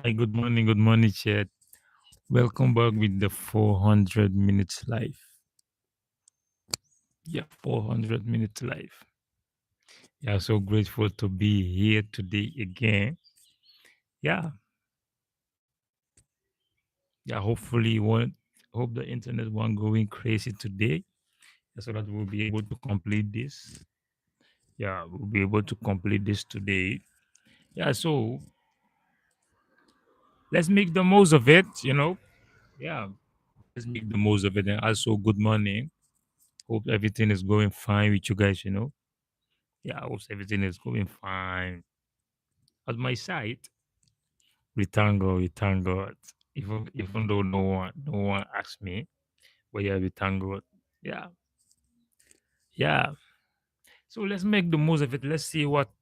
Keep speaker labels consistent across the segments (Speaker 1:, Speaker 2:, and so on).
Speaker 1: Hi, good morning, chat. Welcome back with the 400 minutes live. Yeah, 400 minutes live. Yeah, so grateful to be here today again. Yeah, yeah. Hopefully, won't hope the internet won't going crazy today, so that we'll be able to complete this. Yeah, we'll be able to complete this today. Yeah, so let's make the most of it. Yeah, let's make the most of it. And also, good morning. Hope everything is going fine with you guys. Yeah, I hope everything is going fine. At my side, we thank God, we thank God. Even though no one asked me, but yeah, we thank God. Yeah, yeah. So let's make the most of it. Let's see what's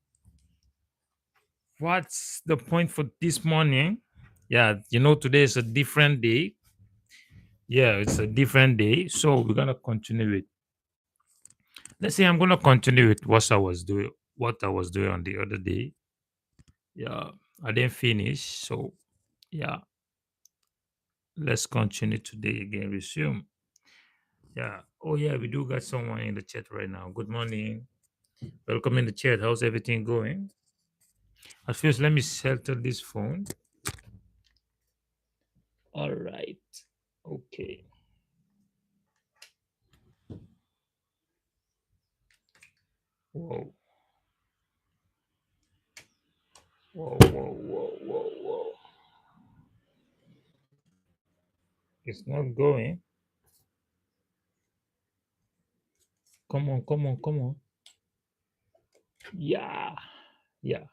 Speaker 1: the point for this morning. Yeah, today is a different day. Yeah, it's a different day. So we're gonna continue with. Let's say I'm gonna continue with what I was doing on the other day. Yeah, I didn't finish. So yeah, let's continue today again. Resume. Yeah. Oh, yeah. We do got someone in the chat right now. Good morning. Welcome in the chat. How's everything going? At first, let me settle this phone. All right. Okay. Whoa. Whoa. Whoa. Whoa. Whoa. Whoa. It's not going. Come on. Come on. Come on. Yeah. Yeah.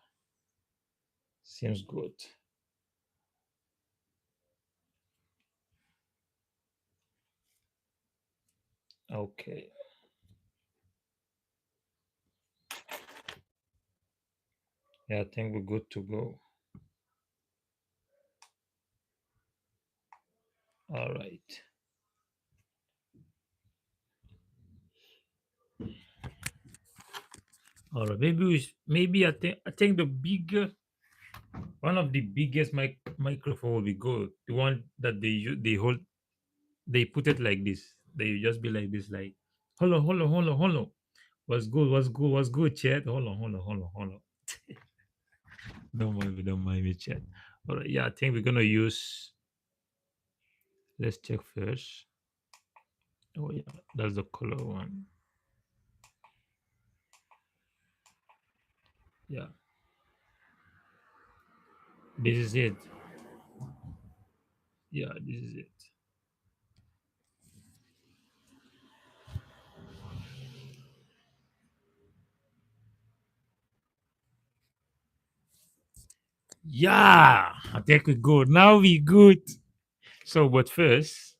Speaker 1: Seems good. Okay. Yeah. I think we're good to go. All right. All right. Maybe I think the bigger one of the biggest microphone will be good. The one that they hold, they put it like this. They just be like this, like, hold on, hold on, hold on, hold on. What's good? What's good? What's good, chat? Hold on, hold on, hold on, hold on. Don't mind me, chat. All right, yeah, I think we're gonna use. Let's check first. Oh yeah, that's the color one. Yeah, this is it. Yeah, this is it. Yeah, I think we good. Now we good. So, but first,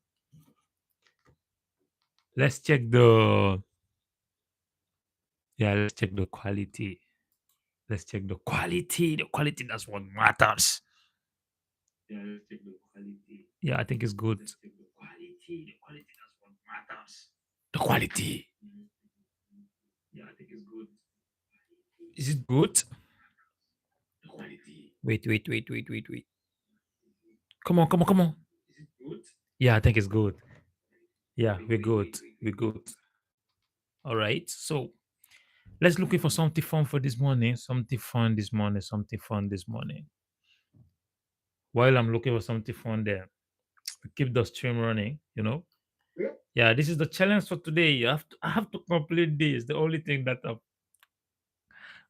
Speaker 1: let's check the. Yeah, let's check the quality. Let's check the quality. The quality, that's what matters. Yeah, let's check the quality. Yeah, I think it's good. Let's check the quality. The quality, that's what matters. The quality. Yeah, I think it's good. Is it good? The quality. Wait. Come on, come on, come on. Is it good? Yeah, I think it's good. Yeah, we're good. We're good. All right. So let's looking for something fun for this morning. Something fun this morning. Something fun this morning. While I'm looking for something fun there, keep the stream running. Yeah, this is the challenge for today. I have to complete this. The only thing that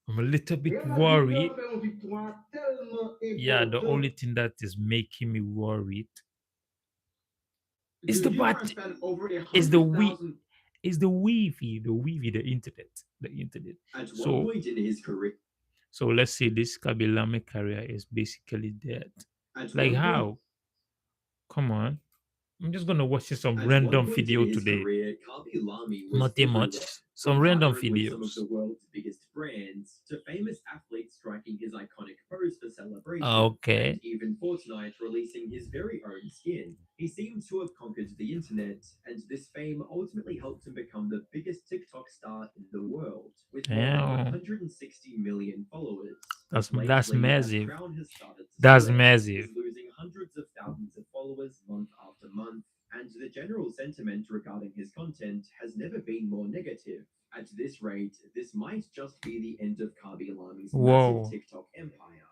Speaker 1: I'm a little bit worried. Yeah, the only thing that is making me worried is the bat. Is the we is the Wi-Fi, the internet. So let's say this Kabilame career is basically dead. Like how? Come on. I'm just gonna watch some
Speaker 2: As one
Speaker 1: random
Speaker 2: point in
Speaker 1: video
Speaker 2: his
Speaker 1: today.
Speaker 2: career, Kabi Lamy was
Speaker 1: Nothing much.
Speaker 2: everywhere,
Speaker 1: Some
Speaker 2: from
Speaker 1: random
Speaker 2: partnering with some of the
Speaker 1: videos.
Speaker 2: world's biggest brands to famous athletes striking his iconic pose for celebration, and
Speaker 1: Okay.
Speaker 2: even Fortnite releasing his very own skin. He seems to have conquered the internet, and this fame ultimately helped him become the biggest TikTok star in the world, with more than
Speaker 1: Damn.
Speaker 2: 160 million followers. But
Speaker 1: That's
Speaker 2: lately, that
Speaker 1: massive.
Speaker 2: crown has started to
Speaker 1: That's
Speaker 2: slip.
Speaker 1: massive.
Speaker 2: He's losing hundreds of thousands of followers month after month, and the general sentiment regarding his content has never been more negative. At this rate, this might just be the end of Kabi Alami's massive
Speaker 1: Whoa.
Speaker 2: TikTok empire.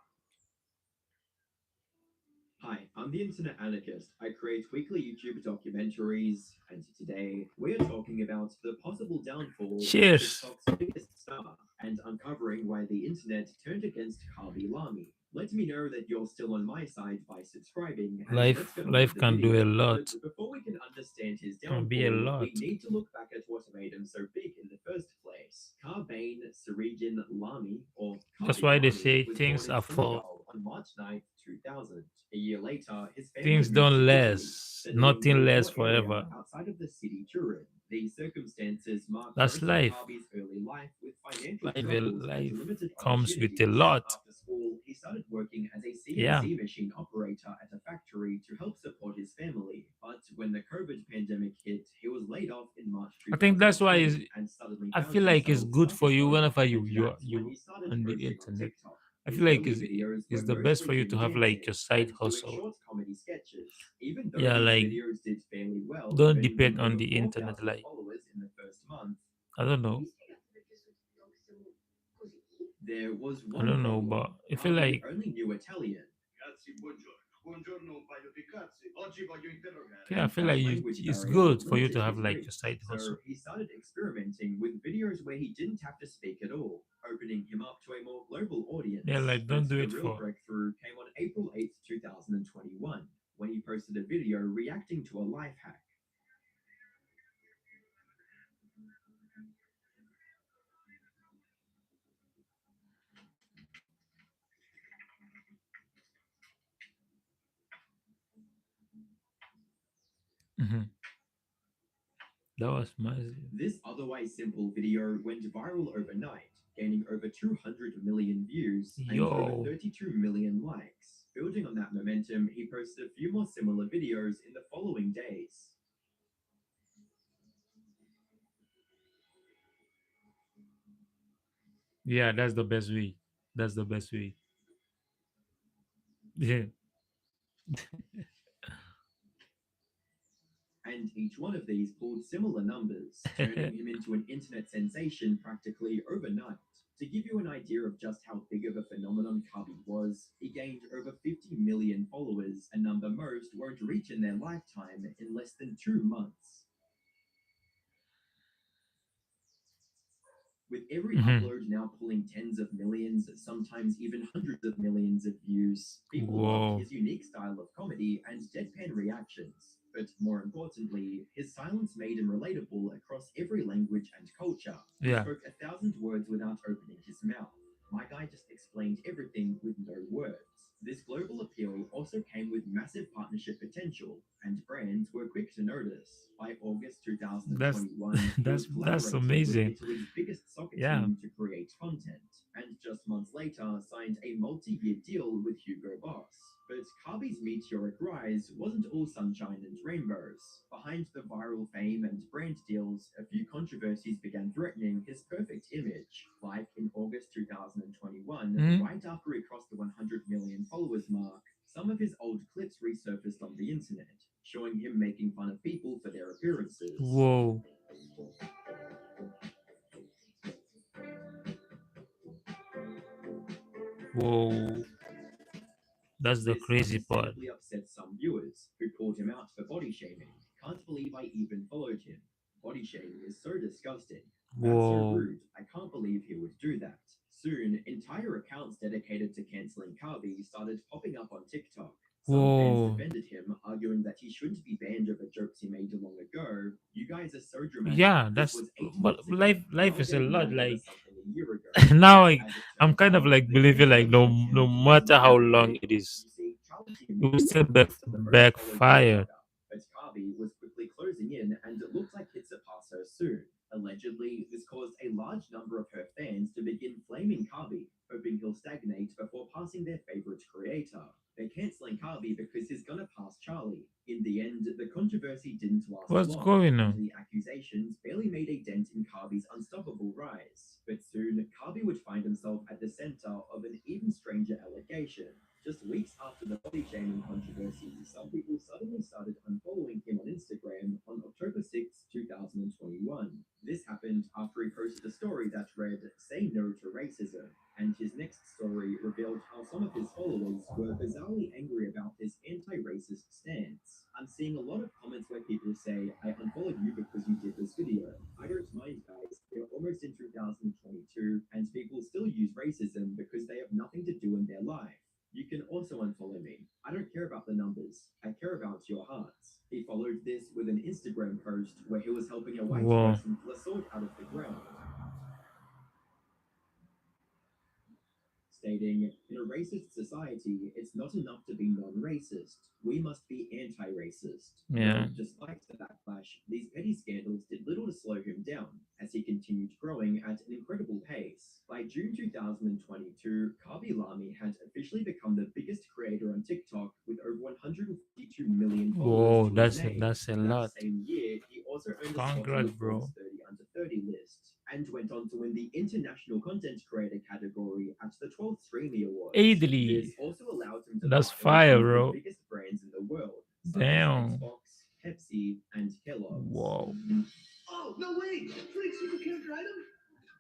Speaker 2: Hi, I'm the Internet Anarchist. I create weekly YouTube documentaries, and today we're talking about the possible downfall of
Speaker 1: Cheers.
Speaker 2: TikTok's biggest star and uncovering why the internet turned against Kabi Lami. Let me know that you're still on my side by subscribing, and let's get on with
Speaker 1: Life
Speaker 2: the
Speaker 1: can do a
Speaker 2: video. But
Speaker 1: lot.
Speaker 2: before we can understand his
Speaker 1: Can be a
Speaker 2: downfall, we
Speaker 1: lot.
Speaker 2: need to look back at what made him so big in the first place. Karbane Sarigin Lami, or
Speaker 1: That's
Speaker 2: Kabi
Speaker 1: why they
Speaker 2: Lami,
Speaker 1: say
Speaker 2: was born
Speaker 1: things
Speaker 2: in
Speaker 1: are for
Speaker 2: Senegal on March 9th, 2000. A year later, his family
Speaker 1: things
Speaker 2: moved
Speaker 1: don't
Speaker 2: to Italy,
Speaker 1: last.
Speaker 2: settling in
Speaker 1: Nothing
Speaker 2: a
Speaker 1: lasts
Speaker 2: poor area
Speaker 1: forever.
Speaker 2: outside of the city Turin. These circumstances marked
Speaker 1: That's
Speaker 2: most of
Speaker 1: life.
Speaker 2: Kabi's early life with financial struggles and
Speaker 1: Life
Speaker 2: limited
Speaker 1: comes with a
Speaker 2: opportunities.
Speaker 1: lot.
Speaker 2: After school, he started working as a
Speaker 1: Yeah.
Speaker 2: CNC machine operator at a factory to help support his family. But when the COVID pandemic hit, he was laid off in March
Speaker 1: I think that's why
Speaker 2: 2020 and suddenly
Speaker 1: I
Speaker 2: found
Speaker 1: feel like it's
Speaker 2: himself
Speaker 1: good
Speaker 2: stuck
Speaker 1: for
Speaker 2: at
Speaker 1: you
Speaker 2: home.
Speaker 1: whenever
Speaker 2: And that's when
Speaker 1: you
Speaker 2: he started
Speaker 1: on the
Speaker 2: posting on
Speaker 1: internet.
Speaker 2: TikTok.
Speaker 1: I
Speaker 2: His
Speaker 1: feel like
Speaker 2: early videos
Speaker 1: it's
Speaker 2: were
Speaker 1: the best
Speaker 2: mostly
Speaker 1: for you to
Speaker 2: him
Speaker 1: have like
Speaker 2: dancing
Speaker 1: your side
Speaker 2: and doing
Speaker 1: hustle.
Speaker 2: short comedy sketches. Even though
Speaker 1: Yeah,
Speaker 2: these
Speaker 1: like
Speaker 2: videos did fairly well,
Speaker 1: don't
Speaker 2: earning him
Speaker 1: depend on
Speaker 2: over
Speaker 1: the internet.
Speaker 2: 4,000
Speaker 1: Like
Speaker 2: followers in the first month,
Speaker 1: I don't know.
Speaker 2: there was
Speaker 1: I
Speaker 2: one
Speaker 1: don't know,
Speaker 2: problem.
Speaker 1: but I feel
Speaker 2: Kabi
Speaker 1: like
Speaker 2: only knew Italian,
Speaker 1: yeah, I
Speaker 2: and
Speaker 1: feel
Speaker 2: that
Speaker 1: like
Speaker 2: language
Speaker 1: it's
Speaker 2: barrier
Speaker 1: good for you
Speaker 2: limited
Speaker 1: to have
Speaker 2: his
Speaker 1: like your
Speaker 2: reach.
Speaker 1: side
Speaker 2: So
Speaker 1: hustle.
Speaker 2: he started experimenting with videos where he didn't have to speak at all, opening him up to a more global
Speaker 1: Yeah,
Speaker 2: audience.
Speaker 1: like
Speaker 2: But
Speaker 1: don't do
Speaker 2: the
Speaker 1: it
Speaker 2: real
Speaker 1: for.
Speaker 2: breakthrough came on April 8th, 2021, when he posted a video reacting to a life hack.
Speaker 1: Mhm. That was massive.
Speaker 2: This otherwise simple video went viral overnight, gaining over 200 million views and over
Speaker 1: Yo,
Speaker 2: 32 million likes. Building on that momentum, he posted a few more similar videos in the following days.
Speaker 1: yeah, that's the best way. That's the best way. Yeah.
Speaker 2: And each one of these pulled similar numbers, turning him into an internet sensation practically overnight. To give you an idea of just how big of a phenomenon Kabi was, he gained over 50 million followers, a number most won't reach in their lifetime in less than 2 months. With every
Speaker 1: Mhm.
Speaker 2: upload now pulling tens of millions, sometimes even hundreds of millions of views, people loved
Speaker 1: Whoa.
Speaker 2: his unique style of comedy and deadpan reactions. But more importantly, his silence made him relatable across every language and culture. He
Speaker 1: Yeah.
Speaker 2: spoke 1,000 words without opening his mouth. My guy just explained everything with no words. This global appeal also came with massive partnership potential, and brands were quick to notice. By August
Speaker 1: That's
Speaker 2: 2021, he was
Speaker 1: that's
Speaker 2: collaborating with
Speaker 1: amazing.
Speaker 2: Italy's biggest soccer
Speaker 1: Yeah.
Speaker 2: team to create content, and just months later signed a multi-year deal with Hugo Boss. But Kabi's meteoric rise wasn't all sunshine and rainbows. Behind the viral fame and brand deals, a few controversies began threatening his perfect image. Like in August 2021,
Speaker 1: Mhm.
Speaker 2: right after he crossed the 100 million followers mark, some of his old clips resurfaced on the internet, showing him making fun of people for their appearances.
Speaker 1: Whoa. Whoa. That's the
Speaker 2: This
Speaker 1: crazy part.
Speaker 2: understandably upset some viewers who called him out for body shaming. Can't believe I even followed him. Body shaming is so disgusting. That's so
Speaker 1: Whoa.
Speaker 2: rude. I can't believe he would do that. Soon, entire accounts dedicated to canceling Kabi started popping up on TikTok. Some fans
Speaker 1: Whoa.
Speaker 2: defended him, arguing that he shouldn't be banned over jokes he made long ago. You guys are so dramatic.
Speaker 1: Yeah,
Speaker 2: This
Speaker 1: that's
Speaker 2: was 8 months
Speaker 1: but
Speaker 2: ago.
Speaker 1: life
Speaker 2: You're
Speaker 1: is a
Speaker 2: getting
Speaker 1: lot.
Speaker 2: mad over
Speaker 1: Like
Speaker 2: something a year ago.
Speaker 1: now
Speaker 2: But as it
Speaker 1: I'm
Speaker 2: turns
Speaker 1: kind of
Speaker 2: out,
Speaker 1: like
Speaker 2: the
Speaker 1: believing
Speaker 2: cancel
Speaker 1: like no
Speaker 2: culture wasn't
Speaker 1: matter how
Speaker 2: all
Speaker 1: long
Speaker 2: bad.
Speaker 1: it is,
Speaker 2: You see, Charlie
Speaker 1: it will
Speaker 2: D'Amelio
Speaker 1: still
Speaker 2: was once the most followed
Speaker 1: backfire.
Speaker 2: TikToker, but Kabi was quickly closing in and it looked like he'd surpass her soon. Allegedly, this caused a large number of her fans to begin flaming Kabi, hoping he'll stagnate before passing their favorite creator. They're cancelling Kabi because he's gonna pass Charlie. In the end, the controversy didn't last
Speaker 1: What's
Speaker 2: long,
Speaker 1: going
Speaker 2: and
Speaker 1: on?
Speaker 2: the accusations barely made a dent in Kabi's unstoppable rise. But soon, Kabi would find himself at the center of an even stranger allegation. Just weeks after the body shaming controversy, some people suddenly started unfollowing him on Instagram on October 6, 2021. This happened after he posted a story that read, "Say no to racism," and his next story revealed how some of his followers were bizarrely angry about his anti racist stance. I'm seeing a lot of comments where people say, "I unfollowed you because you did this video." I don't mind, guys. We're almost in 2022, and people still use racism because they have nothing to do in their life. You can also unfollow me. I don't care about the numbers. I care about your hearts. He followed this with an Instagram post where he was helping a white
Speaker 1: Whoa.
Speaker 2: person pull a sword out of the ground, stating, "In a racist society, it's not enough to be non racist. We must be anti racist."
Speaker 1: Yeah.
Speaker 2: Well, despite the backlash, these petty scandals did little to slow him down, as he continued growing at an incredible pace. By June 2022, Kabi Lami had officially become the biggest creator on TikTok with over 152 million followers
Speaker 1: Whoa,
Speaker 2: to his
Speaker 1: that's
Speaker 2: name.
Speaker 1: that's a
Speaker 2: That
Speaker 1: lot.
Speaker 2: same year, he also earned a spot on
Speaker 1: Congrats,
Speaker 2: the
Speaker 1: bro.
Speaker 2: Forbes 30 Under 30 list and went on to win the International Content Creator category at the 12th Streamy Awards.
Speaker 1: Idly.
Speaker 2: This also allowed him to
Speaker 1: That's
Speaker 2: partner with
Speaker 1: fire,
Speaker 2: some of the
Speaker 1: bro.
Speaker 2: biggest brands in the world, such as
Speaker 1: Damn.
Speaker 2: Xbox, Pepsi, and Kellogg's.
Speaker 1: Whoa.
Speaker 2: Oh, no way! Pretty super character item?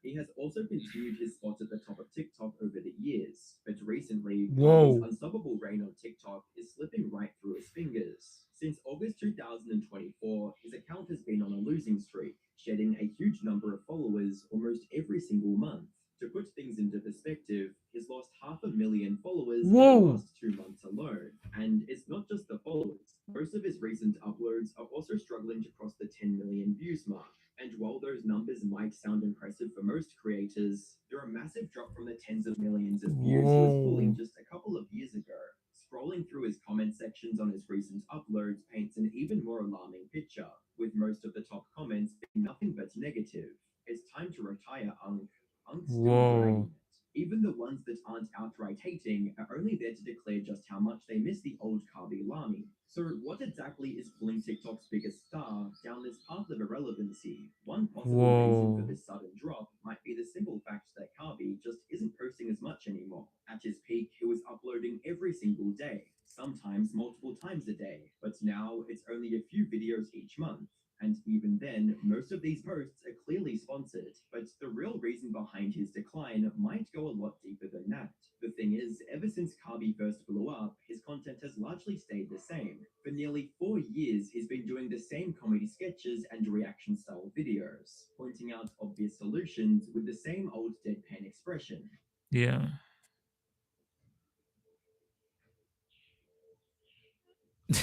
Speaker 2: He has also continued his spot at the top of TikTok over the years, but recently, Kabi's
Speaker 1: Whoa.
Speaker 2: unstoppable reign on TikTok is slipping right through his fingers. Since August 2024, his account has been on a losing streak, shedding a huge number of followers almost every single month. To put things into perspective, he's lost 500,000 followers in the
Speaker 1: Whoa.
Speaker 2: last 2 months alone. And it's not just the followers. Most of his recent uploads are also struggling to cross the 10 million views mark. And while those numbers might sound impressive for most creators, they're a massive drop from the tens of millions of views he was pulling
Speaker 1: Whoa.
Speaker 2: just a couple of years ago. Scrolling through his comment sections on his recent uploads paints an even more alarming picture, with most of the top comments being nothing but negative. "It's time to retire, Unk. Unk's still
Speaker 1: Whoa.
Speaker 2: dragging it." Even the ones that aren't outright hating are only there to declare just how much they miss the old Kabi Lami. So, what exactly is pulling TikTok's biggest star down this path of irrelevancy? One possible reason for
Speaker 1: Whoa.
Speaker 2: this sudden drop might be the simple fact that Kabi just isn't posting as much anymore. At his peak, he was uploading every single day, sometimes multiple times a day, but now it's only a few videos each month. And even then, most of these posts are clearly sponsored, but the real reason behind his decline might go a lot deeper than that. The thing is, ever since Kabi first blew up, his content has largely stayed the same. For nearly 4 years, he's been doing the same comedy sketches and reaction style videos, pointing out obvious solutions with the same old deadpan expression.
Speaker 1: Yeah.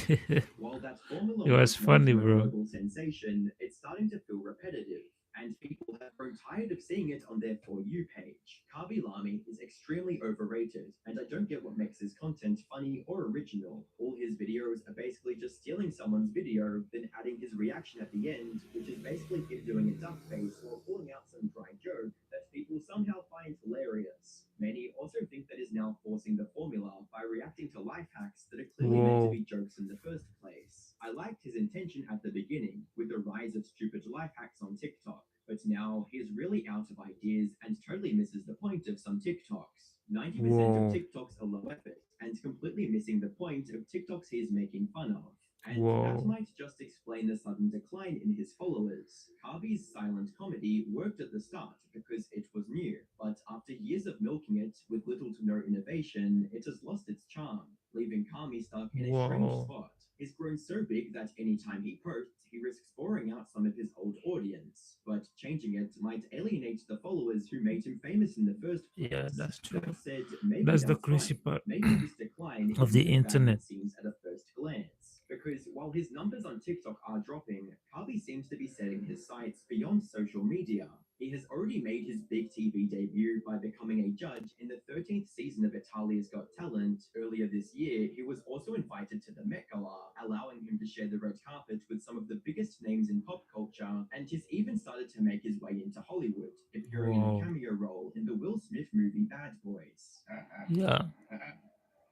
Speaker 1: It
Speaker 2: While that formula
Speaker 1: was
Speaker 2: once made
Speaker 1: funny,
Speaker 2: him a
Speaker 1: bro.
Speaker 2: global sensation, it's starting to feel repetitive, and people have grown tired of seeing it on their For You page. Kabi Lami is extremely overrated, and I don't get what makes his content funny or original. All his videos are basically just stealing someone's video, then adding his reaction at the end, which is basically him doing a duck face or pulling out some dry joke that people somehow find hilarious. Many also think that he's now forcing the formula by reacting to life hacks that are clearly meant to
Speaker 1: Whoa.
Speaker 2: be jokes in the first place. I liked his intention at the beginning, with the rise of stupid life hacks on TikTok, but now he's really out of ideas and totally misses the point of some TikToks. 90% of
Speaker 1: Whoa.
Speaker 2: TikToks are low effort and completely missing the point of TikToks he's making fun of. And that
Speaker 1: Whoa.
Speaker 2: might just explain the sudden decline in his followers. Kabi's silent comedy worked at the start because it was new, but after years of milking it with little to no innovation, it has lost its charm, leaving Kami stuck in a strange
Speaker 1: Whoa.
Speaker 2: spot. He's grown so big that anytime he posts, he risks boring out some of his old audience, but changing it might alienate the followers who made him famous in the first
Speaker 1: Yeah,
Speaker 2: place.
Speaker 1: that's true.
Speaker 2: That said, maybe
Speaker 1: That's the
Speaker 2: that's
Speaker 1: crazy
Speaker 2: fine.
Speaker 1: part
Speaker 2: Maybe this decline
Speaker 1: of
Speaker 2: isn't
Speaker 1: the
Speaker 2: as bad as
Speaker 1: internet.
Speaker 2: it seems at a first glance. Because while his numbers on TikTok are dropping, Kabi seems to be setting his sights beyond social media. He has already made his big TV debut by becoming a judge in the 13th season of Italia's Got Talent. Earlier this year, he was also invited to the Met Gala, allowing him to share the red carpet with some of the biggest names in pop culture, and he's even started to make his way into Hollywood, appearing in a
Speaker 1: Wow.
Speaker 2: cameo role in the Will Smith movie Bad Boys.
Speaker 1: Yeah.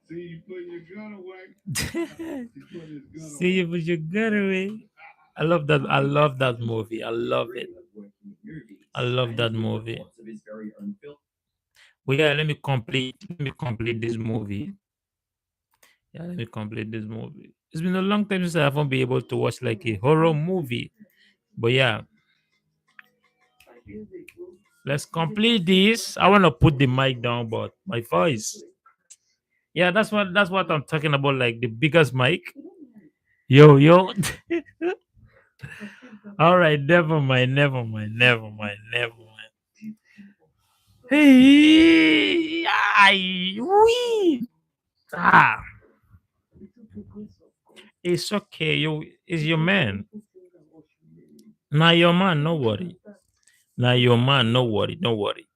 Speaker 2: See you putting your gun away. You putting his gun
Speaker 1: See
Speaker 2: away.
Speaker 1: you with your gun away. I love that. I love that movie. I love it.
Speaker 2: Of working in movies,
Speaker 1: I love
Speaker 2: and
Speaker 1: that
Speaker 2: with
Speaker 1: movie.
Speaker 2: reports of his very own film.
Speaker 1: But yeah, let me complete. Let me complete this movie. Yeah, let me complete this movie. It's been a long time since I haven't been able to watch like a horror movie. But yeah, let's complete this. I want to put the mic down, but my voice. Yeah, that's what I'm talking about. Like the biggest mic. Yo, yo. All right, never mind, never mind, never mind, never mind. Hey, ay, wee. Ah, it's okay. You is your man. Now your man, no worry. Now your man, no worry, no worry.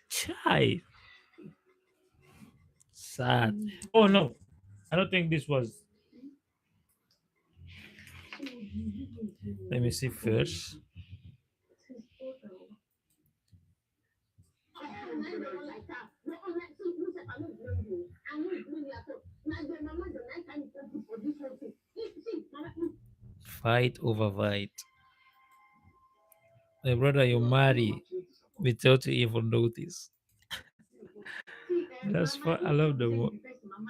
Speaker 1: Chai, sad. Oh no, I don't think this was. Let me see first. Fight over fight. My brother, you marry without you even notice. That's why I love the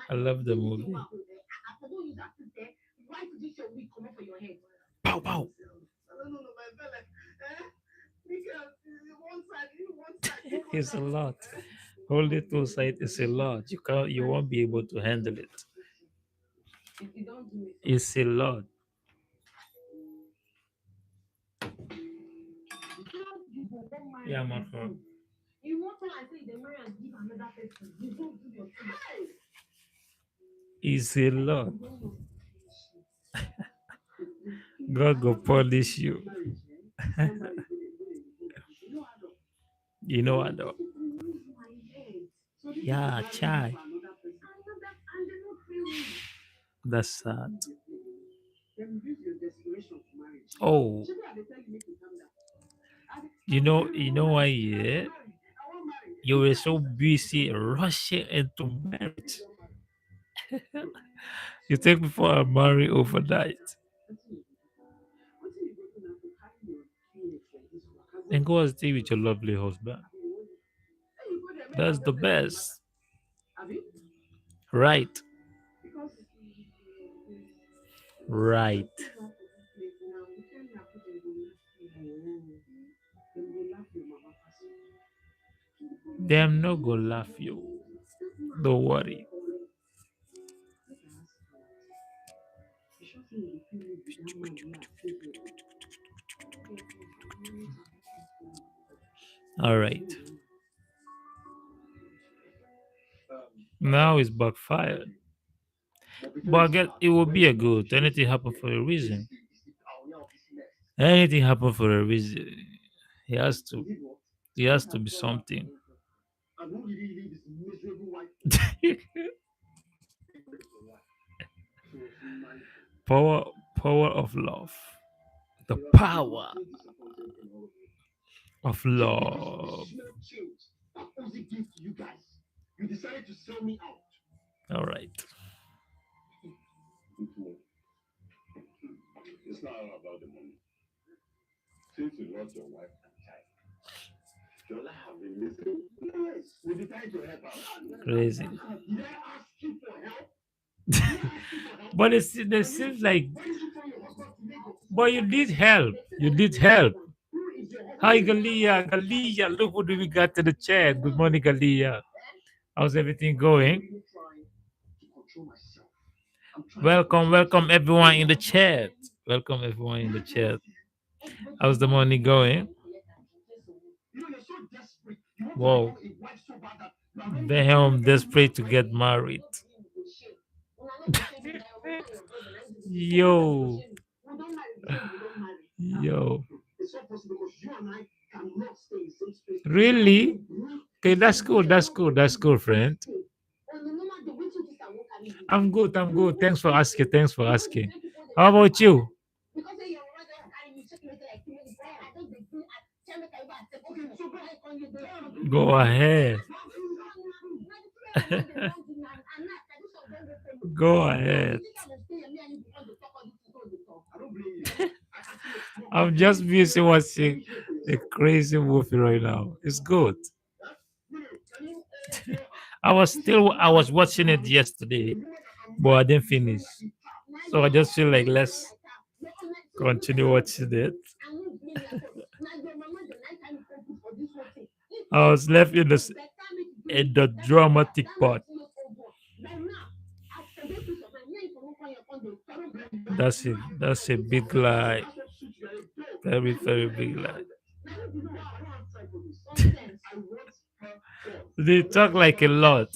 Speaker 1: I love the movie. Pow pow. It's a lot. Hold it to side is a lot. You won't be able to handle it. It's a lot. Yeah, my friend. It's a lot. God go polish you. You know what though? Yeah, chai. That's sad. Oh, you know why? Yeah, you were so busy rushing into marriage. You take before I marry overnight. And go and stay with your lovely husband. That's the best. Right. Right. Them no go laugh you. Don't worry. All right. Now it's backfired. But I guess it will be a good. Anything happen for a reason. Anything happen for a reason. He has to. He has to be something. power, power of love. The power of love. All right. Crazy. But it seems like, but you did help. You did help. Hi, Galia. Galia, look what we got to the chat. Good morning, Galia. How's everything going? Welcome, welcome everyone in the chat. Welcome everyone in the chat. How's the morning going? Whoa. Damn, desperate to get married. Yo. Yo. Really? Okay, that's cool. That's cool. That's cool, friend. I'm good. I'm good. Thanks for asking. Thanks for asking. How about you? Go ahead. Go ahead. I'm just busy watching a crazy movie right now. It's good. I was watching it yesterday, but I didn't finish. So I just feel like let's continue watching it. I was left in the dramatic part. That's a big lie. Very, very big lie. They talk like a lot.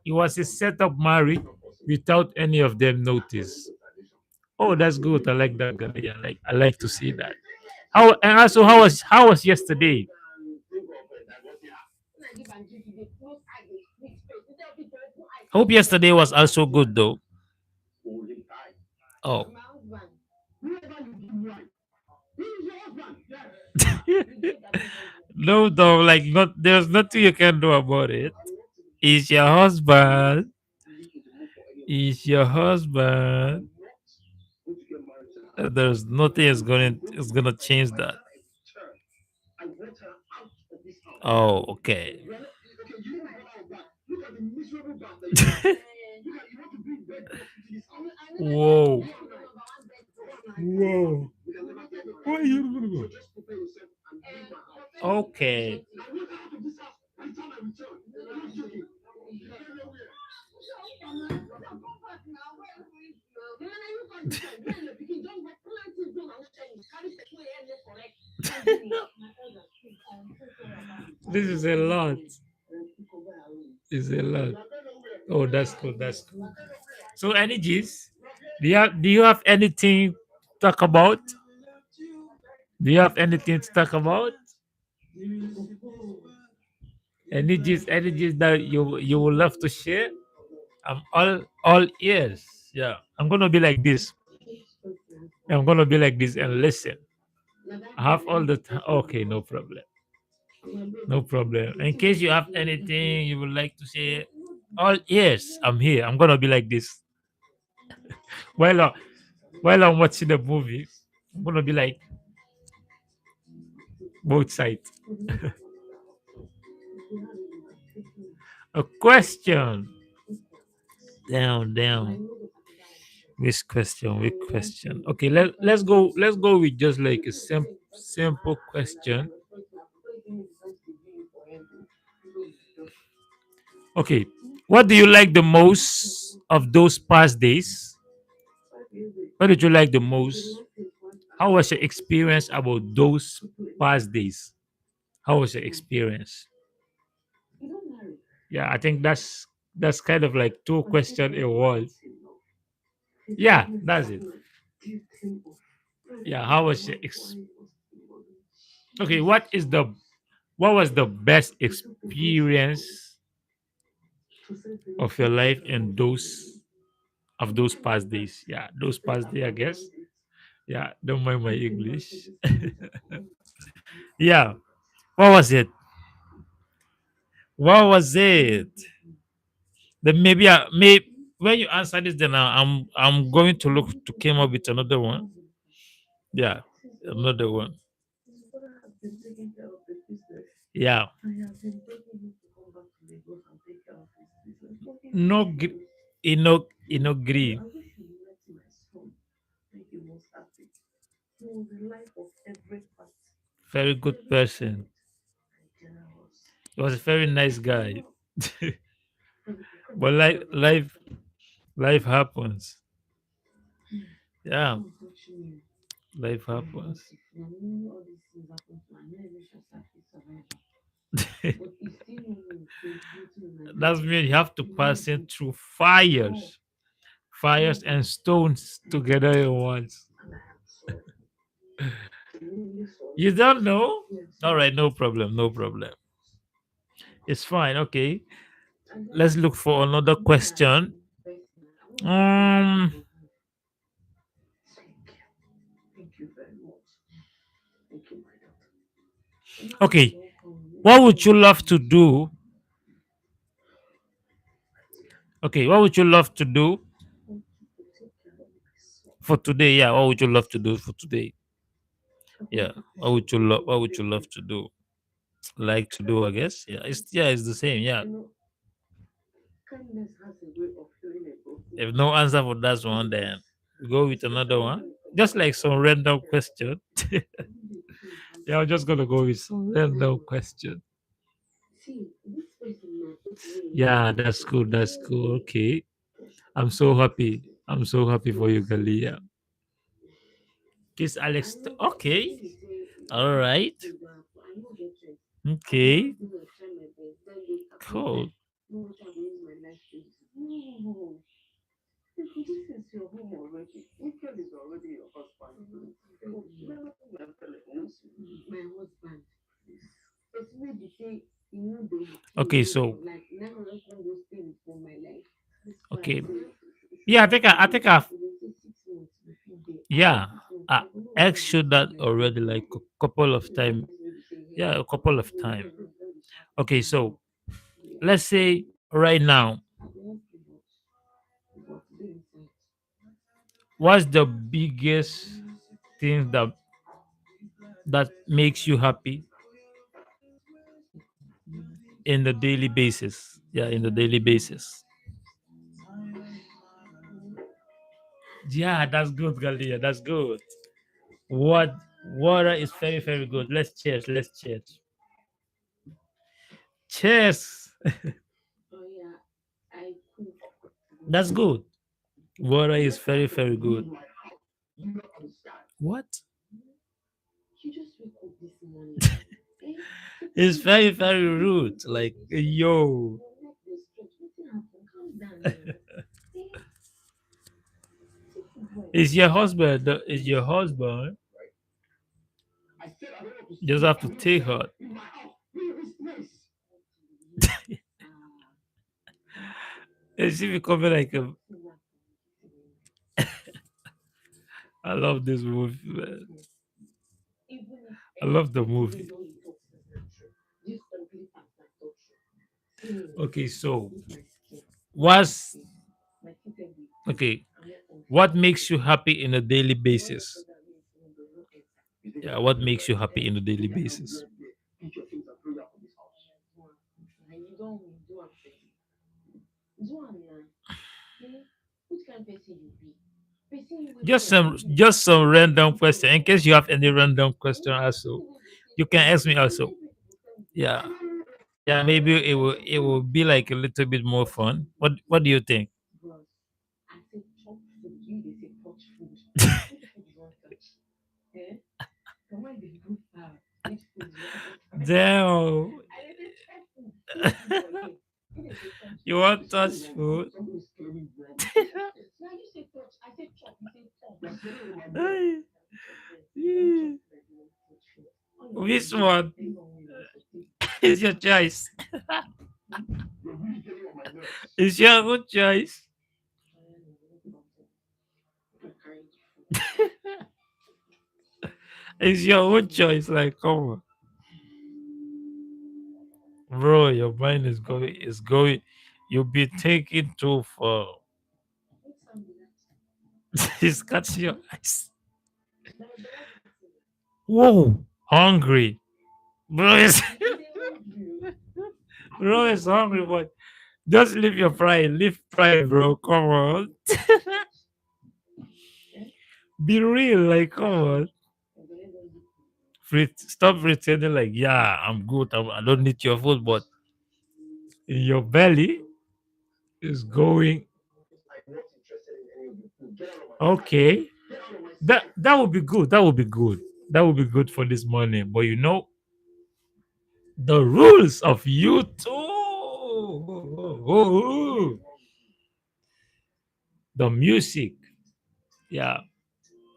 Speaker 1: It was a setup marriage without any of them notice. Oh, that's good. I like that guy. Yeah, I like to see that. How and also how was yesterday? Hope yesterday was also good though. Oh. No, though, like not there's nothing you can do about it. He's your husband. He's your husband. There's nothing is gonna change that. Oh, okay. Whoa. Whoa. Where are you gonna go? Okay. This is a lot. It's a lot. Oh, that's cool. That's cool. So, energies. Do you have anything to talk about? Do you have anything to talk about? Energies that you would love to share? I'm all ears. Yeah. I'm gonna be like this and listen. I have all the time. Okay, no problem. No problem. In case you have anything you would like to say, all ears. I'm here. I'm gonna be like this. While I, while I'm watching the movie, I'm gonna be like both sides. A question. Down, down. Which question? Which question? Okay, let's go. Let's go with just like a simple question. Okay, what do you like the most of those past days? What did you like the most? How was your experience about those past days? How was your experience? Yeah, I think that's kind of like two questions in one. Yeah, that's it. Yeah, how was your okay? What was the best experience of your life in those past days? Yeah, those past days, I guess. Yeah, don't mind my English. Yeah, what was it? What was it? Then maybe when you answer this, then I'm going to look to came up with another one. Yeah, another one. Yeah. No, no green. Very good person. He was a very nice guy. But life happens. Yeah, life happens. That's mean you have to pass it through fires and stones together at once. You don't know? All right, no problem, no problem. It's fine. Okay. Let's look for another question. Um. Okay. What would you love to do? Okay. What would you love to do for today? Yeah. What would you love to do for today? Yeah. What would you love to do? Like to do? I guess. Yeah. It's the same. Yeah. If no answer for that one, then we go with another one. Just like some random question. Yeah, I'm just gonna go with some random question. Yeah, that's cool. That's cool. Okay. I'm so happy. I'm so happy for you, Galia. Kiss Alex. Okay. All right. Okay. Cool. Okay, so okay. Yeah, I think I've yeah. I asked you that already like a couple of time. Yeah, a couple of time. Okay, so let's say right now, what's the biggest thing that makes you happy in the daily basis? Yeah, in the daily basis. Yeah, that's good, Galia. That's good. What water is very, very good. Let's cheers. Let's cheers. Cheers. That's good. Water is very, very good. What? It's very, very rude. Like, yo. Is your husband? Is your husband? Just have to take her. Is she becoming like a? I love this movie, man. I love the movie. Okay, so what's okay? What makes you happy in a daily basis? Yeah, what makes you happy in a daily basis? Just some random question. In case you have any random question also, you can ask me also. Yeah. Yeah, maybe it will be like a little bit more fun. What do you think? Damn. You want touch food? Ay, yeah. Which one is your choice? It's your good choice. It's your own choice. Like, come on, bro. Your mind is going. You'll be taking too far. It's catching your eyes. Whoa, hungry, bro. Bro is hungry, but just leave your pride. Leave pride, bro. Come on, be real. Like, come on. Stop pretending like, yeah, I'm good. I don't need your food, but in your belly is going. Okay, that would be good. That would be good. That would be good for this morning. But the rules of YouTube, the music, yeah,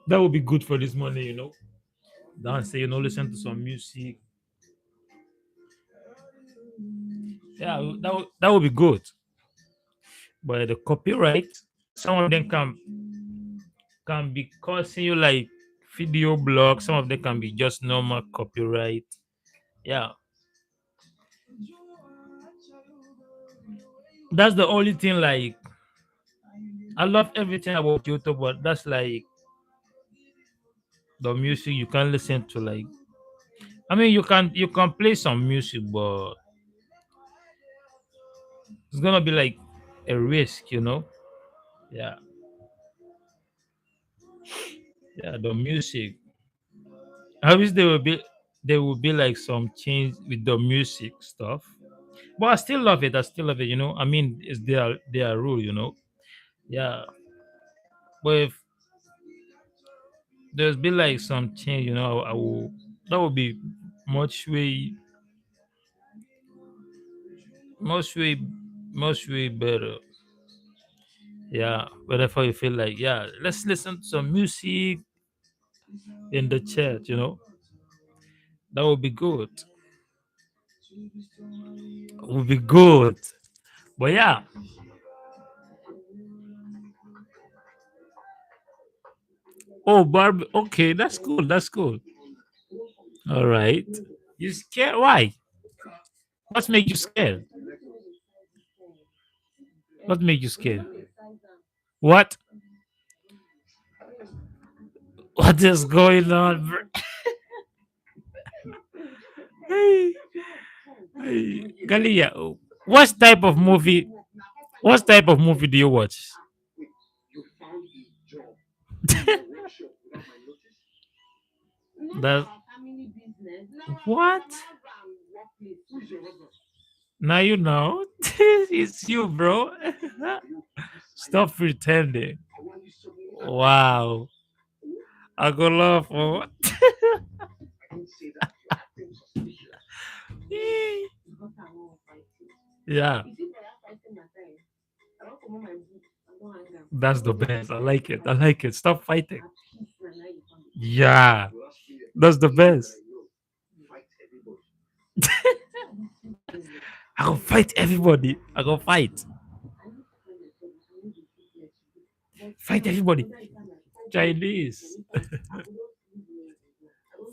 Speaker 1: that would be good for this morning. Dance, listen to some music. Yeah, that would be good. But the copyright, some of them can be causing you like video blog. Some of them can be just normal copyright. Yeah, that's the only thing. Like, I love everything about YouTube, but that's like the music you can listen to. Like, I mean, you can play some music, but it's gonna be like a risk, you know. Yeah, yeah. The music. I wish there will be like some change with the music stuff. But I still love it. I still love it. I mean, it's their rule. Yeah. But if there's been like some change, I will. That would be much way, much way, much way better. Yeah. Whatever you feel like, yeah, let's listen to some music in the chat. That would be good. Would be good. But yeah. Oh, Barbie. Okay, that's cool. That's cool. All right. You scared? Why? What make you scared? What make you scared? What? What is going on, bro? Hey, hey, Galia, what type of movie? What type of movie do you watch? That what? Now you know. It's you, bro. Stop pretending. Wow. I go love for yeah. That's the best. I like it. I like it. Stop fighting. Yeah. That's the best. I go fight everybody. I go fight. Fight everybody. Chinese.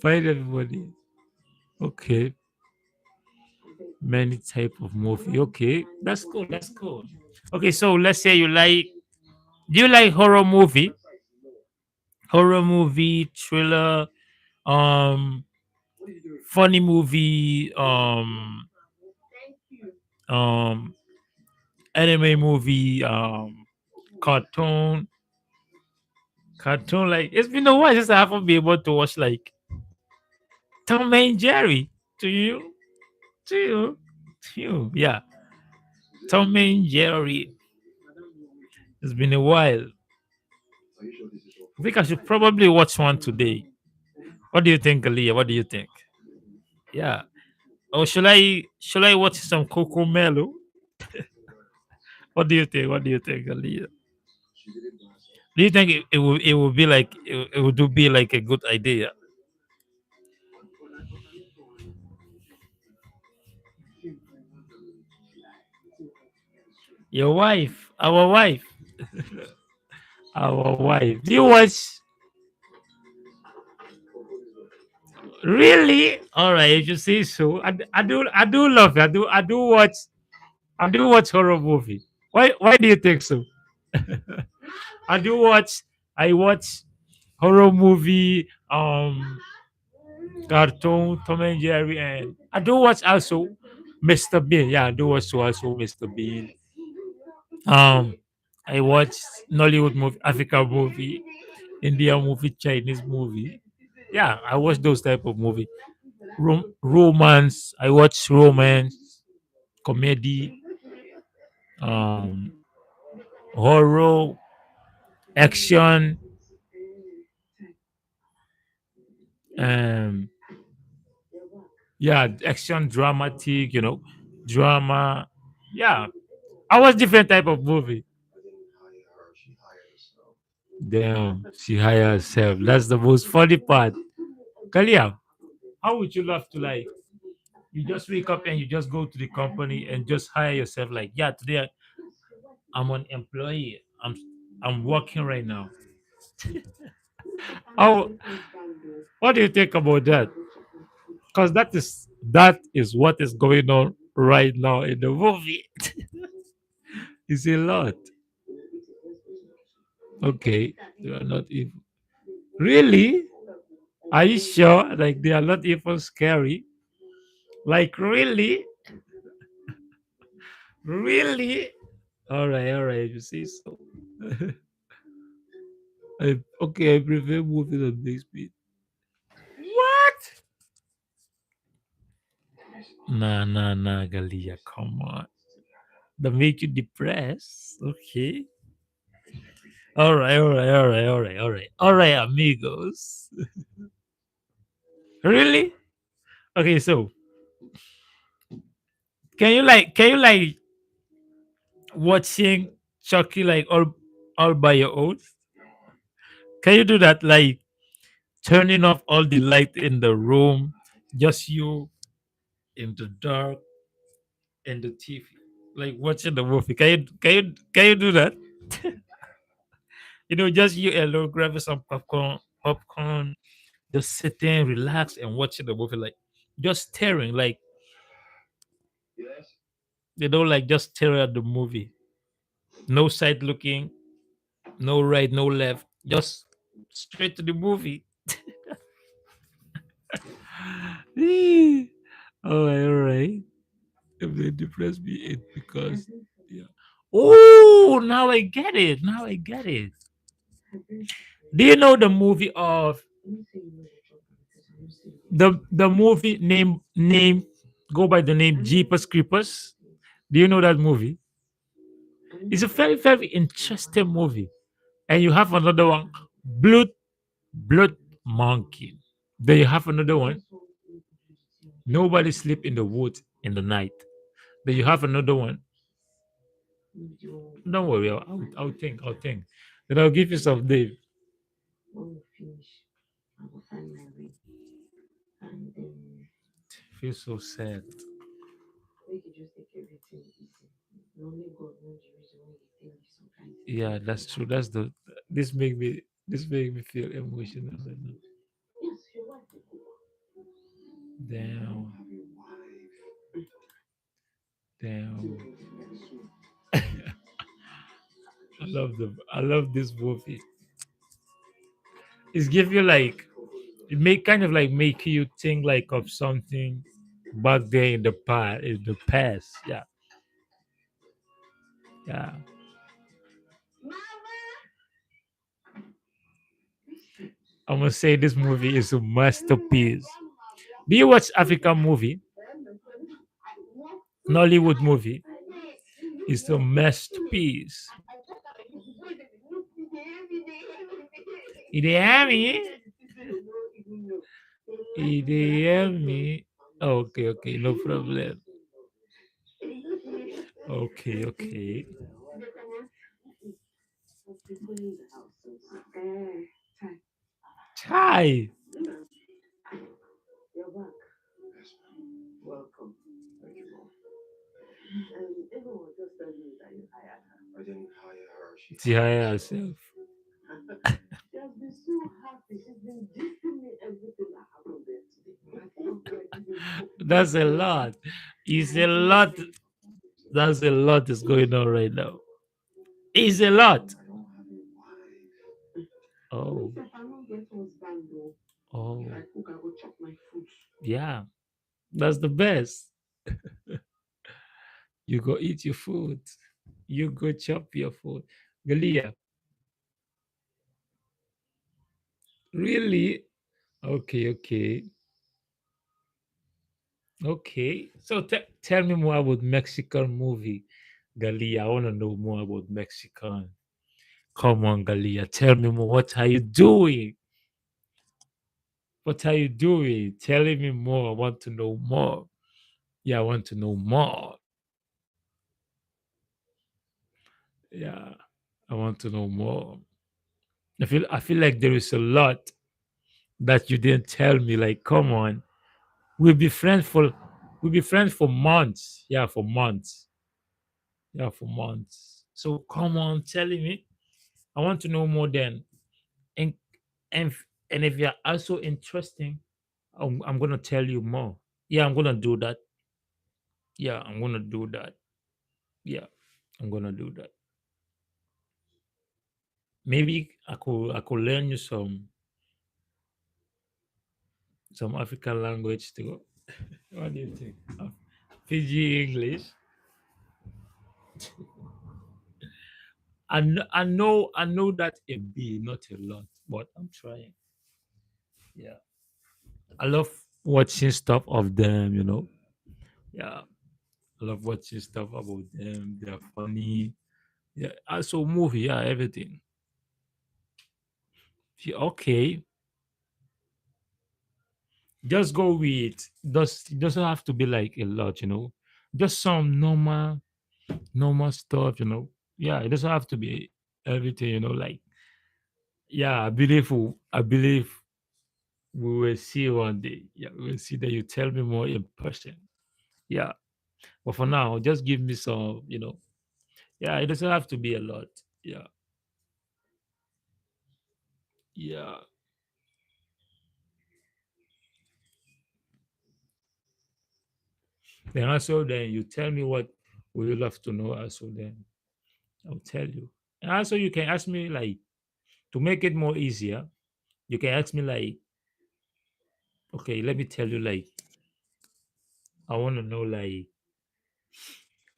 Speaker 1: Fight everybody. Okay. Many type of movie. Okay. That's cool. That's cool. Okay, so let's say you like do you like horror movie? Horror movie, thriller, um, funny movie, um, anime movie, cartoon, cartoon. Like it's been a while since I haven't been able to watch like Tom and Jerry. To you, to you, to you. Yeah, Tom and Jerry. It's been a while. I think I should probably watch one today. What do you think, Aaliyah? What do you think? Yeah. Or should I watch some Coco Mello? What do you think? What do you think, Aaliyah? Do you think it will be like it would do be like a good idea? Your wife, our wife. Do you watch? Really? All right, if you say so. I do love it. I do watch horror movie. Why do you think so? I do watch I watch horror movie, cartoon, Tom and Jerry, and I do watch also Mr. Bean. Yeah, I do watch also Mr. Bean. Um, I watch Nollywood movie, Africa movie, India movie, Chinese movie. Yeah, I watch those type of movie. Romance. I watch romance, comedy, um, horror, action, um, yeah, action, dramatic. Drama. Yeah, I watch different type of movie. Damn, she hired herself. That's the most funny part. Kalia, how would you love to like? You just wake up and you just go to the company and just hire yourself. Like, yeah, today I'm an employee. I'm working right now. Oh, what do you think about that? Because that is what is going on right now in the movie. It's a lot. Okay, they are not even really. Are you sure? Like they are not even scary? Like really, really? All right. You see, so okay. I prefer movies on big speed. What? Nah, Galia. Come on. That make you depressed. Okay. All right, amigos. Really? Okay, so can you like watching Chucky like all by your own? Can you do that? Like turning off all the light in the room, just you in the dark and the TV, like watching the movie. Can you do that? Just you alone, grabbing some popcorn, just sitting, relax, and watching the movie, like just staring, like like just staring at the movie. No side looking, no right, no left, just straight to the movie. All right. If they depress me, it's because yeah. Oh, now I get it. Now I get it. Do you know the movie of the movie name go by the name Jeepers Creepers? Do you know that movie? It's a very interesting movie. And you have another one, Blood Monkey. Then you have another one, Nobody Sleep in the Woods in the Night. Then you have another one. Don't worry, I'll think. Then I'll give you some name. Feel so sad. Yeah, that's true. This make me feel emotional right now. Damn, damn. I love this movie. It's give you like it make kind of like make you think like of something back there in the past. Yeah, yeah. I'm gonna say this movie is a masterpiece. Do you watch African movie? Nollywood movie is a masterpiece. You dey hear me? You dey hear me? Okay, no problem. Okay. Hi. Tihaya herself. That's a lot. It's a lot. That's a lot is going on right now. It's a lot. Oh, oh, yeah. That's the best. You go eat your food. You go chop your food. Galia, really? Okay. Okay. So tell me more about Mexican movie, Galia. I want to know more about Mexican. Come on, Galia. Tell me more. What are you doing? What are you doing? Telling me more. I want to know more. Yeah, I want to know more. Yeah, I want to know more. I feel like there is a lot that you didn't tell me. Like, come on. We'll be friends for We'll be friends for months. Yeah, for months. Yeah, for months. So come on, telling me. I want to know more then. And and and if you're also interesting, I'm gonna tell you more. Yeah, I'm gonna do that. Yeah, I'm gonna do that. Yeah, I'm gonna do that. Maybe I could learn you some African language too. What do you think? Fiji English. I know that a bit, not a lot, but I'm trying. Yeah. I love watching stuff of them. Yeah. I love watching stuff about them. They're funny. Yeah. Also movie, yeah, everything. Yeah, okay. Just go with it doesn't have to be like a lot. Just some normal stuff. Yeah, it doesn't have to be everything, like yeah, I believe we will see one day. Yeah, we will see that you tell me more in person. Yeah. But for now, just give me some. Yeah, it doesn't have to be a lot. Yeah. Yeah. Then also then you tell me what would you love to know also then I'll tell you. And also you can ask me like to make it more easier, you can ask me like, okay, let me tell you like I wanna know like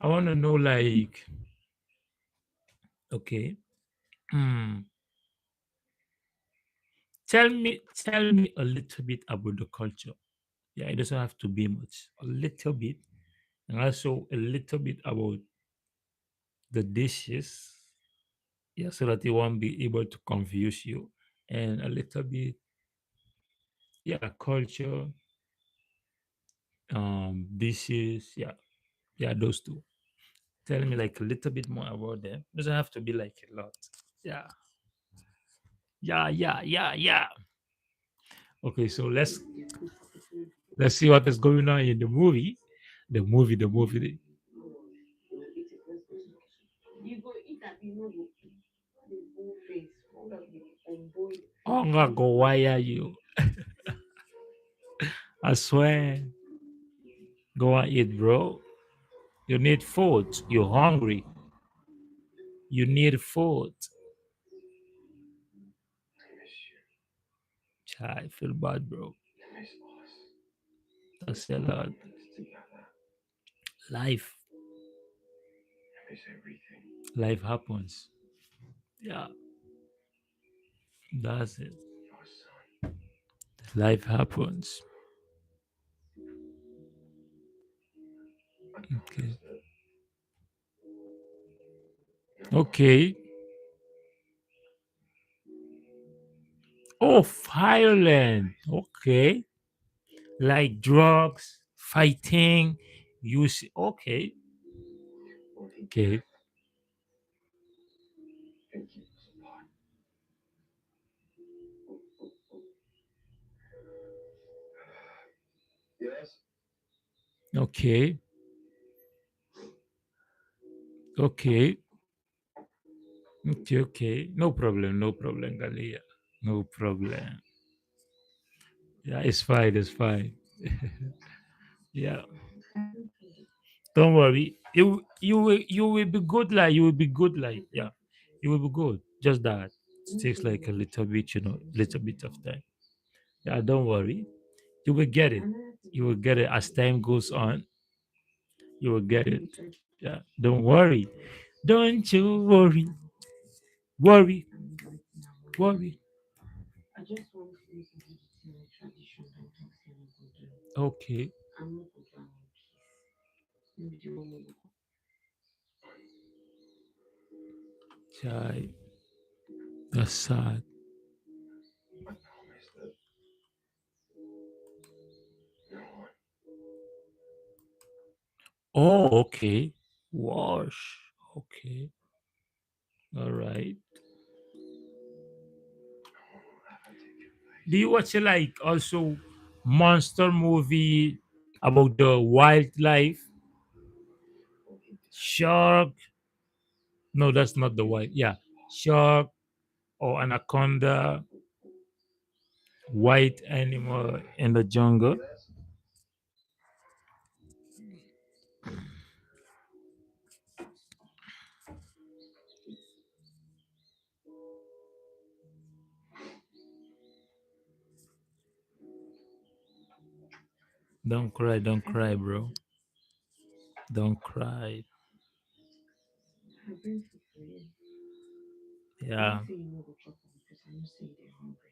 Speaker 1: I wanna know like okay. Hmm. Tell me a little bit about the culture. Yeah, it doesn't have to be much. A little bit. And also a little bit about the dishes. Yeah, so that it won't be able to confuse you. And a little bit, yeah, culture, dishes, yeah, yeah, those two. Tell me like a little bit more about them. Doesn't have to be like a lot. Yeah, yeah. Okay, so let's see what is going on in the movie. The movie. Hunger go wire you. I swear. Go and eat, bro. You need food. You're hungry. You need food. I feel bad, bro. That's a lot. Life. Life happens. Yeah, that's it. Life happens. Okay. Okay. Oh, violent. Okay. Like drugs, fighting, use. Okay. Okay. Okay. Okay. Okay. Okay. No problem. No problem, Galia. No problem. Yeah, it's fine. It's fine. Yeah. Don't worry. You will be good. Like you will be good. Like yeah, you will be good. Just that it takes like a little bit, little bit of time. Yeah, don't worry. You will get it. You will get it as time goes on. You will get it. Yeah, don't worry. Don't you worry. Worry. Worry. Okay. Chai. That's sad. Oh, okay. Wash. Okay. All right. Do you watch like also monster movie? about the wildlife, shark. No, that's not the wild. Yeah, shark or anaconda, white animal in the jungle. Don't cry, bro. Don't cry.
Speaker 2: I bring food for you.
Speaker 1: Yeah,
Speaker 2: Anything you know go chop am because I know say they're hungry.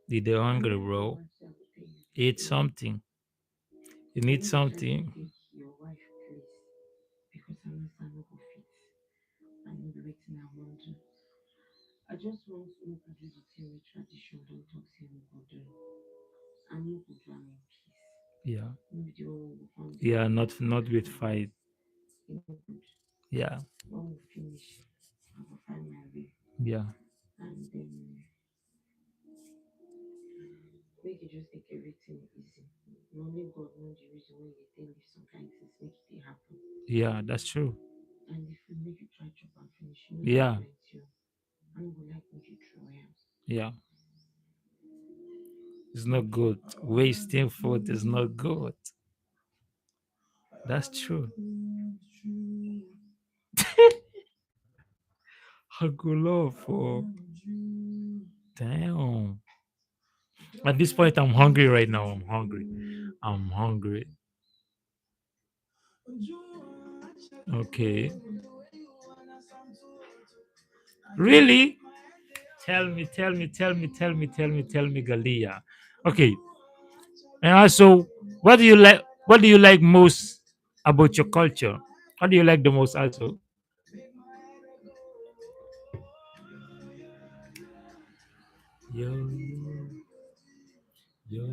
Speaker 1: they're
Speaker 2: I know
Speaker 1: hungry,
Speaker 2: if your
Speaker 1: bro.
Speaker 2: wife say I go pay you for
Speaker 1: Eat
Speaker 2: food.
Speaker 1: something. You
Speaker 2: I
Speaker 1: need
Speaker 2: know they try to
Speaker 1: something.
Speaker 2: take your wife place because I know say I no go fit. I know the waiting I want to. I just want to make I do the thing with tradition. Don't talk say we go do. I no go do am in peace.
Speaker 1: Yeah,
Speaker 2: No be the one we go come dey
Speaker 1: yeah.
Speaker 2: fight
Speaker 1: Not
Speaker 2: for
Speaker 1: not with
Speaker 2: everywhere.
Speaker 1: fight.
Speaker 2: E no good.
Speaker 1: Yeah,
Speaker 2: When we finish, I go find my way.
Speaker 1: yeah,
Speaker 2: And make you just take everything easy. Na only God know the reason why you dey leave some kind things make it dey happen.
Speaker 1: yeah. That's true.
Speaker 2: And the food make you try chop and finish. You know say
Speaker 1: Yeah,
Speaker 2: plenty o. I no go like make you throw am.
Speaker 1: yeah. It's not good. Wasting food is not good. That's true. Hagulo for damn. At this point, I'm hungry right now. I'm hungry. I'm hungry. Okay. Really? Tell me, Galia. Okay. And also, what do you like? What do you like most about your culture? What do you like the most? Also, yo, yo,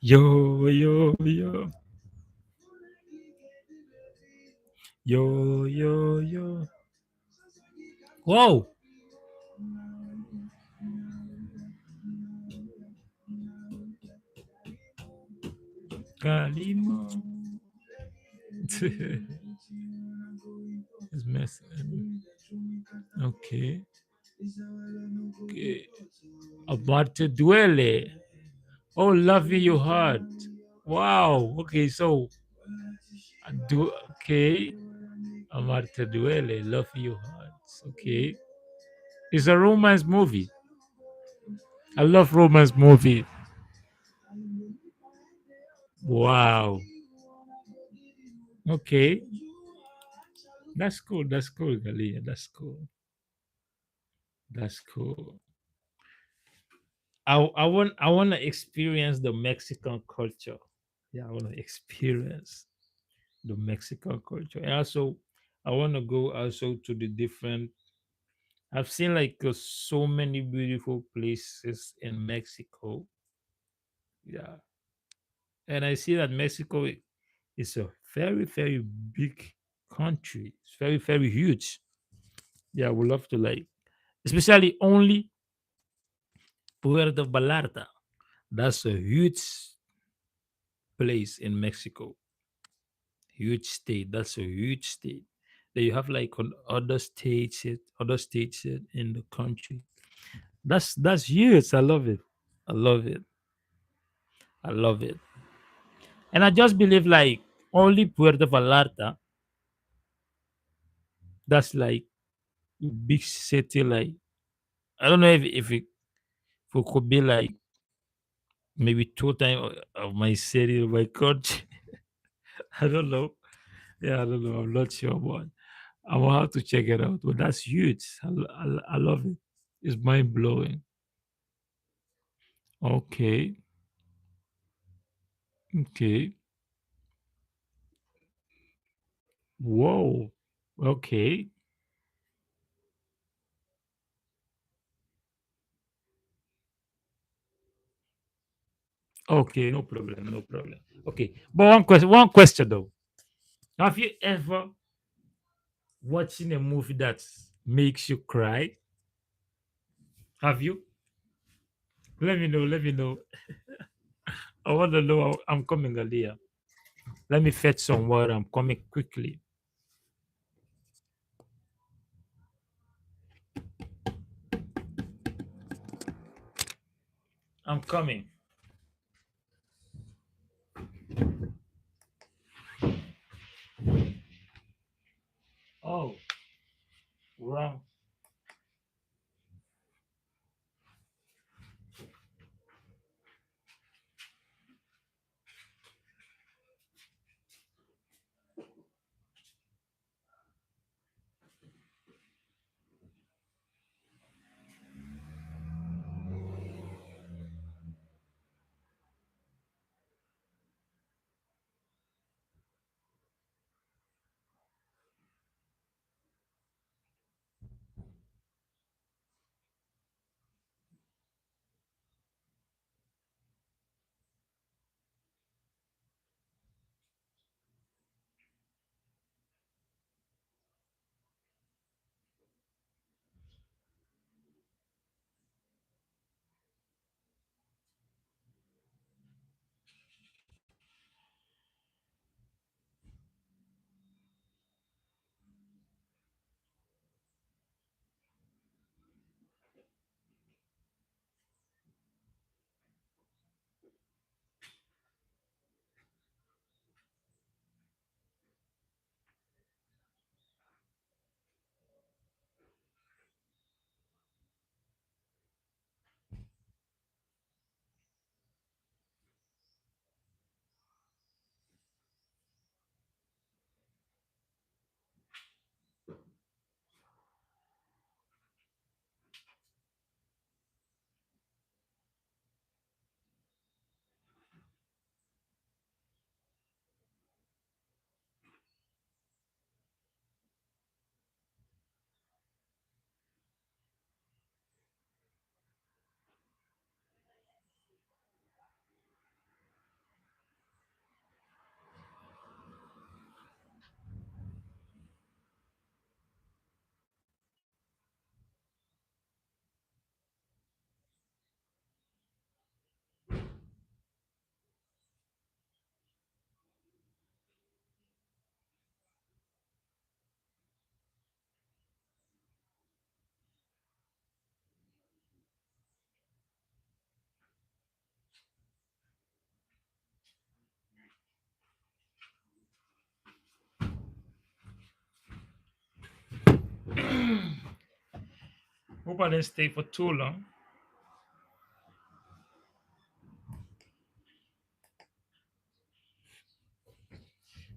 Speaker 1: yo, yo, yo, yo, yo, yo. Whoa, Kalima. It's messing. Okay. Okay. About to duele. Oh, loving you heart. Wow. Okay, so do okay. Amarte duele, love you heart. Okay. It's a romance movie. I love romance movie. Wow. Okay. That's cool. That's cool, Galia. That's cool. That's cool. I want to experience the Mexican culture. Yeah, I want to experience the Mexican culture. And also I want to go also to the different. I've seen like so many beautiful places in Mexico. Yeah. And I see that Mexico is a very big country. It's very huge. Yeah, I would love to like especially only Puerto Vallarta. That's a huge place in Mexico. Huge state. That's a huge state. Then you have like on other states in the country. That's huge. I love it. I love it. I love it. And I just believe like only Puerto Vallarta. That's like big city. Like I don't know if it could be like maybe two times of my city of my country. I don't know. Yeah, I don't know. I'm not sure, but I will have to check it out. But that's huge. I love it. It's mind blowing. Okay. Okay. Whoa. Okay. Okay. No problem. No problem. Okay. But one question. One question though. Have you ever watching a movie that makes you cry? Have you? Let me know. Let me know. I want to know. I'm coming, Aliyah. Let me fetch some water. I'm coming quickly. I'm coming. Oh, wrong. Hope I didn't stay for too long.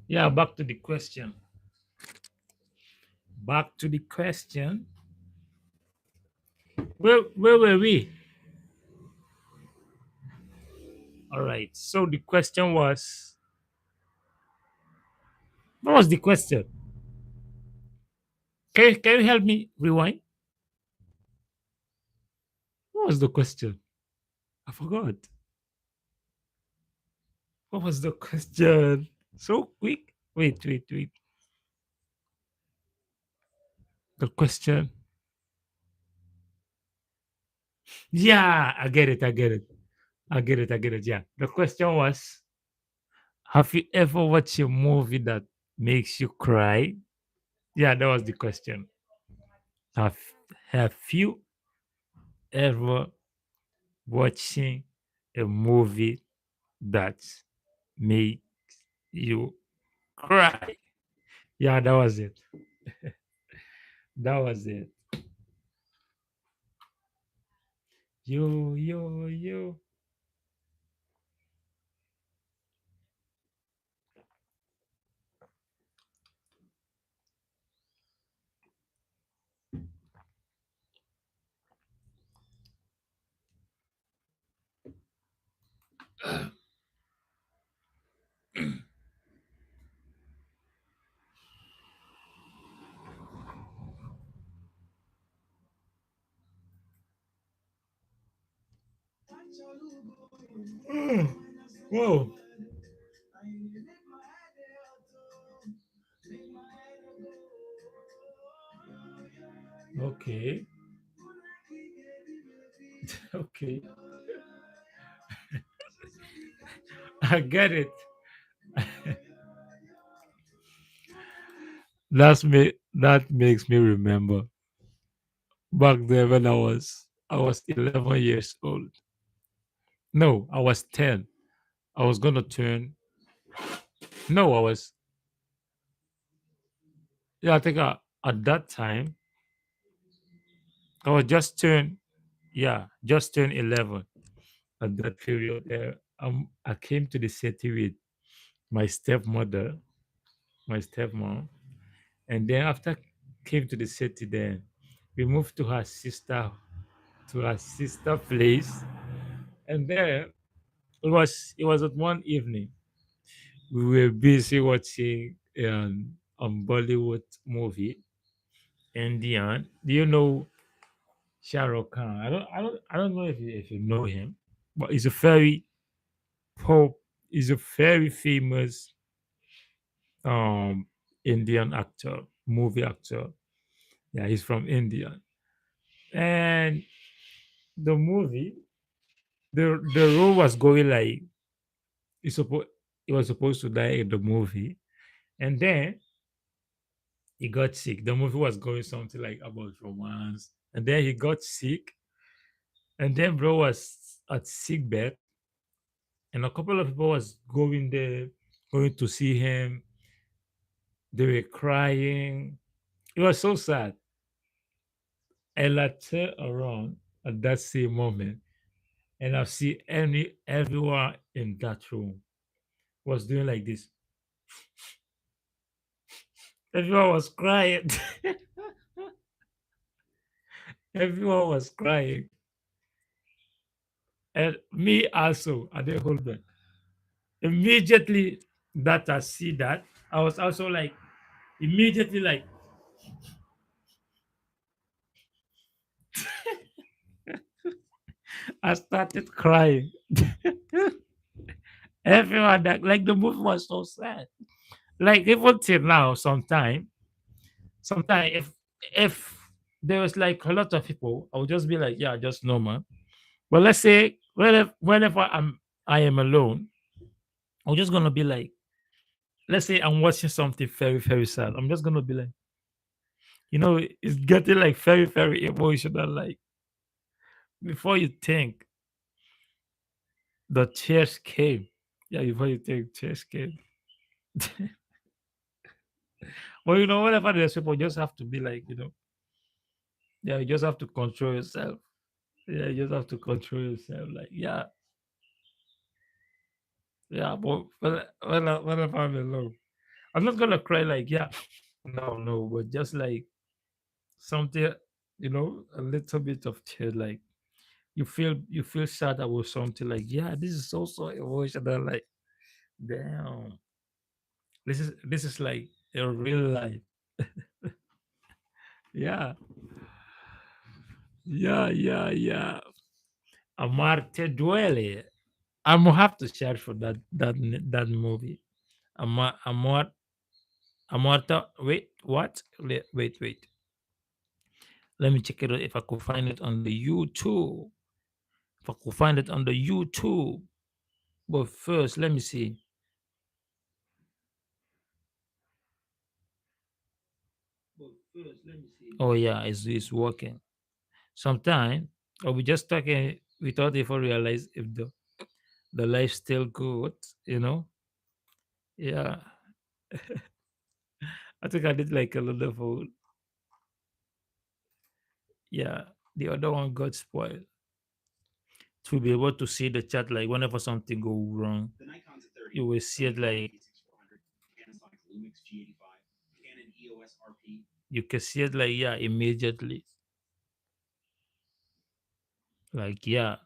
Speaker 1: Yeah, back to the question. Back to the question. Where were we? All right. So the question was, what was the question? Can you help me rewind? What was the question? I forgot. What was the question? So quick. Wait. The question. Yeah, I get it. Yeah. The question was, have you ever watched a movie that makes you cry? Yeah, that was the question. Have have you ever watching a movie that made you cry? Yeah, that was it. That was it. Yo. Mm. Whoa. Okay. Okay. I get it. That makes me remember back there when I was 11 years old. No, I was 10. I was gonna turn. No, I was. Yeah, I think at that time I was just turned. Yeah, just turned 11 at that period. There, I came to the city with my stepmother, my stepmom, and then after came to the city, then we moved to her sister place, and there it was at one evening we were busy watching Bollywood movie Indian. Do you know Shah Rukh Khan? I don't know if you know him, but pop he's a very famous um Indian actor, movie actor. Yeah, he's from India. And the movie, the role was going like he supposed he was supposed to die in the movie, and then he got sick. The movie was going something like about romance, and then he got sick, and then bro was at sick bed, and a couple of people was going there, going to see him. They were crying. It was so sad. And I turned around at that same moment, and I see everyone in that room was doing like this. Everyone was crying. Everyone was crying. And me also, I didn't hold back. Immediately that I see that, I was also like, immediately like, I started crying. Everyone that like the movie was so sad. Like even till now, sometimes if there was like a lot of people, I would just be like, yeah, just normal. But let's say whenever I am alone, I'm just gonna be like, let's say I'm watching something very, very sad. I'm just gonna be like, it's getting like very, very emotional. Like before you think the tears came. Yeah, before you think tears came. Well, whenever there's people, you just have to be like, yeah, you just have to control yourself. Yeah, you just have to control yourself. Like, yeah, yeah, but whenever I'm alone, I'm not gonna cry like, yeah, no, no, but just like something, a little bit of tear, like you feel sad about something, like, yeah, this is so emotional, like, damn, this is like a real life. Yeah, yeah, yeah, yeah. Amarte Duele. I'm gonna have to search for that movie. Amar Amarta. Wait, what? Wait. Let me check it out if I could find it on the YouTube. If I could find it on the YouTube. But first, let me see. Oh yeah, it's working. Sometime or we just talking without even realize if the life's still good, you know? Yeah. I think I did like a little of, yeah. The other one got spoiled. To be able to see the chat, like whenever something go wrong,
Speaker 2: The Nikon's at 30,
Speaker 1: you will see it
Speaker 2: Sony
Speaker 1: like
Speaker 2: A6400, Panasonic Lumix G85, Canon EOS RP.
Speaker 1: you can see it like, yeah, immediately. Like, yeah.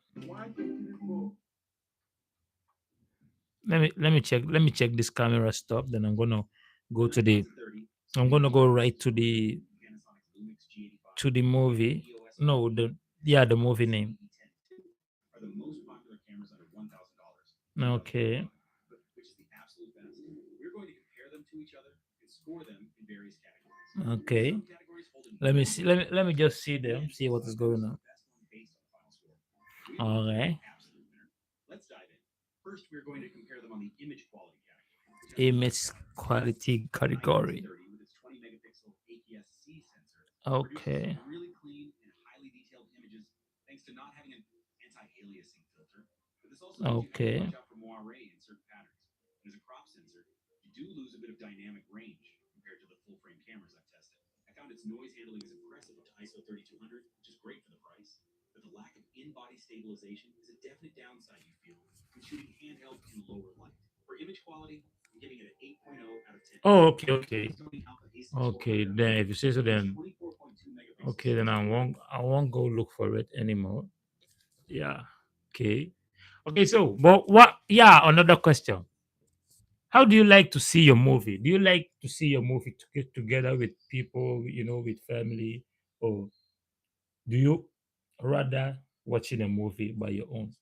Speaker 1: Let me check this camera stop. Then I'm gonna go
Speaker 2: The
Speaker 1: to the
Speaker 2: Nikon's at 30,
Speaker 1: I'm
Speaker 2: Sony
Speaker 1: gonna go right
Speaker 2: A6400,
Speaker 1: to the
Speaker 2: Panasonic Lumix G85,
Speaker 1: to the
Speaker 2: Canon
Speaker 1: movie.
Speaker 2: EOS
Speaker 1: No,
Speaker 2: RP,
Speaker 1: the
Speaker 2: Sony
Speaker 1: movie name.
Speaker 2: A10II are the most popular cameras under $1,000.
Speaker 1: Okay.
Speaker 2: But which is the absolute best? We're going to compare them to each other and score them in various categories.
Speaker 1: Okay.
Speaker 2: Some categories hold
Speaker 1: Let me
Speaker 2: enormous
Speaker 1: see.
Speaker 2: weight,
Speaker 1: Let me just see them.
Speaker 2: and
Speaker 1: See what
Speaker 2: some
Speaker 1: is
Speaker 2: categories
Speaker 1: going
Speaker 2: are
Speaker 1: on.
Speaker 2: the best one based on the final score. We will pick
Speaker 1: Okay.
Speaker 2: the absolute winner. Let's dive in. First, we're going to compare them on the image quality category, which has the
Speaker 1: Image
Speaker 2: highest value.
Speaker 1: quality
Speaker 2: The Nikon
Speaker 1: category.
Speaker 2: Z30 with its 20 megapixel APS-C sensor produces
Speaker 1: Okay.
Speaker 2: some really clean and highly detailed images thanks to not having an anti-aliasing filter. But this also means you have to
Speaker 1: Okay.
Speaker 2: watch out for moire in certain patterns. And as a crop sensor, you do lose a bit of dynamic range compared to the full frame cameras I've tested. I found its noise handling is impressive up to ISO 3200, which is great for the price. But the lack of in-body stabilization is a definite downside you feel when shooting handheld in lower light. For image quality, I'm giving it an 8.0 out of 10.
Speaker 1: Oh, okay,
Speaker 2: The
Speaker 1: okay.
Speaker 2: Sony Alpha
Speaker 1: Okay,
Speaker 2: A6400
Speaker 1: then if you say so,
Speaker 2: has
Speaker 1: then
Speaker 2: 24.2 megapixel
Speaker 1: okay, then
Speaker 2: sensor.
Speaker 1: I won't go look for it anymore. Yeah. Okay. Okay, so but what yeah, another question. How do you like to see your movie? Do you like to see your movie to get together with people, with family, or do you rather watching a movie by your own?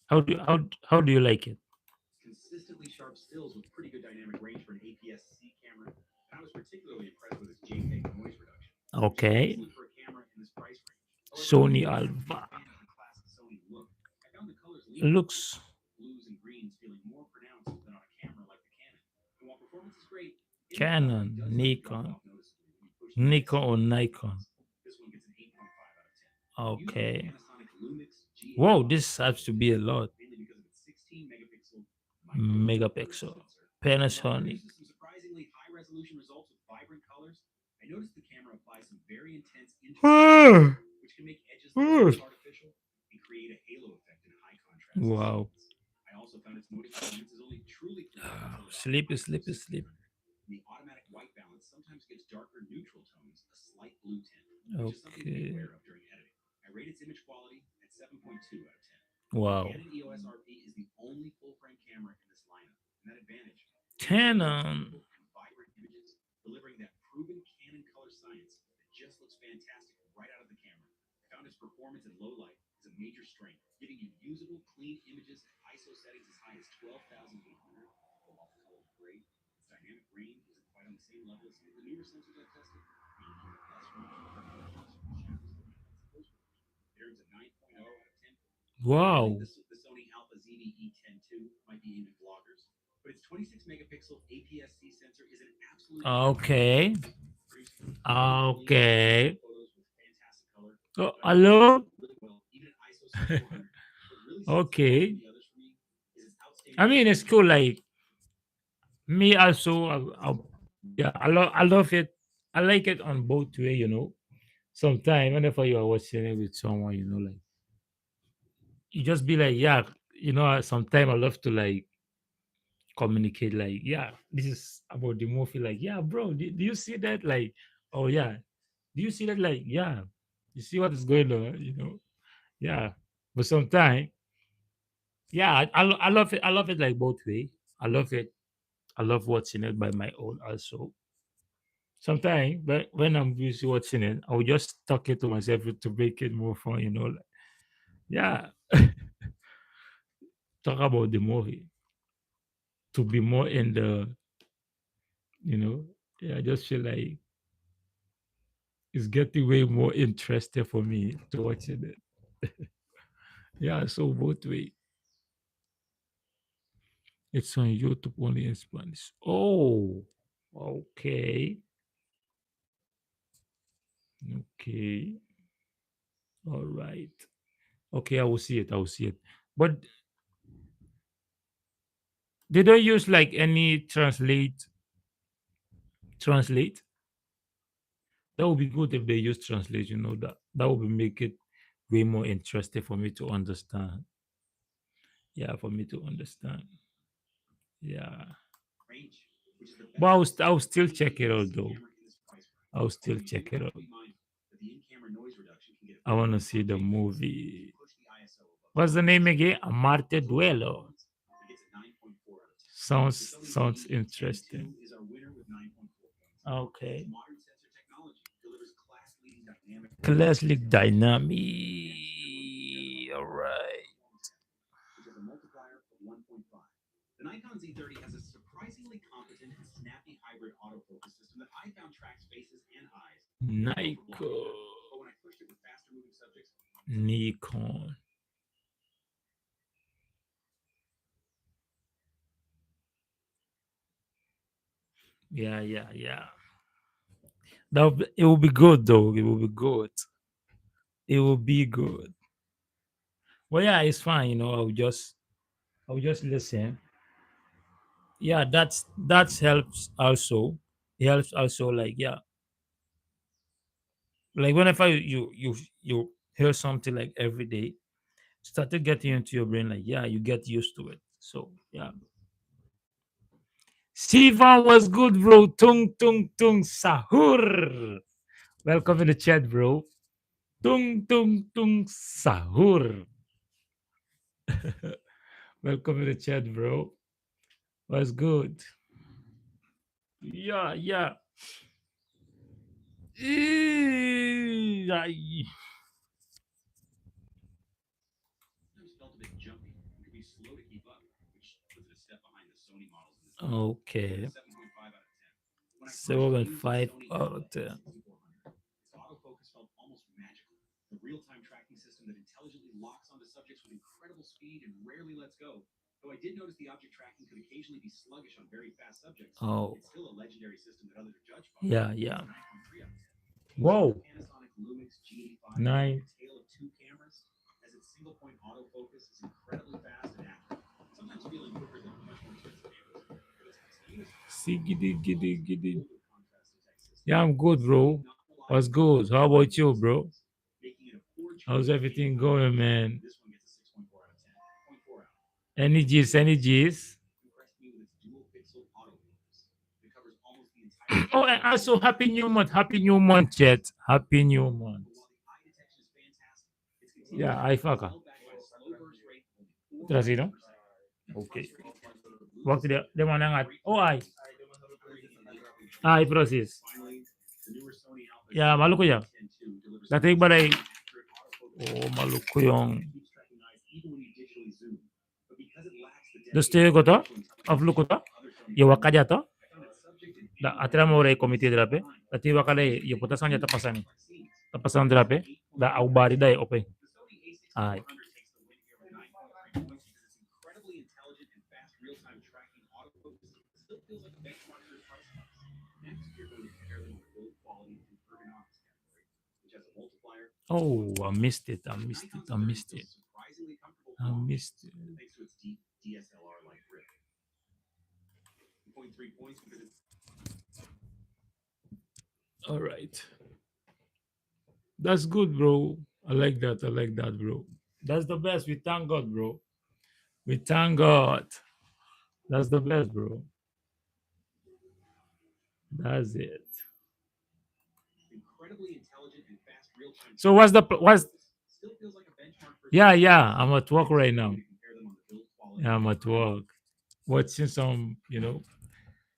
Speaker 1: How do you like it?
Speaker 2: Consistently sharp stills with pretty good dynamic range for an APS-C camera. And I was particularly impressed with its JPEG noise reduction, which is
Speaker 1: Okay.
Speaker 2: excellent for a camera in this price range. However,
Speaker 1: Sony
Speaker 2: I'm not a big
Speaker 1: Alpha.
Speaker 2: fan of the classic Sony look. I found the colors leaking a bit,
Speaker 1: Looks
Speaker 2: blues and greens feeling more pronounced than on a camera like the Canon. And while performance is great, image quality
Speaker 1: Canon,
Speaker 2: does seem to drop
Speaker 1: Nikon,
Speaker 2: off noticeably when you push the
Speaker 1: Nikon
Speaker 2: ISO
Speaker 1: or
Speaker 2: to the
Speaker 1: Nikon.
Speaker 2: 20s. This one gets an 8.5 out of 10. I'm using the
Speaker 1: Okay.
Speaker 2: Panasonic Lumix
Speaker 1: Wow,
Speaker 2: G85
Speaker 1: this has to be a lot.
Speaker 2: mainly because of its 16 megapixel micro four thirds
Speaker 1: Megapixel.
Speaker 2: sensor. And while it
Speaker 1: Panasonic.
Speaker 2: produces some surprisingly high resolution results with vibrant colors, I noticed the camera applies some very intense internal lighting, which can make edges look a little artificial and create a halo effect in high contrast
Speaker 1: Wow.
Speaker 2: scenes. I also found its noise performance is only truly clean up until about
Speaker 1: Sleepy,
Speaker 2: ISO
Speaker 1: sleepy, sleep.
Speaker 2: 1600. And the automatic white balance sometimes gives darker neutral tones a slight blue tint, which is something to be
Speaker 1: Okay.
Speaker 2: aware of during editing. I rate its image quality at 7.2 out of 10. The
Speaker 1: Wow.
Speaker 2: Canon EOS RP is the only full-frame camera in this lineup, and that advantage means you get
Speaker 1: Canon.
Speaker 2: stable and vibrant images, delivering that proven Canon color science that just looks fantastic right out of the camera. I found its performance in low light is a major strength, giving you usable, clean images at ISO settings as high as 12,800. But while the color is great, its dynamic range isn't quite on the same level as some of the newer sensors I've tested, meaning you have less room for imperfections or shadows to make sense of post production. It earns a 9.0 out of 10 for me. I think
Speaker 1: Wow.
Speaker 2: the Sony Alpha ZV E10 II might be aimed at vloggers, but its 26 megapixel APS-C sensor is an absolute monster in
Speaker 1: Okay.
Speaker 2: photography, producing some really clean professional
Speaker 1: Okay.
Speaker 2: photos with fantastic color.
Speaker 1: Oh,
Speaker 2: But I think it
Speaker 1: hello.
Speaker 2: performs really well even at ISO 6400. What really sets it apart from
Speaker 1: Okay.
Speaker 2: the others for me is its
Speaker 1: I
Speaker 2: outstanding
Speaker 1: mean, it's
Speaker 2: screen
Speaker 1: cool.
Speaker 2: quality.
Speaker 1: Like me, also. Yeah, I love it. I like it on both way. Sometimes whenever you are watching it with someone, like you just be like, yeah. Sometimes I love to like communicate. Like, yeah, this is about the movie. Like, yeah, bro, do you see that? Like, oh yeah, do you see that? Like, yeah, you see what is going on? Yeah. But sometimes, yeah, I love it. I love it like both way. I love it. I love watching it by my own also. Sometimes when I'm busy watching it, I'll just talk it to myself to make it more fun, like, yeah, talk about the movie to be more in the, yeah, I just feel like it's getting way more interesting for me to watching it. Yeah, so both way. It's on YouTube only in Spanish. Oh, okay. Okay. All right. Okay, I will see it. I will see it. But they don't use like any translate. That would be good if they use translate. That would make it way more interesting for me to understand. Yeah, for me to understand. Yeah,
Speaker 2: Range, which is the
Speaker 1: but
Speaker 2: best
Speaker 1: I'll
Speaker 2: performance of
Speaker 1: still
Speaker 2: any
Speaker 1: check it out
Speaker 2: APS-C
Speaker 1: though.
Speaker 2: camera in this price range.
Speaker 1: I'll still
Speaker 2: However, you do
Speaker 1: check it
Speaker 2: have
Speaker 1: out.
Speaker 2: to be mindful that the in-camera noise reduction can get a
Speaker 1: I
Speaker 2: bit
Speaker 1: want to
Speaker 2: much
Speaker 1: see
Speaker 2: on
Speaker 1: the
Speaker 2: JPEG if you
Speaker 1: movie.
Speaker 2: push the ISO above
Speaker 1: What's the
Speaker 2: 20.
Speaker 1: name again? Amarte
Speaker 2: As for
Speaker 1: Duelo.
Speaker 2: performance, it gets a 9.4 out of 10. The Sony
Speaker 1: Sounds
Speaker 2: ZV E10
Speaker 1: interesting.
Speaker 2: II is our winner with 9.4 points. Its
Speaker 1: Okay.
Speaker 2: modern sensor technology delivers class-leading dynamic range and
Speaker 1: Classic
Speaker 2: detail,
Speaker 1: Dynamic.
Speaker 2: and it works just fine
Speaker 1: All
Speaker 2: with the
Speaker 1: right.
Speaker 2: performance mode, which has a multiplier of 1.5. The Nikon Z30 has a surprisingly competent and snappy hybrid autofocus system that I found tracks faces and eyes really well for blocking
Speaker 1: Nikon.
Speaker 2: out. But when I pushed it with faster moving subjects,
Speaker 1: Nikon. Yeah, yeah, yeah. It will be good though. It will be good. It will be good. Well, yeah, it's fine. I'll just listen. Yeah, that helps also. It helps also. Like, yeah, like whenever you hear something like every day, started getting into your brain. Like, yeah, you get used to it. So yeah. Sivan was good, bro. Tung tung tung sahur. Welcome in the chat, bro. Tung tung tung sahur. Welcome in the chat, bro. Was good. Yeah, yeah. Ay. Okay. 7.5 out of 10. Oh. Yeah, yeah. Whoa. Nine. See, giddy, giddy, giddy. Yeah, I'm good, bro. What's good? How about you, bro? How's everything going, man? Any G's, any G's? Oh, and also Happy New Month. Happy New Month, chat. Happy New Month. Yeah, I fuck. Terus itu? Oke. Waktu dia mana ngat? Oh, ai proses. Ya, Maluku ya. Dati balay. Oh, Maluku yung. Doste ko to? Of luko to? Yung wakaja to? Da atira mo ray komite drape. Dati wakale yung putasan niya tapasan ni. Tapasan drape. Da au bari da ope. Ay. Oh, I missed it. I missed it. I missed it. I missed it. All right. That's good, bro. I like that. I like that, bro. That's the best. We thank God, bro. We thank God. That's the best, bro. That's it. So what's yeah, yeah. I'm at work right now. Yeah, I'm at work. Watching some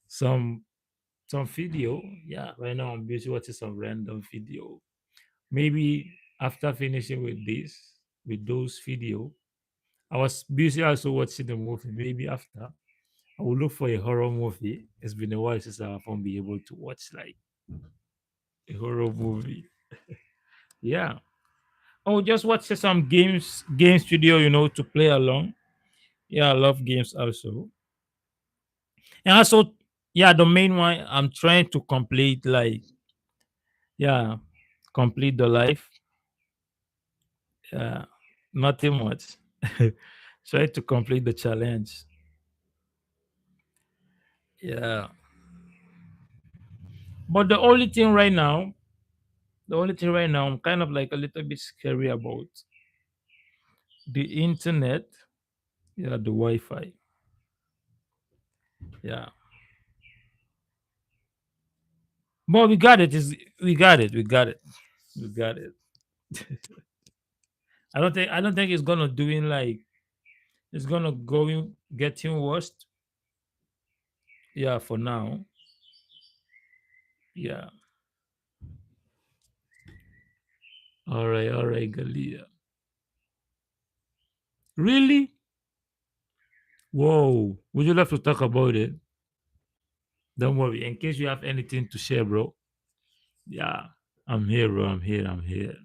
Speaker 1: some video. Yeah, right now I'm busy watching some random video. Maybe after finishing with those video, I was busy also watching the movie. Maybe after I will look for a horror movie. It's been a while since I've been able to watch like a horror movie. Yeah. Oh, just watch some game studio, to play along. Yeah, I love games also. And also, yeah, the main one I'm trying to complete, like, yeah, complete the life. Yeah, nothing much. Try to complete the challenge. Yeah. But the only thing right now, I'm kind of like a little bit scary about the internet. Yeah, the Wi-Fi. Yeah. But we got it. We got it. We got it. We got it. I don't think it's gonna doing like it's gonna going getting worse. Yeah, for now. Yeah. All right, Galia. Really? Whoa. Would you like to talk about it? Don't worry. In case you have anything to share, bro. Yeah. I'm here, bro. I'm here. I'm here.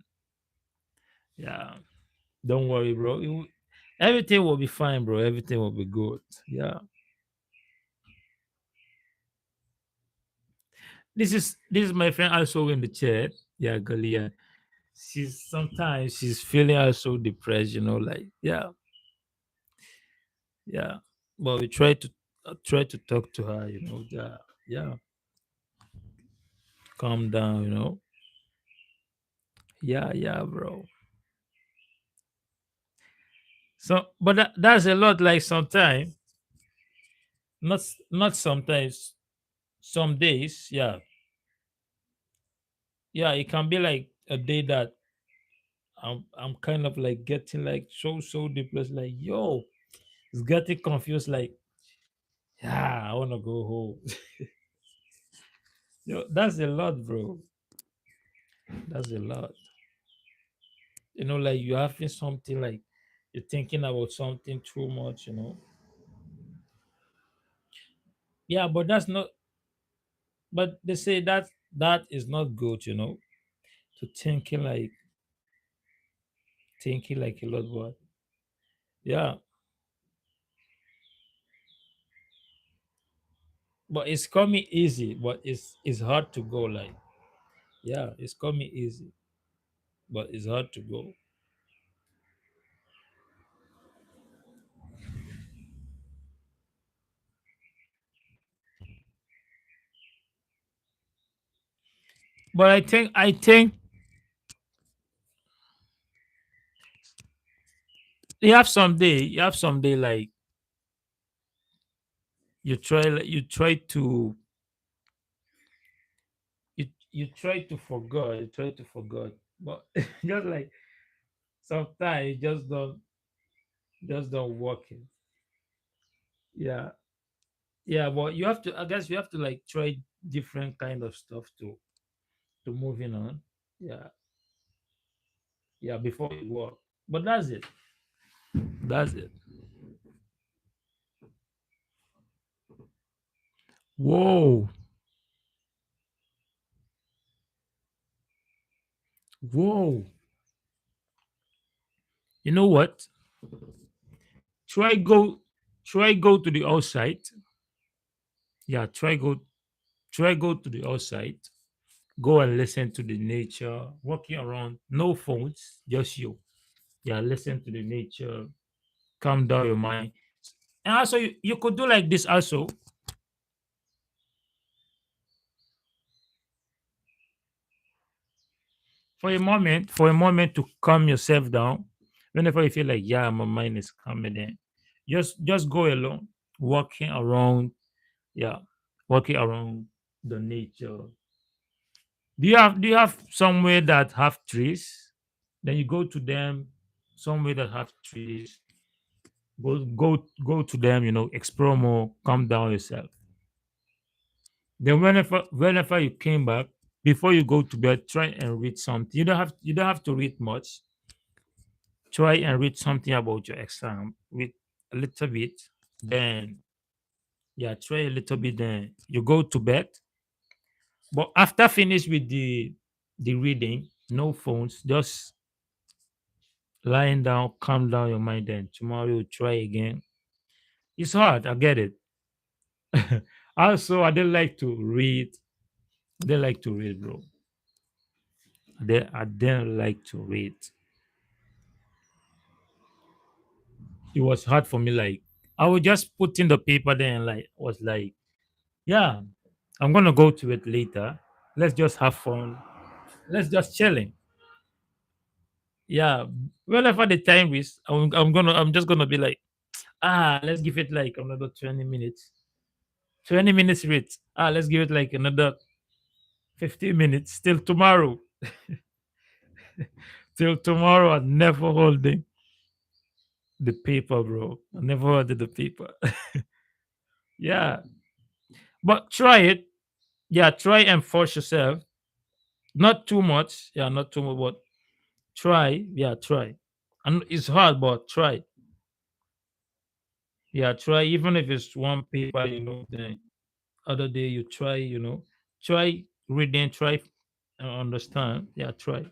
Speaker 1: Yeah. Don't worry, bro. Everything will be fine, bro. Everything will be good. Yeah. this is my friend also in the chat. Yeah, Galia. She's feeling also depressed, like, yeah, yeah. But we try to talk to her, yeah, yeah, calm down, yeah, yeah, bro. So, but that's a lot. Like sometimes, not sometimes, some days, yeah, yeah, it can be like a day that I'm kind of like getting like so depressed, like, yo, it's getting confused, like, yeah, I want to go home. Yo, that's a lot, bro. That's a lot. Like you're having something like you're thinking about something too much. Yeah, but that's not. But they say that is not good. To thinking like a lot, but yeah, but it's coming easy, but it's hard to go. Like, yeah, it's coming easy, but it's hard to go. But I think you have some day like you try to forget, but just like sometimes it just don't work it. Yeah, yeah, but I guess you have to like try different kind of stuff to moving on. Yeah, yeah, before it work. But that's it. Whoa, whoa. You know what? Try go, try go to the outside. Yeah, try go to the outside. Go and listen to the nature. Walking around, no phones, just you. Yeah, listen to the nature. Calm down your mind. And also, you could do like this also for a moment to calm yourself down. Whenever you feel like, yeah, my mind is calming in, just go alone, walking around. Yeah, walking around the nature. Do you have somewhere that have trees? Then you go to them. Somewhere that have trees. Go to them. Explore more. Calm down yourself. Then whenever you came back, before you go to bed, try and read something. You don't have to read much. Try and read something about your exam. Read a little bit. Then, yeah, try a little bit. Then you go to bed. But after finish with the reading, no phones, just lying down, calm down your mind. Then tomorrow you try again. It's hard, I get it. Also, I don't like to read. I don't like to read, bro. I don't like to read. It was hard for me. Like, I would just put in the paper there and like was like, yeah, I'm gonna go to it later. Let's just have fun. Let's just chilling. Yeah. Whenever the time is, I'm just gonna be like, let's give it like another 20 minutes. 20 minutes read. Let's give it like another 15 minutes till tomorrow. Till tomorrow, I never holding the paper, bro. I never holding the paper. Yeah. But try it. Yeah, try and force yourself. Not too much. Yeah, not too much, but try. Yeah, try. And it's hard, but try. Yeah, try. Even if it's one paper, then other day you try reading, try understand. Yeah, try.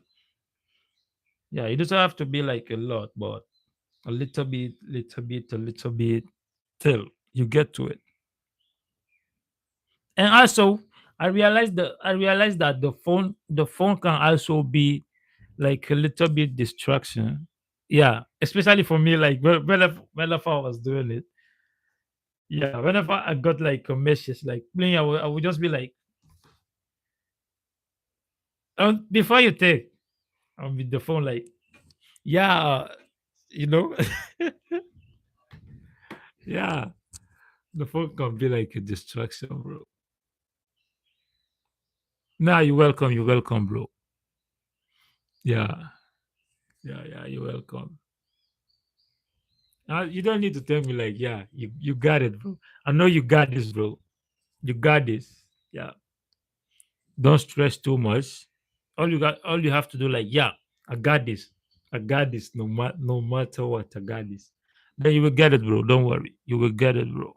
Speaker 1: Yeah, it doesn't have to be like a lot, but a little bit, little bit, a little bit till you get to it. And also, I realized that the phone can also be like a little bit distraction. Yeah, especially for me, like whenever I was doing it. Yeah, whenever I got like a message like playing, I would just be like, before you take, I'll be the phone like, yeah, you know, yeah, the phone can be like a distraction, bro. Nah, you're welcome, bro. Yeah, yeah, you're welcome. You don't need to tell me like, yeah, you got it, bro. I know you got this, bro. You got this. Yeah, don't stress too much. All you have to do, like, yeah, I got this. I got this. No matter what, I got this. Then you will get it, bro. Don't worry, you will get it, bro.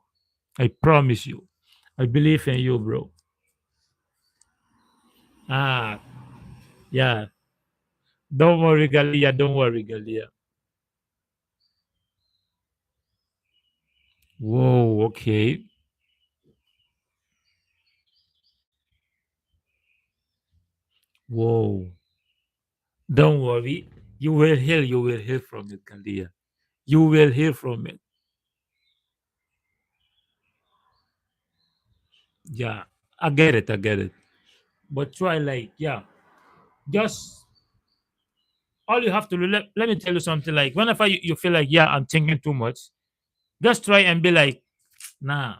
Speaker 1: I promise you. I believe in you, bro. Ah, yeah. Don't worry, Galia. Don't worry, Galia. Whoa. Okay. Whoa. Don't worry. You will heal. You will heal from it, Galia. You will heal from it. Yeah. I get it. I get it. But try, like, yeah. Just all you have to do. Let me tell you something. Like, whenever you feel like, yeah, I'm thinking too much, just try and be like, nah.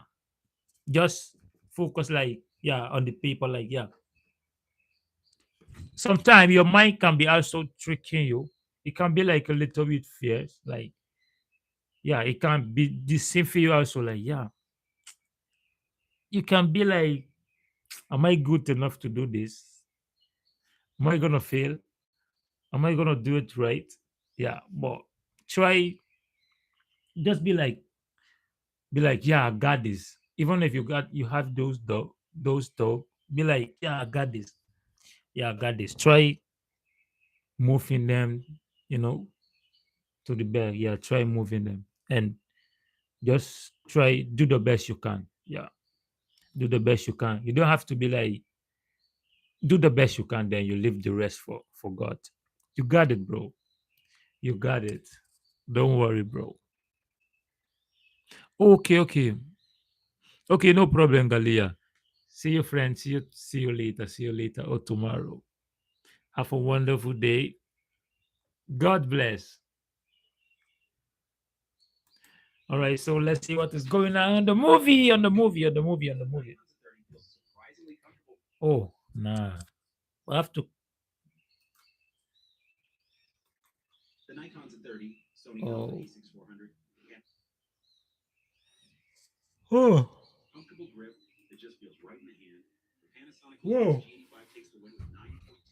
Speaker 1: Just focus, like, yeah, on the people. Like, yeah. Sometimes your mind can be also tricking you. It can be like a little bit fierce. Like, yeah, it can be deceiving you also. Like, yeah, you can be like, am I good enough to do this? Am I gonna fail? Am I gonna do it right? Yeah, but try, just be like, yeah, I got this. Even if you have those dog, be like, yeah, I got this. Yeah, I got this. Try moving them, you know, to the back. Yeah, try moving them, and just try do the best you can. Yeah, do the best you can. You don't have to be like, do the best you can, then you leave the rest for God. You got it, bro. You got it. Don't worry, bro. Okay, no problem, Galia. See you, friends. See you later. See you later or tomorrow. Have a wonderful day. God bless. All right, so let's see what is going on the movie. Oh, nah. I have to.
Speaker 2: The Nikon Z30, Sony Alpha
Speaker 1: Oh,
Speaker 2: A6400, and
Speaker 1: oh,
Speaker 2: comfortable grip that just feels right in the hand. The Panasonic Lumix
Speaker 1: whoa.
Speaker 2: G85 takes the win with 9.2 points.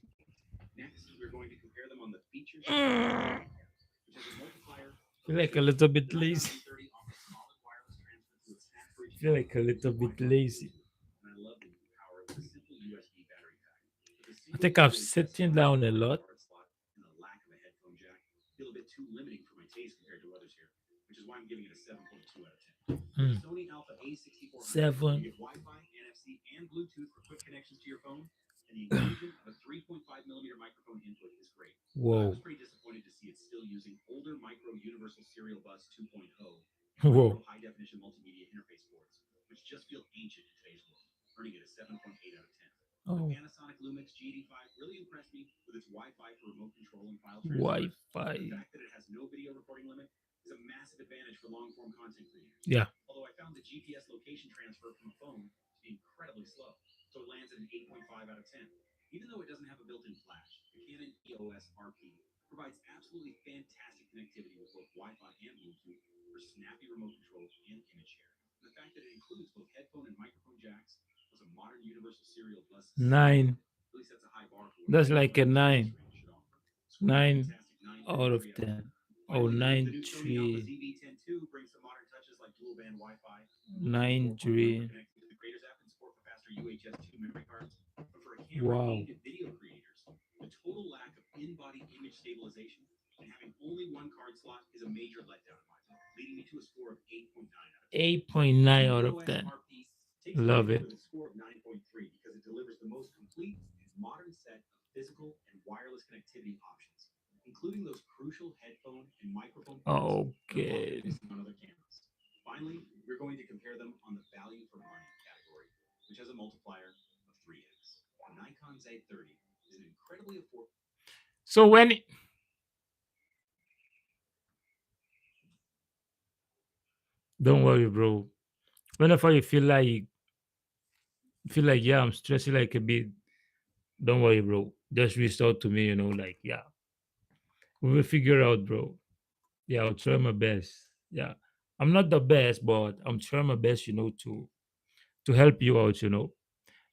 Speaker 2: Next, we're going to compare them on the feature score of the
Speaker 1: Mm.
Speaker 2: Soundcard, which has a multiplier
Speaker 1: Feel
Speaker 2: of
Speaker 1: like a
Speaker 2: 2.
Speaker 1: little
Speaker 2: The
Speaker 1: bit
Speaker 2: Nikon
Speaker 1: lazy.
Speaker 2: Z30 offers solid wireless transfer through its snap-bridge
Speaker 1: Feel
Speaker 2: headphone
Speaker 1: like a
Speaker 2: jack
Speaker 1: little
Speaker 2: and
Speaker 1: bit
Speaker 2: Wi-Fi
Speaker 1: lazy.
Speaker 2: Bluetooth. And I love the new power of the simple USB battery pack. But the
Speaker 1: I
Speaker 2: single
Speaker 1: think I'm
Speaker 2: 2-inch
Speaker 1: sitting
Speaker 2: SOS
Speaker 1: down a
Speaker 2: Wi-Fi
Speaker 1: lot.
Speaker 2: card slot and the lack of a headphone jack feel a bit too limiting for my taste compared to others here, which is why I'm giving it a 7.2 out of 10. With the
Speaker 1: Mm.
Speaker 2: Sony Alpha A6400, you
Speaker 1: Seven.
Speaker 2: get Wi-Fi, NFC, and Bluetooth for quick connections to your phone, and the inclusion of a 3.5 millimeter microphone input is great. But I
Speaker 1: Whoa.
Speaker 2: was pretty disappointed to see it still using older micro universal serial bus 2.0
Speaker 1: Whoa.
Speaker 2: micro high definition multimedia interface ports, which just feel ancient in today's world, earning it a 7.8 out of 10. The
Speaker 1: Oh.
Speaker 2: Panasonic Lumix G85 really impressed me with its Wi-Fi for remote control and file transfers, and the
Speaker 1: Wi-Fi.
Speaker 2: fact that it has no video recording limit is a massive advantage for long-form content creators.
Speaker 1: Yeah.
Speaker 2: Although I found the GPS location transfer from a phone to be incredibly slow, so it lands at an 8.5 out of 10. Even though it doesn't have a built-in flash, the Canon EOS RP provides absolutely fantastic connectivity with both Wi-Fi and Bluetooth for snappy remote control and image sharing. And the fact that it includes both headphone and microphone jacks, plus a modern universal serial bus
Speaker 1: Nine.
Speaker 2: sound, really sets a high bar for what
Speaker 1: That's
Speaker 2: any
Speaker 1: like a
Speaker 2: wireless price
Speaker 1: nine.
Speaker 2: range should offer. Scoring a
Speaker 1: 9
Speaker 2: fantastic
Speaker 1: out of
Speaker 2: 9.3 out of 10.
Speaker 1: 10. Oh,
Speaker 2: Finally, the
Speaker 1: nine
Speaker 2: new Sony Alpha
Speaker 1: three.
Speaker 2: ZV-10 II brings some modern touches like dual band Wi-Fi, Bluetooth
Speaker 1: 9
Speaker 2: 4.1 for
Speaker 1: 3.
Speaker 2: connecting to the Creators app, and support for faster UHS-2 memory cards. But for a camera
Speaker 1: Wow.
Speaker 2: aimed at video creators, the total lack of in-body image stabilization and having only one card slot is a major letdown in my book, leading me to a score of 8.9 out of 10. The
Speaker 1: 8.9 out of
Speaker 2: EOS
Speaker 1: 10.
Speaker 2: RP takes the
Speaker 1: Love
Speaker 2: cake
Speaker 1: it.
Speaker 2: with a score of 9.3 because its complete and modern set of physical and wireless connectivity options, including those crucial headphone and microphone ports that are often
Speaker 1: Okay.
Speaker 2: missing on other cameras. Finally, we're going to compare them on the value for money category, which has a multiplier of 3x. The Nikon Z30 is an incredibly affordable.
Speaker 1: So when don't worry, bro. Whenever you feel like yeah, I'm stressing like a bit. Don't worry, bro. Just reach out to me. Like yeah, we will figure out, bro. Yeah, I'll try my best. Yeah, I'm not the best, but I'm trying my best. To help you out.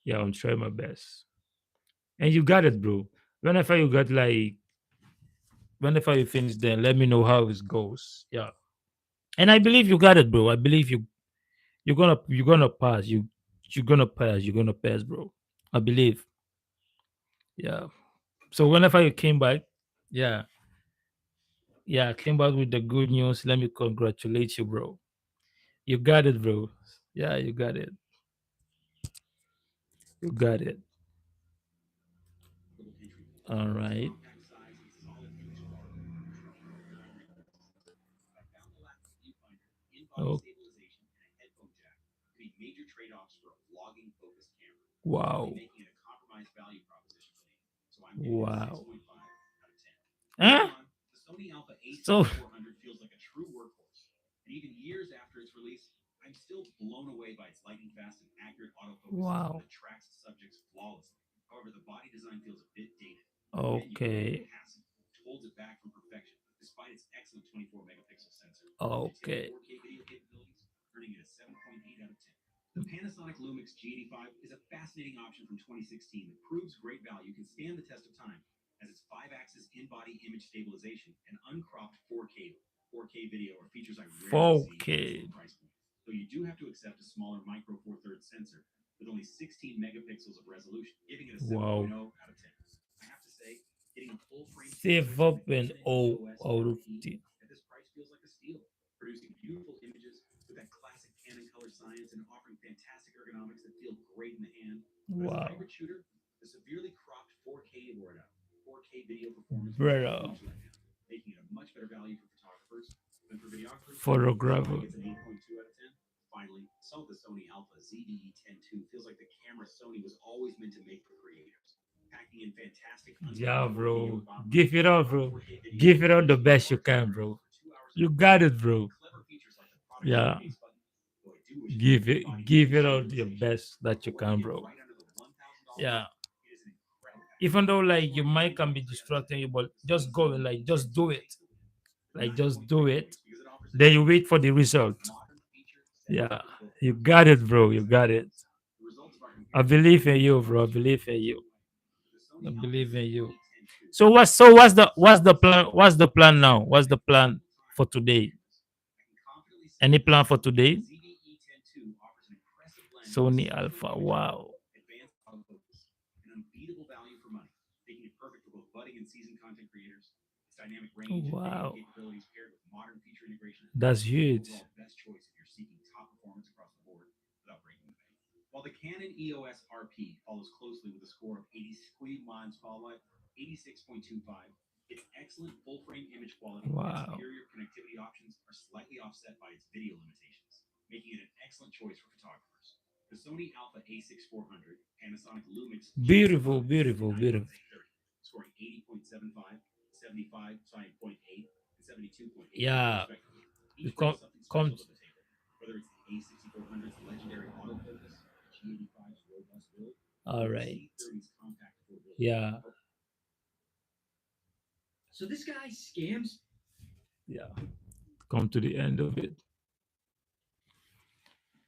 Speaker 1: Yeah, I'm trying my best. And you got it, bro. Whenever you got like, whenever you finish, then let me know how it goes. Yeah, and I believe you got it, bro. I believe you're gonna pass. You're gonna pass. You're gonna pass, bro. I believe. Yeah. So whenever you came back, yeah, yeah, came back with the good news. Let me congratulate you, bro. You got it, bro. Yeah, you got it. You got it.
Speaker 2: Entry point.
Speaker 1: All
Speaker 2: Its
Speaker 1: right.
Speaker 2: compact size and solid image quality are crucial for photography enthusiasts. I found the lack of viewfinder, in-body
Speaker 1: Oh,
Speaker 2: stabilization, and a headphone jack to be major trade-offs for a vlogging-focused camera, ultimately
Speaker 1: wow.
Speaker 2: making it a compromised value proposition for me. So I'm giving it a
Speaker 1: Wow.
Speaker 2: 6.5 out of 10. Moving
Speaker 1: Huh?
Speaker 2: on, the Sony Alpha
Speaker 1: So
Speaker 2: A6400 feels like a true workhorse, and even years after its release, I'm still blown away by its lightning fast and accurate autofocus system
Speaker 1: wow.
Speaker 2: that tracks subjects flawlessly. However, the body design feels a bit dated. The menu is
Speaker 1: Okay.
Speaker 2: massive, which holds it back from perfection, despite its excellent 24 megapixel sensor and retail
Speaker 1: Okay.
Speaker 2: 4K video capabilities, earning it a 7.8 out of 10. The Panasonic Lumix G85 is a fascinating option from 2016 that proves great value can stand the test of time, as its 5-axis in-body image stabilization and uncropped 4K video are features I rarely see at this low
Speaker 1: 4K.
Speaker 2: price point. Though you do have to accept a smaller micro four thirds sensor with only 16 megapixels of resolution, giving it a 7.0
Speaker 1: Wow.
Speaker 2: out of 10. I have to say, getting a full frame
Speaker 1: Save
Speaker 2: sensor
Speaker 1: up
Speaker 2: with
Speaker 1: an
Speaker 2: Canon
Speaker 1: O
Speaker 2: EOS
Speaker 1: out of
Speaker 2: RP
Speaker 1: 10.
Speaker 2: at this price feels like a steal, producing beautiful images with that classic Canon color science and offering fantastic ergonomics that feel great in the hand. But as a
Speaker 1: Wow.
Speaker 2: hybrid shooter, the severely cropped 4K word out 4K video performance feels like a
Speaker 1: Brother.
Speaker 2: huge letdown, making it a much better value for photographers than for videographers. This is why it
Speaker 1: Photographer.
Speaker 2: gets an 8.2 out of 10. Finally, some of the Sony Alpha ZVE10 II feels like the camera Sony was always meant to make for creators, packing in fantastic
Speaker 1: Yeah,
Speaker 2: uncropped 4K
Speaker 1: bro.
Speaker 2: image quality,
Speaker 1: Give it up, bro.
Speaker 2: 4K video
Speaker 1: Give
Speaker 2: with
Speaker 1: it up the
Speaker 2: HD
Speaker 1: best you
Speaker 2: RTX
Speaker 1: can,
Speaker 2: frames
Speaker 1: bro.
Speaker 2: for 2 hours of
Speaker 1: You got
Speaker 2: photography,
Speaker 1: it,
Speaker 2: and
Speaker 1: bro.
Speaker 2: clever features like the product
Speaker 1: Yeah.
Speaker 2: showcase button. Though I do wish it had in-body
Speaker 1: Give
Speaker 2: image
Speaker 1: it out your
Speaker 2: stabilization.
Speaker 1: best that
Speaker 2: For
Speaker 1: you
Speaker 2: what you
Speaker 1: can,
Speaker 2: get
Speaker 1: bro.
Speaker 2: right under the $1,000
Speaker 1: Yeah.
Speaker 2: mark, it is an incredible package.
Speaker 1: Even though like your
Speaker 2: Scoring a
Speaker 1: mic can be
Speaker 2: 9.3 out of 10,
Speaker 1: distracting you, but
Speaker 2: the Sony
Speaker 1: just go and like just do it.
Speaker 2: ZVE10 takes the win. The
Speaker 1: Like just
Speaker 2: 9.3
Speaker 1: do it.
Speaker 2: points because it offers a
Speaker 1: Then you wait
Speaker 2: dedicated
Speaker 1: for the
Speaker 2: camera with
Speaker 1: result.
Speaker 2: modern feature set
Speaker 1: Yeah.
Speaker 2: for
Speaker 1: You
Speaker 2: photographers
Speaker 1: got it,
Speaker 2: and
Speaker 1: bro. You got it.
Speaker 2: enthusiasts. The results of our
Speaker 1: I
Speaker 2: comparison
Speaker 1: believe in
Speaker 2: couldn't
Speaker 1: you,
Speaker 2: be
Speaker 1: bro. I
Speaker 2: more
Speaker 1: believe in
Speaker 2: stark
Speaker 1: you.
Speaker 2: either way. The
Speaker 1: I
Speaker 2: Sony Alpha
Speaker 1: believe in you.
Speaker 2: ZVE10 II
Speaker 1: So what's
Speaker 2: is
Speaker 1: so
Speaker 2: a
Speaker 1: what's the
Speaker 2: powerful
Speaker 1: what's the
Speaker 2: smartphone
Speaker 1: plan? What's the plan now? What's the
Speaker 2: at
Speaker 1: plan
Speaker 2: affordable time
Speaker 1: for
Speaker 2: for both
Speaker 1: today?
Speaker 2: cameras. I can confidently say
Speaker 1: Any
Speaker 2: with this
Speaker 1: plan for
Speaker 2: phone, the
Speaker 1: today?
Speaker 2: ZVE10 II offers an impressive blend of
Speaker 1: Sony
Speaker 2: exceptional
Speaker 1: Alpha.
Speaker 2: image
Speaker 1: Wow.
Speaker 2: quality, advanced autofocus, and unbeatable value for money, making it perfect for both budding and seasoned content creators. Its dynamic range and video
Speaker 1: Wow.
Speaker 2: capabilities paired with modern feature integration
Speaker 1: That's
Speaker 2: make it the
Speaker 1: huge.
Speaker 2: overall best choice if you're seeking top performance across the board without breaking the bank. While the Canon EOS RP follows closely with a score of 80 squid miles follow 86.25, its excellent full frame image quality and
Speaker 1: Wow.
Speaker 2: superior connectivity options are slightly offset by its video limitations, making it an excellent choice for photographers. The Sony Alpha A6400, Panasonic Lumix
Speaker 1: Beautiful,
Speaker 2: G85, and
Speaker 1: beautiful,
Speaker 2: Nikon
Speaker 1: beautiful.
Speaker 2: Z30, scoring 80.75, 75.8, and 72.8,
Speaker 1: Yeah.
Speaker 2: respectively.
Speaker 1: You
Speaker 2: Each
Speaker 1: come
Speaker 2: brings something
Speaker 1: come
Speaker 2: special to the table, whether it's the A6400's legendary autofocus, the G85's robust build,
Speaker 1: all
Speaker 2: or the
Speaker 1: right.
Speaker 2: Z30's compact affordability.
Speaker 1: Yeah.
Speaker 2: So this guy scams.
Speaker 1: Yeah. Come to the end of it.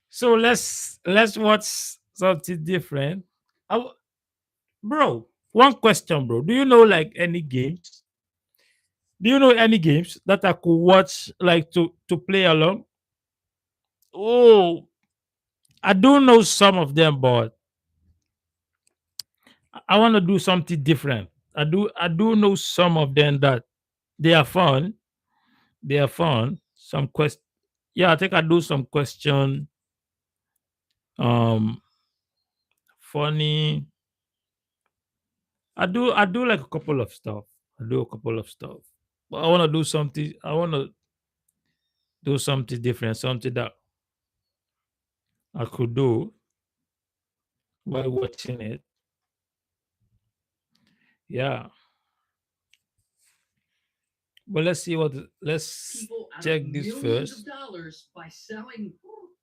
Speaker 1: So let's watch something different. I w- Bro, one question, bro. Do you know like any games? Do you know any games that I could watch like to play along? Oh, I do know some of them, but I want to do something different. I do know some of them that they are fun. They are fun. Some quest Yeah, I think I do some question um funny. I do like a couple of stuff. I do a couple of stuff. But I wanna do something. I wanna do something different, something that I could do while watching it. Yeah. But let's see what let's
Speaker 2: People out of
Speaker 1: check this
Speaker 2: millions of
Speaker 1: first.
Speaker 2: dollars by selling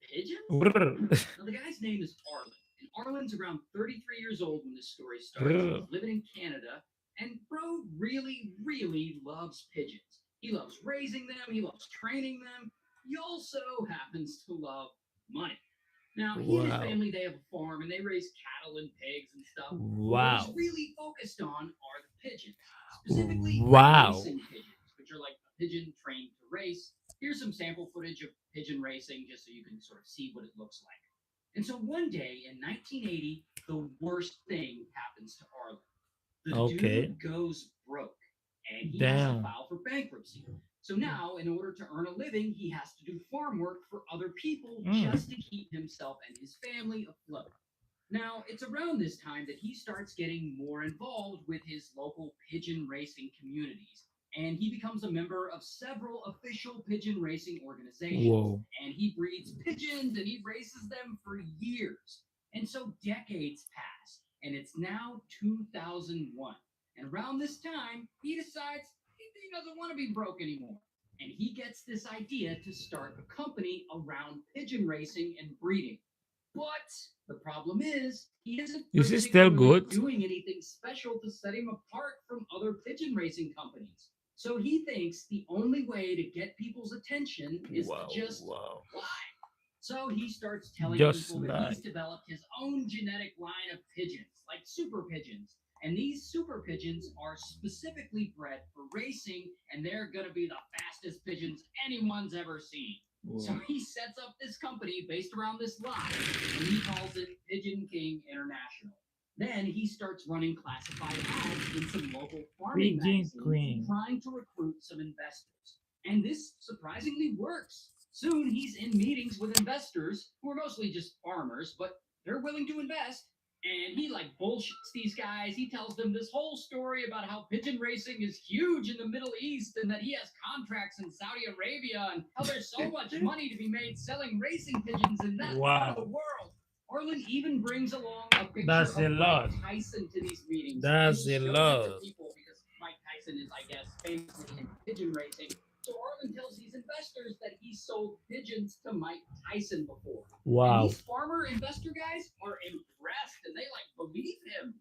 Speaker 2: pigeons?
Speaker 1: Brr.
Speaker 2: Now, the guy's name is Arlen, and Arlen's around 33 years old when this story starts.
Speaker 1: Brr.
Speaker 2: He's living in Canada, and bro really, really loves pigeons. He loves raising them, he loves training them. He also happens to love money. Now, he and his
Speaker 1: Wow.
Speaker 2: family, they have a farm and they raise cattle and pigs and stuff. But what he's
Speaker 1: Wow.
Speaker 2: really focused on are the pigeons, specifically
Speaker 1: Wow.
Speaker 2: racing pigeons, which are like a pigeon trained to race. Here's some sample footage of pigeon racing just so you can sort of see what it looks like. And so one day in 1980, the worst thing happens to Arlen. The
Speaker 1: Okay.
Speaker 2: dude goes broke and he has to
Speaker 1: Damn.
Speaker 2: file for bankruptcy. So now, in order to earn a living, he has to do farm work for other people just to keep himself and his family afloat. Now, it's around this time that he starts getting more involved with his local pigeon racing communities. And he becomes a member of several official pigeon racing organizations.
Speaker 1: Whoa.
Speaker 2: And he breeds pigeons and he races them for years. And so decades pass, and it's now 2001. And around this time, he decides he doesn't want to be broke anymore. And he gets this idea to start a company around pigeon racing and breeding. But the problem is, he isn't
Speaker 1: Is it still
Speaker 2: particularly
Speaker 1: good?
Speaker 2: doing anything special to set him apart from other pigeon racing companies. So he thinks the only way to get people's attention is to
Speaker 1: Wow.
Speaker 2: just
Speaker 1: Wow.
Speaker 2: lie. So he starts telling
Speaker 1: Just
Speaker 2: people that
Speaker 1: like.
Speaker 2: he's developed his own genetic line of pigeons, like super pigeons. And these super pigeons are specifically bred for racing, and they're going to be the fastest pigeons anyone's ever seen. So
Speaker 1: Whoa.
Speaker 2: he sets up this company based around this lie, and he calls it Pigeon King International. Then he starts running classified ads in some local farming
Speaker 1: Pigeon
Speaker 2: magazines,
Speaker 1: Queen.
Speaker 2: trying to recruit some investors. And this surprisingly works. Soon he's in meetings with investors who are mostly just farmers, but they're willing to invest. And he like bullshits these guys. He tells them this whole story about how pigeon racing is huge in the Middle East and that he has contracts in Saudi Arabia and how there's so much money to be made selling racing pigeons in that part of the
Speaker 1: Wow.
Speaker 2: world. Arlen even brings along a picture
Speaker 1: That's a
Speaker 2: of Mike
Speaker 1: lot.
Speaker 2: Tyson to these meetings, and
Speaker 1: That's
Speaker 2: he
Speaker 1: a
Speaker 2: shows it to
Speaker 1: lot.
Speaker 2: people because Mike Tyson is, I guess, famously into pigeon racing. So Arlen tells these investors that he sold pigeons to Mike Tyson before. And
Speaker 1: Wow.
Speaker 2: these farmer investor guys are impressed and they like believe him.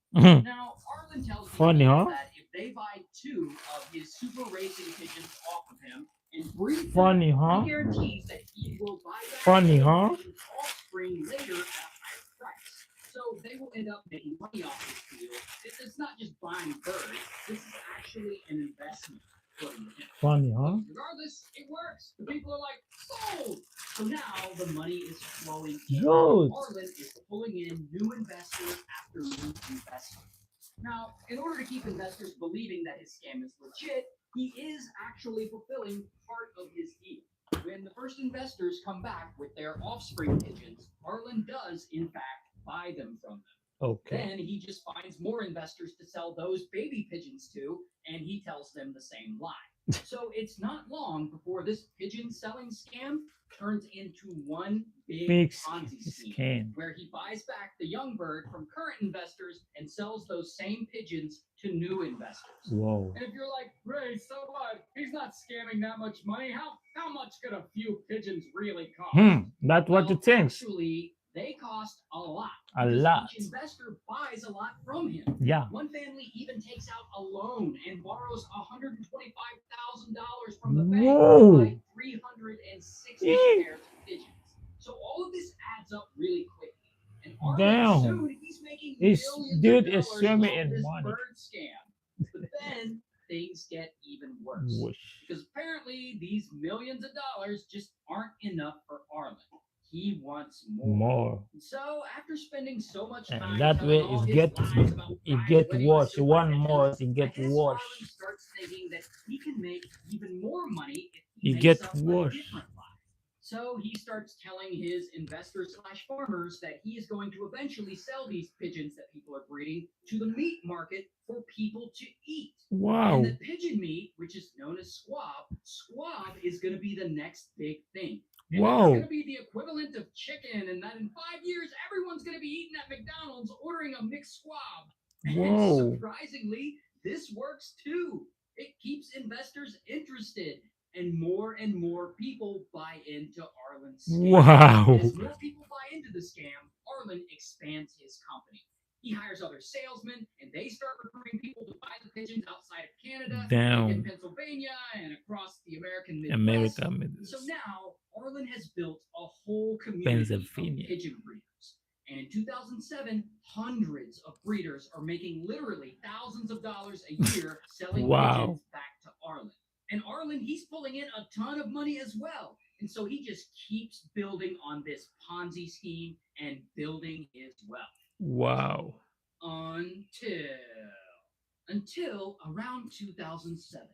Speaker 2: Now, Arlen tells these
Speaker 1: Funny,
Speaker 2: guys
Speaker 1: huh?
Speaker 2: that if they buy two of his super racing pigeons off of him and breed them,
Speaker 1: Funny, huh?
Speaker 2: he guarantees that he will buy back
Speaker 1: Funny,
Speaker 2: the
Speaker 1: huh?
Speaker 2: pigeon's offspring later at a higher price. So they will end up making money off this deal. It's not just buying birds, this is actually an investment. According to him.
Speaker 1: Funny,
Speaker 2: But
Speaker 1: huh?
Speaker 2: regardless, it works. The people are like, sold! So now the money is flowing in.
Speaker 1: Good.
Speaker 2: Arlen is pulling in new investor after new investor. Now, in order to keep investors believing that his scam is legit, he is actually fulfilling part of his deal. When the first investors come back with their offspring pigeons, Arlen does, in fact, buy them from them.
Speaker 1: Okay.
Speaker 2: Then he just finds more investors to sell those baby pigeons to, and he tells them the same lie. So it's not long before this pigeon selling scam turns into one big
Speaker 1: Big
Speaker 2: Ponzi scheme
Speaker 1: skin.
Speaker 2: where he buys back the young bird from current investors and sells those same pigeons to new investors.
Speaker 1: Whoa.
Speaker 2: And if you're like, Ray, so what? He's not scamming that much money. How much could a few pigeons really cost?
Speaker 1: That's what you think.
Speaker 2: Actually, they cost a lot.
Speaker 1: A
Speaker 2: Because
Speaker 1: lot.
Speaker 2: each investor buys a lot from him.
Speaker 1: Yeah.
Speaker 2: One family even takes out a loan and borrows $125,000 from the bank to buy 360
Speaker 1: Eee.
Speaker 2: pairs of pigeons. So all of this adds up really quickly. And Arlen,
Speaker 1: Damn.
Speaker 2: soon he's making
Speaker 1: This
Speaker 2: millions
Speaker 1: dude
Speaker 2: of
Speaker 1: is
Speaker 2: dollars
Speaker 1: swimming
Speaker 2: off
Speaker 1: in
Speaker 2: this
Speaker 1: money.
Speaker 2: bird scam. But then things get even worse.
Speaker 1: Whoosh.
Speaker 2: Because apparently these millions of dollars just aren't enough for Arlen. He wants more.
Speaker 1: More.
Speaker 2: So after spending so much
Speaker 1: And
Speaker 2: time
Speaker 1: that
Speaker 2: telling
Speaker 1: way
Speaker 2: all
Speaker 1: it
Speaker 2: his
Speaker 1: get
Speaker 2: lies about
Speaker 1: it
Speaker 2: prize
Speaker 1: get
Speaker 2: winning
Speaker 1: worse.
Speaker 2: super
Speaker 1: One
Speaker 2: pigeons,
Speaker 1: more it
Speaker 2: I
Speaker 1: get
Speaker 2: guess
Speaker 1: worse.
Speaker 2: Arlen starts thinking that he can make even more money if
Speaker 1: It
Speaker 2: he
Speaker 1: get
Speaker 2: makes up a
Speaker 1: worse.
Speaker 2: different lie. So he starts telling his investors slash farmers that he is going to eventually sell these pigeons that people are breeding to the meat market for people to eat. And
Speaker 1: Wow.
Speaker 2: that pigeon meat, which is known as squab is going to be the next big thing. And that it's going
Speaker 1: Wow.
Speaker 2: to be the equivalent of chicken, and that in 5 years, everyone's going to be eating at McDonald's ordering a mixed squab. And
Speaker 1: Whoa.
Speaker 2: surprisingly, this works too. It keeps investors interested, and more people buy into Arlen's scam. And
Speaker 1: Wow.
Speaker 2: as more people buy into the scam, Arlen expands his company. He hires other salesmen, and they start recruiting people to buy the pigeons outside of Canada, like in
Speaker 1: Down.
Speaker 2: Pennsylvania and across the American Midwest.
Speaker 1: America,
Speaker 2: And so
Speaker 1: Midwest.
Speaker 2: now Arlen has built a whole community of
Speaker 1: Pennsylvania.
Speaker 2: pigeon breeders. And in 2007, hundreds of breeders are making literally thousands of dollars a year selling
Speaker 1: Wow.
Speaker 2: pigeons back to Arlen. And Arlen, he's pulling in a ton of money as well. And so he just keeps building on this Ponzi scheme and building his wealth
Speaker 1: Wow.
Speaker 2: until around 2007,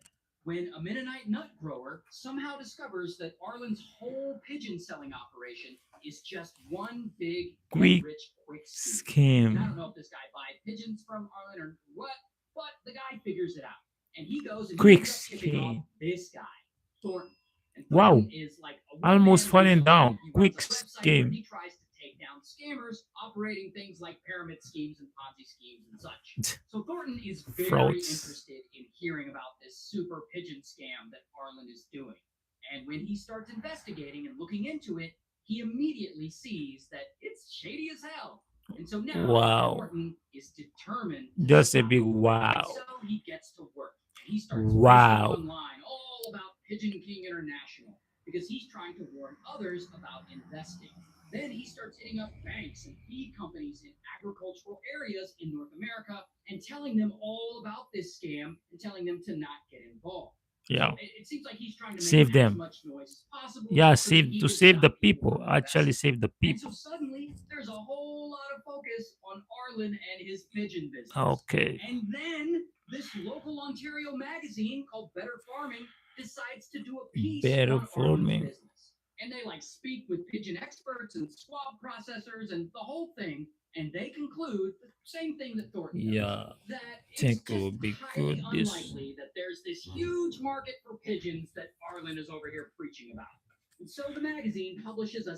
Speaker 2: when a Mennonite nut grower somehow discovers that Arlen's whole pigeon selling operation is just one big get
Speaker 1: Quick
Speaker 2: rich quick scheme. And I don't
Speaker 1: scheme.
Speaker 2: know if this guy buys pigeons from Arlen or what, but the guy figures it out. And he goes and he
Speaker 1: Quick
Speaker 2: ends up tipping off
Speaker 1: scheme.
Speaker 2: this guy, Thornton. And
Speaker 1: Wow.
Speaker 2: Thornton is like a one
Speaker 1: Almost
Speaker 2: man
Speaker 1: falling
Speaker 2: wonder.
Speaker 1: down.
Speaker 2: He runs
Speaker 1: Quick
Speaker 2: a website where
Speaker 1: scheme.
Speaker 2: he tries to take down scammers operating things like pyramid schemes and Ponzi schemes and such. So Thornton is very
Speaker 1: Frauds.
Speaker 2: interested in hearing about this super pigeon scam that Arlen is doing. And when he starts investigating and looking into it, he immediately sees that it's shady as hell. And so now
Speaker 1: Wow.
Speaker 2: Thornton is determined to
Speaker 1: Just a
Speaker 2: stop
Speaker 1: big
Speaker 2: it. And
Speaker 1: wow.
Speaker 2: so he gets to work and he starts posting
Speaker 1: Wow.
Speaker 2: online all about Pigeon King International because he's trying to warn others about investing. Then he starts hitting up banks and feed companies in agricultural areas in North America and telling them all about this scam and telling them to not get involved.
Speaker 1: Yeah.
Speaker 2: So it seems like he's trying to make
Speaker 1: Save
Speaker 2: as
Speaker 1: them.
Speaker 2: much noise as possible
Speaker 1: Yeah,
Speaker 2: so that
Speaker 1: save
Speaker 2: he
Speaker 1: to
Speaker 2: can
Speaker 1: save the
Speaker 2: stop people
Speaker 1: people.
Speaker 2: from
Speaker 1: Actually
Speaker 2: investing.
Speaker 1: save the
Speaker 2: And so
Speaker 1: people.
Speaker 2: suddenly, there's a whole lot of focus on Arlen and his pigeon business.
Speaker 1: Okay.
Speaker 2: And then this local Ontario magazine called Better Farming decides to do a piece
Speaker 1: Better
Speaker 2: on Arlen's
Speaker 1: farming.
Speaker 2: business. And they like speak with pigeon experts and swab processors and the whole thing. And they conclude the same thing that Thornton does,
Speaker 1: Yeah.
Speaker 2: that it's
Speaker 1: Think it
Speaker 2: just
Speaker 1: will be
Speaker 2: highly
Speaker 1: good. This.
Speaker 2: unlikely that there's this huge market for pigeons that Arlen is over here preaching about. And so the magazine publishes a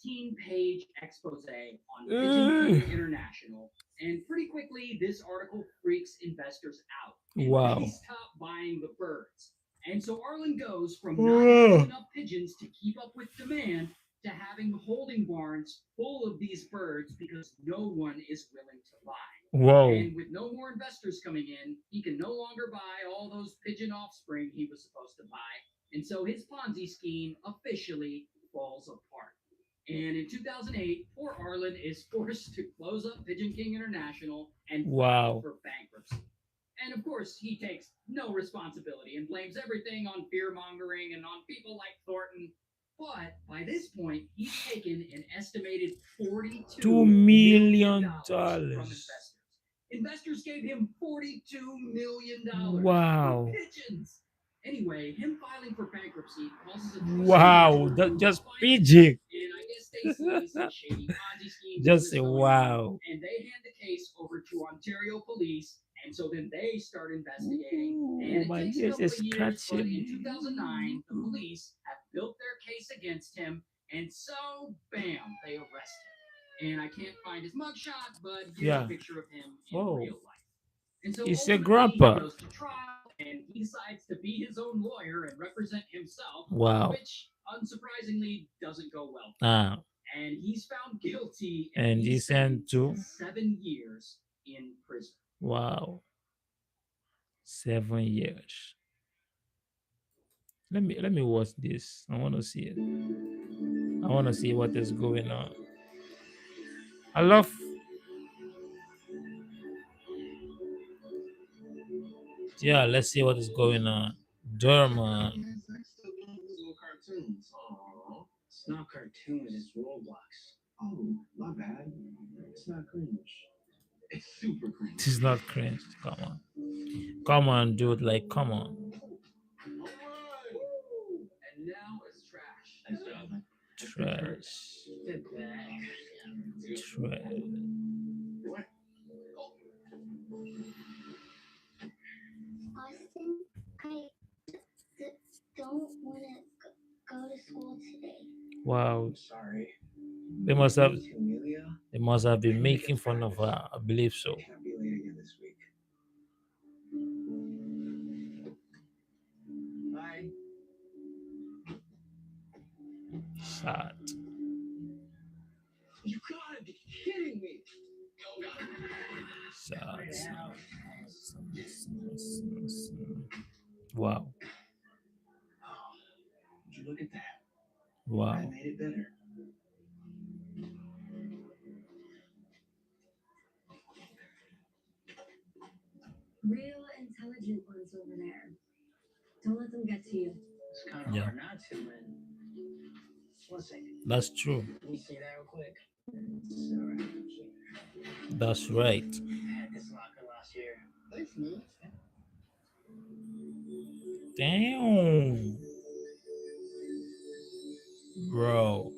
Speaker 2: 16-page expose on Pigeon
Speaker 1: Uh,
Speaker 2: King International. And pretty quickly, this article freaks investors out. And they
Speaker 1: wow.
Speaker 2: stop buying the birds. And so Arlen goes from not having
Speaker 1: Oh,
Speaker 2: enough pigeons to keep up with demand to having holding barns full of these birds because no one is willing to buy.
Speaker 1: wow.
Speaker 2: And with no more investors coming in, he can no longer buy all those pigeon offspring he was supposed to buy. And so his Ponzi scheme officially falls apart. And in 2008, poor Arlen is forced to close up Pigeon King International and file
Speaker 1: Wow.
Speaker 2: for bankruptcy. And of course, he takes no responsibility and blames everything on fear mongering and on people like Thornton. But by this point, he's taken an estimated
Speaker 1: Two
Speaker 2: $42 million
Speaker 1: million
Speaker 2: from
Speaker 1: dollars.
Speaker 2: investors. Investors gave him $42 million for
Speaker 1: Wow.
Speaker 2: pigeons. Anyway, him filing for bankruptcy causes a proceedings
Speaker 1: Wow.
Speaker 2: to
Speaker 1: That
Speaker 2: approve his
Speaker 1: just
Speaker 2: finances.
Speaker 1: PG.
Speaker 2: And I guess they see some shady Ponzi scheme
Speaker 1: Just
Speaker 2: business
Speaker 1: say
Speaker 2: going on,
Speaker 1: wow.
Speaker 2: and they hand the case over to Ontario police. And so then they start investigating, and
Speaker 1: Ooh,
Speaker 2: it
Speaker 1: my
Speaker 2: takes a
Speaker 1: ears
Speaker 2: couple
Speaker 1: are
Speaker 2: of years, but in
Speaker 1: scratching.
Speaker 2: 2009, the police have built their case against him, and so, bam, they arrest him. And I can't find his mugshot, but here's a
Speaker 1: Yeah.
Speaker 2: picture of him in
Speaker 1: Oh,
Speaker 2: real life. And so
Speaker 1: it's a
Speaker 2: ultimately, he
Speaker 1: grandpa.
Speaker 2: goes to trial and he decides to be his own lawyer and represent himself,
Speaker 1: Wow.
Speaker 2: which unsurprisingly doesn't go well for him.
Speaker 1: Ah,
Speaker 2: And he's found guilty and
Speaker 1: and
Speaker 2: he's
Speaker 1: this and
Speaker 2: sentenced to
Speaker 1: two.
Speaker 2: 7 years in prison.
Speaker 1: Wow. 7 years. Let me watch this. I want to see it. I want to see what is going on. I love. Yeah, let's see what is going on. German.
Speaker 2: Still doing his little cartoons. Aww. It's not cartoons, it's Roblox. Oh, my bad. It's not cringe. It's super
Speaker 1: This is
Speaker 2: cringe.
Speaker 1: not cringe. Come on. Come on, dude. Like, come on.
Speaker 2: Alright. And now it's trash. Nice job.
Speaker 1: Trash. Trash.
Speaker 2: Austin, I don't want to go to school today.
Speaker 1: Wow.
Speaker 2: I'm sorry.
Speaker 1: They must have
Speaker 2: To Amelia,
Speaker 1: they must have
Speaker 2: I
Speaker 1: been
Speaker 2: think
Speaker 1: making
Speaker 2: it's
Speaker 1: fun of
Speaker 2: Spanish.
Speaker 1: her. I believe
Speaker 2: I
Speaker 1: so.
Speaker 2: can't be late again this week. Bye.
Speaker 1: Sad.
Speaker 2: You gotta be kidding me.
Speaker 1: Sad. Wow.
Speaker 2: Would you look at that? I
Speaker 1: Wow.
Speaker 2: made it better. Real intelligent ones over there. Don't let them get to you. It's kind of
Speaker 1: Yeah.
Speaker 2: hard not to, man. One second.
Speaker 1: That's true.
Speaker 2: Let me see that real quick. Sorry.
Speaker 1: That's right.
Speaker 2: I had this locker last year. Thanks, man.
Speaker 1: Damn. Bro.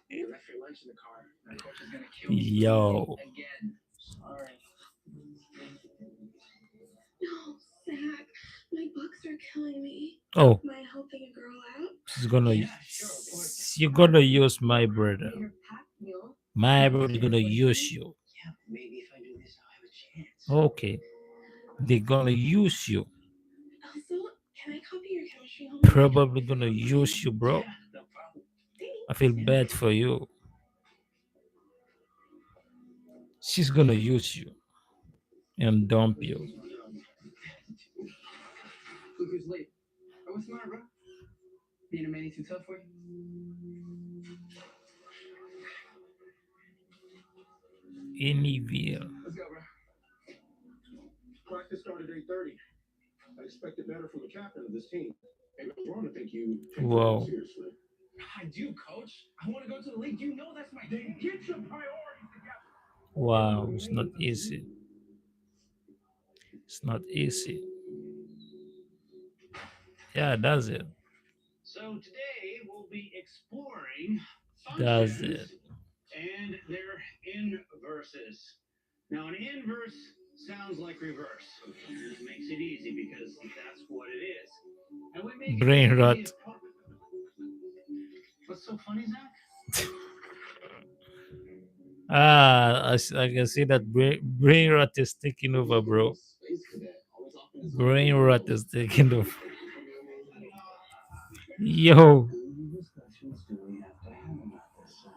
Speaker 2: You left your lunch in the car. My coach is gonna kill me.
Speaker 1: Yo.
Speaker 2: Again. Sorry. No, Zach. My books are killing me.
Speaker 1: Oh,
Speaker 2: Am I helping a girl out?
Speaker 1: she's gonna
Speaker 2: Yeah, sure, of course.
Speaker 1: you're gonna use my brother.
Speaker 2: Your pack mule.
Speaker 1: My brother gonna use you.
Speaker 2: Yeah, maybe if I do this, I'll have a chance.
Speaker 1: Okay. They're gonna use you.
Speaker 2: Also, can I copy your chemistry homework?
Speaker 1: Probably gonna use you, bro.
Speaker 2: Yeah, no problem.
Speaker 1: I feel bad for you. She's gonna use you and dump you.
Speaker 2: Look who's late. Oh, what's the matter, bro? Being a man too tough for you?
Speaker 1: Anywhere.
Speaker 2: Let's go, bro. Practice started at 8:30. I expected better from the captain of this team. And I'm wrong to think you take
Speaker 1: Wow.
Speaker 2: football seriously. I do, coach. I want to go to the league. You know that's my game. Get your priorities together.
Speaker 1: Wow. It's not easy. It's not easy. Yeah, that's it.
Speaker 2: So today we'll be exploring
Speaker 1: That's
Speaker 2: functions
Speaker 1: it.
Speaker 2: and their inverses. Now, an inverse sounds like reverse. This makes it easy because that's what it is. And we make it
Speaker 1: Brain
Speaker 2: as
Speaker 1: rot.
Speaker 2: easy as possible. What's so funny, Zach?
Speaker 1: I can see that brain rot is taking over, bro.
Speaker 2: Space cadet, always off in his
Speaker 1: Brain
Speaker 2: own
Speaker 1: rot
Speaker 2: world.
Speaker 1: is taking over. Yo.
Speaker 2: Who discussions do we have to have about this, Zach?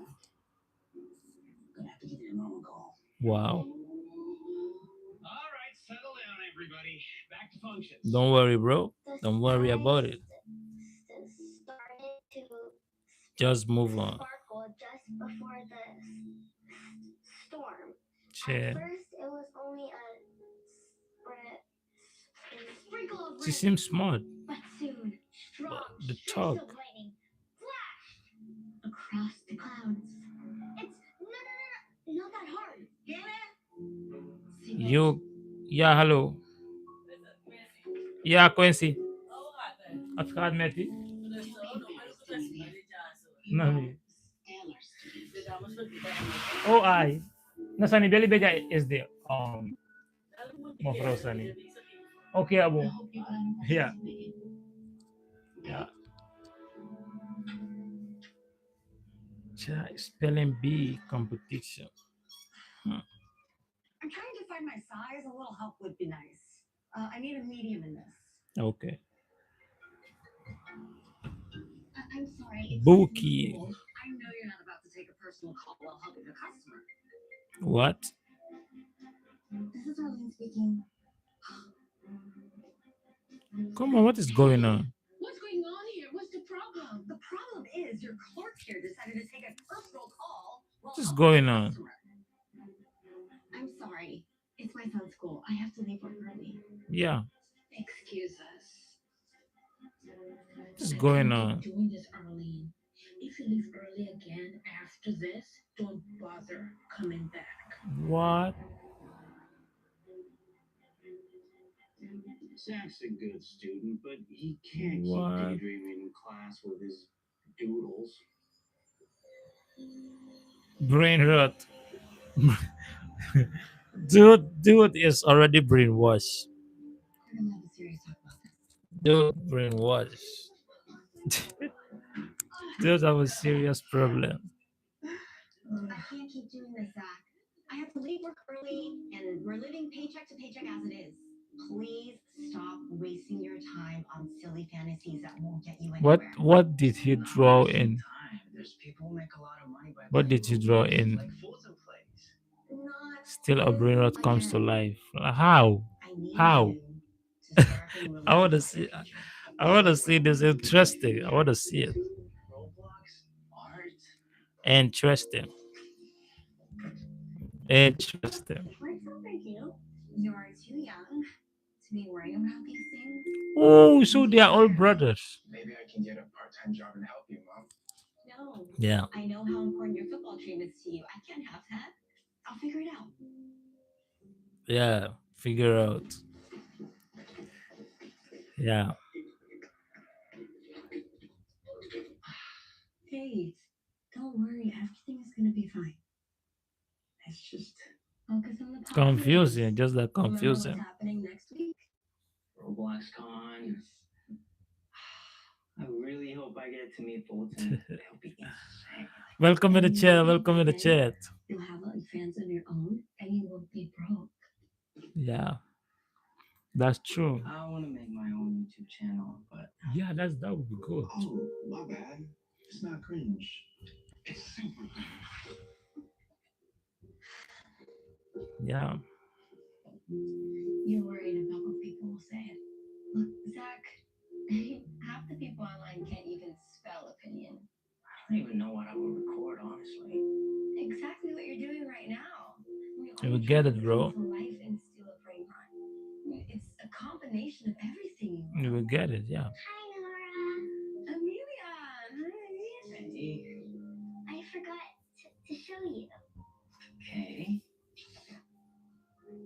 Speaker 2: Gonna have to give your mom a call.
Speaker 1: Wow.
Speaker 2: All right, settle down, everybody. Back to functions.
Speaker 1: Don't worry, bro.
Speaker 2: The
Speaker 1: Don't worry about it.
Speaker 2: started to
Speaker 1: Just move on.
Speaker 2: sparkle just before the storm.
Speaker 1: Share.
Speaker 2: At first, it was only a sprinkle of
Speaker 1: She
Speaker 2: rain,
Speaker 1: seems smart.
Speaker 2: but soon, strong
Speaker 1: But the
Speaker 2: streaks
Speaker 1: talk.
Speaker 2: of lightning flashed across the clouds. It's not that hard. Get it? See this?
Speaker 1: You. Yeah, hello. Yeah, Quincy. At ka admeti? Nani? Oh, ay. Nasani Beli Beja is there. Mafro Sani. Okay, Abu.
Speaker 2: I hope you got enough
Speaker 1: Yeah.
Speaker 2: to make it.
Speaker 1: Yeah. Spelling bee competition.
Speaker 2: I'm trying to find my size. A little help would be nice. I need a medium in this.
Speaker 1: Okay.
Speaker 2: I'm sorry. It's
Speaker 1: Bookie.
Speaker 2: cool. I know you're not about to take a personal call while helping a customer.
Speaker 1: What?
Speaker 2: This is Arlene speaking.
Speaker 1: Come on, what is going on?
Speaker 2: What's going on here? What's the problem? The problem is your clerk here decided to take a personal call while
Speaker 1: What is
Speaker 2: helping
Speaker 1: going
Speaker 2: a
Speaker 1: on?
Speaker 2: customer. I'm sorry. It's my son's school. I have to leave work early.
Speaker 1: Yeah.
Speaker 2: Excuse us.
Speaker 1: What is going on?
Speaker 2: Doing this, Arlene. If you leave early again after this, don't bother coming back.
Speaker 1: What?
Speaker 2: Zach's a good student, but he can't keep
Speaker 1: What?
Speaker 2: daydreaming in class with his doodles.
Speaker 1: Brain rot. Dude is already brainwashed.
Speaker 2: We're gonna have a serious talk about this.
Speaker 1: Dude, brainwashed. Dude have a serious problem.
Speaker 2: I can't keep doing this, Zach. I have to leave work early, and we're living paycheck to paycheck as it is. Please stop wasting your time on silly fantasies that won't get you anywhere.
Speaker 1: What did he
Speaker 2: Not
Speaker 1: draw
Speaker 2: wasting
Speaker 1: in?
Speaker 2: time. There's people who make a lot of money by
Speaker 1: What
Speaker 2: playing
Speaker 1: did you draw
Speaker 2: Roblox,
Speaker 1: in?
Speaker 2: like Fulton plays. Not
Speaker 1: Still a
Speaker 2: this
Speaker 1: brain rot comes to
Speaker 2: again.
Speaker 1: life. How?
Speaker 2: I need
Speaker 1: How?
Speaker 2: you to start being
Speaker 1: I want
Speaker 2: realistic
Speaker 1: to
Speaker 2: with your
Speaker 1: see.
Speaker 2: future.
Speaker 1: I want to see this. Interesting. I want to see it.
Speaker 2: Roblox, art.
Speaker 1: Interesting. Interesting.
Speaker 2: Works out for you. You're too young to be worrying about these things.
Speaker 1: Oh,
Speaker 2: You
Speaker 1: so they
Speaker 2: take
Speaker 1: are all
Speaker 2: care.
Speaker 1: brothers.
Speaker 2: Maybe I can get a part-time job and help you, Mom. No,
Speaker 1: Yeah.
Speaker 2: I know how important your football dream is to you. I can't have that. I'll figure it out.
Speaker 1: Yeah. Figure out. Yeah.
Speaker 2: Hey, don't worry. Everything is gonna be fine. It's just focus on the positives.
Speaker 1: Confusing. Just that
Speaker 2: Remember what's
Speaker 1: confusing.
Speaker 2: happening next week? Roblox Con. I really hope I get to meet Fulton. It'll be insane.
Speaker 1: Welcome in the
Speaker 2: And
Speaker 1: chat.
Speaker 2: maybe
Speaker 1: Welcome in the
Speaker 2: then
Speaker 1: chat.
Speaker 2: you'll have like fans of your own, and you won't be broke.
Speaker 1: Yeah. That's true.
Speaker 2: I want to make my own YouTube channel, but
Speaker 1: Yeah, that would be good.
Speaker 2: oh, my bad. It's not cringe. It's super cringe.
Speaker 1: Yeah.
Speaker 2: You're worried about what people will say. Look, Zach, half the people online can't even spell opinion. I don't even know what I will record, honestly. Exactly what you're doing right now. I mean, all
Speaker 1: You will
Speaker 2: you're
Speaker 1: get
Speaker 2: trying
Speaker 1: it,
Speaker 2: to come
Speaker 1: bro.
Speaker 2: to life and steal a brain rot. I mean, it's a combination of everything you
Speaker 1: You
Speaker 2: love.
Speaker 1: will get it. Yeah.
Speaker 2: Hi, Nora. Amelia. Hi. Hey. I forgot to show you. Okay.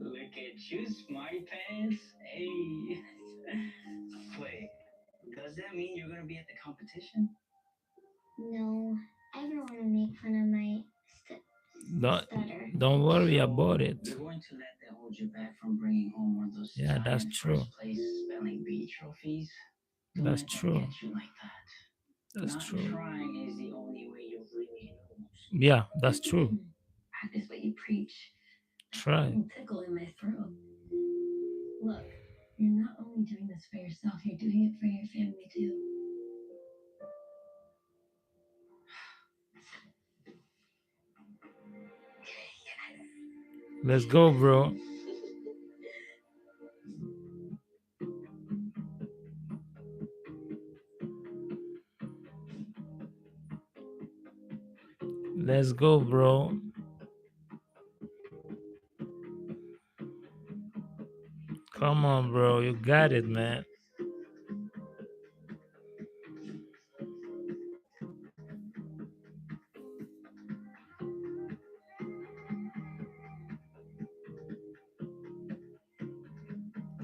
Speaker 2: Look at you, smarty pants. Hey. Wait, does that mean you're gonna be at the competition? No, I don't want to make fun of my
Speaker 1: Don't
Speaker 2: stutter.
Speaker 1: don't worry
Speaker 2: So
Speaker 1: about it.
Speaker 2: you're going to let that hold you back from bringing home one of those
Speaker 1: Yeah, that's
Speaker 2: giant
Speaker 1: true.
Speaker 2: first place spelling bee trophies? Don't
Speaker 1: That's
Speaker 2: let that
Speaker 1: true.
Speaker 2: get you like that.
Speaker 1: That's
Speaker 2: Not
Speaker 1: true.
Speaker 2: trying is the only way you really lose.
Speaker 1: Yeah, that's true.
Speaker 2: Practice what you preach. That
Speaker 1: Try.
Speaker 2: little tickle in my throat. Look, you're not only doing this for yourself, you're doing it for your family too.
Speaker 1: Let's go, bro. Let's go, bro. Come on, bro. You got it, man.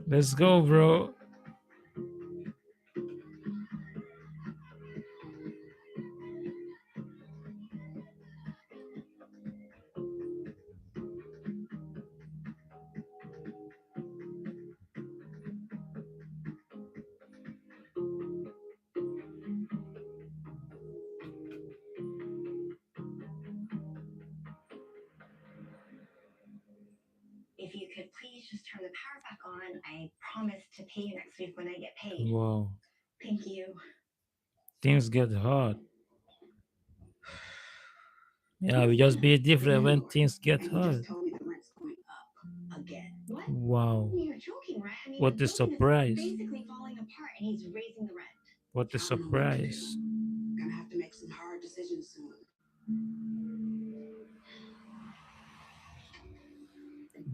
Speaker 1: Let's go, bro.
Speaker 2: If you could please just turn the power back on, I promise to pay you next week when I get paid.
Speaker 1: Wow.
Speaker 2: Thank you.
Speaker 1: Things get hard. Yeah, we just be different when
Speaker 2: No.
Speaker 1: things get
Speaker 2: And he just
Speaker 1: hard.
Speaker 2: told me the rent's going up again. What?
Speaker 1: Wow.
Speaker 2: You're joking, right? I mean, the
Speaker 1: What a
Speaker 2: building is
Speaker 1: surprise.
Speaker 2: basically falling apart and he's raising the rent.
Speaker 1: What a
Speaker 2: I don't know what to do.
Speaker 1: surprise.
Speaker 2: Gonna have to make some hard decisions soon.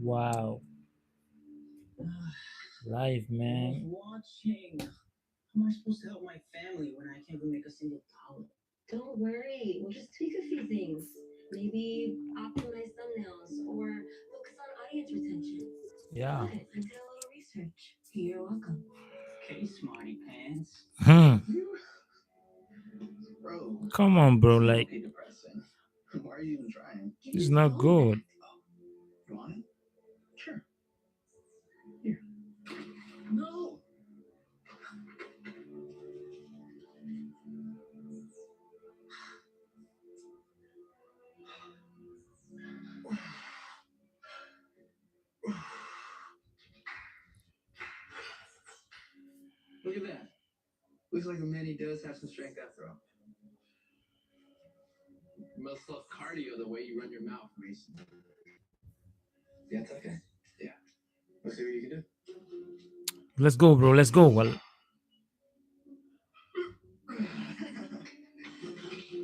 Speaker 1: Wow. Life,
Speaker 2: I was
Speaker 1: man.
Speaker 2: watching. How am I supposed to help my family when I can't even make a single dollar? Don't worry. We'll just tweak a few things. Maybe optimize thumbnails or focus on audience retention.
Speaker 1: Yeah.
Speaker 2: What? I did a little research. You're welcome.
Speaker 1: Come on, bro.
Speaker 2: This
Speaker 1: Like,
Speaker 2: might be depressing. Why are you even trying? Give me
Speaker 1: it's
Speaker 2: the
Speaker 1: not
Speaker 2: phone back.
Speaker 1: good.
Speaker 2: You want it? Sure. Here. No. Look at that. Looks like a man he does have some strength after all. You must love cardio the way you run your mouth, Mason. Yeah, it's okay. Yeah. Let's see what you can do.
Speaker 1: Let's go, bro. Let's go. Well,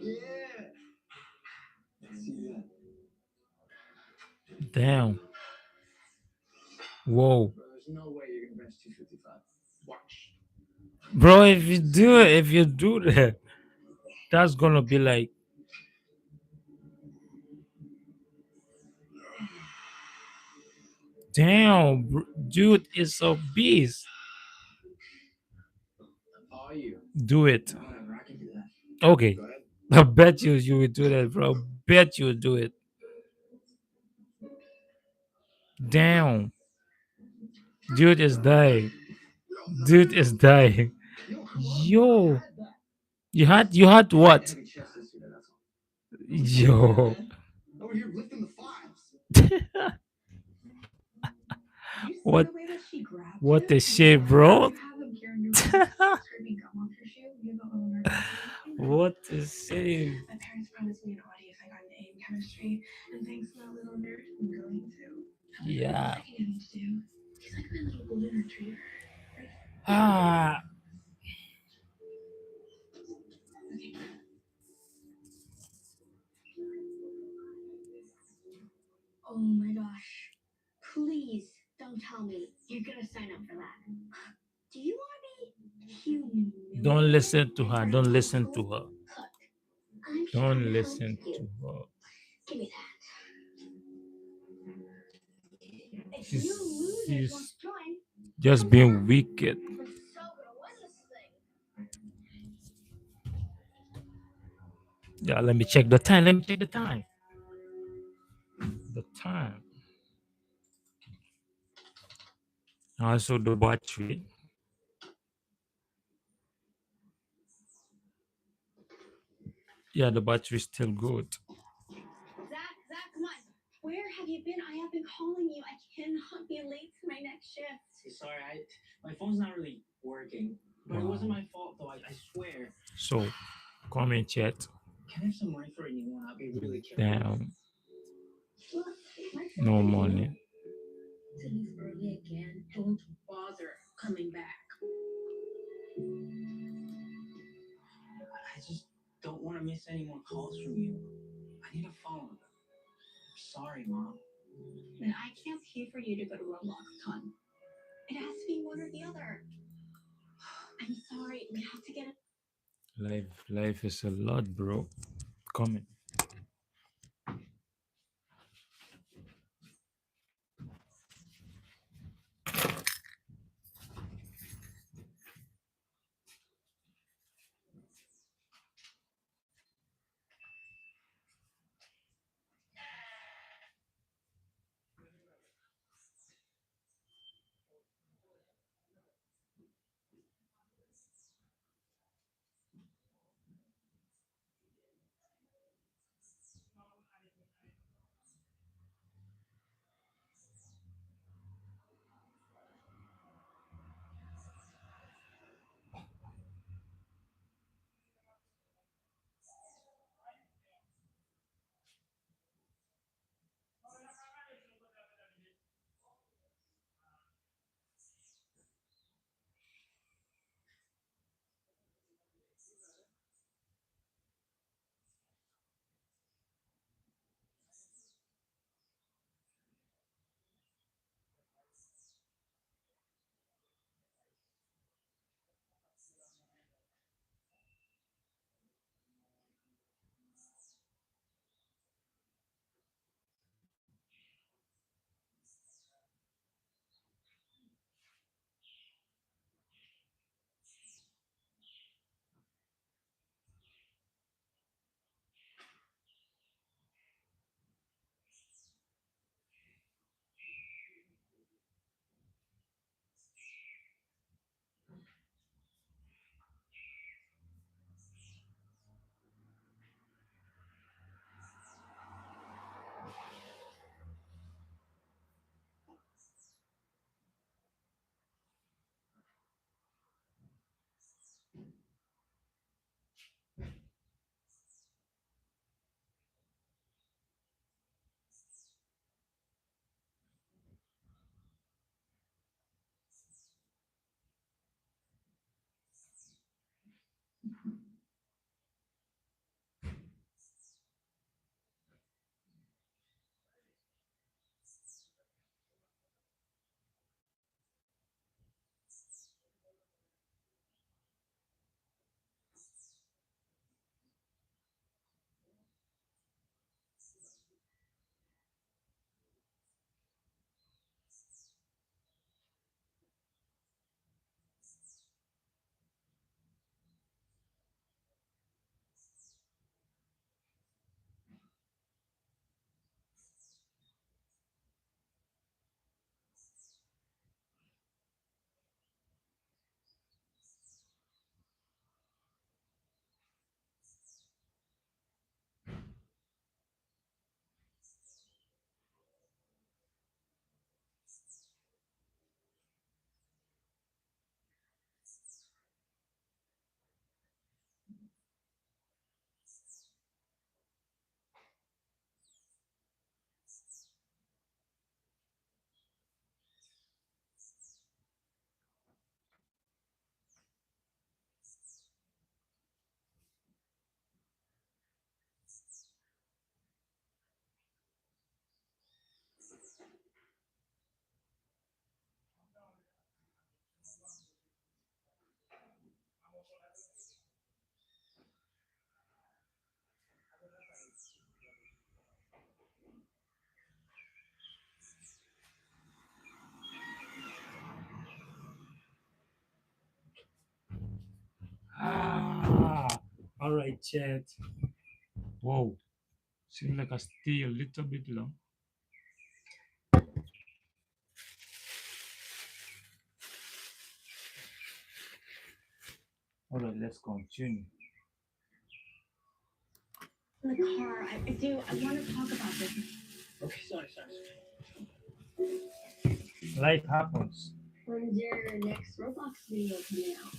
Speaker 2: Yeah. Let's see that.
Speaker 1: damn. Whoa.
Speaker 2: Bro, there's no way you're gonna bench 255. Watch.
Speaker 1: Bro, if you do that, that's gonna be like, damn, dude is a beast.
Speaker 2: Are you?
Speaker 1: Do it.
Speaker 2: No, whatever. I can do that.
Speaker 1: Okay.
Speaker 2: Go ahead.
Speaker 1: I bet you would do that, bro. Bet you would do it. Damn. Dude is dying. Dude is dying.
Speaker 2: Yo, come on, bro. I
Speaker 1: Yo.
Speaker 2: had that.
Speaker 1: You had
Speaker 2: I had
Speaker 1: what?
Speaker 2: heavy chest yesterday, that's all. Yeah,
Speaker 1: Yo.
Speaker 2: man. Over here lifting the fives.
Speaker 3: You see
Speaker 1: What
Speaker 3: the way that she grabbed
Speaker 1: what
Speaker 3: him?
Speaker 1: the shit,
Speaker 3: Did
Speaker 1: bro?
Speaker 3: you have him here in your room scraping gum off your shoe? You have a little nervous feeling?
Speaker 1: What the shit?
Speaker 3: My parents promised me an Audi if I got an A in chemistry, and thanks to my little nerd, I'm going to.
Speaker 1: Yeah.
Speaker 3: What do you need to do? He's like my little golden retriever.
Speaker 1: Ah,
Speaker 3: Okay. Oh my gosh. Please don't tell me you're gonna sign up for that. Do you want to be
Speaker 1: don't
Speaker 3: humiliated
Speaker 1: listen to
Speaker 3: in
Speaker 1: her.
Speaker 3: front of
Speaker 1: Don't
Speaker 3: the whole
Speaker 1: listen to
Speaker 3: school?
Speaker 1: her.
Speaker 3: Look, I'm trying
Speaker 1: Don't
Speaker 3: to help
Speaker 1: listen
Speaker 3: you.
Speaker 1: to her.
Speaker 3: Give me that. If
Speaker 1: She's,
Speaker 3: you losers want
Speaker 1: she's
Speaker 3: to join,
Speaker 1: just
Speaker 3: come
Speaker 1: being
Speaker 3: on.
Speaker 1: wicked.
Speaker 3: We're so gonna win this thing.
Speaker 1: Yeah, let me check the time. Let me check the time. The time. Also the battery. Yeah, the battery is still good.
Speaker 3: Zach, come on. Where have you been? I have been calling you. I cannot be late to my next shift.
Speaker 2: Sorry, my phone's not really working. But it wasn't
Speaker 1: Wow.
Speaker 2: my fault, though. I swear.
Speaker 1: So comment chat.
Speaker 2: Can I have some money for a new one? I'll be really careful.
Speaker 1: Damn.
Speaker 3: Look, my
Speaker 1: No
Speaker 3: phone is
Speaker 1: money.
Speaker 3: to leave early again. Don't bother coming back.
Speaker 2: I just don't want to miss any more calls from you. I need a phone. Sorry, Mom.
Speaker 3: Then I can't pay for you to go to Roblox Con. It has to be one or the other. I'm sorry. We have to get it.
Speaker 1: Life is a lot, bro. Comment. All right, chat. Whoa, seems like a still a little bit long. All right, let's continue.
Speaker 3: In the car, I want to talk about this.
Speaker 2: Okay, sorry.
Speaker 1: Life happens.
Speaker 3: When's your next Roblox video coming out?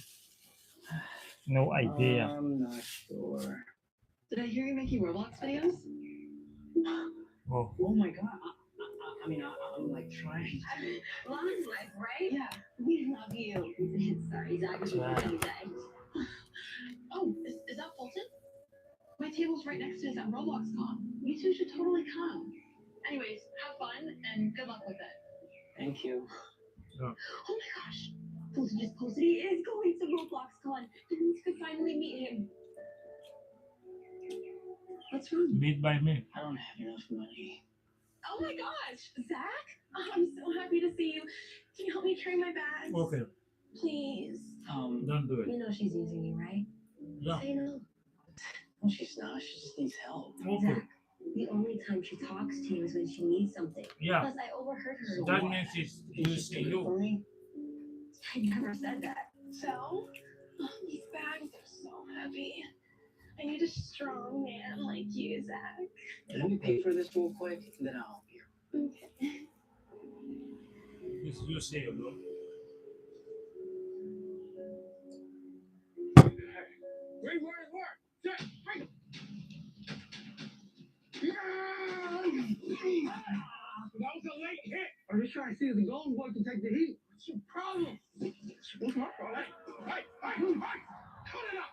Speaker 1: No idea.
Speaker 2: I'm not sure.
Speaker 3: Did I hear you're making Roblox videos?
Speaker 1: Oh,
Speaker 2: Oh my god. I'm like trying to.
Speaker 3: Lana's life, right?
Speaker 2: Yeah.
Speaker 3: We love you. Sorry, Zach.
Speaker 1: That's right.
Speaker 3: Oh, is that Fulton? My table's right next to his at Roblox Con. You two should totally come. Anyways, have fun and good luck with it.
Speaker 2: Thank you.
Speaker 1: yeah.
Speaker 3: Oh my gosh. Fulton just posted he is going to Roblox Con. You could finally meet him. What's wrong?
Speaker 1: Meet by me.
Speaker 2: I don't have enough money.
Speaker 3: Oh my gosh, Zach! I'm so happy to see you. Can you help me carry my bags?
Speaker 1: Okay,
Speaker 3: Please.
Speaker 1: don't do it.
Speaker 3: You know she's using you, right?
Speaker 1: Yeah.
Speaker 3: Say no.
Speaker 2: No, she's not. She just needs help.
Speaker 1: Okay.
Speaker 3: Zach, the only time she talks to you is when she needs something.
Speaker 1: Yeah.
Speaker 3: Plus, I overheard her.
Speaker 1: So that means she's using you.
Speaker 2: me?
Speaker 3: I never said that.
Speaker 4: So, these bags are so heavy. I need a strong man like you, Zach.
Speaker 2: Let me pay for this real quick, then I'll help you.
Speaker 4: Okay.
Speaker 1: It's you say, bro.
Speaker 2: Wait. That was a late hit. I'm just trying to see if the golden boy can take the heat. What's your problem? What's my problem? Hey, cut it up.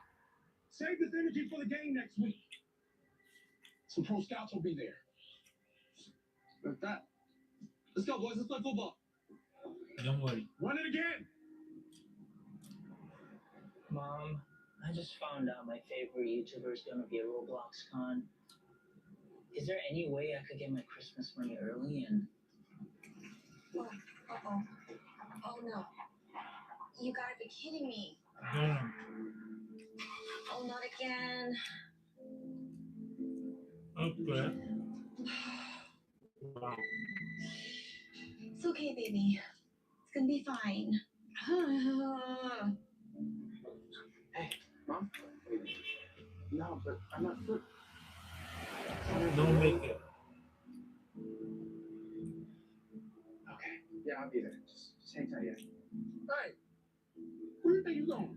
Speaker 2: Save this energy for the game next week. Some pro scouts will be there. Like that. Let's go, boys. Let's play football.
Speaker 1: Don't worry.
Speaker 2: Run it again. Mom, I just found out my favorite YouTuber is gonna be at Roblox Con. Is there any way I could get my Christmas money early and
Speaker 3: Uh-oh. Oh, no. You gotta be kidding me.
Speaker 1: Don't.
Speaker 3: Oh, not again.
Speaker 1: Okay. Wow.
Speaker 3: It's okay, baby. It's gonna be fine.
Speaker 2: Mom? No, but I'm not sure.
Speaker 1: Don't make it.
Speaker 2: Okay. Yeah, I'll be there. Just hang tight, yeah. Hey, where do you think you're going?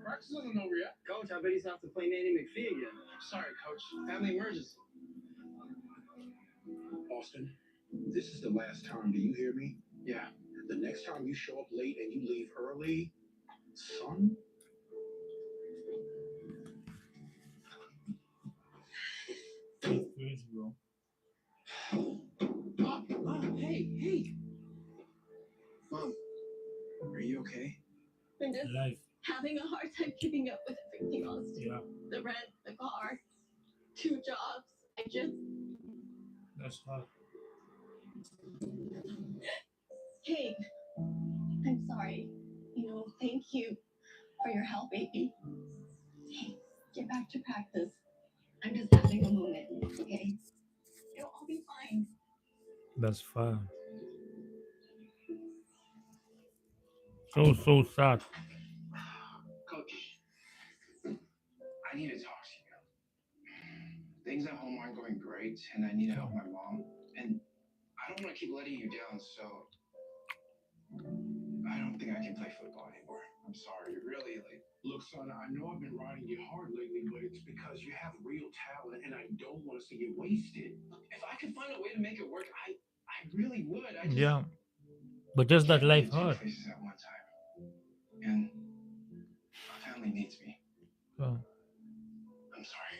Speaker 2: Practice isn't over yet. Coach, I bet he's have to play Nanny McPhee again. Sorry, Coach. Family emergency.
Speaker 5: Austin, this is the last time. Do you hear me?
Speaker 2: Yeah.
Speaker 5: The next time you show up late and you leave early, son.
Speaker 1: Please, bro.
Speaker 2: Hey. Mom, are you okay?
Speaker 3: I'm just
Speaker 1: Life.
Speaker 3: having a hard time keeping up with everything else.
Speaker 1: Yeah.
Speaker 3: The rent, the car, 2 jobs.
Speaker 1: That's hard.
Speaker 3: Hey, I'm sorry. Thank you for your help, baby. Hey, get back to practice. I'm just having a moment, okay? It'll all be fine.
Speaker 1: That's fine. So sad.
Speaker 2: Coach, I need to talk to you. Things at home aren't going great, and I need to help my mom. And I don't want to keep letting you down, so I don't think I can play football anymore. I'm sorry, really.
Speaker 5: Look, son, I know I've been riding you hard lately, but it's because you have real talent and I don't want to see it wasted.
Speaker 2: If I could find a way to make it work, I really would. I just
Speaker 1: Yeah. But just that
Speaker 2: can't
Speaker 1: life
Speaker 2: be at two
Speaker 1: hard.
Speaker 2: places at one time. And my family needs me.
Speaker 1: Oh.
Speaker 2: I'm sorry.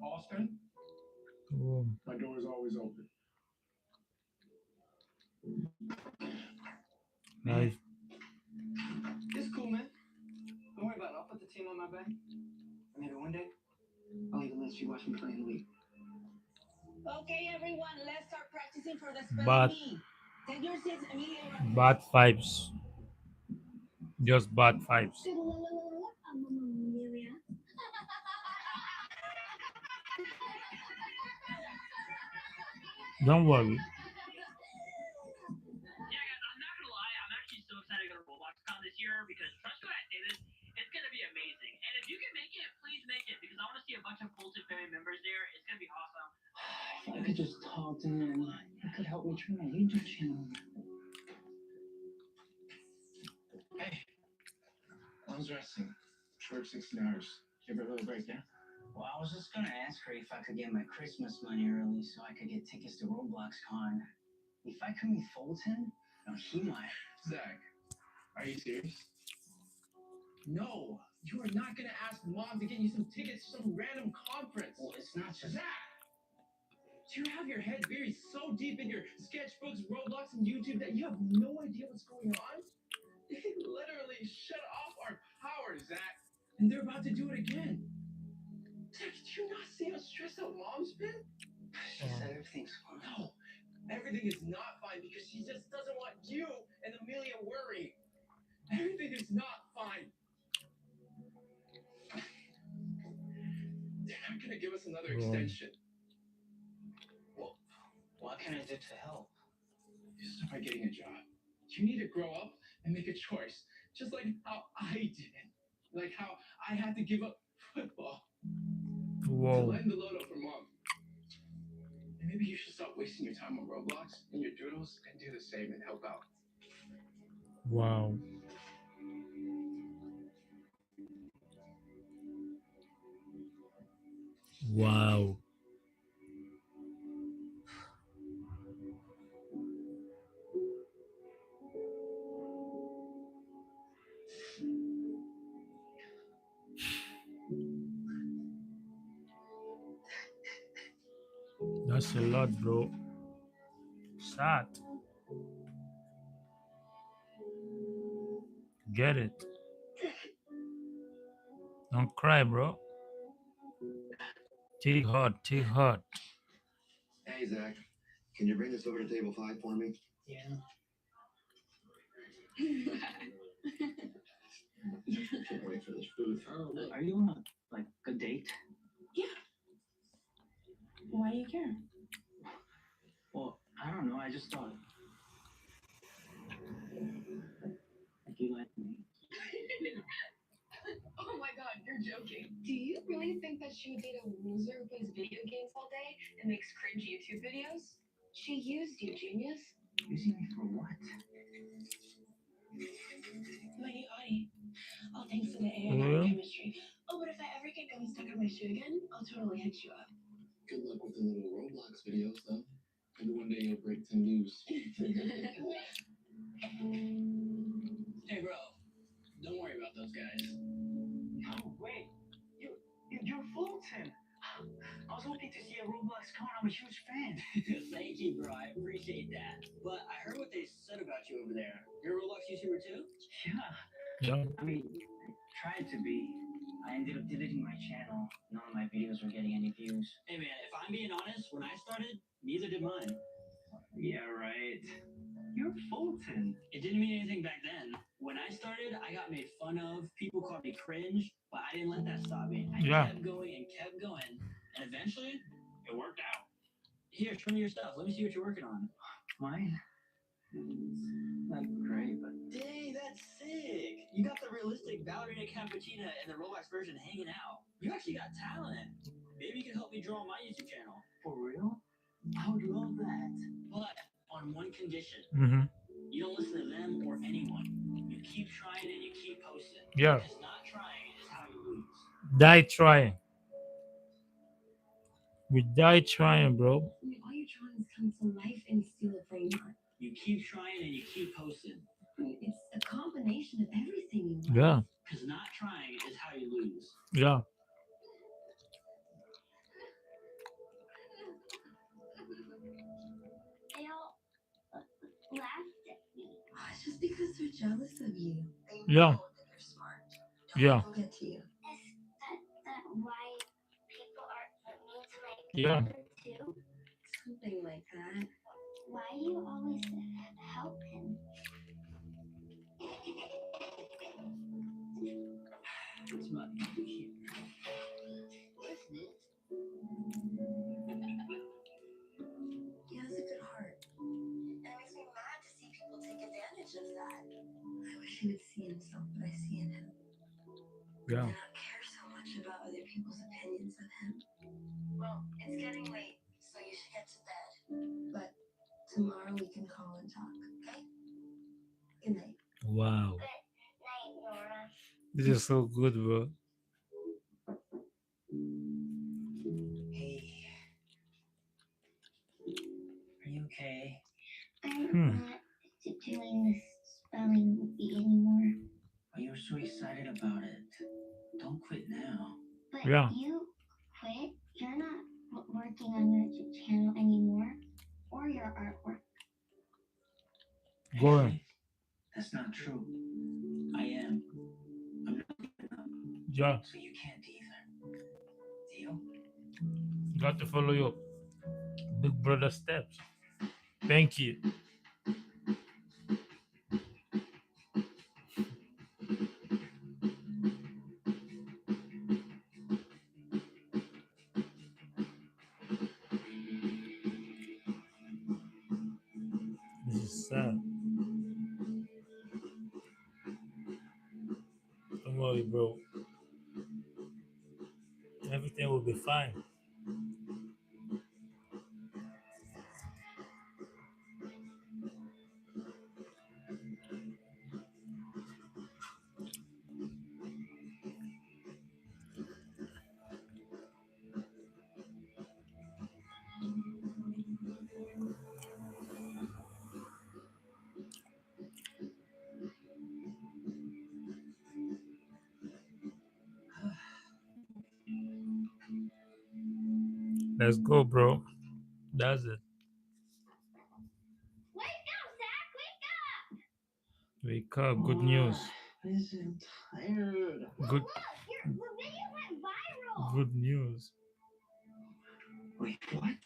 Speaker 5: Austin,
Speaker 1: Oh.
Speaker 5: my door is always open.
Speaker 1: Nice.
Speaker 2: It's cool, man. Don't worry about it. I'll put the team on my back. Maybe one day I'll even let you watch me play in the league.
Speaker 3: Okay, everyone, let's start practicing for the spelling
Speaker 1: But
Speaker 3: bee. Take your seats immediately.
Speaker 1: bad vibes. Just bad vibes.
Speaker 3: Amelia.
Speaker 1: Don't worry.
Speaker 2: Yeah, guys, I'm not gonna lie. I'm actually so excited to go to RobloxCon this year because trust me when I say this, it's gonna be amazing. And if you can make it, please make it because I want to see a bunch of Fulton family members there. It's gonna be awesome.
Speaker 3: If I could just talk to him, he could help me turn my YouTube channel.
Speaker 5: Hey, I was resting. Short 16 hours. You ever really break down?
Speaker 3: Well, I was just gonna ask her if I could get my Christmas money early so I could get tickets to RobloxCon. If I could meet Fulton, he might.
Speaker 5: Zach, are you serious? No, you are not gonna ask mom to get you some tickets to some random conference.
Speaker 3: Well, it's not just
Speaker 5: Zach! Do you have your head buried so deep in your sketchbooks, Roblox, and YouTube that you have no idea what's going on? They literally shut off our power, Zach. And they're about to do it again. Zach, did you not see how stressed out mom's been?
Speaker 3: She said everything's fine.
Speaker 5: No, everything is not fine because she just doesn't want you and Amelia worried. Everything is not fine. They're not gonna give us another extension.
Speaker 3: Well, what can I do to help?
Speaker 5: You start getting a job. You need to grow up and make a choice, just like how I did. Like how I had to give up football to
Speaker 1: Whoa.
Speaker 5: lend the load for mom. And maybe you should stop wasting your time on Roblox and your doodles and do the same and help out.
Speaker 1: Wow. Wow. That's a lot, bro. Sad. Get it. Don't cry, bro. Take heart, take heart.
Speaker 2: Hey, Zach, can you bring this over to table 5 for me?
Speaker 3: Yeah.
Speaker 2: Can't wait for this food.
Speaker 3: Oh, are you on a date?
Speaker 4: Yeah. Why do you care?
Speaker 3: Well, I don't know. I just thought. Like you like me.
Speaker 4: Oh my god, you're joking. Do you really think that she would date a loser who plays video games all day and makes cringe YouTube videos? She used you, genius.
Speaker 3: Using me for what?
Speaker 4: My new body. All thanks to the AI
Speaker 1: Well,
Speaker 4: chemistry. Oh, but if I ever get gum stuck on my shoe again, I'll totally hit you up.
Speaker 5: Good luck with the little Roblox videos, though. Maybe one day you'll break 10 news.
Speaker 3: Hey, bro. Don't worry about those guys. Oh, wait. You're Fulton. I was hoping to see a RobloxCon. I'm a huge fan. Thank you, bro. I appreciate that. But I heard what they said about you over there. You're a Roblox YouTuber too? Yeah.
Speaker 1: yeah.
Speaker 3: I mean, tried to be. I ended up deleting my channel. None of my videos were getting any views. Hey, man, if I'm being honest, when I started, neither did mine. Yeah, right. You're Fulton. It didn't mean anything back then. When I started, I got made fun of. People called me cringe, but I didn't let that stop me. I
Speaker 1: Yeah.
Speaker 3: kept going and kept going. And eventually, it worked out. Here, show me your stuff. Let me see what you're working on. Mine? Not great, but... Dang, that's sick! You got the realistic ballerina cappuccina and the Roblox version hanging out. You actually got talent. Maybe you can help me draw on my YouTube channel. For real? I would love that. But on one condition.
Speaker 1: Mm-hmm.
Speaker 3: You don't listen to them or anyone. You keep trying and you keep posting.
Speaker 1: Yeah.
Speaker 3: Because not trying is how you lose.
Speaker 1: Die trying. We die trying, bro.
Speaker 4: I mean, all you're trying is come to life and steal a brain heart.
Speaker 3: You keep trying and you keep posting.
Speaker 4: I mean, it's a combination of everything you want.
Speaker 1: Yeah.
Speaker 3: Because not trying is how you lose.
Speaker 1: Yeah.
Speaker 6: They all laughed at me.
Speaker 4: It's just because they're jealous of you. They
Speaker 1: Yeah.
Speaker 4: know that you're smart. Don't
Speaker 1: Yeah.
Speaker 4: let them get to you.
Speaker 6: Is that why people are mean to my
Speaker 1: Yeah.
Speaker 6: brother too?
Speaker 4: Something like that.
Speaker 6: Why do you always help him?
Speaker 3: It's money.
Speaker 4: Isn't it? He has a
Speaker 3: himself that I see in him.
Speaker 1: Yeah.
Speaker 3: I don't care so much about other people's opinions of him. Well, it's getting late, so you should get to bed. But tomorrow we can call and talk, okay? Good night.
Speaker 1: Wow.
Speaker 6: Good night, Nora.
Speaker 1: This is so good, bro.
Speaker 2: Hey, are you okay?
Speaker 6: I'm
Speaker 1: Hmm.
Speaker 6: not doing this spelling bee anymore.
Speaker 2: Oh, you were so excited about it. Don't quit now.
Speaker 6: But
Speaker 1: Yeah.
Speaker 6: you quit? You're not working on your channel anymore or your artwork.
Speaker 1: Go on.
Speaker 2: Actually, that's not true. I am. I'm not giving up.
Speaker 1: Yeah.
Speaker 2: So you can't either. Deal?
Speaker 1: Got to follow your big brother steps. Thank you. This is sad. Don't worry, bro. Everything will be fine. Let's go, bro. That's it.
Speaker 6: Wake up, Zach! Wake up!
Speaker 1: Wake up. Good news.
Speaker 2: Listen, tired.
Speaker 1: Good.
Speaker 6: Look, your video went viral.
Speaker 1: Good news.
Speaker 2: Wait, what?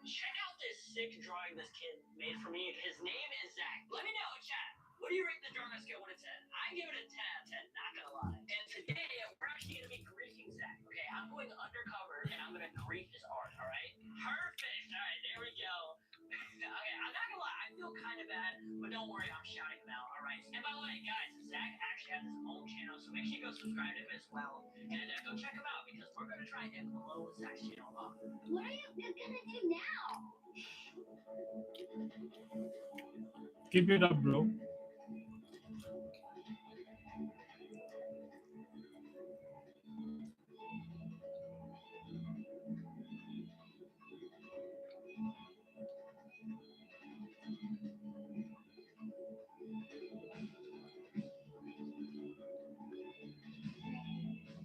Speaker 5: Check out this sick drawing this kid made for me. His name is Zach. Let me know, chat. What do you rate the drawing on a scale 1 to 10? I give it a 10 out of 10, not gonna lie. And today, we're actually gonna be griefing Zach, okay? I'm going undercover and I'm gonna grief his art, alright? Perfect! Alright, there we go. Okay, I'm not gonna lie, I feel kind of bad, but don't worry, I'm shouting him out, alright? And by the way, guys, Zach actually has his own channel, so make sure you go subscribe to him as well. And go check him out because we're gonna try and blow Zach's channel up.
Speaker 6: What are you gonna do now?
Speaker 1: Keep it up, bro.
Speaker 6: Resurgence.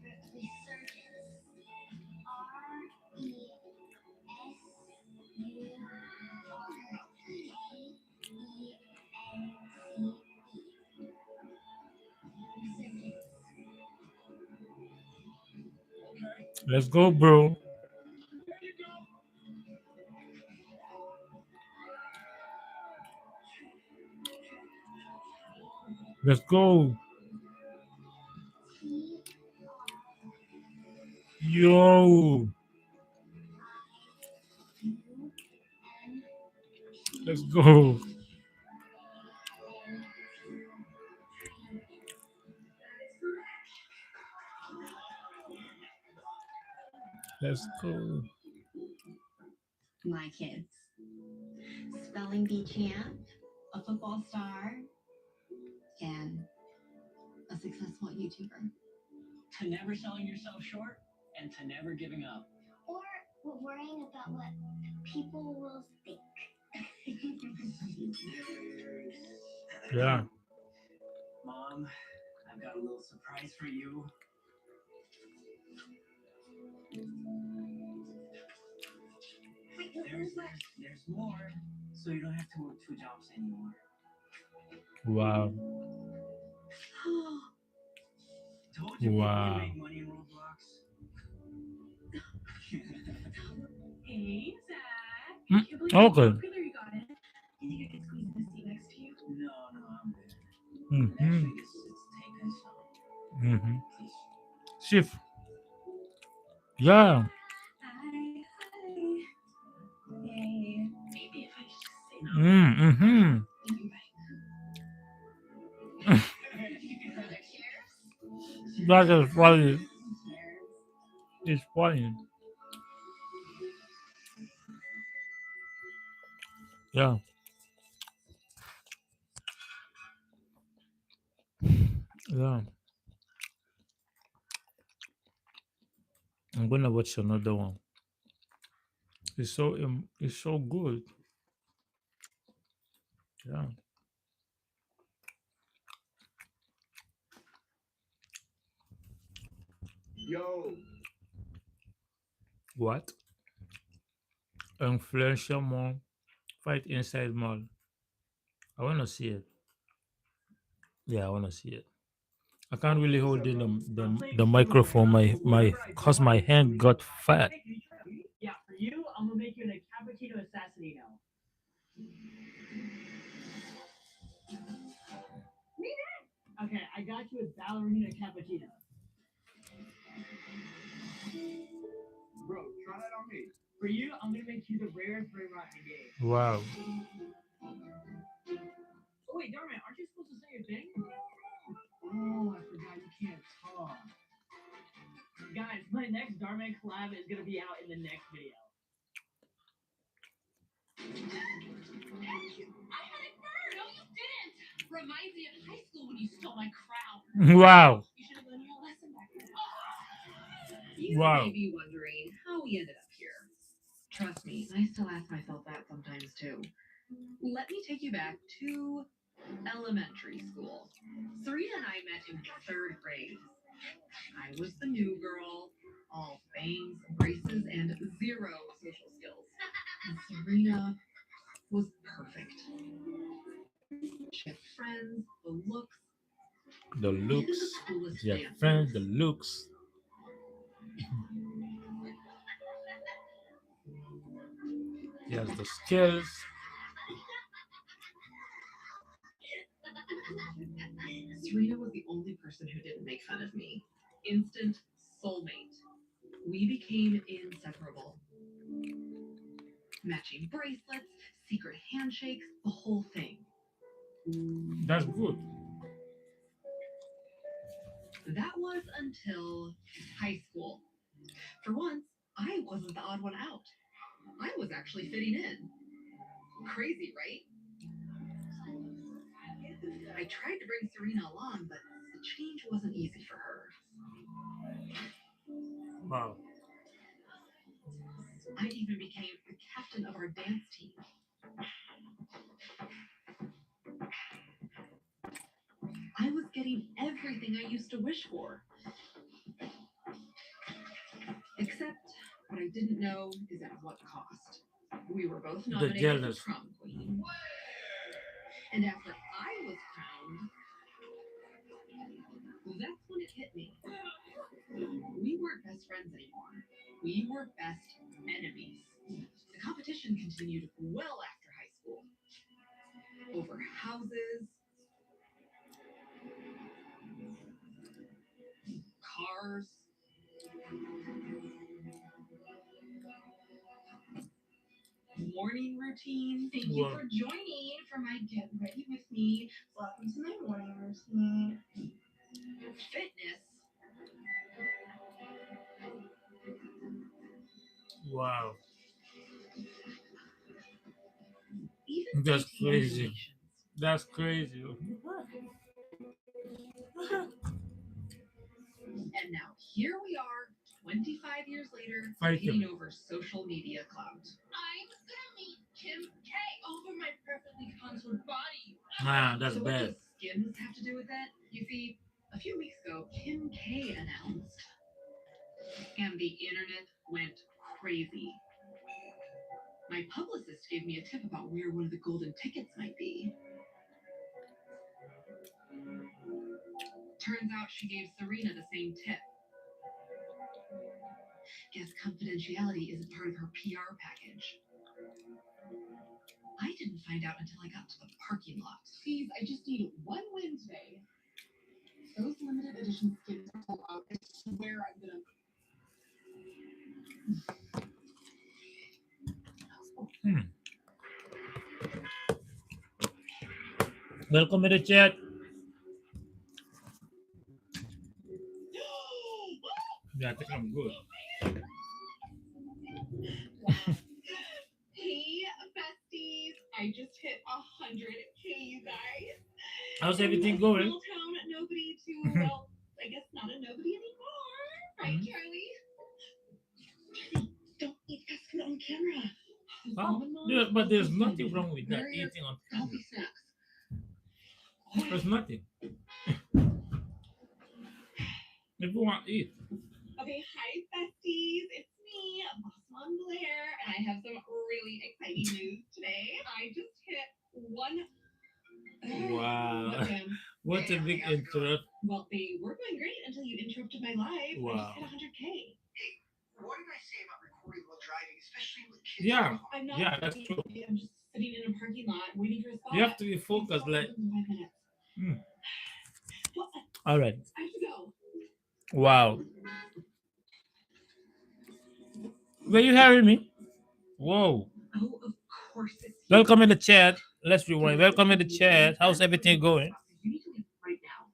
Speaker 6: Resurgence.
Speaker 1: Let's go, bro. Let's go. Yo. Let's go. Let's go.
Speaker 3: My kids. Spelling bee champ, a football star, and a successful YouTuber.
Speaker 5: To never selling yourself short and to never giving up.
Speaker 6: Or worrying about what people will think.
Speaker 1: Yeah.
Speaker 2: Mom, I've got a little surprise for you. There's more, so you don't have to work 2 jobs anymore.
Speaker 1: Wow.
Speaker 2: Told you people
Speaker 1: Wow.
Speaker 2: can make money in Roblox.
Speaker 4: Hey, Zach.
Speaker 1: Mm,
Speaker 4: I can't believe how
Speaker 1: okay.
Speaker 4: popular you got it. You think I could squeeze in a seat next to you?
Speaker 2: No, I'm good.
Speaker 1: Mm-hmm.
Speaker 2: Actually, it's taken some.
Speaker 1: Mm-hmm.
Speaker 2: Please.
Speaker 1: Shift. Yeah.
Speaker 4: Hi. Hey. Maybe if I just sit
Speaker 1: Mm-hmm. That is funny. It's funny. Yeah, yeah. I'm gonna watch another one. It's so good. Yeah.
Speaker 2: Yo,
Speaker 1: What? Influential mall fight inside mall. I wanna see it. Yeah, I wanna see it. I can't really
Speaker 2: what's
Speaker 1: hold
Speaker 2: up,
Speaker 1: in
Speaker 2: bro?
Speaker 1: the microphone. My cause my hand got fat.
Speaker 2: Yeah, for you, I'm gonna make you a cappuccino assassinino. Okay, I got you a ballerina cappuccino. Bro, try that on me. For you, I'm gonna make you the rarest brain rot in the game.
Speaker 1: Wow.
Speaker 2: Oh wait, Darman, aren't you supposed to say your thing? Oh, I forgot you can't talk. Guys, my next Darman collab is gonna be out in the next video.
Speaker 4: No, you didn't. Reminds me of high school when you stole my crown.
Speaker 1: Wow.
Speaker 4: You should have learned your lesson back then. You
Speaker 1: Wow.
Speaker 4: may be wondering how we ended up here. Trust me, I still ask myself that sometimes too. Let me take you back to elementary school. Serena and I met in third grade. I was the new girl, all bangs, braces, and zero social skills. And Serena was perfect. She had friends, the looks,
Speaker 1: The
Speaker 4: even the
Speaker 1: looks.
Speaker 4: coolest
Speaker 1: Yeah,
Speaker 4: dance
Speaker 1: friends, the
Speaker 4: moves.
Speaker 1: looks. He has the skills.
Speaker 4: Serena was the only person who didn't make fun of me. Instant soulmate. We became inseparable. Matching bracelets, secret handshakes, the whole thing.
Speaker 1: That's good.
Speaker 4: That was until high school. For once, I wasn't the odd one out. I was actually fitting in. Crazy, right? I tried to bring Serena along, but the change wasn't easy for her.
Speaker 1: Wow.
Speaker 4: I even became the captain of our dance team. I was getting everything I used to wish for. Except what I didn't know is at what cost. We were both
Speaker 1: The
Speaker 4: nominated for
Speaker 1: jealous.
Speaker 4: prom queen. And after I was crowned, that's when it hit me. We weren't best friends anymore. We were best enemies. The competition continued well after high school. Over houses, cars, morning routine.
Speaker 3: Thank you for joining for my Get Ready With Me. Welcome to my morning routine.
Speaker 4: Fitness,
Speaker 1: Wow.
Speaker 4: even
Speaker 1: That's
Speaker 4: IT
Speaker 1: crazy.
Speaker 4: renovations.
Speaker 1: That's crazy.
Speaker 4: And now here we are, 25 years later,
Speaker 1: Fight
Speaker 4: competing
Speaker 1: him.
Speaker 4: over social media clout.
Speaker 3: I'm gonna meet Kim K over my perfectly contoured body.
Speaker 1: Man, that's
Speaker 4: So what
Speaker 1: bad.
Speaker 4: does Skims have to do with that? You see, a few weeks ago, Kim K announced, and the internet went crazy. My publicist gave me a tip about where one of the golden tickets might be. Turns out she gave Serena the same tip. Guess confidentiality isn't part of her PR package. I didn't find out until I got to the parking lot.
Speaker 3: Please, I just need one win today. Those limited edition skins are sold out. I swear I'm gonna.
Speaker 1: Hmm. Welcome to the chat. Yeah, I think I'm good.
Speaker 4: Hey, besties! I just hit 100K, you guys.
Speaker 1: How's
Speaker 4: From
Speaker 1: everything
Speaker 4: a
Speaker 1: going?
Speaker 4: small town nobody to, well, I guess not a nobody anymore. Right,
Speaker 1: Mhm.
Speaker 4: Charlie? Don't eat fast food on camera.
Speaker 1: Oh, but there's nothing wrong with that eating on camera.
Speaker 4: Healthy snacks.
Speaker 1: There's nothing. If you want to eat.
Speaker 4: Okay, hi, besties. It's me, Boss Mom Blair, and I have some really exciting news today. I just hit one.
Speaker 1: Wow.
Speaker 4: What, Sam?
Speaker 1: What a big interrupt.
Speaker 4: Well, they were going great until you interrupted my live. I
Speaker 1: Wow.
Speaker 4: just hit 100K.
Speaker 5: What did I say about recording while driving, especially with kids?
Speaker 1: Yeah.
Speaker 4: I'm not.
Speaker 1: Yeah, that's true.
Speaker 4: I'm just sitting in a parking lot waiting for a spot.
Speaker 1: You have to be focused, like.
Speaker 4: In 5 minutes.
Speaker 1: Hmm.
Speaker 4: What?
Speaker 1: All right.
Speaker 4: I have to go.
Speaker 1: Wow. Were you hearing me? Whoa.
Speaker 4: Oh, of course it's you.
Speaker 1: Welcome in the chat. Let's rewind. Welcome in the chat. How's everything going?
Speaker 4: You need to leave right now.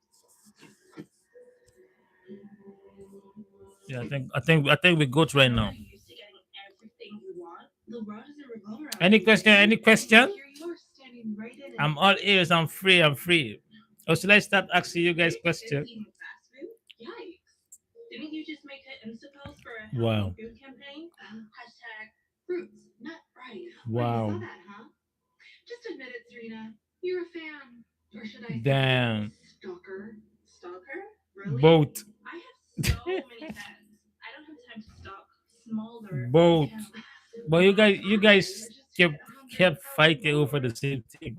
Speaker 1: Yeah, I think we're good right now.
Speaker 4: You're used to getting everything you want. The world doesn't revolve around
Speaker 1: Any
Speaker 4: you.
Speaker 1: question? Any question?
Speaker 4: Here you are standing right in it.
Speaker 1: I'm all ears. I'm free. I'm free. Or should I start asking you guys
Speaker 4: Kids
Speaker 1: questions?
Speaker 4: eating fast food? Yikes. Didn't you just make an Insta post for a
Speaker 1: Wow.
Speaker 4: healthy food campaign? Hashtag fruits, not right.
Speaker 1: Wow.
Speaker 4: You saw that, huh? Just admit it, Serena. You're a fan. Or should I say
Speaker 1: Damn.
Speaker 4: stalker? Stalker? Really?
Speaker 1: Both.
Speaker 4: I have so many fans. I don't have time to stalk smaller
Speaker 1: Both.
Speaker 4: accounts.
Speaker 1: But you guys
Speaker 4: I just
Speaker 1: kept
Speaker 4: hit 100
Speaker 1: kept fighting
Speaker 4: followers.
Speaker 1: over the same thing.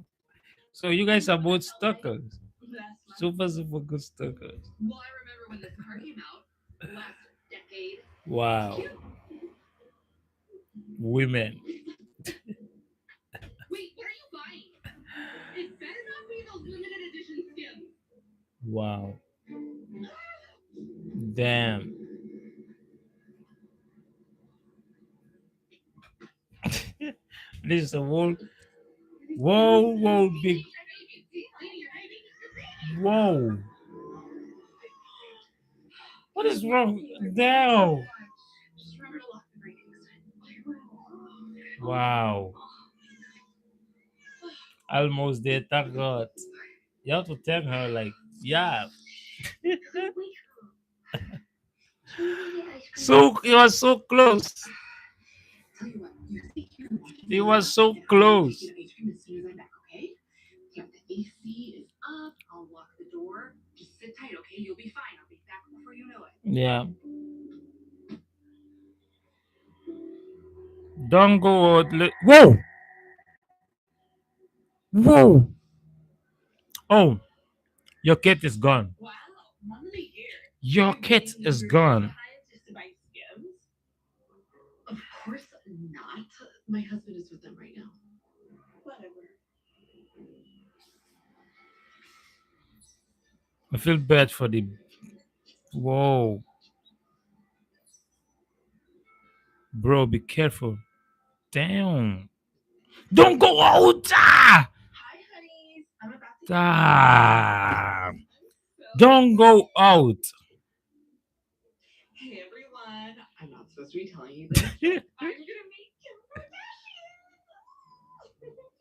Speaker 1: So you guys are both stalkers.
Speaker 4: Last month.
Speaker 1: Super, super good stalkers.
Speaker 4: Well, I remember when this car came out last decade.
Speaker 1: Wow.
Speaker 4: Cute.
Speaker 1: Women.
Speaker 4: Wait, what are you buying? It better not be those limited edition skims.
Speaker 1: Wow. Damn. This is a whole, whoa, big, whoa. What is wrong? Damn.
Speaker 4: Just remember to lock the brake next time.
Speaker 1: Wow. Almost there. Thank God. You have to tell her, like, yeah. So it was so close.
Speaker 4: Tell you what, you stay here and watch
Speaker 1: It was so close.
Speaker 4: Get ice cream as soon as I'm back, okay? Yeah, the AC is up. I'll lock the door. Just sit tight, okay? You'll be fine. I'll be back before you know it.
Speaker 1: Yeah. Don't go out. Whoa! Whoa! Oh, your cat is gone.
Speaker 4: Wow, mom of the year.
Speaker 1: Your cat is gone.
Speaker 4: Just to buy skims? Of course not. My husband is with them right now. Whatever.
Speaker 1: I feel bad for the. Whoa. Bro, be careful. Damn. Don't go out! Ah!
Speaker 4: Hi, honeys. I'm about to.
Speaker 1: Ah!
Speaker 4: So
Speaker 1: Don't go out.
Speaker 4: hey, everyone. I'm not supposed to be telling you this. I'm gonna meet Kim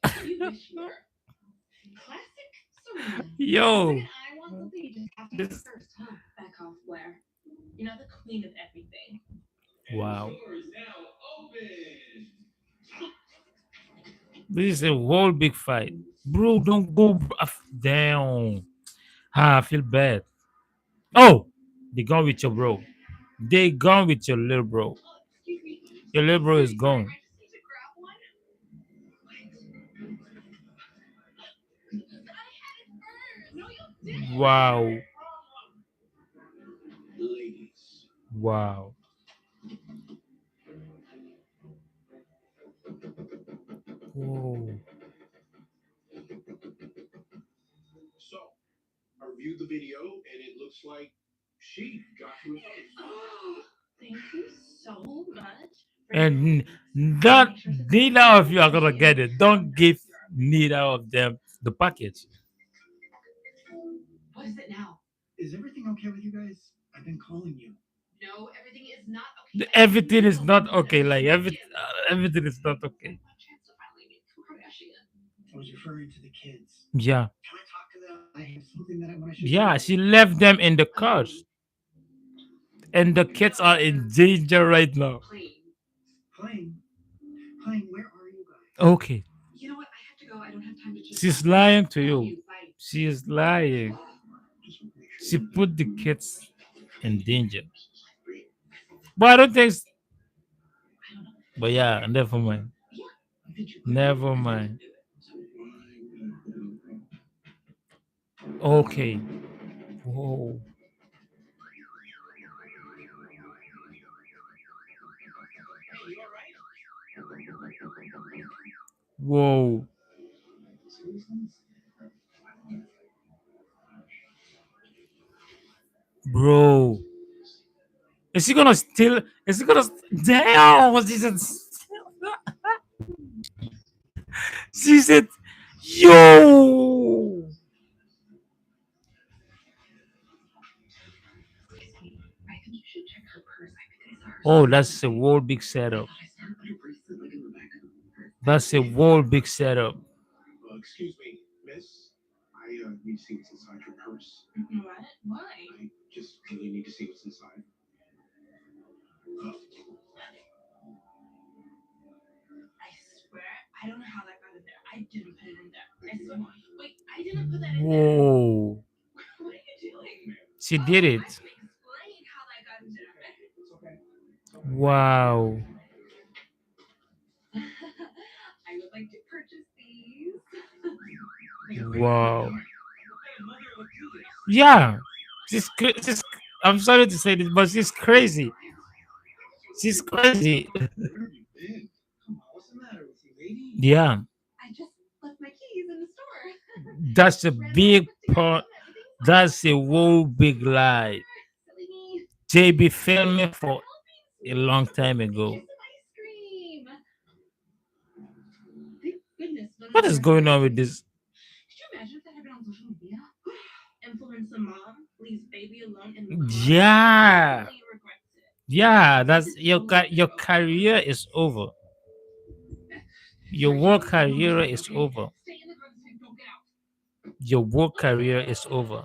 Speaker 4: Kardashian. You wish you were. Classic Serena.
Speaker 1: Yo.
Speaker 4: Second, I want something you just have to have
Speaker 1: This.
Speaker 4: first, huh? Back off, Blair. You're not the queen of everything.
Speaker 1: Wow.
Speaker 5: Store is now open.
Speaker 1: This is a whole big fight. Bro, don't go. Down. Ah, I feel bad. Oh, they gone with your bro. They gone with your little bro.
Speaker 4: Excuse me.
Speaker 1: Your little bro is
Speaker 4: Sorry,
Speaker 1: gone.
Speaker 4: I just need to grab one. I had it first. No, you didn't.
Speaker 1: Wow.
Speaker 5: Ladies.
Speaker 1: Wow. Whoa.
Speaker 5: So, I reviewed the video, and it looks like she got you a first.
Speaker 4: Oh, thank you so much.
Speaker 1: And neither of you are gonna get it. Don't give neither of them the package.
Speaker 4: What is it now?
Speaker 2: Is everything okay with you guys? I've been calling you.
Speaker 4: No, everything is not okay. I need
Speaker 1: Everything
Speaker 4: to
Speaker 1: is
Speaker 4: know
Speaker 1: not
Speaker 4: that
Speaker 1: okay.
Speaker 4: we
Speaker 1: Like
Speaker 4: should begin.
Speaker 1: everything is not okay.
Speaker 4: One chance to finally meet Kim Kardashian.
Speaker 2: I was referring to the kids.
Speaker 1: Yeah,
Speaker 2: Can I talk to them? I have something that I want to share with
Speaker 1: yeah.
Speaker 2: you.
Speaker 1: She left them in the
Speaker 4: Oh,
Speaker 1: cars, and the kids are in danger right now.
Speaker 4: plane.
Speaker 2: Plane? Plane, where are you guys?
Speaker 1: Okay,
Speaker 4: You know what? I have to go. I don't have time to chit chat.
Speaker 1: she's lying to
Speaker 4: I love
Speaker 1: you.
Speaker 4: you. Bye.
Speaker 1: She is lying.
Speaker 2: Just want to make sure
Speaker 1: She
Speaker 2: you're
Speaker 1: put the kids in danger. But I don't think.
Speaker 4: I don't know.
Speaker 1: But yeah, never mind.
Speaker 4: Yeah. Did you quit?
Speaker 1: Never
Speaker 4: Because I
Speaker 1: mind.
Speaker 4: didn't do it.
Speaker 2: so why?
Speaker 1: Okay. Whoa.
Speaker 2: Hey, you all right?
Speaker 1: Whoa. Bro. Is she gonna steal? Is she gonna? Damn! What is it? She said, "Yo."
Speaker 4: Excuse me. I think you should check her purse. I think I saw her
Speaker 1: Oh,
Speaker 4: stash
Speaker 1: that's a
Speaker 4: something.
Speaker 1: whole big
Speaker 4: I
Speaker 1: setup.
Speaker 4: thought I saw her bracelet like in the back of her.
Speaker 1: That's a whole big setup.
Speaker 2: Excuse me, miss. I need to see what's inside your purse.
Speaker 4: What? Why?
Speaker 2: I just really need to see what's inside. Uh,
Speaker 4: I swear, I don't know how that got in there. I didn't put it in there. I swear. Wait, I didn't put that in there.
Speaker 1: Whoa.
Speaker 4: What are you doing?
Speaker 1: She
Speaker 4: Oh,
Speaker 1: did
Speaker 4: I
Speaker 1: it.
Speaker 4: can explain how that got in there.
Speaker 2: it's okay.
Speaker 1: Wow.
Speaker 4: I would like to purchase these.
Speaker 1: Wow. Yeah. She's I'm sorry to say this, but she's crazy. She's crazy.
Speaker 2: Where have you been? Come on, what's the matter with you, lady?
Speaker 1: Yeah.
Speaker 4: I just left my keys in the store.
Speaker 1: That's a
Speaker 4: Ran really
Speaker 1: big
Speaker 4: quick to get
Speaker 1: part.
Speaker 4: home. Everything's
Speaker 1: That's a
Speaker 4: fine.
Speaker 1: whole big lie.
Speaker 4: Silly me.
Speaker 1: JB filmed me
Speaker 4: You're
Speaker 1: for a
Speaker 4: helping me.
Speaker 1: long time ago.
Speaker 4: Here's some ice cream. Thank goodness none of
Speaker 1: What
Speaker 4: the
Speaker 1: is
Speaker 4: rest of
Speaker 1: going
Speaker 4: the
Speaker 1: on
Speaker 4: ice
Speaker 1: with
Speaker 4: cream.
Speaker 1: this?
Speaker 4: Could you imagine if that had been on social media? Influencer mom leaves baby alone in the car.
Speaker 1: Yeah.
Speaker 4: Instantly regrets it.
Speaker 1: Yeah,
Speaker 4: This
Speaker 1: that's
Speaker 4: is totally
Speaker 1: your
Speaker 4: true.
Speaker 1: career is over. Your
Speaker 4: Sorry,
Speaker 1: work
Speaker 4: Shelly. Don't
Speaker 1: career
Speaker 4: mind,
Speaker 1: is
Speaker 4: okay?
Speaker 1: over.
Speaker 4: Stay in the car this week. Don't get out.
Speaker 1: Your work career is over.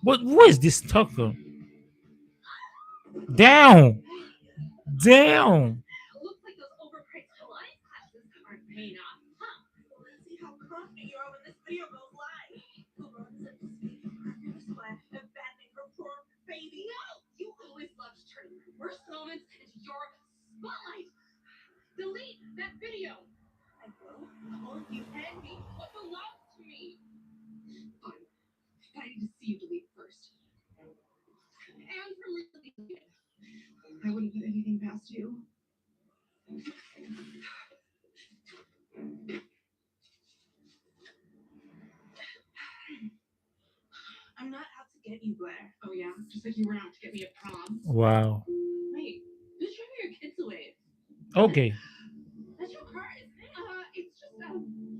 Speaker 1: What? Who is this talker? Down, down.
Speaker 4: Looks like those overpriced Pilates classes aren't paying off, huh? Let's see how confident you are when this video goes live. LeBron said this video this way and bad thing for poor baby. No! You always love to turn your worst moments into your spotlight. Delete that video. I will. All of you and me. What belongs to me? Fine. But I need to see you delete it first. And from releasing it. I wouldn't put anything past you. I'm not out to get you, Blair. Oh yeah, just like you were out to get me at prom.
Speaker 1: Wow.
Speaker 4: Wait, who's driving your kids away?
Speaker 1: Okay.
Speaker 4: That's your car, isn't it? It's just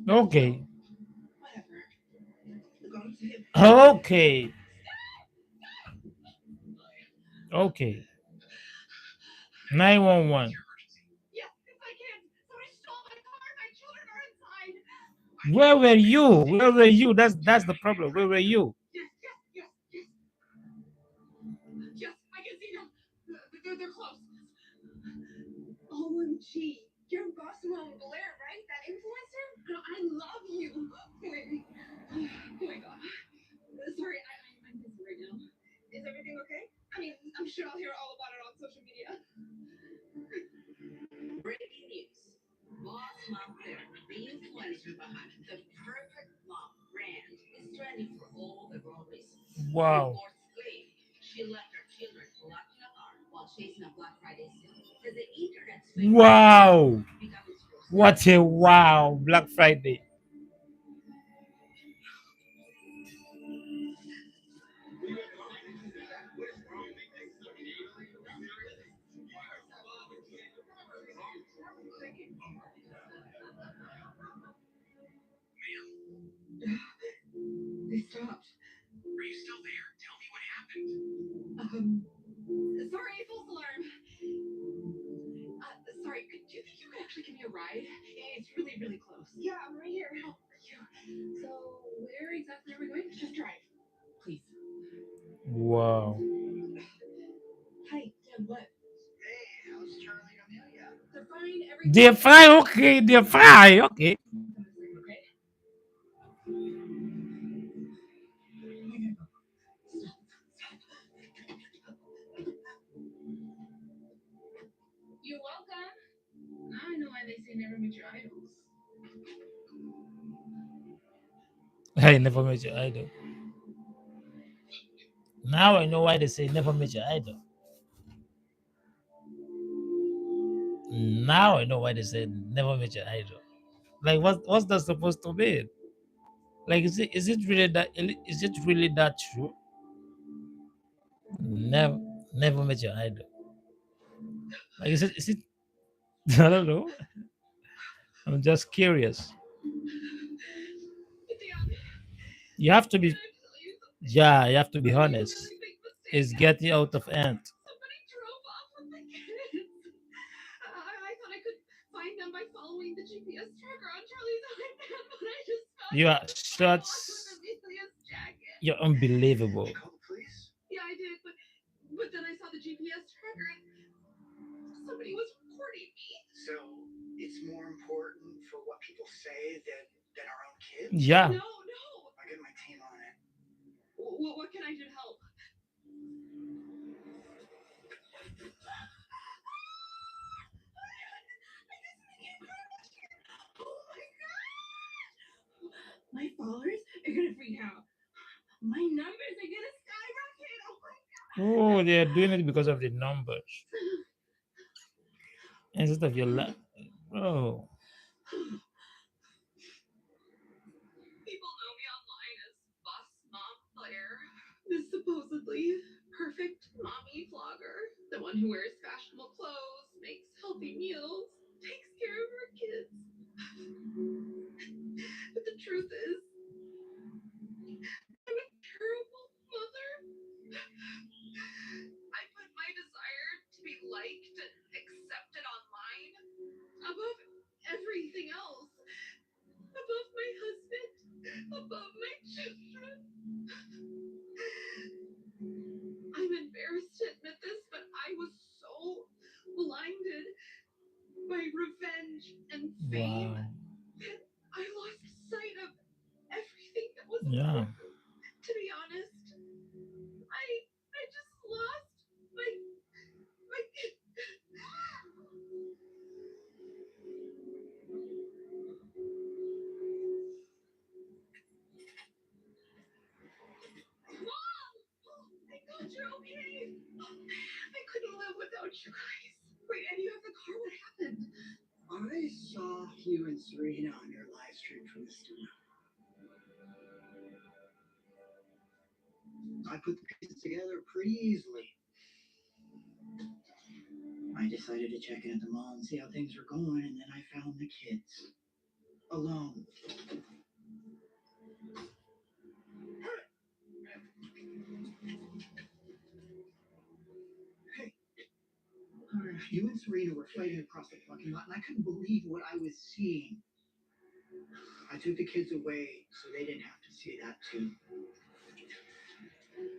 Speaker 1: Okay.
Speaker 4: whatever. Go to him.
Speaker 1: Okay. Okay. 911.
Speaker 4: Yes, it's my kids. Somebody stole my car. My children are inside.
Speaker 1: Where were you? Where were you? That's the problem. Where were you?
Speaker 4: Yes, yes, yes, yes. Yes, I can see them. They're close. OMG. You're boss mom Blair, right? That influencer? Girl, I love you. Wait. Oh my god. Sorry, I'm busy right now. Is everything okay? I mean, I'm sure I'll hear all about it on social media. Breaking news. Boss Mom Blair, the influencer behind the perfect mom brand, is trending for all the wrong reasons.
Speaker 1: Wow.
Speaker 4: Reports claim she left her children locked in a car while chasing a Black Friday sale. Because the internet's fake
Speaker 1: Wow.
Speaker 4: become its real
Speaker 1: What a wow. Black Friday.
Speaker 4: Sorry, false alarm. Sorry, do you think you could actually give me a ride? It's really, really close.
Speaker 3: Yeah, I'm right here.
Speaker 4: Oh, you. So, where exactly are we going?
Speaker 3: Just drive.
Speaker 4: Please.
Speaker 1: Wow.
Speaker 4: Hi, Dad, what?
Speaker 5: Hey, how's Charlie and Amelia?
Speaker 4: They're fine.
Speaker 1: They're
Speaker 4: Everything's
Speaker 1: fine. Okay, they're fine. Okay.
Speaker 4: Come a second, okay? You're welcome. Now I know why they say never meet your idols.
Speaker 1: I never met your idol. Now I know why they say never met your idol. Now I know why they say never met your idol. Like what's that supposed to mean? Like is it really that true? Never never met your idol. Like is it I don't know. I'm just curious.
Speaker 4: Dad,
Speaker 1: You have to
Speaker 4: can
Speaker 1: be
Speaker 4: I tell you something?
Speaker 1: yeah, you have to be
Speaker 4: I made a
Speaker 1: honest.
Speaker 4: really big
Speaker 1: It's
Speaker 4: mistake.
Speaker 1: getting out of hand.
Speaker 4: Somebody drove off with the kids. I thought I could find them by following the GPS tracker on Charlie's iPad, but I just found
Speaker 1: You
Speaker 4: him
Speaker 1: are
Speaker 4: in the parking lot with
Speaker 1: such
Speaker 4: Amelia's jacket.
Speaker 1: you're
Speaker 5: Did
Speaker 1: unbelievable.
Speaker 5: you call the police?
Speaker 4: Yeah, I did, but then I saw the GPS tracker and somebody was recording me.
Speaker 5: So it's more important for what people say than our own kids?
Speaker 1: Yeah.
Speaker 4: No, no.
Speaker 5: I'll get my team on it.
Speaker 4: What can I do to help? Oh my god! My followers are gonna freak out. My numbers are gonna skyrocket. Oh my
Speaker 1: Oh, they are doing it because of the numbers instead of your life. Oh,
Speaker 4: People know me online as Boss Mom Claire, the supposedly perfect mommy vlogger, the one who wears fashionable clothes, makes healthy meals, takes care of her kids. But the truth is, I'm a terrible mother. I put my desire to be liked and accepted online above everything else, above my husband, above my children. I'm embarrassed to admit this, but I was so blinded by revenge and fame
Speaker 1: wow.
Speaker 4: that I lost sight of everything that was
Speaker 1: Yeah.
Speaker 4: important. To be honest, I just lost my Mom! Thank God you're okay. I couldn't live without you guys. Wait, and you have the car? What happened?
Speaker 5: I saw you and Serena on your live stream from the studio. I put the pieces together pretty easily. I decided to check in at the mall and see how things were going, and then I found the kids alone. Hey, you and Serena were fighting across the parking lot, and I couldn't believe what I was seeing. I took the kids away so they didn't have to see that too.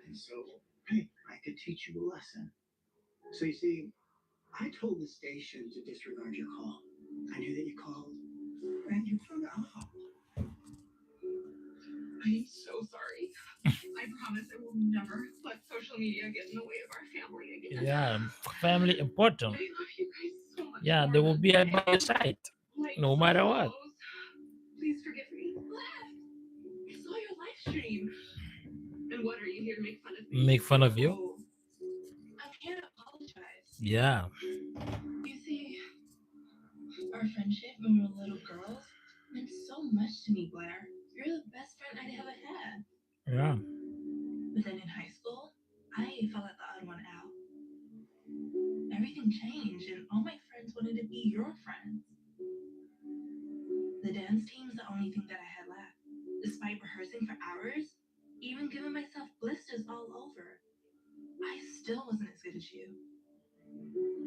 Speaker 5: And so, hey, I could teach you a lesson. So you see, I told the station to disregard your call. I knew that you called, and you hung up.
Speaker 4: I'm so sorry. I promise I will never let social media get in the way of our family again.
Speaker 1: Yeah. Family important.
Speaker 4: I love you guys so much
Speaker 1: Yeah,
Speaker 4: more
Speaker 1: they will
Speaker 4: than
Speaker 1: be by your
Speaker 4: anything.
Speaker 1: side
Speaker 4: Likes,
Speaker 1: no matter what.
Speaker 4: follows. Please forgive me. I saw your live stream. And what, are you here to make fun of me?
Speaker 1: Make fun of you.
Speaker 4: Oh, I'm here to apologize.
Speaker 1: Yeah.
Speaker 4: You see, our friendship when we were little girls meant so much to me, Blair. You're the best friend I'd ever had.
Speaker 1: Yeah.
Speaker 4: But then in high school, I felt like the odd one out. Everything changed, and all my friends wanted to be your friends. The dance team's the only thing that I had left. Despite rehearsing for hours, even giving myself blisters all over, I still still wasn't as good as you.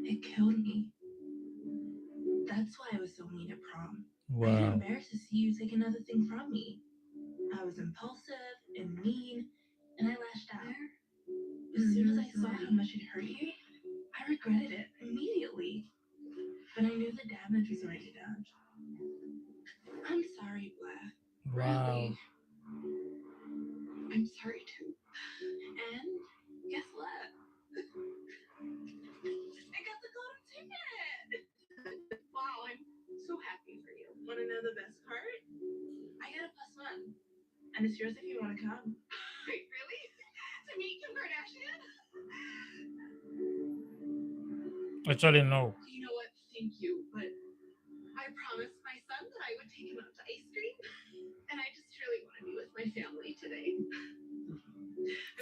Speaker 4: It killed me. That's why I was so mean at prom. I get
Speaker 1: Wow.
Speaker 4: embarrassed to see you take another thing from me. I was impulsive and mean, and I lashed out. As soon as I saw how much it hurt you, I regretted it immediately. But I knew the damage was already done. I'm sorry, Black.
Speaker 1: Wow.
Speaker 4: Really. I'm sorry too. And guess what? I got the golden ticket. Wow, I'm so happy for you. Want to know the best part? I got a +1, and it's yours if you want to come. Wait, really? To meet Kim Kardashian?
Speaker 1: Actually, no.
Speaker 4: You know what? Thank you, but I promised my son that I would take him out to ice cream, and I just really want to be with my family today.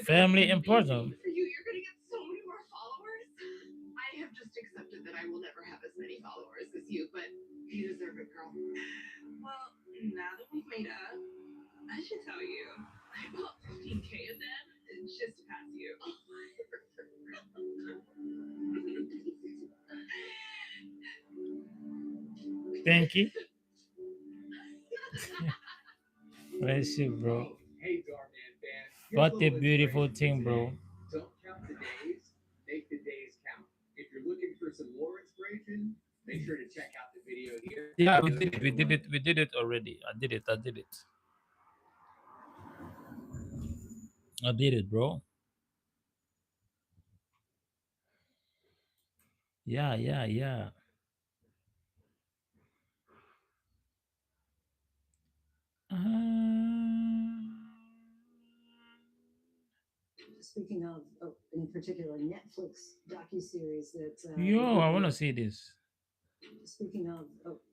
Speaker 1: Family important.
Speaker 4: For you, you're gonna get so many more followers. I have just accepted that I will never have as many followers as you, but you deserve it, girl. Well, now that we've made up, I should tell you, I bought 15K of them just to pass you.
Speaker 1: Thank you. Bless you, bro.
Speaker 2: Oh, hey, Darman fans. Here's
Speaker 1: What a
Speaker 2: little
Speaker 1: beautiful
Speaker 2: inspiration for
Speaker 1: thing, bro.
Speaker 2: today. Don't count the days, make the days count. If you're looking for some more inspiration, make sure to check out the video here.
Speaker 1: Yeah, we did it. We did it. We did it already. I did it. I did it. I did it, bro. Yeah, yeah, yeah.
Speaker 3: Speaking of, in particular, Netflix docuseries that
Speaker 1: Yo, I want to see this.
Speaker 3: speaking of,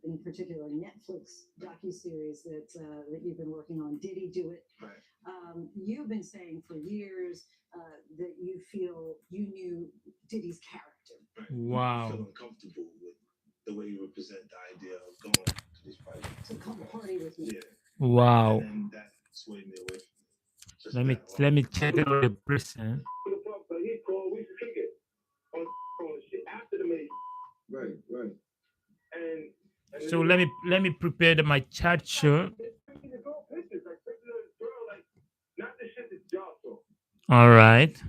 Speaker 3: in particular, Netflix docuseries that you've been working on, Did He Do It?
Speaker 2: Right.
Speaker 3: You've been saying for years that you feel you knew Diddy's character.
Speaker 2: Right.
Speaker 1: Wow.
Speaker 2: Feel uncomfortable with the way you represent the idea of going to this party.
Speaker 3: To come party with me.
Speaker 2: Yeah.
Speaker 1: Wow.
Speaker 2: And that swayed me away from it. Just
Speaker 1: Let me check it with the person.
Speaker 2: He called, we kick it on shit after the meeting. Right, right. And
Speaker 1: So let me prepare my chat show. All right.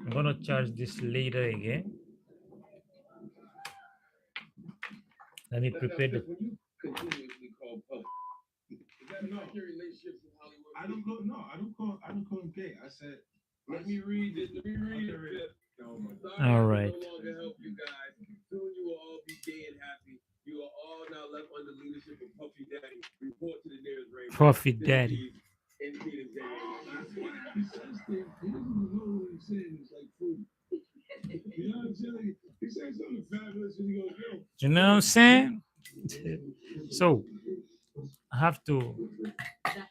Speaker 1: I'm gonna charge this later again. Let me prepare the.
Speaker 2: When you continuously call Puff, is that about your relationships in Hollywood? I don't call him gay. I said, let me read it. Oh my God.
Speaker 1: All right.
Speaker 2: No longer help you guys. Soon you will all be gay and happy. You are all now left under the leadership of Puffy Daddy. Report to the nearest rainbow.
Speaker 1: Puffy Daddy.
Speaker 2: In Peter's Day. He says things. He doesn't even know what he's saying. It's like food. You know what I'm saying? He says something fabulous and he goes, yo.
Speaker 1: You know what I'm saying? So I have to.
Speaker 4: The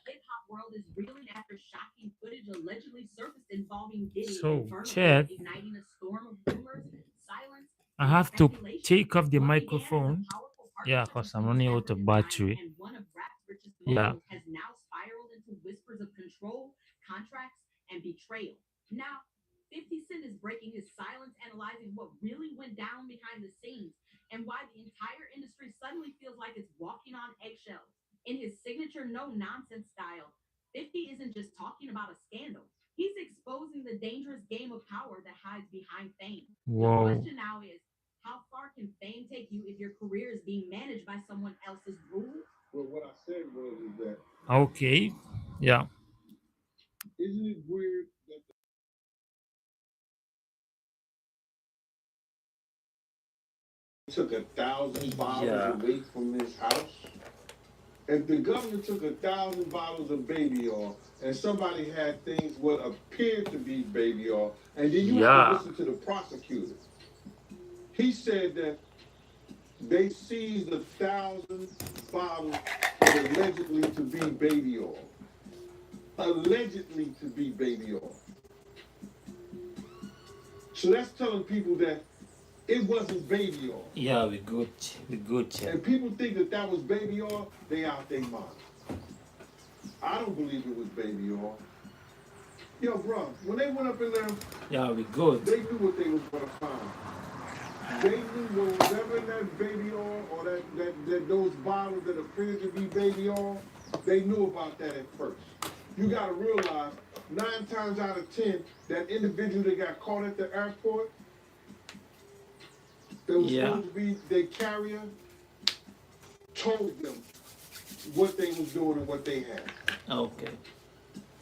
Speaker 4: hip hop world is reeling after shocking footage allegedly surfaced involving Diddy
Speaker 1: So,
Speaker 4: and Burna
Speaker 1: Chad,
Speaker 4: Boy, igniting a storm of rumors, silence,
Speaker 1: I
Speaker 4: and
Speaker 1: have to
Speaker 4: speculation.
Speaker 1: take off the
Speaker 4: What began as a
Speaker 1: microphone.
Speaker 4: powerful
Speaker 1: Yeah,
Speaker 4: partnership
Speaker 1: because I'm
Speaker 4: between
Speaker 1: running out
Speaker 4: Tapper
Speaker 1: of
Speaker 4: and
Speaker 1: battery.
Speaker 4: and one of rap's richest
Speaker 1: Yeah.
Speaker 4: moguls has now spiraled into whispers of control, contracts, and betrayal. Now, 50 Cent is breaking his silence, analyzing what really went down behind the scenes and why the entire industry suddenly feels like it's walking on eggshells. In his signature no nonsense style, 50 isn't just talking about a scandal. He's exposing the dangerous game of power that hides behind fame. The
Speaker 1: Whoa.
Speaker 4: question now is, how far can fame take you if your career is being managed by someone else's rules?
Speaker 2: Well, what I said was that.
Speaker 1: Okay. Yeah.
Speaker 2: Isn't it weird that took 1,000 bottles away from his house? If the government took 1,000 bottles of baby oil and somebody had things what appeared to be baby oil, and then you have to listen to the prosecutor. He said that they seized 1,000 bottles allegedly to be baby oil. Allegedly to be baby oil. So that's telling people that it wasn't baby oil.
Speaker 1: Yeah, we good. We good.
Speaker 2: And people think that that was baby oil, they out their mind. I don't believe it was baby oil. Yo, bro, when they went up in there,
Speaker 1: Yeah, we good.
Speaker 2: they knew what they was gonna find. They knew whatever in that baby oil or that those bottles that appeared to be baby oil, they knew about that at first. You gotta realize 9 times out of 10, that individual that got caught at the airport that was
Speaker 1: Yeah.
Speaker 2: supposed to be their carrier told them what they was doing and what they had.
Speaker 1: Okay.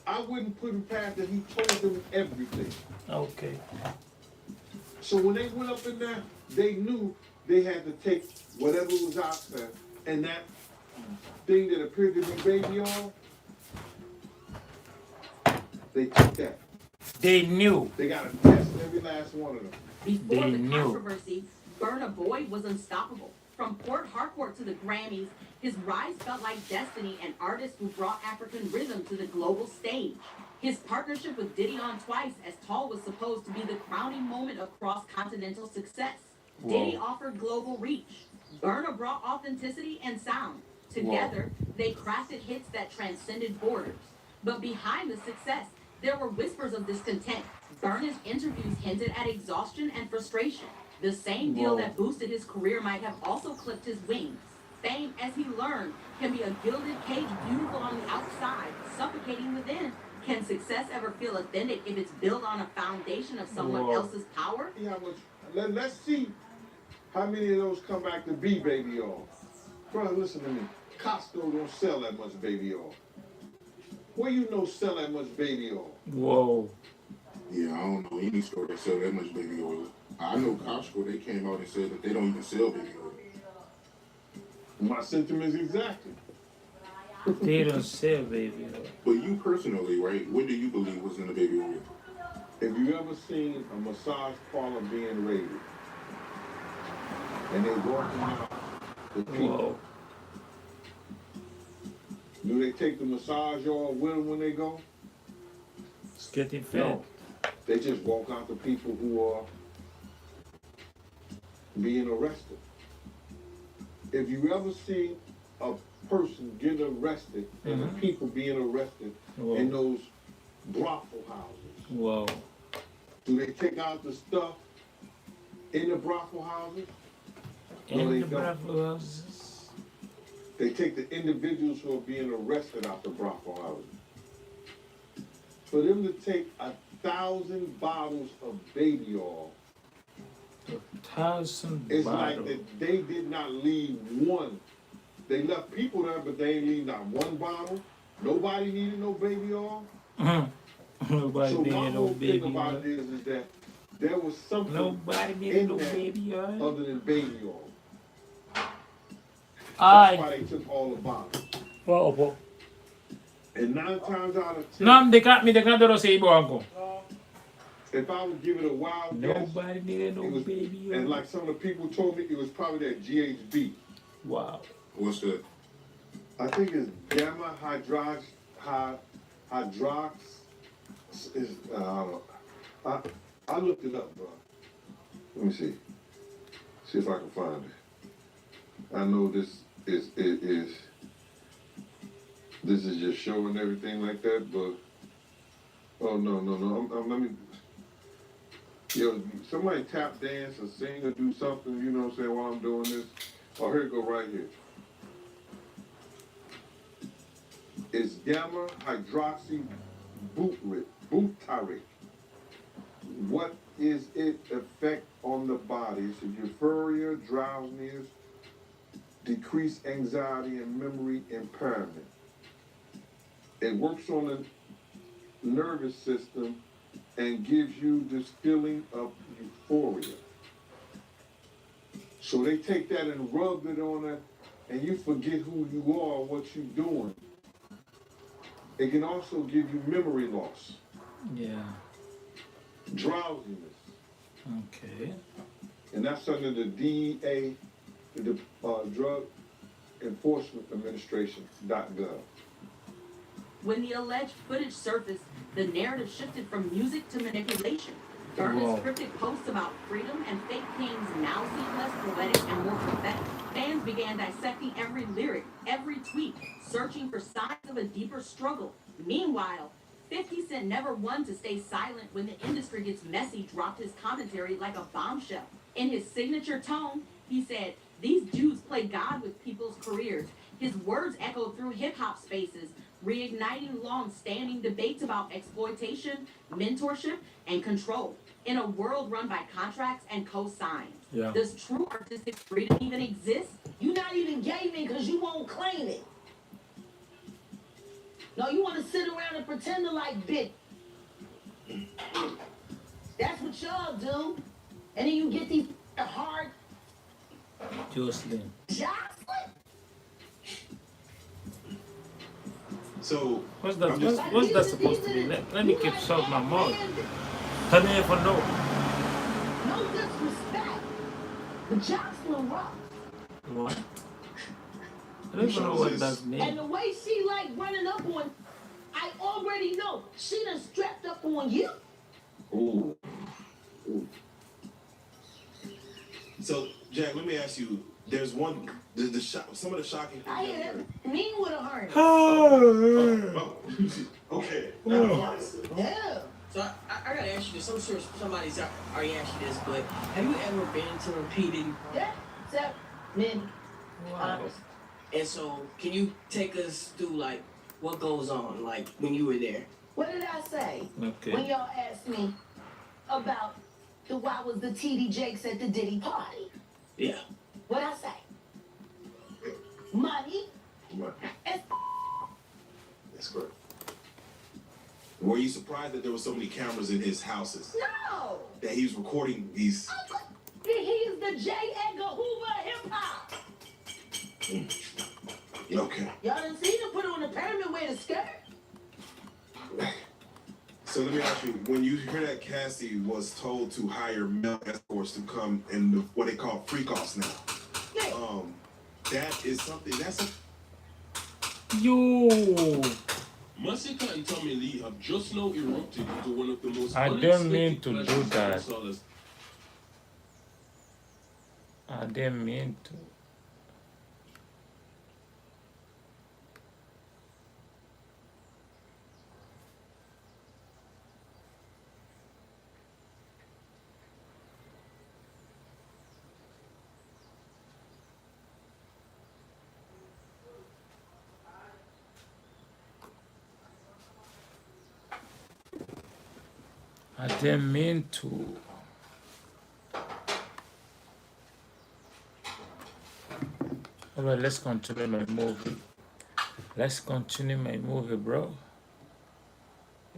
Speaker 2: I wouldn't put him past that he told them everything.
Speaker 1: Okay.
Speaker 2: So when they went up in there, they knew they had to take whatever was out there, and that thing that appeared to be baby oil, they took that.
Speaker 1: They knew.
Speaker 2: They got to test every last one of them.
Speaker 4: Before
Speaker 1: They
Speaker 4: the
Speaker 1: knew.
Speaker 4: controversy, Burna Boy was unstoppable. From Port Harcourt to the Grammys, his rise felt like destiny, an artist who brought African rhythm to the global stage. His partnership with Diddy on Twice as Tall was supposed to be the crowning moment of cross-continental success.
Speaker 1: Whoa.
Speaker 4: Diddy offered global reach. Burna brought authenticity and sound. Together, they crafted hits that transcended borders. But behind the success, there were whispers of discontent. Burna's interviews hinted at exhaustion and frustration. The same deal
Speaker 1: Whoa.
Speaker 4: that boosted his career might have also clipped his wings. Fame, as he learned, can be a gilded cage, beautiful on the outside, suffocating within. Can success ever feel authentic if it's built on a foundation of someone
Speaker 1: Whoa.
Speaker 4: else's power?
Speaker 2: See how much, let's see how many of those come back to be baby oil. Bro, listen to me. Costco don't sell that much baby oil. Where you know sell that much baby oil?
Speaker 1: Whoa.
Speaker 5: Yeah, I don't know any store that sell that much baby oil. I know Costco, they came out and said that they don't even sell baby oil.
Speaker 2: My sentiment is exactly.
Speaker 1: They don't sell baby oil.
Speaker 5: But you personally, right, what do you believe was in the baby oil?
Speaker 2: Have you ever seen a massage parlor being raided? And they walking out with people.
Speaker 1: Whoa.
Speaker 2: Do they take the massage oil with them when they go?
Speaker 1: It's getting fed.
Speaker 2: No. They just walk out to people who are being arrested. If you ever see a person get arrested and the people being arrested
Speaker 1: Whoa.
Speaker 2: in those brothel houses,
Speaker 1: Whoa.
Speaker 2: do they take out the stuff in the brothel houses? No,
Speaker 1: In
Speaker 2: they
Speaker 1: the
Speaker 2: don't.
Speaker 1: brothel houses.
Speaker 2: They take the individuals who are being arrested out the brothel houses. For them to take 1,000 bottles of baby oil,
Speaker 1: 1,000
Speaker 2: it's
Speaker 1: bottles.
Speaker 2: like that they did not leave one. They left people there, but they ain't leave not one bottle. Nobody needed no baby oil.
Speaker 1: Nobody
Speaker 2: So my
Speaker 1: needed no
Speaker 2: whole
Speaker 1: baby
Speaker 2: thing about
Speaker 1: oil.
Speaker 2: this is that there was something
Speaker 1: Nobody needed
Speaker 2: in
Speaker 1: no
Speaker 2: there
Speaker 1: baby oil.
Speaker 2: other than baby oil. That's
Speaker 1: Aye.
Speaker 2: why they took all the bottles.
Speaker 1: Wow, po.
Speaker 2: And 9 times out of 10,
Speaker 1: Nam dekat mi dekat doro sa ibo ako.
Speaker 2: if I would give it a wild guess,
Speaker 1: Nobody needed no
Speaker 2: it was,
Speaker 1: baby
Speaker 2: and
Speaker 1: oil.
Speaker 2: like some of the people told me, it was probably that GHB.
Speaker 1: Wow.
Speaker 5: What's that?
Speaker 2: I think it's gamma hydrox. Is I looked it up, bro. Let me see. See if I can find it. I know this is this is just showing everything like that, but oh no. Let me. Yo, somebody tap dance or sing or do something, you know what I'm saying, while I'm doing this. Oh, here it go right here. It's gamma hydroxy butyric. What is its effect on the body? It's euphoria, drowsiness, decreased anxiety, and memory impairment. It works on the nervous system and gives you this feeling of euphoria. So they take that and rub it on it, and you forget who you are, what you're doing. It can also give you memory loss,
Speaker 1: Yeah.
Speaker 2: drowsiness,
Speaker 1: Okay.
Speaker 2: and that's under the DEA, the Drug Enforcement Administration.gov.
Speaker 4: When the alleged footage surfaced, the narrative shifted from music to manipulation.
Speaker 1: Whoa.
Speaker 4: Burna's cryptic posts about freedom and fake kings now seem less poetic and more prophetic. Fans began dissecting every lyric, every tweet, searching for signs of a deeper struggle. Meanwhile,
Speaker 2: 50 Cent, never one to stay silent when the industry gets messy, dropped his commentary like a bombshell. In his signature tone, he said, "These dudes play God with people's careers." His words echoed through hip hop spaces, reigniting long standing debates about exploitation, mentorship, and control. In a world run by contracts and cosigns,
Speaker 1: Yeah.
Speaker 2: does true artistic freedom even exist? You not even gaming because you won't claim it. No, you want to sit around and pretend to like bitch. That's what y'all do. And then you get these hard
Speaker 1: Jocelyn.
Speaker 2: Jocelyn.
Speaker 5: So
Speaker 1: What's that?
Speaker 5: I'm just
Speaker 1: What's that supposed to be? Let me keep solve my mouth. I never know.
Speaker 2: No disrespect. But Jocelyn rock.
Speaker 1: What? I don't even know what that
Speaker 2: And
Speaker 1: means.
Speaker 2: the way she like running up on, I already know she done strapped up on you.
Speaker 5: ooh. So Jack, let me ask you. There's one some of the shocking things
Speaker 2: I hear
Speaker 5: I've heard.
Speaker 2: that. Mean with a harness.
Speaker 5: Oh, okay.
Speaker 2: Yeah.
Speaker 7: So I gotta ask you this. I'm sure somebody's already asked you this, but have you ever been to a P. Diddy?
Speaker 2: Yeah. So, men.
Speaker 1: Wow.
Speaker 7: And so, can you take us through like what goes on, like when you were there?
Speaker 2: What did I say?
Speaker 1: Okay.
Speaker 2: When y'all asked me about why was the TD Jakes at the Diddy party?
Speaker 7: Yeah.
Speaker 2: What I say? Money. And
Speaker 5: That's correct. Were you surprised that there were so many cameras in his houses?
Speaker 2: no.
Speaker 5: That he was recording these?
Speaker 2: He is the J. Edgar Hoover of hip hop.
Speaker 5: Okay.
Speaker 2: Y'all done seen him put on the pyramid with a skirt?
Speaker 5: So let me ask you, when you hear that Cassie was told to hire male escorts to come in what they call freak-offs now,
Speaker 2: Yeah.
Speaker 5: that is something, that's a...
Speaker 1: Yo.
Speaker 8: Masika and Tommy Lee have just now erupted into one of the most
Speaker 1: I didn't mean to do that.
Speaker 8: clashes.
Speaker 1: I didn't mean to. I didn't mean to. Alright, let's continue my movie. Let's continue my movie, bro.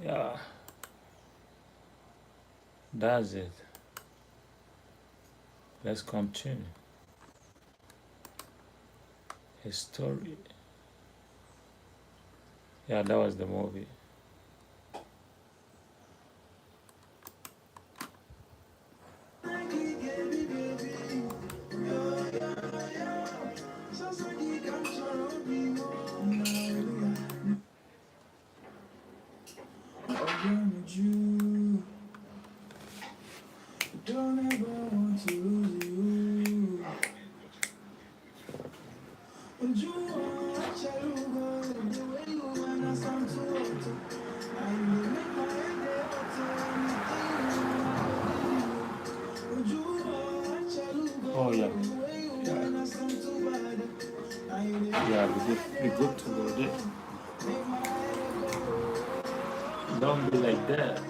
Speaker 1: Yeah. That's it. Let's continue. His story. Yeah, that was the movie.
Speaker 9: Don't ever want to lose you. Would you want Chaluba the way you wanna sound to it? I will make my head anything. Would you want Chaluba
Speaker 1: Oh, yeah.
Speaker 9: the way you wanna sound to bad? I will
Speaker 1: Yeah, we good to go there. Don't be like that.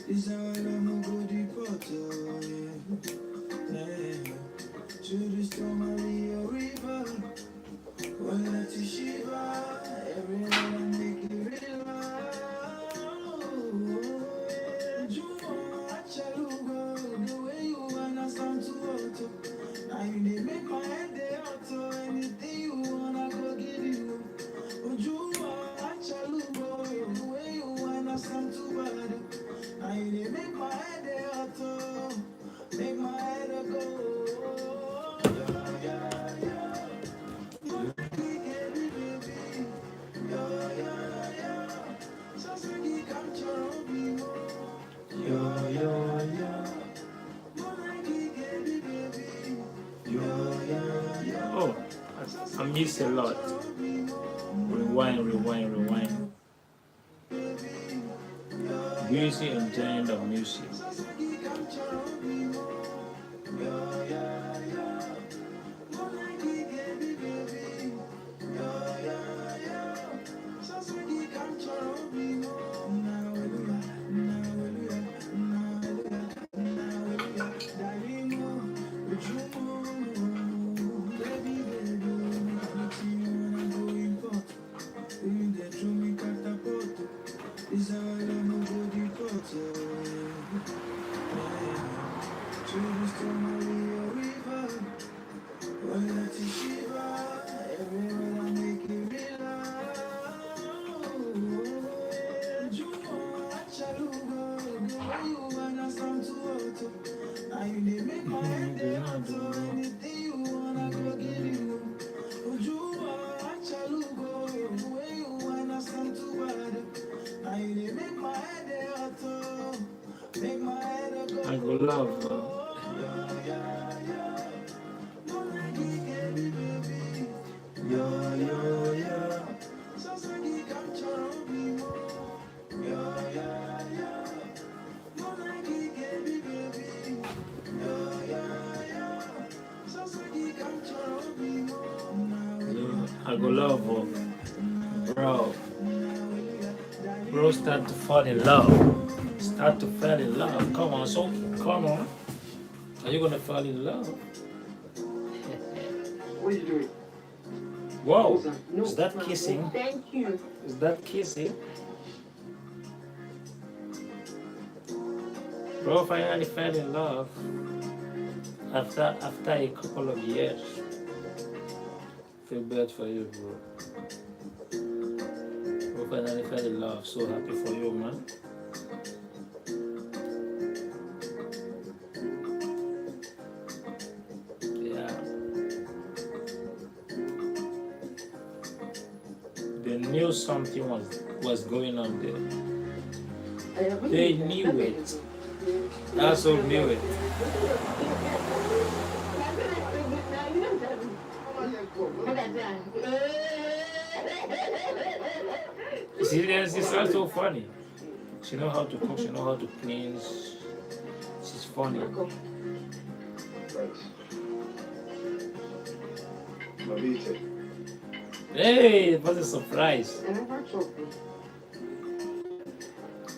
Speaker 9: This how I love nobody but you. Yeah. To the storm, I be a river. Won't let you shiver. Every night I make it real. You want Chalugo, the way you wanna sound to auto. Now you dey make my head dey auto. Anything you wanna go give you. You want
Speaker 1: miss a lot. Rewind. Busy enjoying the music. I go love. I go love, bro. Bro, start to fall in love. Start to fall in love. Come on, so come on. Are you gonna fall in love?
Speaker 7: What are you doing?
Speaker 1: Whoa! Is that kissing?
Speaker 7: Thank you.
Speaker 1: Is that kissing? Bro finally fell in love after a couple of years. Feel bad for you, bro. Bro finally fell in love. So happy for you, man. Yeah. They knew something was going on there. They knew it. Also knew it. See, it's also funny. She know how to cook, she know how to clean. She's funny.
Speaker 8: Thanks. Love you too.
Speaker 1: Hey, what a surprise.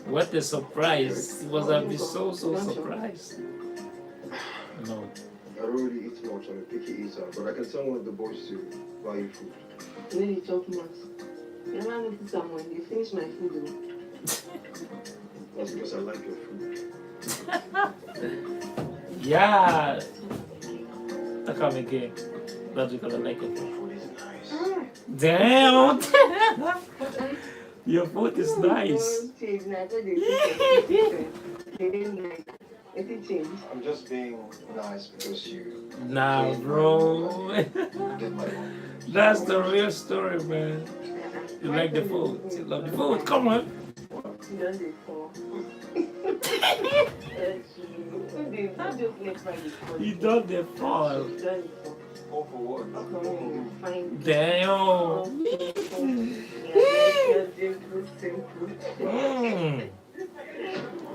Speaker 1: What a surprise. It was I'll be so surprised. No.
Speaker 8: I don't really eat much, I'm a picky eater, but I can tell one of the boys to buy you food.
Speaker 7: Then you talk much. You never notice someone, you finish my food.
Speaker 8: That's because I like your food.
Speaker 1: Yeah. I come again. That's because I like it.
Speaker 8: Your food is nice.
Speaker 1: Damn. Your food is nice.
Speaker 8: I'm just being nice because you
Speaker 1: Nah, bro.
Speaker 8: did my own.
Speaker 1: That's the real story, man. You like the food. You love the food. Come on. You don't the fall.
Speaker 8: All for what?
Speaker 1: Damn.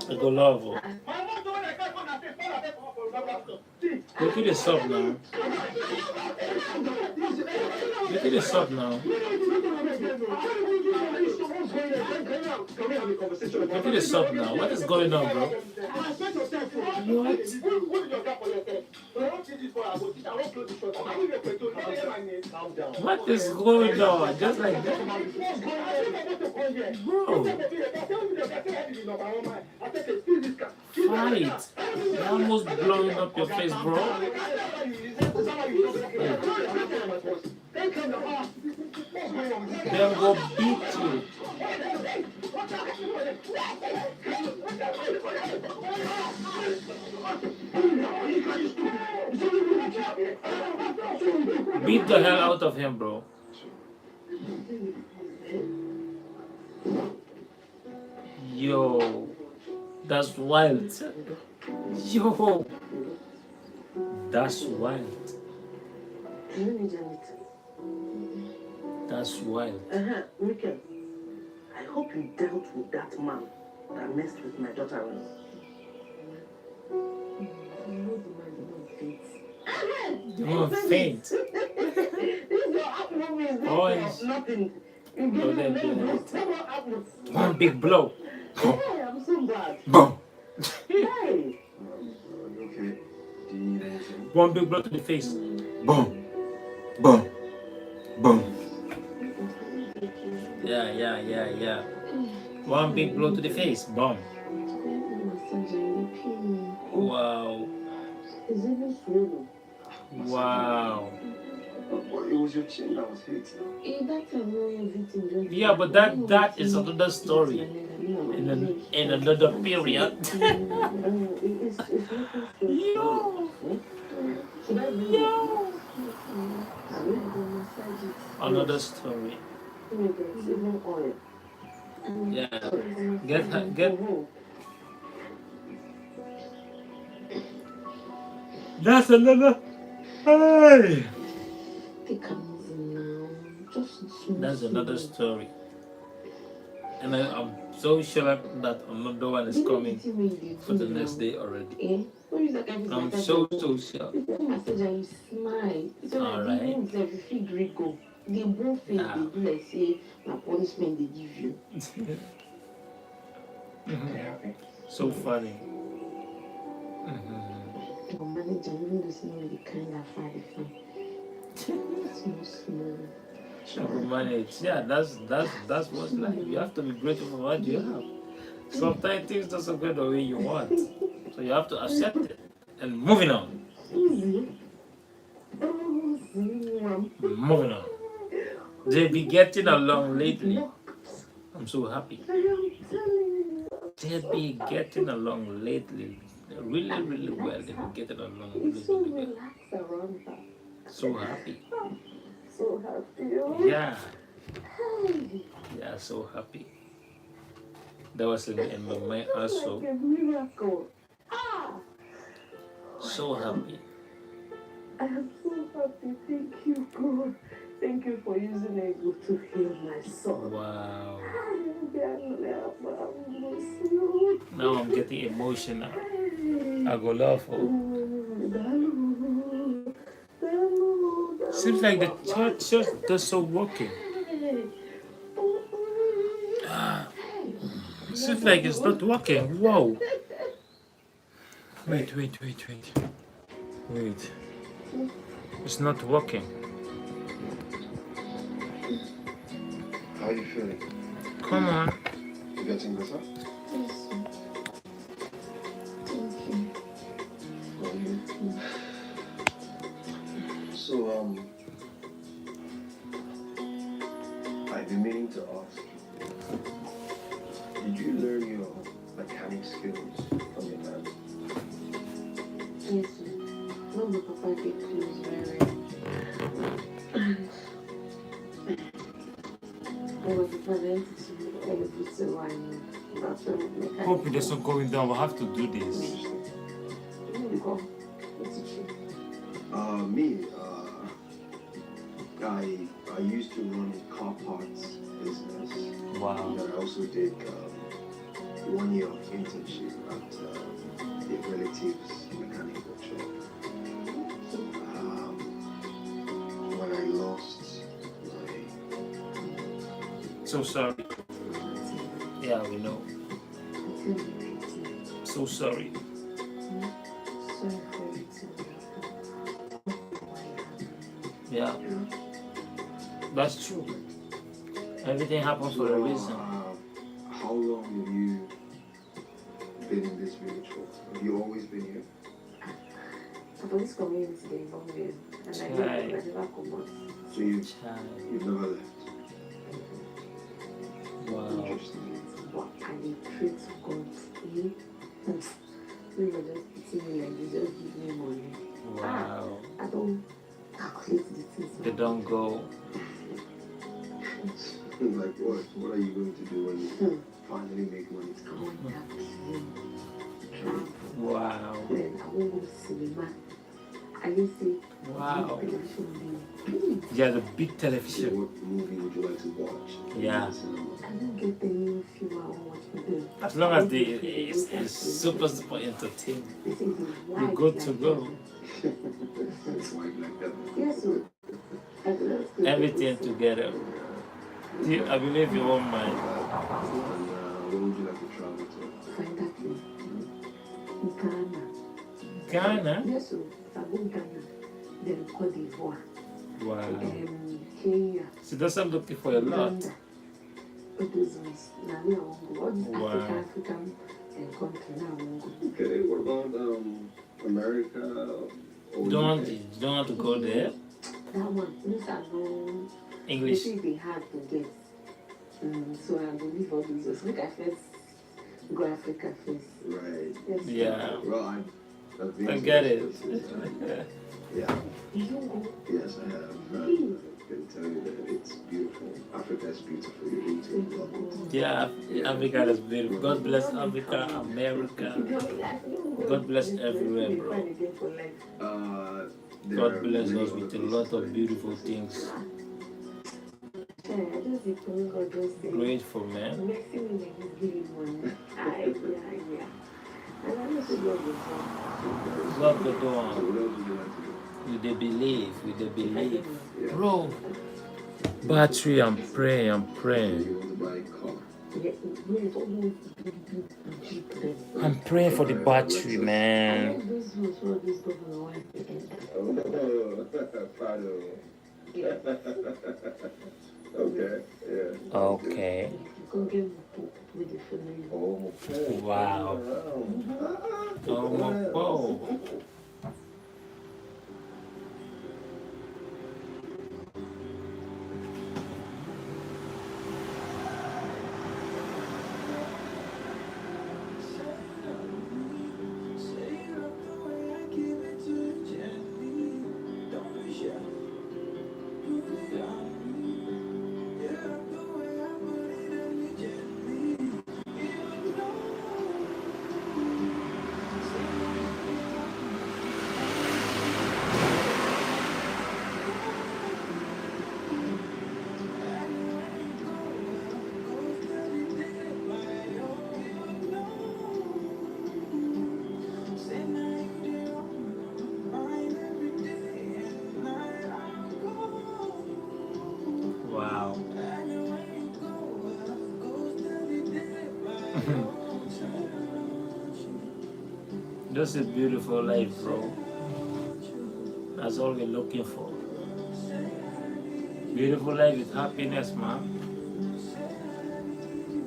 Speaker 1: I go love her. Look at this up now. Look at this up now. Look at this up now. What is going on, bro? What? What is going on? Just like that. Bro. Fight. You're almost blowing up your face, bro. They'll go beat you. Beat the hell out of him, bro. Yo, that's wild. Yo, that's wild. That's wild.
Speaker 5: Michael, I hope you dealt with that man that messed with my daughter. You know the man did not faint.
Speaker 1: You won't faint.
Speaker 5: This your app movie is not
Speaker 1: Boys.
Speaker 5: nothing. You give
Speaker 1: Oh,
Speaker 5: me
Speaker 1: they
Speaker 5: the
Speaker 1: do
Speaker 5: name,
Speaker 1: it.
Speaker 5: that's what happens.
Speaker 1: One big blow.
Speaker 5: Hey, I'm so glad.
Speaker 1: Boom.
Speaker 5: Hey.
Speaker 2: Okay. Do you need anything?
Speaker 1: One big blow to the face. Boom. Boom. Boom. Yeah. One big blow to the face. Boom. Wow.
Speaker 5: Is it swollen?
Speaker 1: Wow.
Speaker 2: But it was your chin that was hit.
Speaker 5: That's a very everything.
Speaker 1: Yeah, but that is another story in another period. Yo. Yo. Another story. Yeah. Get. That's another. Hey. That's another story. And I'm so sure that another one is coming for the next day already. I'm so sure. All right.
Speaker 5: They both face they do like say my punishment they give you.
Speaker 1: So funny.
Speaker 5: Your manager, even though say the kind of father small.
Speaker 1: Good manage. Yeah, that's what's life. You have to be grateful for what you have. Sometimes things doesn't go the way you want, so you have to accept it and moving on. Moving on. They be getting along lately. I'm so happy. They be getting along lately. Really well. They be getting along really well. So happy.
Speaker 5: So happy.
Speaker 1: Yeah. Yeah, so happy. That was in my mind also.
Speaker 5: Like a miracle.
Speaker 1: So happy.
Speaker 5: I am so happy. Thank you, God. Thank you for using ego to heal my son.
Speaker 1: Wow. Now I'm getting emotional. I go laugh. Seems like the church just doesn't working. Seems like it's not working. Whoa. Wait. It's not working.
Speaker 2: How are you feeling?
Speaker 1: Come on.
Speaker 2: You getting better? So, I've been meaning to ask, did you learn your mechanic skills from your dad?
Speaker 5: Yes, sir. No, the papa get close very
Speaker 1: Hope it doesn't going down. We'll have to do this.
Speaker 2: I used to run a car parts business.
Speaker 1: Wow.
Speaker 2: And I also did 1 year of internship at a relative's mechanic workshop. When I lost my...
Speaker 1: So sorry. Yeah, we know. So sorry. Yeah. That's true. Everything happens for a reason.
Speaker 2: How long have you been in this village for? Have you always been here?
Speaker 5: For this community, they involve me. And I never come out.
Speaker 2: So you've never left?
Speaker 1: Wow.
Speaker 2: Interesting.
Speaker 5: What I pray to God. We were just sitting like they just give me money.
Speaker 1: Wow.
Speaker 5: I don't calculate the things.
Speaker 1: They don't go.
Speaker 2: Like what? What are you going to do when you finally make money?
Speaker 5: Going back to travel.
Speaker 1: Wow.
Speaker 5: Then I won't go to cinema.
Speaker 3: I used to
Speaker 1: Wow.
Speaker 3: television.
Speaker 1: Yeah, the big television.
Speaker 8: What movie would you like to watch?
Speaker 1: Yeah.
Speaker 3: I don't get any film I watch with them.
Speaker 1: As long as it's super entertaining,
Speaker 3: They say it's
Speaker 1: you're
Speaker 3: white
Speaker 1: good
Speaker 3: like
Speaker 1: to go.
Speaker 8: It's white like that.
Speaker 3: Yes, so
Speaker 1: Everything together. I believe you won't mind.
Speaker 8: Where would you like to travel to?
Speaker 3: find that place in Ghana.
Speaker 1: Ghana?
Speaker 3: Yes, so if I go to Ghana, then Cote d'Ivoire,
Speaker 1: Wow.
Speaker 3: Kenya,
Speaker 1: So that's I'm looking for a lot.
Speaker 3: Uganda. All those ones. Now we are on go. All these
Speaker 1: Wow.
Speaker 3: African country now we go.
Speaker 8: Okay, what about America? Or
Speaker 1: Don't
Speaker 8: UK?
Speaker 1: you don't want to go there?
Speaker 3: That one, these are no. They
Speaker 1: English.
Speaker 3: say they hard to get. So I believe all these ones. Look at first, go Africa first.
Speaker 8: Right.
Speaker 3: Yes.
Speaker 1: Yeah.
Speaker 8: Well, I've been
Speaker 1: I
Speaker 8: to
Speaker 1: get
Speaker 8: those
Speaker 1: it.
Speaker 8: places. Yeah.
Speaker 3: You don't go.
Speaker 8: Yes, I have. I can tell you that it's beautiful. Africa is beautiful. You're going to love it.
Speaker 1: Yeah, Africa is beautiful. God bless Africa, America. God bless everywhere, bro. God bless us with a lot of beautiful things. Grateful, man. God will do on. With the belief, with the belief. Bro, battery, I'm praying.
Speaker 8: You want to buy a car?
Speaker 1: I'm praying for the battery, man.
Speaker 8: Prado. Okay, yeah.
Speaker 1: Okay.
Speaker 8: Oh,
Speaker 1: Wow. Oh, whoa. Wow. This is beautiful life, bro. That's all we're looking for. Beautiful life is happiness, man.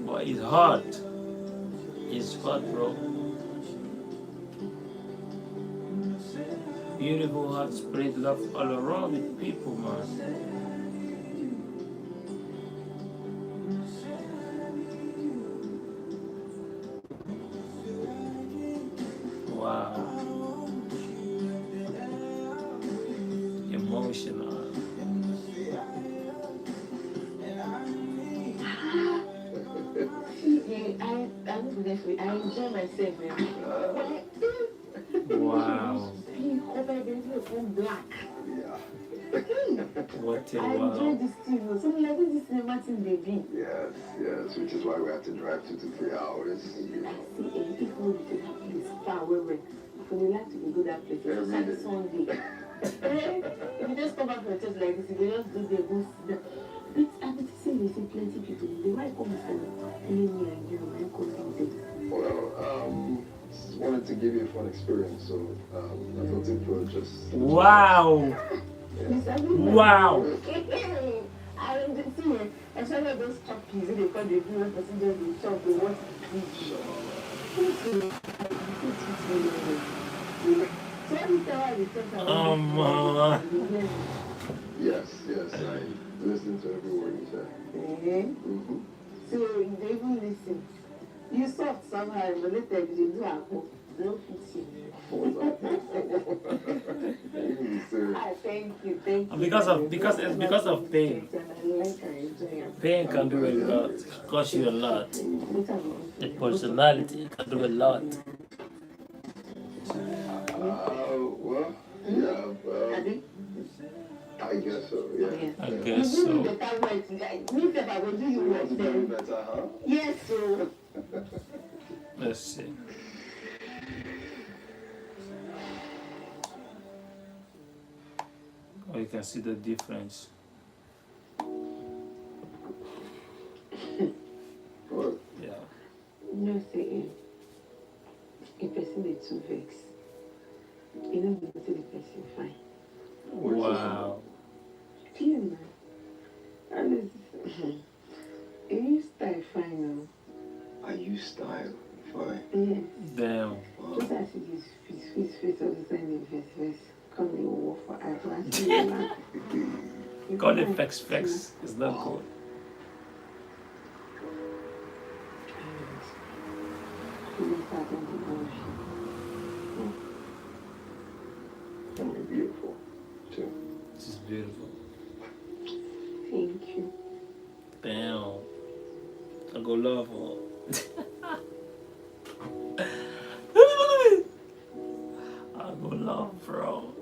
Speaker 1: But it's hard. It's hard, bro. Beautiful heart spread love all around with people, man. Wow. Emotional.
Speaker 3: I enjoy myself.
Speaker 1: Wow.
Speaker 3: Black.
Speaker 8: yeah.
Speaker 1: What a
Speaker 3: I enjoy
Speaker 1: wow.
Speaker 3: this thing. So like this cinema thing they do.
Speaker 8: Yes, which is why we have to drive 2 to 3 hours. You
Speaker 3: I
Speaker 8: know.
Speaker 3: see a people with that place far away. For the like to go that place. It's
Speaker 8: Every
Speaker 3: like
Speaker 8: day.
Speaker 3: Sunday. If you just come back from church like this, you just do the go sit down. But I've been seeing they see plenty people. They might come for me and you might come from them.
Speaker 8: Well, just wanted to give you a fun experience, so I thought it would just.
Speaker 1: Wow. Wow.
Speaker 3: I don't see it. Especially those puppies, they call the viewers, but they just shop, they want to eat. So every time I return,
Speaker 8: Yes, I listened to every word you said.
Speaker 3: So they even listen. You soft somehow, but later you do a hope. Don't fix you. I thank you.
Speaker 1: Because of pain. Pain can do a lot. Cost you a lot. The personality can do a lot.
Speaker 8: Well, Yeah, well, I guess so, yeah.
Speaker 1: I
Speaker 8: Yeah.
Speaker 1: guess
Speaker 3: You do
Speaker 1: so.
Speaker 3: better work. Me, if I will do you
Speaker 8: You
Speaker 3: work
Speaker 8: want to do
Speaker 3: then.
Speaker 8: better, huh?
Speaker 3: Yes, so.
Speaker 1: Let's see. Oh, you can see the difference.
Speaker 8: What?
Speaker 1: Yeah.
Speaker 3: No, say, a person is too vex. You know, the person fine.
Speaker 1: Wow.
Speaker 3: Clear, man. And you style fine now.
Speaker 8: Are you style? Fine.
Speaker 3: Yes.
Speaker 1: Damn.
Speaker 8: Wow.
Speaker 3: Just as it is, face all the time in face. Come in war for eyebrows.
Speaker 1: Call it flex. It's not
Speaker 8: Wow.
Speaker 1: good.
Speaker 8: And you're beautiful, too.
Speaker 1: This is beautiful.
Speaker 3: Thank you.
Speaker 1: Damn. I go love her. I go love, bro.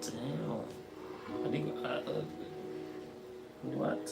Speaker 1: Damn. I think what?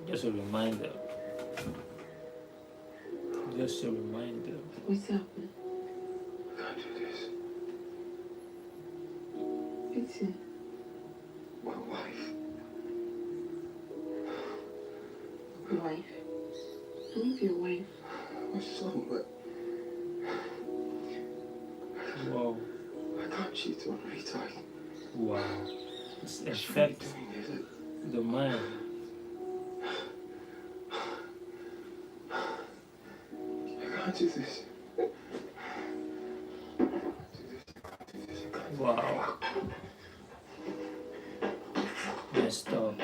Speaker 1: Just a reminder. Just a reminder.
Speaker 3: What's happening?
Speaker 8: Can't do this.
Speaker 3: It's
Speaker 8: My wife.
Speaker 3: your wife. Who's your wife?
Speaker 8: My son, but
Speaker 1: Wow.
Speaker 8: I can't cheat on Rita.
Speaker 1: Wow. It's
Speaker 8: I shouldn't
Speaker 1: affect
Speaker 8: be doing this.
Speaker 1: the mind.
Speaker 8: I can't do this.
Speaker 1: Wow. Messed up.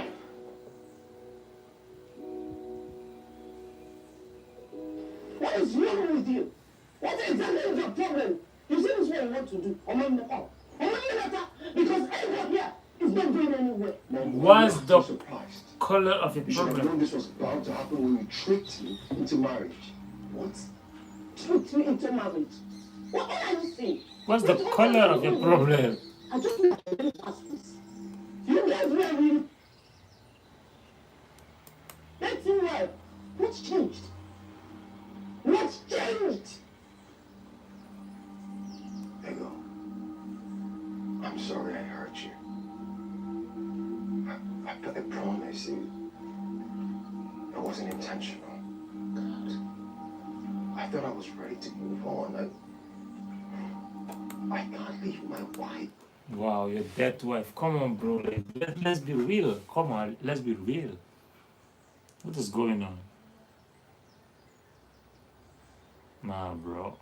Speaker 3: What is wrong with you? What exactly is your problem? You see this what you want to do. Because everyone here is not going anywhere.
Speaker 1: What's
Speaker 8: I'm
Speaker 1: the
Speaker 8: so surprised.
Speaker 1: color of your
Speaker 8: You should have known
Speaker 1: problem?
Speaker 8: this was bound to happen when you tricked me into marriage. What?
Speaker 3: Tricked me into marriage. What are you saying?
Speaker 1: What's the color of your problem?
Speaker 3: I just want to ask this. You guys were really. That's right. What's changed? What's changed?
Speaker 8: Ego, I'm sorry I hurt you. I promise you, it wasn't intentional. I thought I was ready to move on. I can't leave my wife.
Speaker 1: Wow, your dead wife. Come on, bro. Let's be real. Come on, let's be real. What is going on? Nah, bro.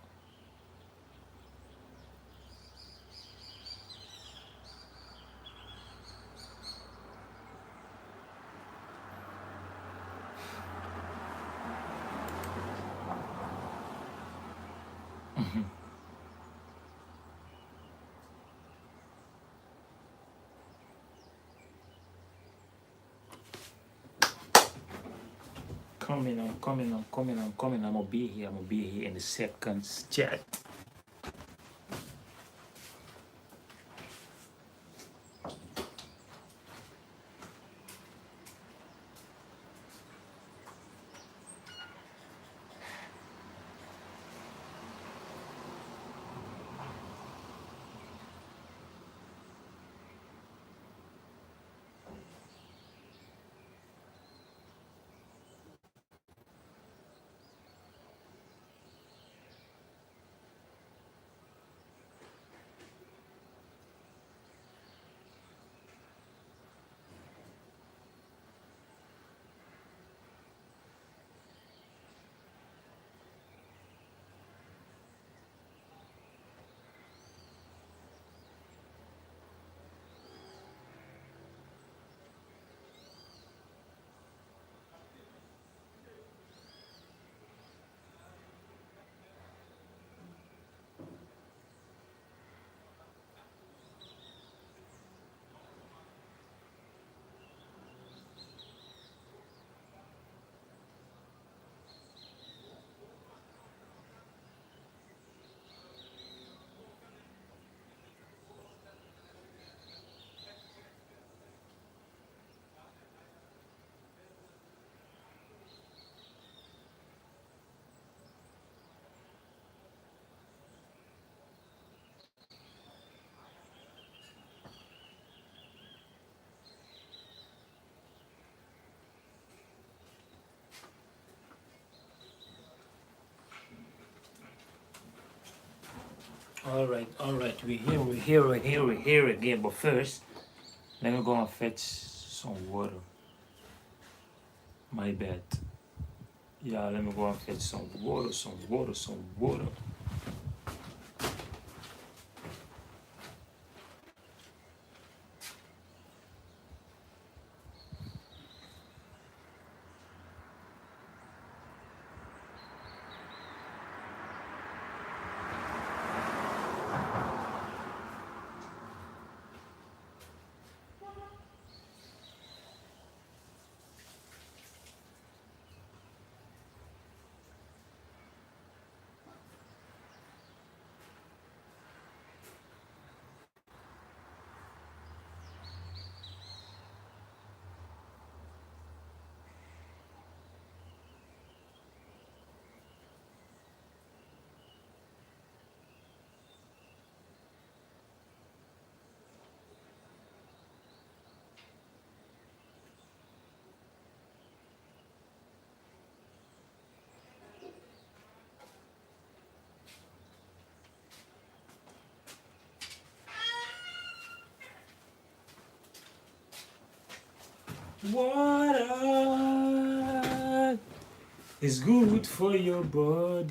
Speaker 1: I'm coming. I'm gonna be here in a second. Chat. All right, we're here again. But first, let me go and fetch some water. My bad. Yeah, let me go and fetch some water. Water is good for your body.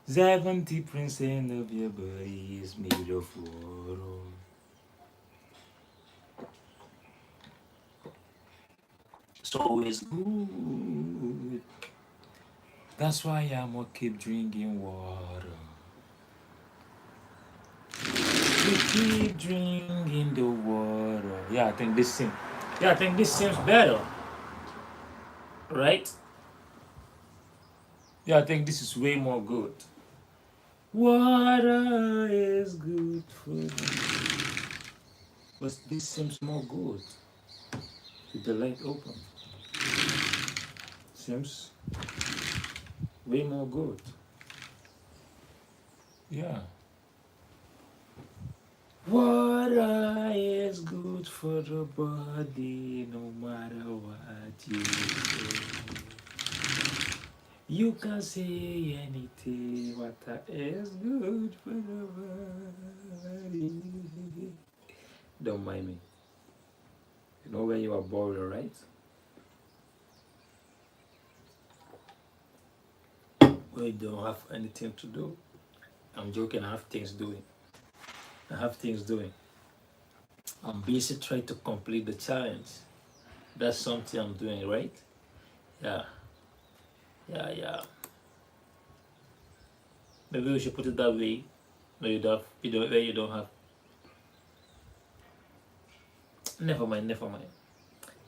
Speaker 1: 70% of your body is made of water. So it's good. That's why I'm gonna keep drinking water. We keep drinking the water. Yeah, I think this seems better. Right? Yeah, I think this is way more good. Water is good for you. But this seems more good. With the light open. Seems way more good. Yeah. Water is good for the body no matter what you say. You can say anything. Water is good for the body. Don't mind me. You know when you are bored, right? When you don't have anything to do. I'm joking, I have things doing. I'm busy trying to complete the challenge. That's something I'm doing, right? Yeah. Maybe we should put it that way. No, you don't have. Never mind.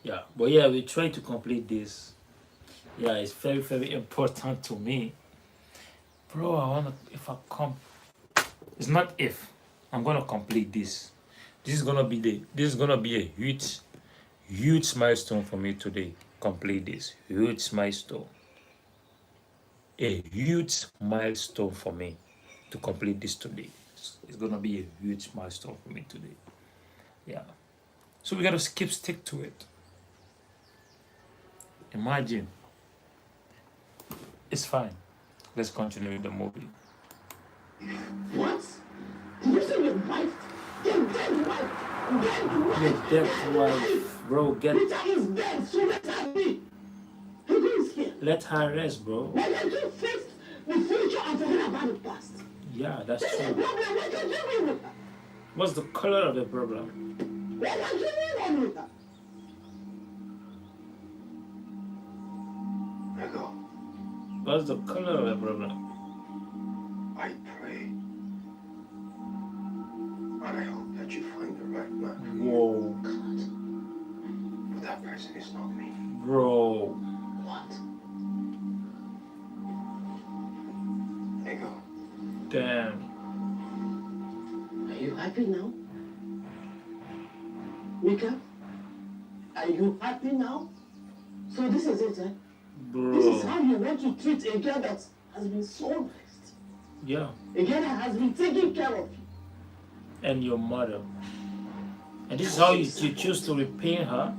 Speaker 1: Yeah, but yeah, we try to complete this. Yeah, it's very, very important to me. Bro, it's not if. I'm gonna complete this. This is gonna be a huge milestone for me today. Complete this. Huge milestone. A huge milestone for me to complete this today. It's gonna be a huge milestone for me today. Yeah. So we gotta stick to it. Imagine. It's fine. Let's continue with the movie.
Speaker 7: What? Did you say your wife? Your dead wife?
Speaker 1: Your dead wife, bro.
Speaker 7: Rita is dead, so let her be. Who is here?
Speaker 1: Let her rest, bro.
Speaker 7: Why don't you fix the future and forget about the past?
Speaker 1: Yeah, that's
Speaker 7: This is
Speaker 1: true.
Speaker 7: the problem. What are you doing with her?
Speaker 1: What's the color of the problem?
Speaker 7: What are you doing with her?
Speaker 8: Ego,
Speaker 1: What's the color of the problem?
Speaker 8: I pray. And I hope that you find the right man.
Speaker 1: Whoa,
Speaker 8: But that person is not me.
Speaker 1: bro.
Speaker 7: What?
Speaker 8: Ego,
Speaker 1: Damn.
Speaker 7: Are you happy now? Mika? Are you happy now? So this is it, eh? This is
Speaker 1: Bro.
Speaker 7: how you want to treat a girl that has been so nice.
Speaker 1: Yeah.
Speaker 7: A girl that has been taking care of you.
Speaker 1: And your mother. And this is how you choose to repay her?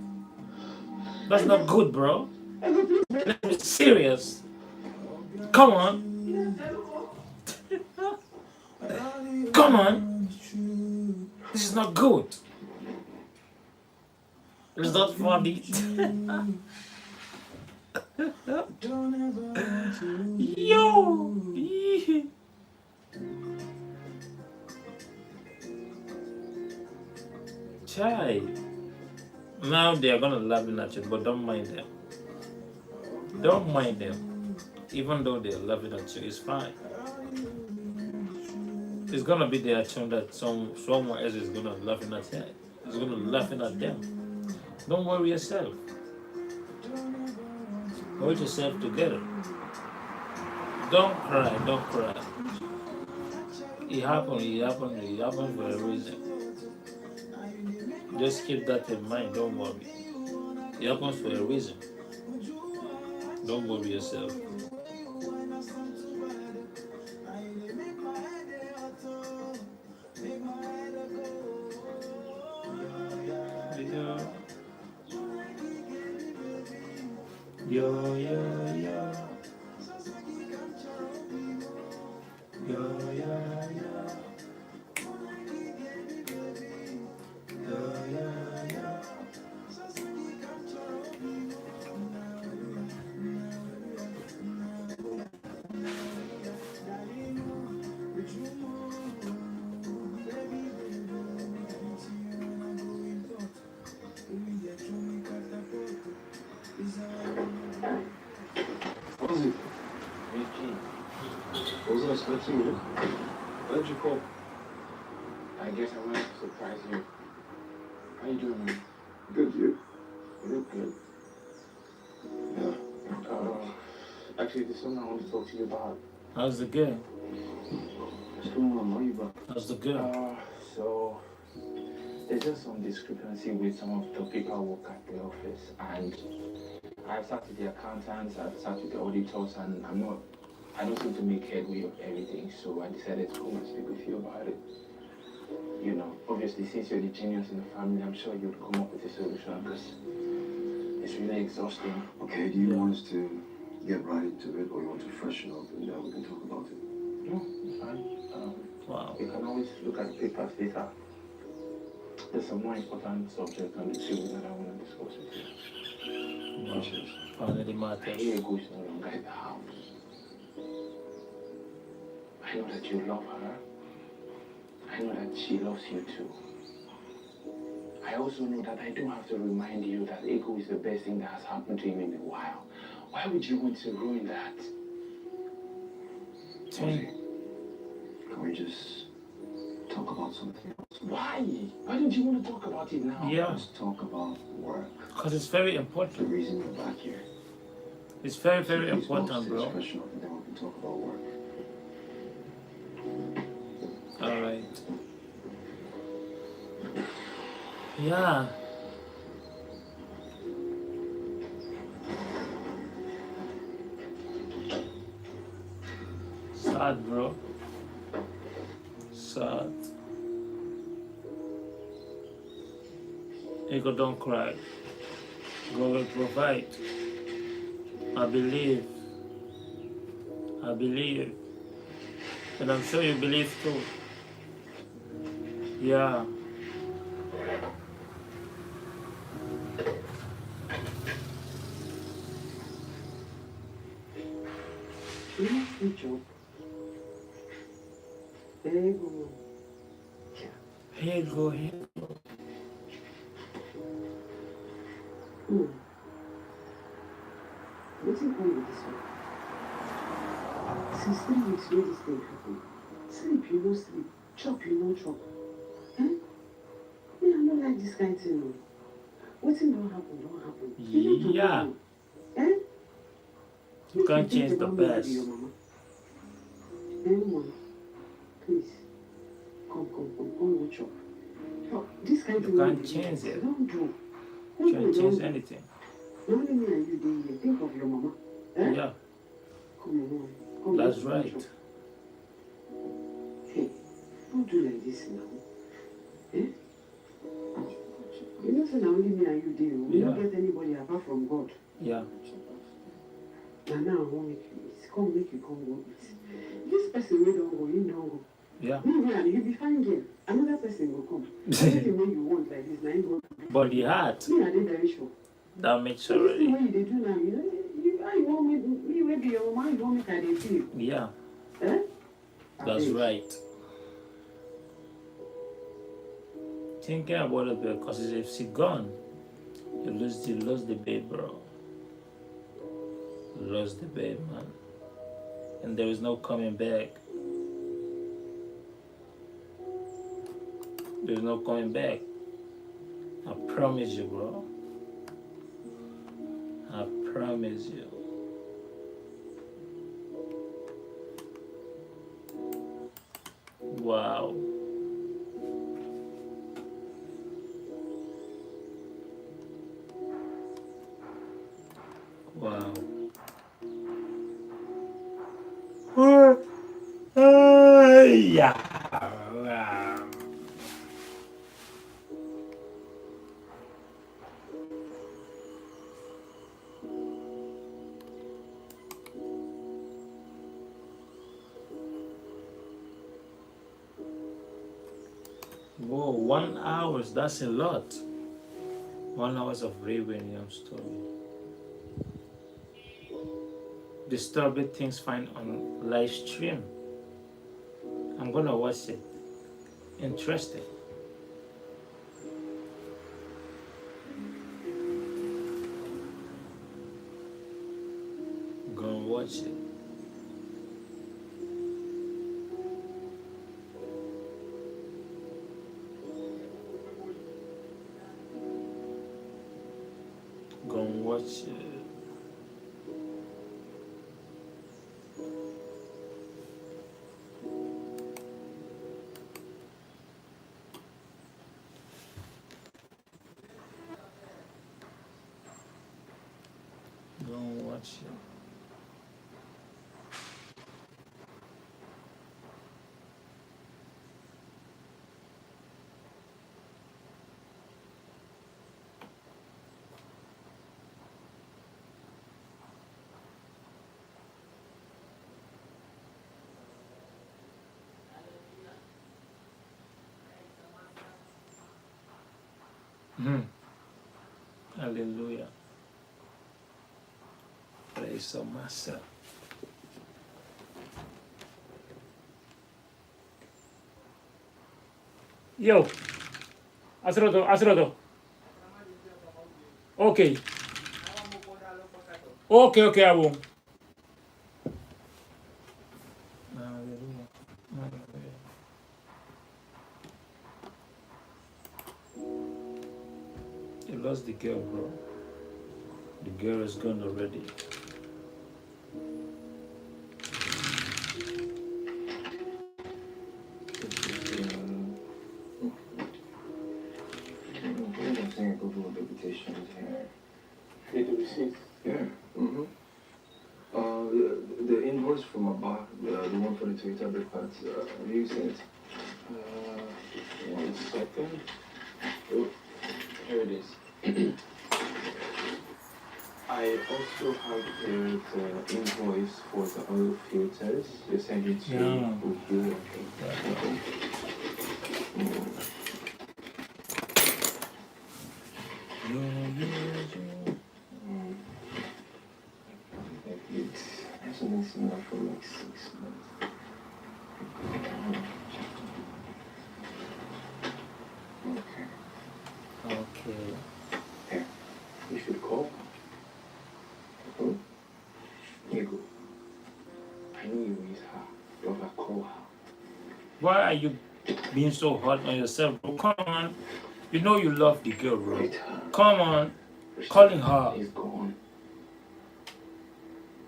Speaker 1: That's not good, bro.
Speaker 7: Ego, please.
Speaker 1: Let's be serious. Come on. Come on. This is not good. It's not funny. Yo. Chai. Now they are gonna laugh at you, but don't mind them. Don't mind them. Even though they're laughing at you, it's fine. It's gonna be their turn that someone else is gonna laughing at them. It's gonna laughing at them. Don't worry yourself. Hold yourself together. Don't cry, don't cry. It happened for a reason. Just keep that in mind, don't worry. It happens for a reason. Don't worry yourself. Yo, yo, yo. Yo, yo, yo.
Speaker 8: What is it?
Speaker 5: Ricky,
Speaker 8: Wasn't expecting you. Why'd you call?
Speaker 5: I guess I wanted to surprise you. How you doing, man?
Speaker 8: Good, you? You look good. Yeah.
Speaker 5: Actually, there's something I want to talk to you about.
Speaker 1: How's the girl?
Speaker 5: What's going on? What are you about?
Speaker 1: How's the girl?
Speaker 5: So there's just some discrepancy with some of the people I work at the office, and I've sat with the accountants, I've sat with the auditors, and I don't seem to make headway of everything, so I decided to come and speak with you about it. You know, obviously, since you're the genius in the family, I'm sure you'd come up with a solution, because it's really exhausting.
Speaker 8: Okay, do you want us to get right into it, or you want to freshen up and then we can talk about it?
Speaker 5: No, it's fine.
Speaker 1: Wow.
Speaker 5: You can always look at the papers later. There's a more important subject on the table that I want to discuss with you.
Speaker 8: Which is?
Speaker 1: Finally
Speaker 5: I
Speaker 1: matters.
Speaker 5: hear Ego is no longer in the house. I know that you love her. I know that she loves you too. I also know that I don't have to remind you that Ego is the best thing that has happened to him in a while. Why would you want to ruin that?
Speaker 8: Ozzy, can we just talk about something else?
Speaker 5: Why? Why don't you want to talk about it now?
Speaker 1: Yeah,
Speaker 8: Let's talk about work.
Speaker 1: because it's very
Speaker 8: The
Speaker 1: important.
Speaker 8: reason you're back here.
Speaker 1: It's very, very
Speaker 8: Please go
Speaker 1: important,
Speaker 8: upstairs,
Speaker 1: bro.
Speaker 8: freshen up, and then we can talk about work.
Speaker 1: All right. Yeah. Sad, bro. Sad. Ego, don't cry. God will provide. I believe. I believe. And I'm sure you believe too. Yeah.
Speaker 10: Good job. Very good.
Speaker 1: Here you go, here.
Speaker 10: What's in going with this one? Since 3 weeks, where this thing happened. Sleep, you no sleep. Chop, you no chop. Eh? Me, I don't like this kind of thing. No. What's in don't happen, don't happen. You know to
Speaker 1: Yeah.
Speaker 10: go. Eh?
Speaker 1: You can't
Speaker 10: think
Speaker 1: change the
Speaker 10: about me to be
Speaker 1: past.
Speaker 10: your mama. Anyone, please. Come, go chop. Chop. This kind of
Speaker 1: You
Speaker 10: thing.
Speaker 1: can't change it.
Speaker 10: Don't do.
Speaker 1: You can't change anything.
Speaker 10: Only me and you dey here. Think of your mama. Eh?
Speaker 1: Yeah,
Speaker 10: Come on. Come
Speaker 1: that's
Speaker 10: let's go
Speaker 1: right.
Speaker 10: chop. Hey, don't do like this now. Eh? You know, say na only me and you dey. We don't
Speaker 1: Yeah.
Speaker 10: get anybody apart from God.
Speaker 1: Yeah.
Speaker 10: Now I want make you eat. Come, make you come go eat. This person wey don go, he don go.
Speaker 1: Yeah.
Speaker 10: You be fine girl. Another person will come. Anything wey you want like this, now you go.
Speaker 1: Body heart.
Speaker 10: Me, I dey very sure.
Speaker 1: That makes
Speaker 10: So this thing
Speaker 1: already.
Speaker 10: wey you dey do now, how you want me wey be your mama, you want make I dey feel?
Speaker 1: Yeah.
Speaker 10: Eh?
Speaker 1: That's right. Thinking about it because if she gone, you lose the babe, bro. You lost the babe, man. And there is no coming back. There's no coming back. I promise you, bro. I promise you. Wow. Wow. Yeah. Wow. Whoa, 1 hour, that's a lot. 1 hour of Ray Williams story. Disturbing things find on live stream. I'm gonna watch it. Interesting. Gonna watch it. Gonna watch it. Gonna watch it. Hallelujah. Praise the Master. Yo, Asrodo. Okay. Okay, I will. Hallelujah. Hallelujah. You lost the girl, bro. The girl is gone already.
Speaker 8: Need the receipt? Yeah. Mm-hmm. The invoice from my bar, the one for the Toyota brake parts, have you seen it? 1 second. Oh, here it is. I also have the invoice for the oil filters. They send it to you. It's actually similar for like 6 months.
Speaker 1: Okay.
Speaker 8: Yeah. You should call. Ego. I know you miss her. Don't call her.
Speaker 1: Why are you being so hard on yourself, bro? Come on. You know you love the girl, bro. Come on. Calling her.
Speaker 8: He's gone.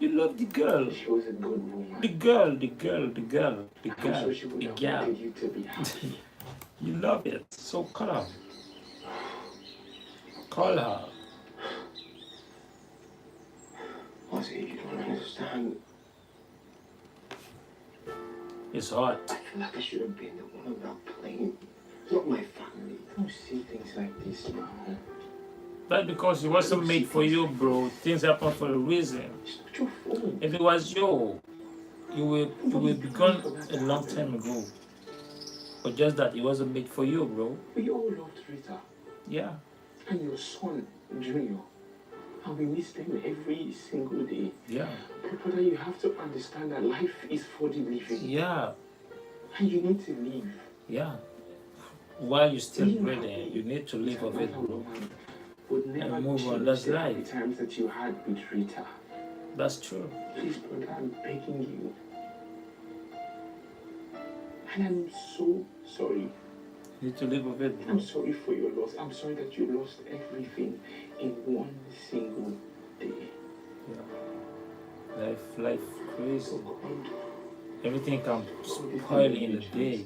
Speaker 1: You love the girl.
Speaker 8: She was a good woman.
Speaker 1: The girl.
Speaker 8: I'm sure she would have wanted you to be happy.
Speaker 1: You love it. So call her. Call her.
Speaker 8: Ozzy, you don't understand.
Speaker 1: It's hot.
Speaker 8: I feel like I should have been the one on that plane. Not my family. I don't see things like this now.
Speaker 1: That's because it wasn't made for you, bro. Things happen for a reason.
Speaker 8: It's not your fault.
Speaker 1: If it was you, you will be gone a long time ago. But just that it wasn't made for you, bro.
Speaker 8: We all loved Rita.
Speaker 1: Yeah.
Speaker 8: And your son, Junior. And we miss them every single day.
Speaker 1: Yeah.
Speaker 8: But brother, you have to understand that life is for the living.
Speaker 1: Yeah.
Speaker 8: And you need to live.
Speaker 1: Yeah. While you're still breathing, you need to live of it, bro.
Speaker 8: Would never
Speaker 1: And move on. That's
Speaker 8: the
Speaker 1: life.
Speaker 8: happy times that you had with Rita.
Speaker 1: That's true.
Speaker 8: Please, brother, I'm begging you. And I'm so sorry.
Speaker 1: You need to live of it, bro.
Speaker 8: I'm sorry for your loss. I'm sorry that you lost everything in one single day.
Speaker 1: Yeah. Life crazy. Everything can spoil in a day.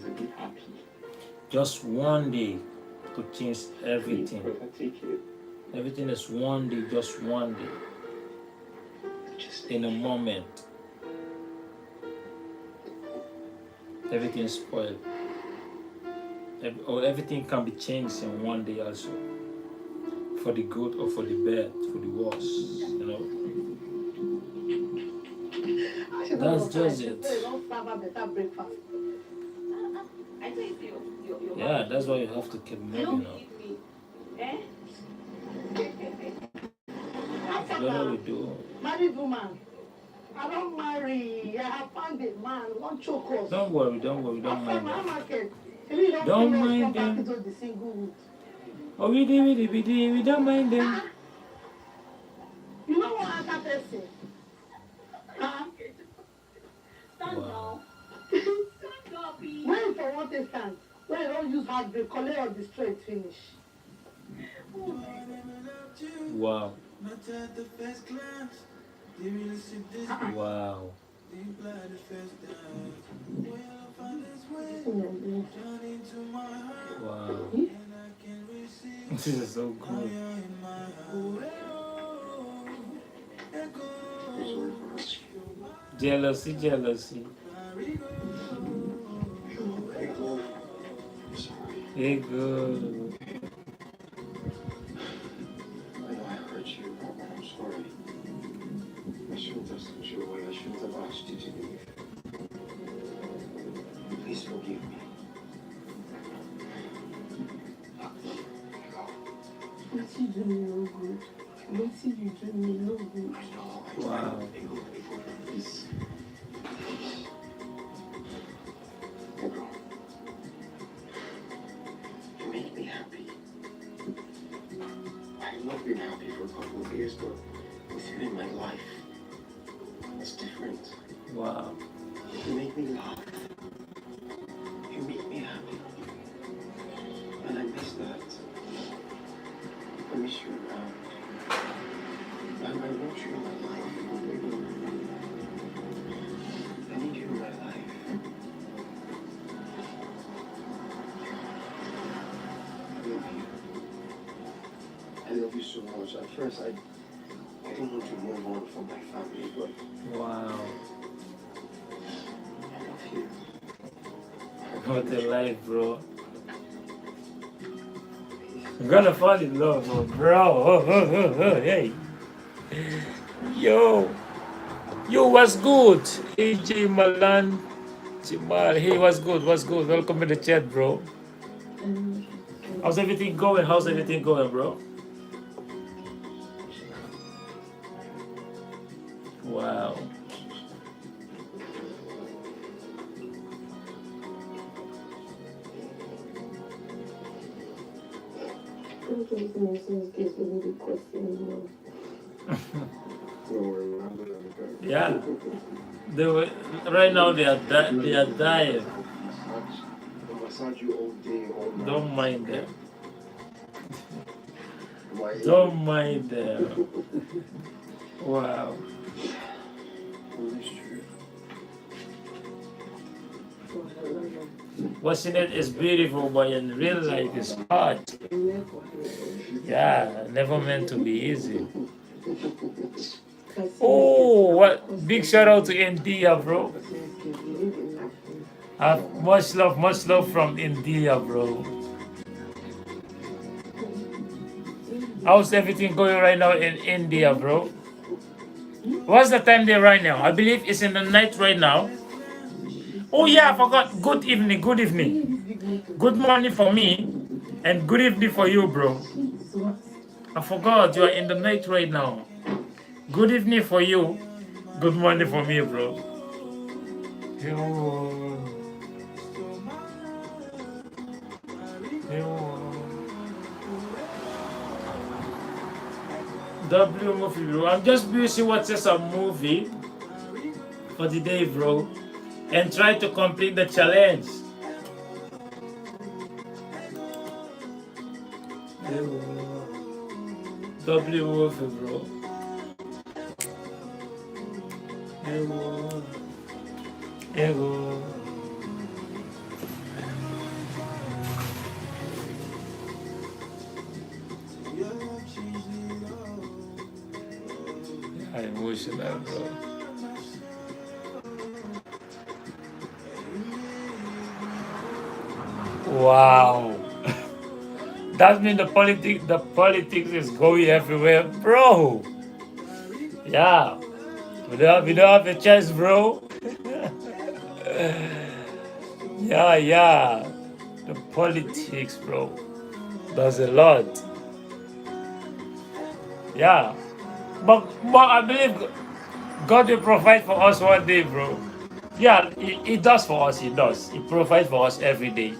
Speaker 1: Just one day to change everything. Everything is one day, just one day. In a moment. Everything is spoiled. Or everything can be changed in one day also. For the good or for the bad, for the worse, you know. That's just it. Yeah, that's why you have to keep moving now. You know what we do.
Speaker 10: Married woman. I don't marry. I have found a man. Won't choke us.
Speaker 1: Don't worry, don't mind them.
Speaker 10: Don't
Speaker 1: mind them. Oh, we don't mind them.
Speaker 10: You know what other person? Huh? Stand now. Stand up. When you want to stand, when you don't use heartbreak, collect all the strength finish.
Speaker 1: Wow. Wow. Wow. This is so good. Jealousy. Ego.
Speaker 8: I know I hurt you, Papa. I'm sorry. I shouldn't have sent you away. I shouldn't have asked you to leave. Please forgive me.
Speaker 10: What you do me no good. What you do me no good.
Speaker 1: Wow.
Speaker 8: Please. Ego. You make me happy. I've not been happy for a couple of years, but with you in my life, it's different.
Speaker 1: Wow.
Speaker 8: You make me laugh. You make me happy. And I miss that. I miss you around. And I want you in my life. I need you in my life. I love you so much. At first, I didn't want to move on from my family, but
Speaker 1: Wow.
Speaker 8: I love you.
Speaker 1: What a life, bro. I'm gonna fall in love, bro. Hey. Yo, what's good? AJ Malan, Jamal. Hey, what's good? Welcome to the chat, bro. How's everything going, bro? Wow. Yeah. Right now they are dying.
Speaker 8: Massage you all day, all night.
Speaker 1: Don't mind them. Don't mind them. Wow. Watching it is beautiful, but in real life it's hard. Yeah, never meant to be easy. Oh, what big shout out to India, bro. Much love from India, bro. How's everything going right now in India, bro? What's the time there right now? I believe it's in the night right now. Oh yeah, I forgot. Good evening. Good morning for me, and good evening for you, bro. I forgot you are in the night right now. Good evening for you. Good morning for me, bro. Yo. Yo. W movie, bro. I'm just busy watching some movie for the day, bro, and try to complete the challenge. Yo. W movie, bro. Yo. Yo. I'm emotional, bro. Wow. That means the politics is going everywhere, bro. Yeah. We don't have a chance, bro. Yeah. The politics, bro. There's a lot. Yeah. But I believe God will provide for us one day, bro. Yeah, he does for us. He does. He provides for us every day.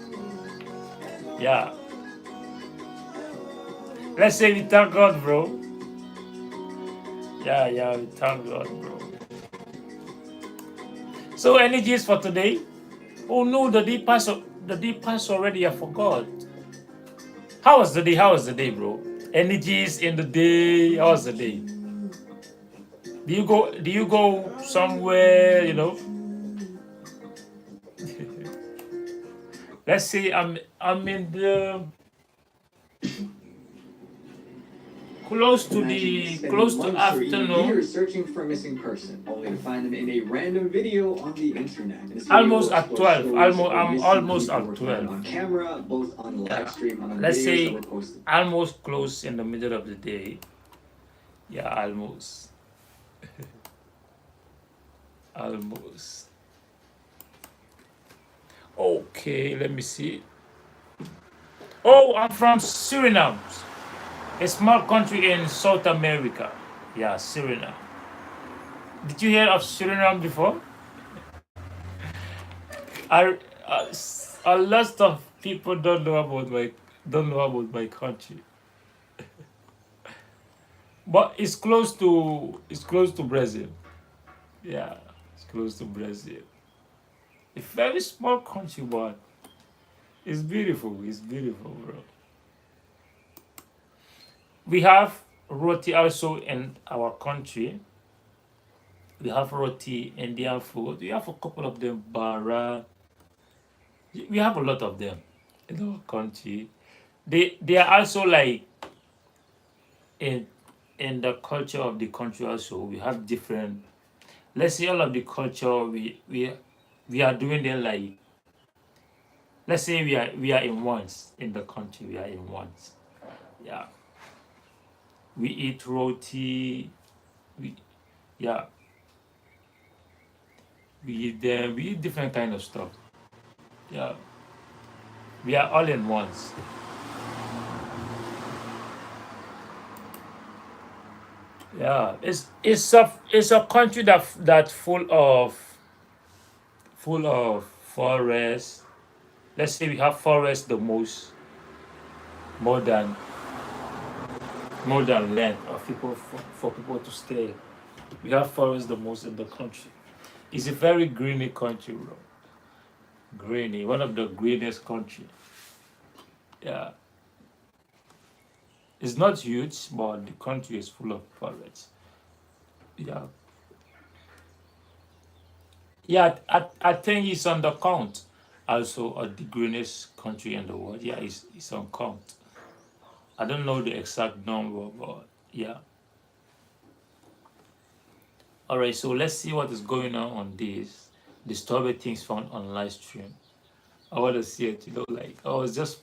Speaker 1: Yeah. Let's say we thank God, bro. Yeah, we thank God, bro. So energies for today. Oh no, the day passed. The day passed already. I forgot. How was the day? How was the day, bro? Energies in the day. How was the day? Do you go somewhere? Let's say I'm in the
Speaker 2: Imagine spending
Speaker 1: close to
Speaker 2: months or even
Speaker 1: afternoon.
Speaker 2: years searching for a missing person, only to find them in a random video on the internet. In this video,
Speaker 1: Almost
Speaker 2: we'll
Speaker 1: at
Speaker 2: explore
Speaker 1: 12.
Speaker 2: stories of
Speaker 1: I'm
Speaker 2: missing
Speaker 1: almost
Speaker 2: people
Speaker 1: at
Speaker 2: were caught
Speaker 1: 12.
Speaker 2: on camera, both on live
Speaker 1: Yeah.
Speaker 2: stream and on
Speaker 1: Let's
Speaker 2: videos that
Speaker 1: say
Speaker 2: were posted.
Speaker 1: almost close in the middle of the day. Yeah, almost. Almost. Okay, let me see. Oh, I'm from Suriname, a small country in South America. Yeah, Suriname. Did you hear of Suriname before? I, a lot of people don't know about my country, but it's close to Brazil. Yeah, it's close to Brazil. A very small country, but it's beautiful. It's beautiful, bro. We have roti also in our country. We have roti, Indian food. We have a couple of them, bara. We have a lot of them in our country. They are also like in the culture of the country also. We have different. Let's say all of the culture we are doing them like. Let's say we are in once in the country. We are in once. Yeah. We eat roti. We yeah. We eat them. We eat different kind of stuff. Yeah. We are all in once. Yeah. It's a country that full of forests. Let's say we have forests the most more than more than land of people for people to stay. We have forests the most in the country. It's a very greeny country, bro. Greeny, one of the greenest country. Yeah. It's not huge, but the country is full of forests. Yeah. Yeah, I think it's on the count. Also, the greenest country in the world. Yeah, it's on count. I don't know the exact number, but yeah. All right, so let's see what is going on this disturbing things found on live stream. I want to see it. Like I was just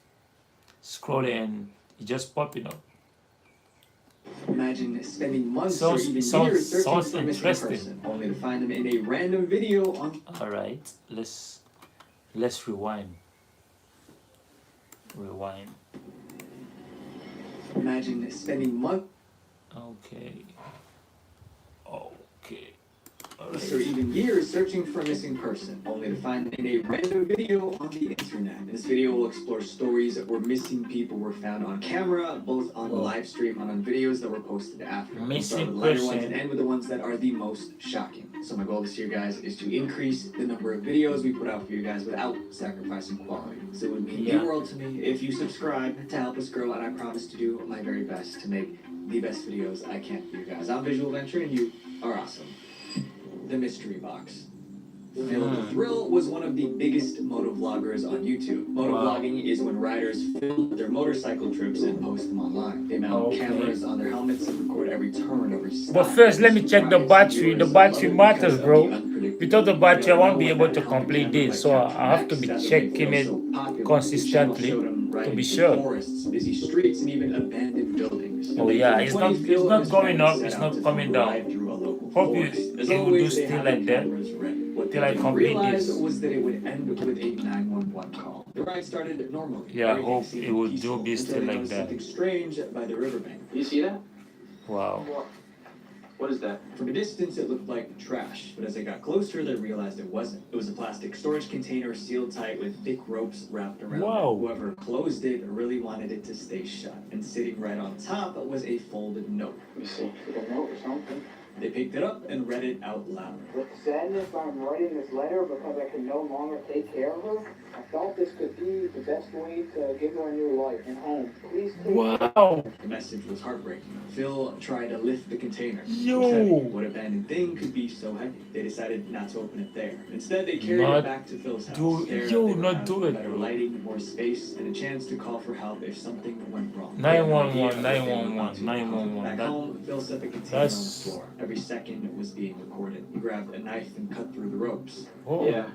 Speaker 1: scrolling and it just popping up.
Speaker 2: Imagine spending months or
Speaker 1: Sounds
Speaker 2: even
Speaker 1: sounds
Speaker 2: years searching
Speaker 1: sounds
Speaker 2: for a missing
Speaker 1: interesting.
Speaker 2: person, only to find them in a random video on.
Speaker 1: All right, let's rewind. Rewind.
Speaker 2: Imagine spending months
Speaker 1: Okay. Okay.
Speaker 2: or even years searching for a missing person, only to find in a random video on the internet. This video will explore stories where missing people were found on camera, both on the live stream and on videos that were posted after. We'll start with the lighter ones and end with the ones that are the most shocking. So my goal this year, guys, is to increase the number of videos we put out for you guys without sacrificing quality. So it would mean the world to me if you subscribe to help us grow, and I promise to do my very best to make the best videos I can for you guys. I'm Visual Venture, and you are awesome. The mystery box. Phil the Thrill was one of the biggest motovloggers on YouTube. Motovlogging is when riders film their motorcycle trips and post them online. They mount cameras on their helmets and record every turn, every stop.
Speaker 1: But first, let me check the battery. The battery matters, bro. Without the battery, I won't be able to complete this. So I have to be checking it consistently to be sure.
Speaker 2: Forests, busy streets, and even abandoned buildings.
Speaker 1: Oh yeah, it's not going up. It's not coming down. Hope it will do still like that till I complete this.
Speaker 2: Was that it would end with a 911 call. The ride started normally.
Speaker 1: Yeah, I hope it will do be still like that.
Speaker 2: Something strange by the riverbank.
Speaker 5: You see that?
Speaker 1: Wow.
Speaker 5: What is that?
Speaker 2: From a distance, it looked like trash, but as they got closer, they realized it wasn't. It was a plastic storage container sealed tight with thick ropes wrapped around it. Whoever closed it really wanted it to stay shut. And sitting right on top was a folded note.
Speaker 5: Let me see. A note or something?
Speaker 2: They picked it up and read it out loud.
Speaker 11: With sadness, I'm writing this letter because I can no longer take care of her. I felt this could be the best way to give her a new life and home. Please take
Speaker 1: Wow.
Speaker 2: The message was heartbreaking. Phil tried to lift the container.
Speaker 1: Yo.
Speaker 2: What abandoned thing could be so heavy? They decided not to open it there. Instead, they carried it back to Phil's house.
Speaker 1: Not do it,
Speaker 2: better
Speaker 1: bro.
Speaker 2: lighting, more space, and a chance to call for help if something went wrong.
Speaker 1: 911, 911, 911.
Speaker 2: Back home, Phil set the container on the floor. Every second was being recorded. He grabbed a knife and cut through the ropes.
Speaker 1: Oh.
Speaker 5: Yeah.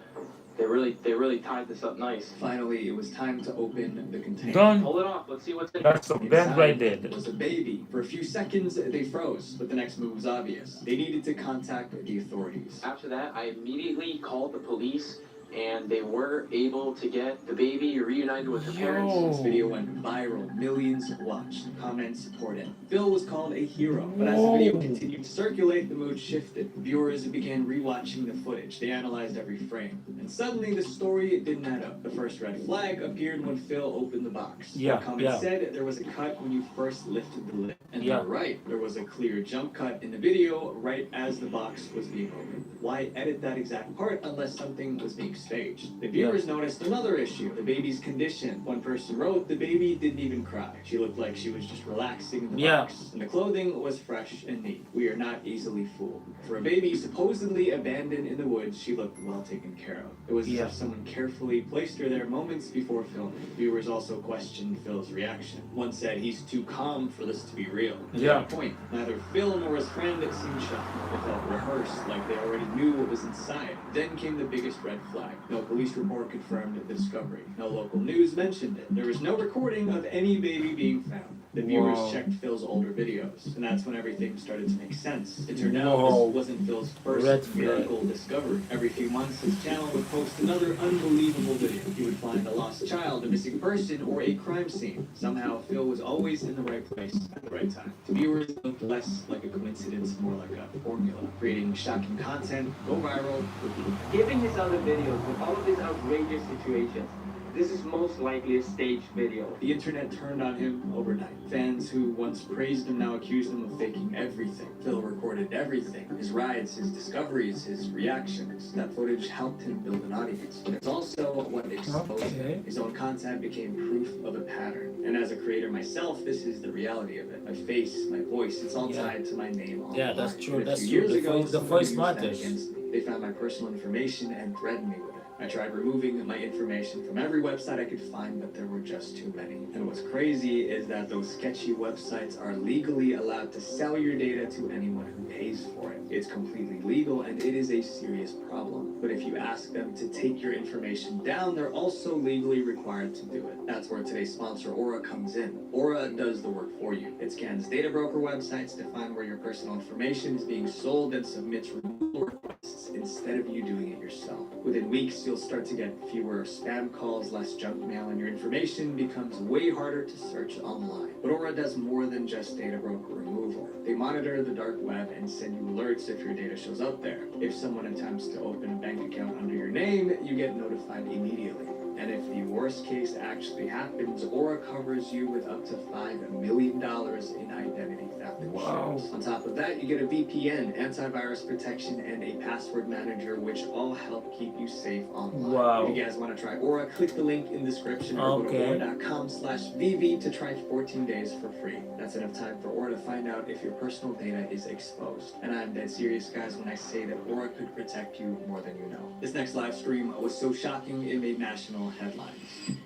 Speaker 5: They really tied this up nice.
Speaker 2: Finally, it was time to open the container.
Speaker 1: Done.
Speaker 5: Hold it off. Let's see what's in it.
Speaker 1: That's a bend right there.
Speaker 2: It was a baby. For a few seconds, they froze, but the next move was obvious. They needed to contact the authorities.
Speaker 5: After that, I immediately called the police, and they were able to get the baby reunited with her parents.
Speaker 2: This video went viral. Millions watched. Comments poured in. Phil was called a hero, but as the video continued to circulate, the mood shifted. Viewers began rewatching the footage. They analyzed every frame. And suddenly, the story didn't add up. The first red flag appeared when Phil opened the box. Comments said there was a cut when you first lifted the lid. And they're right. There was a clear jump cut in the video right as the box was being opened. Why edit that exact part unless something was being staged? The viewers noticed another issue, the baby's condition. One person wrote, the baby didn't even cry. She looked like she was just relaxing in the box. And the clothing was fresh and neat. We are not easily fooled. For a baby supposedly abandoned in the woods, she looked well taken care of. It was as if someone carefully placed her there moments before filming. Viewers also questioned Phil's reaction. One said he's too calm for this to be real. And they had a point. Neither Phil nor his friend seemed shocked. They felt rehearsed, like they already knew what was inside. Then came the biggest red flag. No police report confirmed the discovery. No local news mentioned it. There was no recording of any baby being found. The viewers checked Phil's older videos, and that's when everything started to make sense. It turned out this wasn't Phil's first miracle discovery. Every few months, his channel would post another unbelievable video. He would find a lost child, a missing person, or a crime scene. Somehow, Phil was always in the right place at the right time. To viewers, it looked less like a coincidence, more like a formula. Creating shocking content, go viral, repeat.
Speaker 11: Given his other videos with all of these outrageous situations, this is most likely a staged video.
Speaker 2: The internet turned on him overnight. Fans who once praised him now accused him of faking everything. Phil recorded everything. His rides, his discoveries, his reactions. That footage helped him build an audience. But it's also what exposed him. His own content became proof of a pattern. And as a creator myself, this is the reality of it. My face, my voice, it's all tied to my name online.
Speaker 1: Yeah, that's true.
Speaker 2: But a
Speaker 1: That's
Speaker 2: few
Speaker 1: true.
Speaker 2: years ago,
Speaker 1: The voice
Speaker 2: someone used that
Speaker 1: matters.
Speaker 2: against me. They found my personal information and threatened me with it. I tried removing my information from every website I could find, but there were just too many. And what's crazy is that those sketchy websites are legally allowed to sell your data to anyone who pays for it. It's completely legal, and it is a serious problem. But if you ask them to take your information down, they're also legally required to do it. That's where today's sponsor, Aura, comes in. Aura does the work for you. It scans data broker websites to find where your personal information is being sold and submits removal requests instead of you doing it yourself. Within weeks, you'll start to get fewer spam calls, less junk mail, and your information becomes way harder to search online. But Aura does more than just data broker removal. They monitor the dark web and send you alerts if your data shows up there. If someone attempts to open a bank account under your name, you get notified immediately. And if the worst case actually happens, Aura covers you with up to $5 million in identity theft insurance. On top of that, you get a VPN, antivirus protection, and a password manager, which all help keep you safe online. If you guys want to try Aura, click the link in the description or go to aura.com/VV to try 14 days for free. That's enough time for Aura to find out if your personal data is exposed. And I'm dead serious, guys, when I say that Aura could protect you more than you know. This next live stream was so shocking it made national headlines.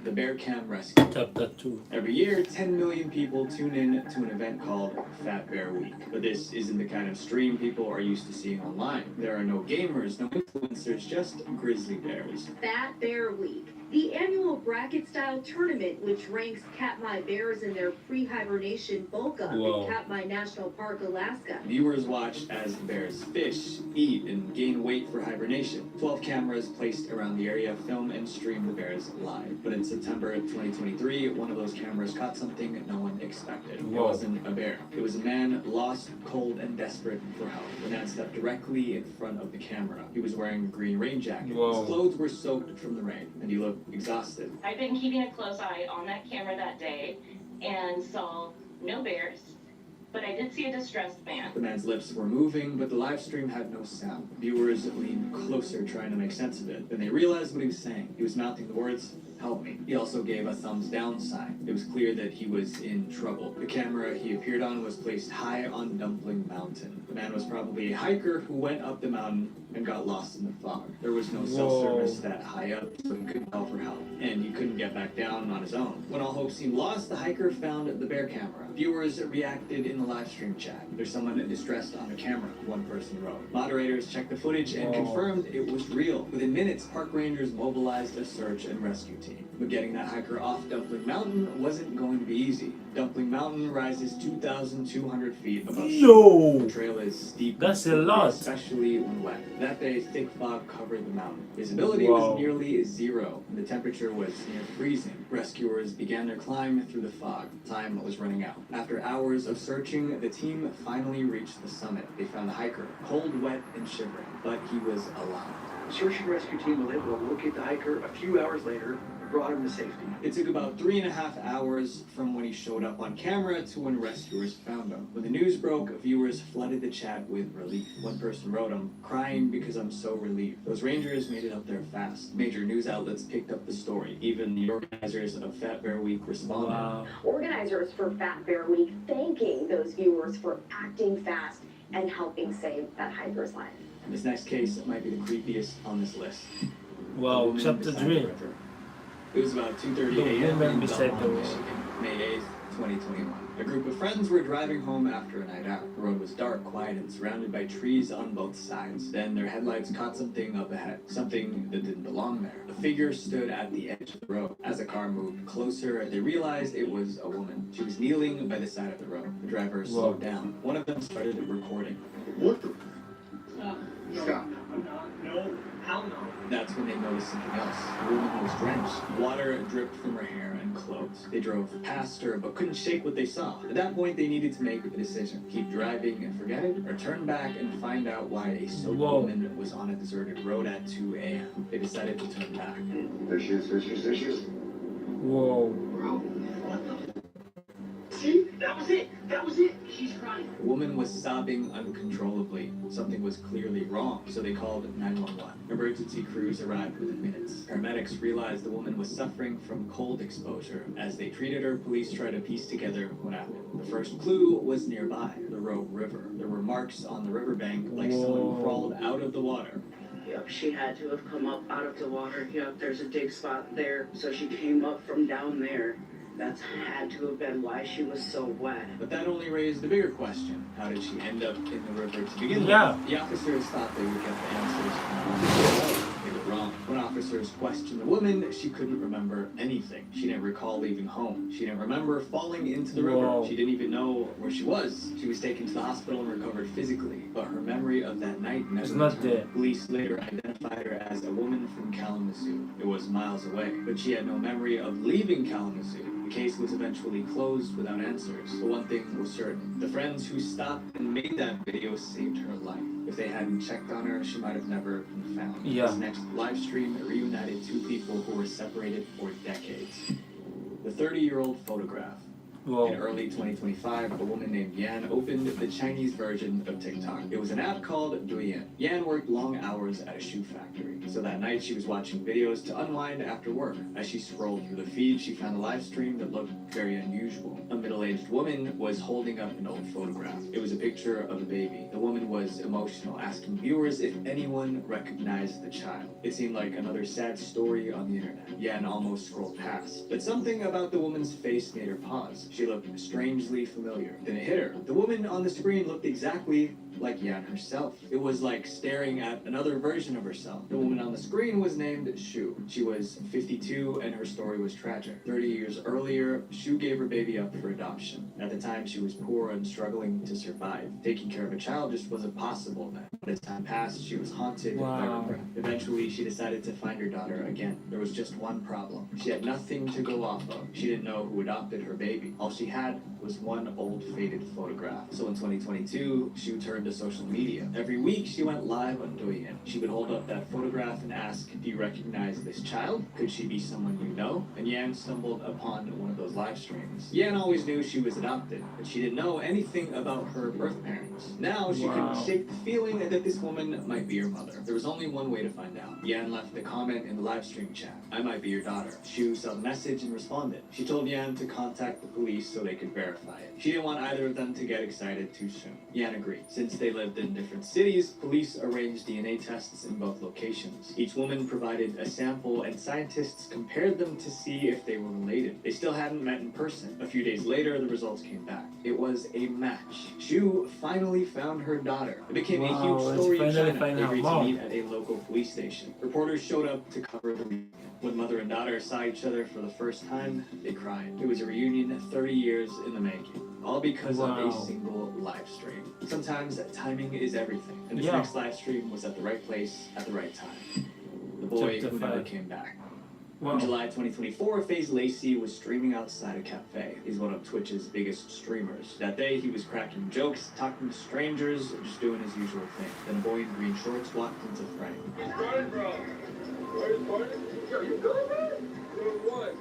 Speaker 2: The Bear Cam Rescue.
Speaker 9: Chapter 2.
Speaker 2: Every year, 10 million people tune in to an event called Fat Bear Week. But this isn't the kind of stream people are used to seeing online. There are no gamers, no influencers, just grizzly bears.
Speaker 4: Fat Bear Week, the annual bracket-style tournament which ranks Katmai bears in their pre-hibernation bulk up in Katmai National Park, Alaska.
Speaker 2: Viewers watch as the bears fish, eat, and gain weight for hibernation. 12 cameras placed around the area film and stream the bears live. But in September 2023, one of those cameras caught something no one expected. It wasn't a bear. It was a man lost, cold, and desperate for help. The man stepped directly in front of the camera. He was wearing a green rain jacket. His clothes were soaked from the rain, and he looked exhausted.
Speaker 12: I've been keeping a close eye on that camera that day and saw no bears, but I did see a distressed man.
Speaker 2: The man's lips were moving, but the live stream had no sound. Viewers leaned closer trying to make sense of it. Then they realized what he was saying. He was mouthing the words, "Help me." He also gave a thumbs down sign. It was clear that he was in trouble. The camera he appeared on was placed high on Dumpling Mountain. The man was probably a hiker who went up the mountain and got lost in the fog. There was no cell service that high up, so he couldn't call for help. And he couldn't get back down on his own. When all hope seemed lost, the hiker found the bear camera. Viewers reacted in the live stream chat. "There's someone distressed on the camera," one person wrote. Moderators checked the footage and confirmed it was real. Within minutes, park rangers mobilized a search and rescue team. But getting that hiker off Dumpling Mountain wasn't going to be easy. Dumpling Mountain rises 2,200 feet above sea. The trail is steep.
Speaker 9: That's a lot.
Speaker 2: Especially when wet. That day, thick fog covered the mountain. Visibility was nearly zero, and the temperature was near freezing. Rescuers began their climb through the fog. Time was running out. After hours of searching, the team finally reached the summit. They found the hiker, cold, wet, and shivering, but he was alive.
Speaker 11: The search and rescue team was able to locate the hiker a few hours later and brought him to safety.
Speaker 2: It took about 3.5 hours from when he showed up on camera to when rescuers found him. When the news broke, viewers flooded the chat with relief. One person wrote, "I'm crying because I'm so relieved." Those rangers made it up there fast. Major news outlets picked up the story. Even the organizers of Fat Bear Week responded.
Speaker 4: Organizers for Fat Bear Week thanking those viewers for acting fast and helping save that hiker's life.
Speaker 2: This next case might be the creepiest on this list.
Speaker 9: Chapter 3.
Speaker 2: It was about 2:30 a.m. in Belmont, Michigan, May 8th, 2021. A group of friends were driving home after a night out. The road was dark, quiet, and surrounded by trees on both sides. Then their headlights caught something up ahead, something that didn't belong there. A figure stood at the edge of the road. As the car moved closer, they realized it was a woman. She was kneeling by the side of the road. The driver slowed down. One of them started recording.
Speaker 11: What the?
Speaker 7: Stop. No. Hell no.
Speaker 2: That's when they noticed something else. The woman was drenched. Water dripped from her hair and clothes. They drove past her, but couldn't shake what they saw. At that point, they needed to make a decision. Keep driving and forget it, or turn back and find out why a soaked woman was on a deserted road at 2 a.m. They decided to turn back.
Speaker 11: There she is, there she is, there she is.
Speaker 9: Whoa.
Speaker 7: Bro, what the? See? That was it. That was it. She's crying.
Speaker 2: The woman was sobbing uncontrollably. Something was clearly wrong, so they called 911. Emergency crews arrived within minutes. Paramedics realized the woman was suffering from cold exposure. As they treated her, police tried to piece together what happened. The first clue was nearby, the Rogue River. There were marks on the riverbank like someone crawled out of the water.
Speaker 13: Yep, she had to have come up out of the water. Yep, there's a dig spot there, so she came up from down there. That's had to have been why she was so wet.
Speaker 2: But that only raised a bigger question. How did she end up in the river to begin with?
Speaker 9: Yeah.
Speaker 2: The officers thought they would get the answers. They were wrong. When officers questioned the woman, she couldn't remember anything. She didn't recall leaving home. She didn't remember falling into the river. She didn't even know where she was. She was taken to the hospital and recovered physically, but her memory of that night never returned. Police later identified her as a woman from Kalamazoo. It was miles away, but she had no memory of leaving Kalamazoo. The case was eventually closed without answers. But one thing was certain. The friends who stopped and made that video saved her life. If they hadn't checked on her, she might have never been found. This next live stream reunited two people who were separated for decades. The 30-year-old photograph. In early 2025, a woman named Yan opened the Chinese version of TikTok. It was an app called Douyin. Yan worked long hours at a shoe factory, so that night she was watching videos to unwind after work. As she scrolled through the feed, she found a live stream that looked very unusual. A middle-aged woman was holding up an old photograph. It was a picture of a baby. The woman was emotional, asking viewers if anyone recognized the child. It seemed like another sad story on the internet. Yan almost scrolled past, but something about the woman's face made her pause. She looked strangely familiar. Then it hit her. The woman on the screen looked exactly like Yan herself. It was like staring at another version of herself. The woman on the screen was named Shu. She was 52 and her story was tragic. 30 years earlier, Shu gave her baby up for adoption. At the time, she was poor and struggling to survive. Taking care of a child just wasn't possible then. But as time passed, she was haunted by regret. Eventually, she decided to find her daughter again. There was just one problem. She had nothing to go off of. She didn't know who adopted her baby. All she had was one old faded photograph. So in 2022, Shu turned to social media. Every week, she went live on Douyin. She would hold up that photograph and ask, do you recognize this child? Could she be someone you know? And Yan stumbled upon one of those live streams. Yan always knew she was adopted, but she didn't know anything about her birth parents. Now she couldn't shake the feeling that this woman might be her mother. There was only one way to find out. Yan left a comment in the live stream chat. I might be your daughter. Shu saw the message and responded. She told Yan to contact the police so they could verify it. She didn't want either of them to get excited too soon. Yan agreed. Since they lived in different cities, police arranged DNA tests in both locations. Each woman provided a sample and scientists compared them to see if they were related. They still hadn't met in person. A few days later, the results came back. It was a match. Shu finally found her daughter. It became a huge story in China. They agreed to meet at a local police station. Reporters showed up to cover the reunion. When mother and daughter saw each other for the first time, they cried. It was a reunion 30 years in the making. All because of a single live stream. Sometimes timing is everything. And this next live stream was at the right place at the right time. The boy who never came back. In July 2024, FaZe Lacey was streaming outside a cafe. He's one of Twitch's biggest streamers. That day, he was cracking jokes, talking to strangers, just doing his usual thing. Then a boy in green shorts walked into frame.
Speaker 5: He's running, bro. Where's Barney? Yo, you good, man? Good what?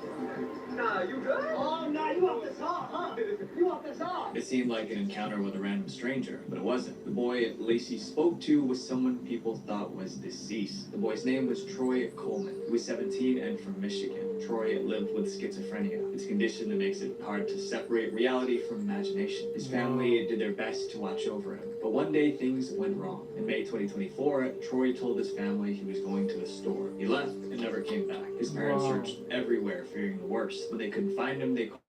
Speaker 5: Nah, you good?
Speaker 10: Oh, nah, you want this off, huh? You want this off?
Speaker 2: It seemed like an encounter with a random stranger, but it wasn't. The boy Lacey spoke to was someone people thought was deceased. The boy's name was Troy Coleman. He was 17 and from Michigan. Troy lived with schizophrenia. It's a condition that makes it hard to separate reality from imagination. His family did their best to watch over him, but one day things went wrong. In May 2024, Troy told his family he was going to the store. He left and never came back. His parents searched everywhere, fearing the worst. When they couldn't find him, they called.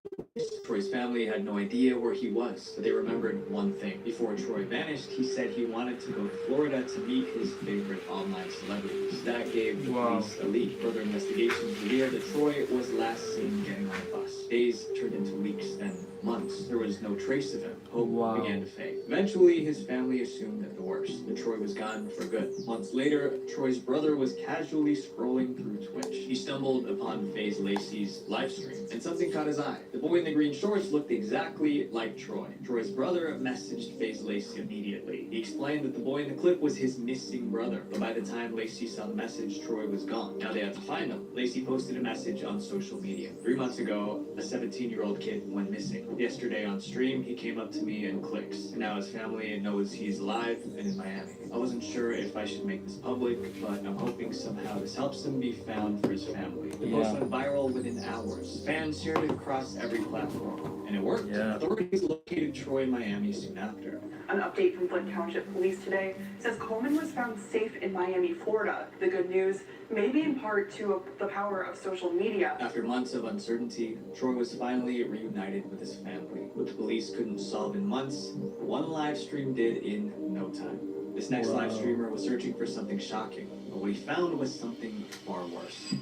Speaker 2: Troy's family had no idea where he was, but they remembered one thing. Before Troy vanished, he said he wanted to go to Florida to meet his favorite online celebrities. That gave the police a lead. Further investigations revealed that Troy was last seen getting on a bus. Days turned into weeks, then months. There was no trace of him. Hope began to fade. Eventually, his family assumed the worst, that Troy was gone for good. Months later, Troy's brother was casually scrolling through Twitch. He stumbled upon FaZe Lacey's live stream, and something caught his eye. The boy in the green shorts looked exactly like Troy. Troy's brother messaged FaZe Lacey immediately. He explained that the boy in the clip was his missing brother, but by the time Lacey saw the message, Troy was gone. Now they had to find him. Lacey posted a message on social media. 3 months ago, a 17-year-old kid went missing. Yesterday on stream, he came up to me and clicks. And now his family knows he's alive and in Miami. I wasn't sure if I should make this public, but I'm hoping somehow this helps him be found for his family. The post went viral within hours. Fans shared it across every platform. And it worked. Authorities located Troy in Miami soon after.
Speaker 14: An update from Flint Township Police today says Coleman was found safe in Miami, Florida. The good news may be in part to the power of social media.
Speaker 2: After months of uncertainty, Troy was finally reunited with his family. What the police couldn't solve in months, one live stream did in no time. This next live streamer was searching for something shocking, but what he found was something far worse.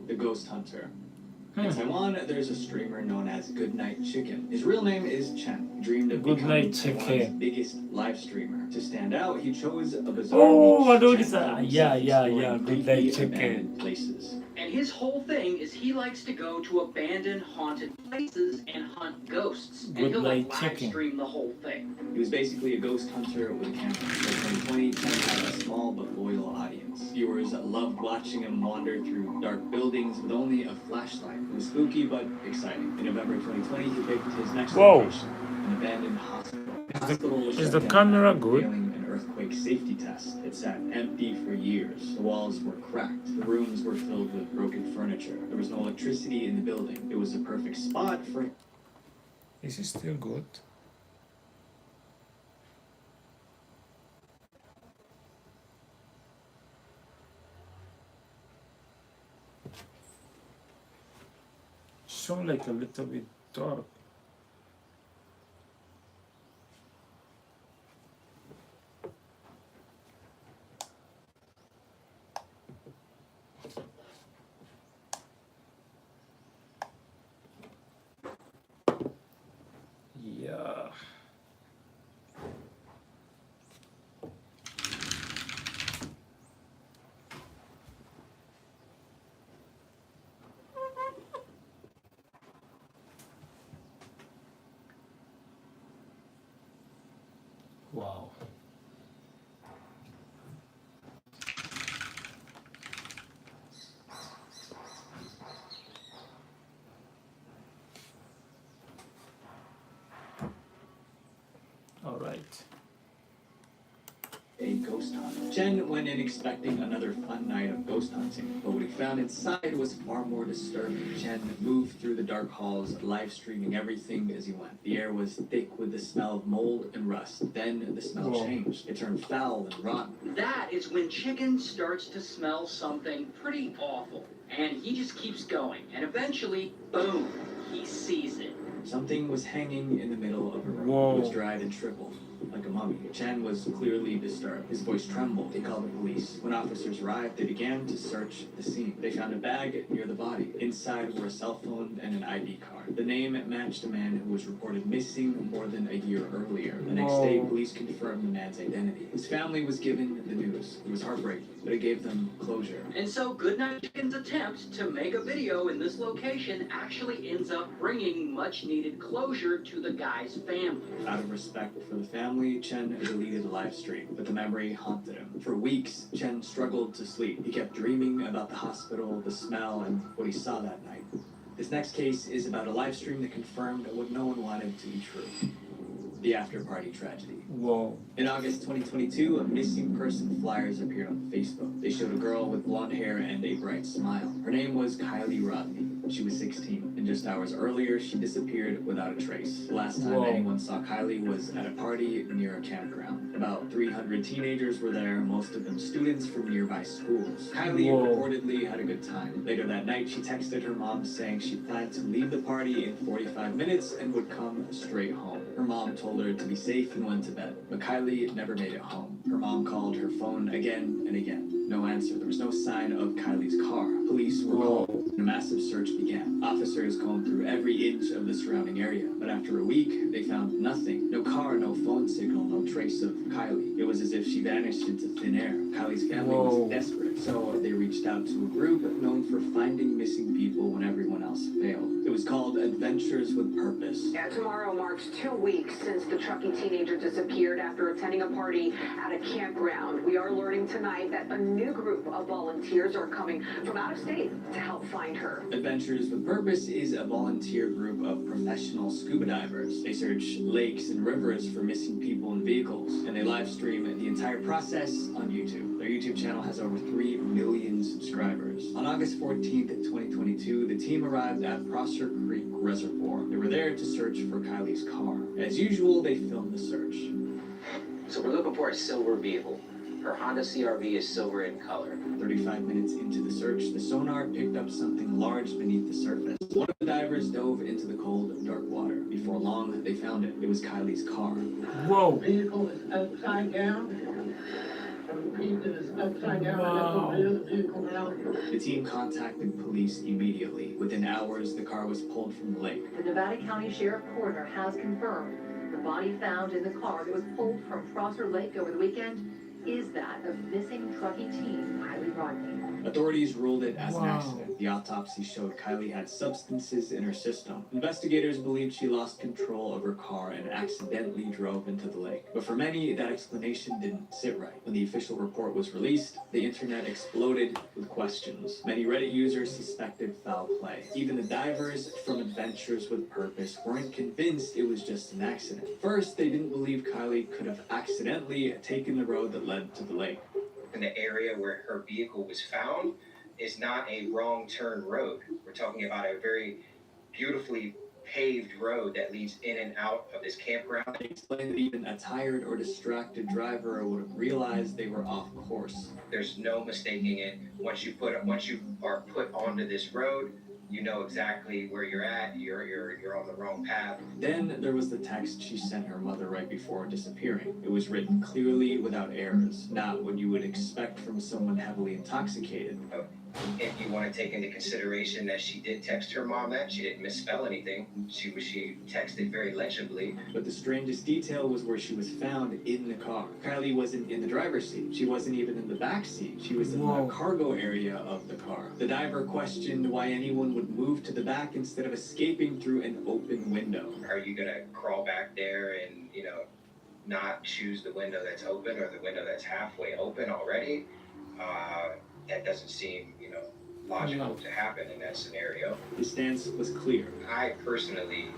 Speaker 2: The Ghost Hunter. In Taiwan, there's a streamer known as Goodnight Chicken. His real name is Chen. He dreamed of becoming Taiwan's biggest live streamer. To stand out, he chose a bizarre niche. Goodnight Chicken. Places.
Speaker 15: And his whole thing is he likes to go to abandoned, haunted places and hunt ghosts. And he'll like live stream the whole thing.
Speaker 2: He was basically a ghost hunter with a camera. By 2020, Chen had a small but loyal audience. Viewers loved watching him wander through dark buildings with only a flashlight. It was spooky but exciting. In November 2020, he picked his next location, an abandoned hospital. The hospital was
Speaker 1: Is the camera good?
Speaker 2: Failing an earthquake safety test. It sat empty for years. The walls were cracked. The rooms were filled with broken furniture. There was no electricity in the building. It was a perfect spot for...
Speaker 1: Is it still good? Sound like a little bit dark. Yeah. Wow. All right.
Speaker 2: A ghost hunt. Chen went in expecting another fun night of ghost hunting, but what he found inside was far more disturbing. Chen moved through the dark halls, live streaming everything as he went. The air was thick with the smell of mold and rust. Then the smell changed. It turned foul and rotten.
Speaker 15: That is when Chicken starts to smell something pretty awful. And he just keeps going. And eventually, boom, he sees it.
Speaker 2: Something was hanging in the middle of a room. It was dried and shriveled, like a mummy. Chen was clearly disturbed. His voice trembled. He called the police. When officers arrived, they began to search the scene. They found a bag near the body. Inside were a cell phone and an ID card. The name matched a man who was reported missing more than a year earlier. The next day, police confirmed the man's identity. His family was given the news. It was heartbreaking, but it gave them closure.
Speaker 15: And so Goodnight Chicken's attempt to make a video in this location actually ends up bringing much-needed closure to the guy's family.
Speaker 2: Out of respect for the family, Chen deleted the live stream, but the memory haunted him. For weeks, Chen struggled to sleep. He kept dreaming about the hospital, the smell, and what he saw that night. This next case is about a live stream that confirmed what no one wanted to be true. The after-party tragedy.
Speaker 1: Whoa.
Speaker 2: In August 2022, a missing person flyers appeared on Facebook. They showed a girl with blonde hair and a bright smile. Her name was Kylie Rodney. She was 16, and just hours earlier, she disappeared without a trace. The last time anyone saw Kylie was at a party near a campground. About 300 teenagers were there, most of them students from nearby schools. Kylie reportedly had a good time. Later that night, she texted her mom saying she planned to leave the party in 45 minutes and would come straight home. Her mom told her to be safe and went to bed, but Kylie never made it home. Her mom called her phone again and again. No answer. There was no sign of Kylie's car. Police were called, and a massive search began. Officers combed through every inch of the surrounding area, but after a week, they found nothing. No car, no phone signal, no trace of Kylie. It was as if she vanished into thin air. Kylie's family was desperate, so they reached out to a group known for finding missing people when everyone else failed. It was called Adventures with Purpose.
Speaker 16: Yeah, tomorrow marks 2 weeks since the Truckee teenager disappeared after attending a party at a campground. We are learning tonight that a new group of volunteers are coming from out of state to help find her.
Speaker 2: Adventures with Purpose is a volunteer group of professional scuba divers. They search lakes and rivers for missing people and vehicles, and they live stream the entire process on YouTube. Their YouTube channel has over 3 million subscribers. On August 14th, 2022, the team arrived at Prosser Creek Reservoir. They were there to search for Kylie's car. As usual, they filmed the search.
Speaker 17: So we're looking for a silver vehicle. Her Honda CRV is silver in color.
Speaker 2: 35 minutes into the search, the sonar picked up something large beneath the surface. One of the divers dove into the cold, dark water. Before long, they found it. It was Kylie's car.
Speaker 1: Whoa.
Speaker 10: The vehicle is upside down. The piece is upside down.
Speaker 1: Wow.
Speaker 10: That's the vehicle now.
Speaker 2: The team contacted police immediately. Within hours, the car was pulled from the lake.
Speaker 16: The Nevada County Sheriff Coroner has confirmed the body found in the car that was pulled from Prosser Lake over the weekend is that of missing trucking teen Kylie Rodney.
Speaker 2: Authorities ruled it as an accident. The autopsy showed Kylie had substances in her system. Investigators believed she lost control of her car and accidentally drove into the lake. But for many, that explanation didn't sit right. When the official report was released, the internet exploded with questions. Many Reddit users suspected foul play. Even the divers from Adventures with Purpose weren't convinced it was just an accident. First, they didn't believe Kylie could have accidentally taken the road that led to the lake.
Speaker 18: In the area where her vehicle was found is not a wrong turn road. We're talking about a very beautifully paved road that leads in and out of this campground.
Speaker 2: They explained that even a tired or distracted driver would have realized they were off course.
Speaker 18: There's no mistaking it. Once you are put onto this road, you know exactly where you're at. You're on the wrong path.
Speaker 2: Then there was the text she sent her mother right before disappearing. It was written clearly without errors, not what you would expect from someone heavily intoxicated.
Speaker 18: If you want to take into consideration that she did text her mom that, she didn't misspell anything. She texted very legibly.
Speaker 2: But the strangest detail was where she was found in the car. Kylie wasn't in the driver's seat. She wasn't even in the back seat. She was in the cargo area of the car. The diver questioned why anyone would move to the back instead of escaping through an open window.
Speaker 18: Are you going to crawl back there and, not choose the window that's open or the window that's halfway open already? That doesn't seem, logical to happen in that scenario.
Speaker 2: His stance was clear.
Speaker 18: I personally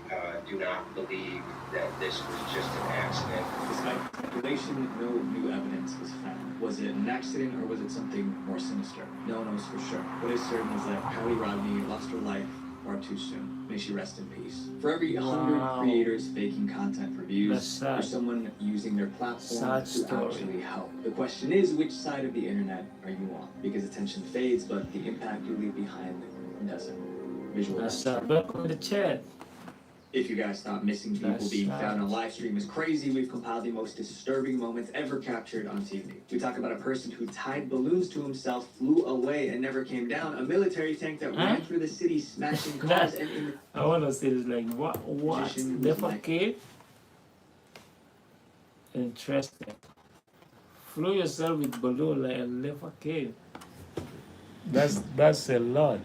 Speaker 18: do not believe that this was just an accident.
Speaker 2: Despite speculation, no new evidence was found. Was it an accident or was it something more sinister? No one knows for sure. What is certain is that Kylie Rodney lost her life far too soon. May she rest in peace. For every 100 creators faking content for views, there's someone using their platform to actually help. The question is, which side of the internet are you on? Because attention fades, but the impact you leave behind doesn't. Visual.
Speaker 1: Welcome to the chat.
Speaker 2: If you guys thought missing people being found on live stream is crazy, we've compiled the most disturbing moments ever captured on TV. We talk about a person who tied balloons to himself, flew away, and never came down. A military tank that ran through the city, smashing cars, and in the...
Speaker 1: I want to see this, like, what? Defecate? Interesting. Flew yourself with balloon like a defecate. That's a lot.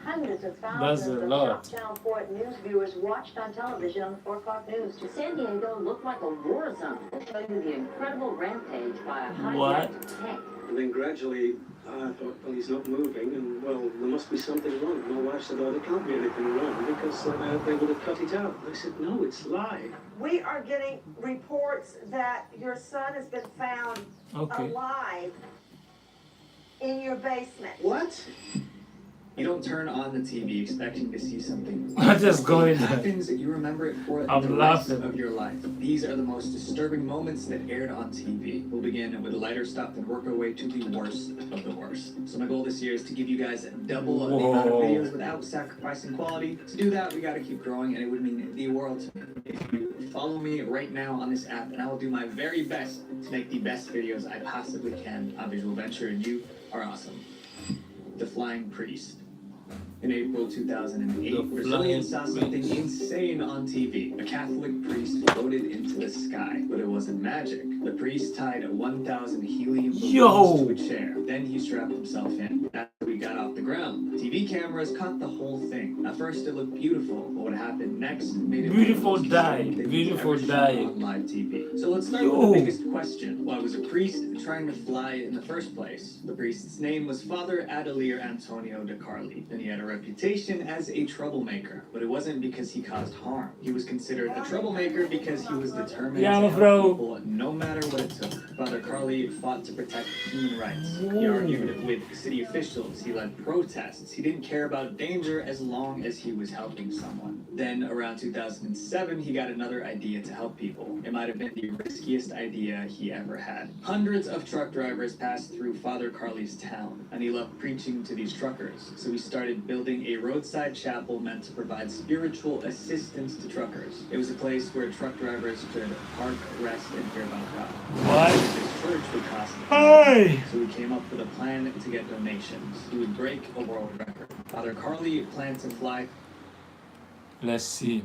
Speaker 19: Hundreds of thousands of Shop Channel 4 news viewers watched on television on the 4 o'clock news. San Diego looked like a war zone. We'll show you the incredible rampage by a hijacked tank.
Speaker 8: And then gradually, I thought, well, he's not moving, and well, there must be something wrong. My wife said, oh, there can't be anything wrong because they would have cut it out. I said, no, it's live.
Speaker 10: We are getting reports that your son has been found alive in your basement.
Speaker 8: What?
Speaker 2: You don't turn on the TV expecting to see something.
Speaker 1: I'm just going.
Speaker 2: It happens, you remember it for the rest of your life. These are the most disturbing moments that aired on TV. We'll begin with a lighter stuff and work our way to the worst of the worst. So my goal this year is to give you guys double the amount of videos without sacrificing quality. To do that, we got to keep growing, and it would mean the world to me if you follow me right now on this app, and I will do my very best to make the best videos I possibly can on Visual Venture, and you are awesome. The Flying Priest. In April 2008, Brazilians saw something insane on TV. A Catholic priest floated into the sky, but it wasn't magic. The priest tied 1,000 helium balloons to a chair. Then he strapped himself in. After he got off the ground, TV cameras caught the whole thing. At first, it looked beautiful, but what happened next made it
Speaker 1: beautiful dying.
Speaker 2: On live TV. So let's start with the biggest question: why was a priest trying to fly in the first place? The priest's name was Father Adelir Antonio de Carli, and he had a reputation as a troublemaker. But it wasn't because he caused harm. He was considered a troublemaker because he was determined to help people no matter what it took. Father Carly fought to protect human rights. He argued with city officials. He led protests. He didn't care about danger as long as he was helping someone. Then, around 2007, he got another idea to help people. It might have been the riskiest idea he ever had. Hundreds of truck drivers passed through Father Carly's town, and he loved preaching to these truckers. So he started building a roadside chapel meant to provide spiritual assistance to truckers. It was a place where truck drivers could park, rest, and hear about God.
Speaker 1: What?
Speaker 2: His church would cost him.
Speaker 1: Hey!
Speaker 2: So he came up with a plan to get donations. He would break a world record. Father Carly planned to fly.
Speaker 1: Let's see.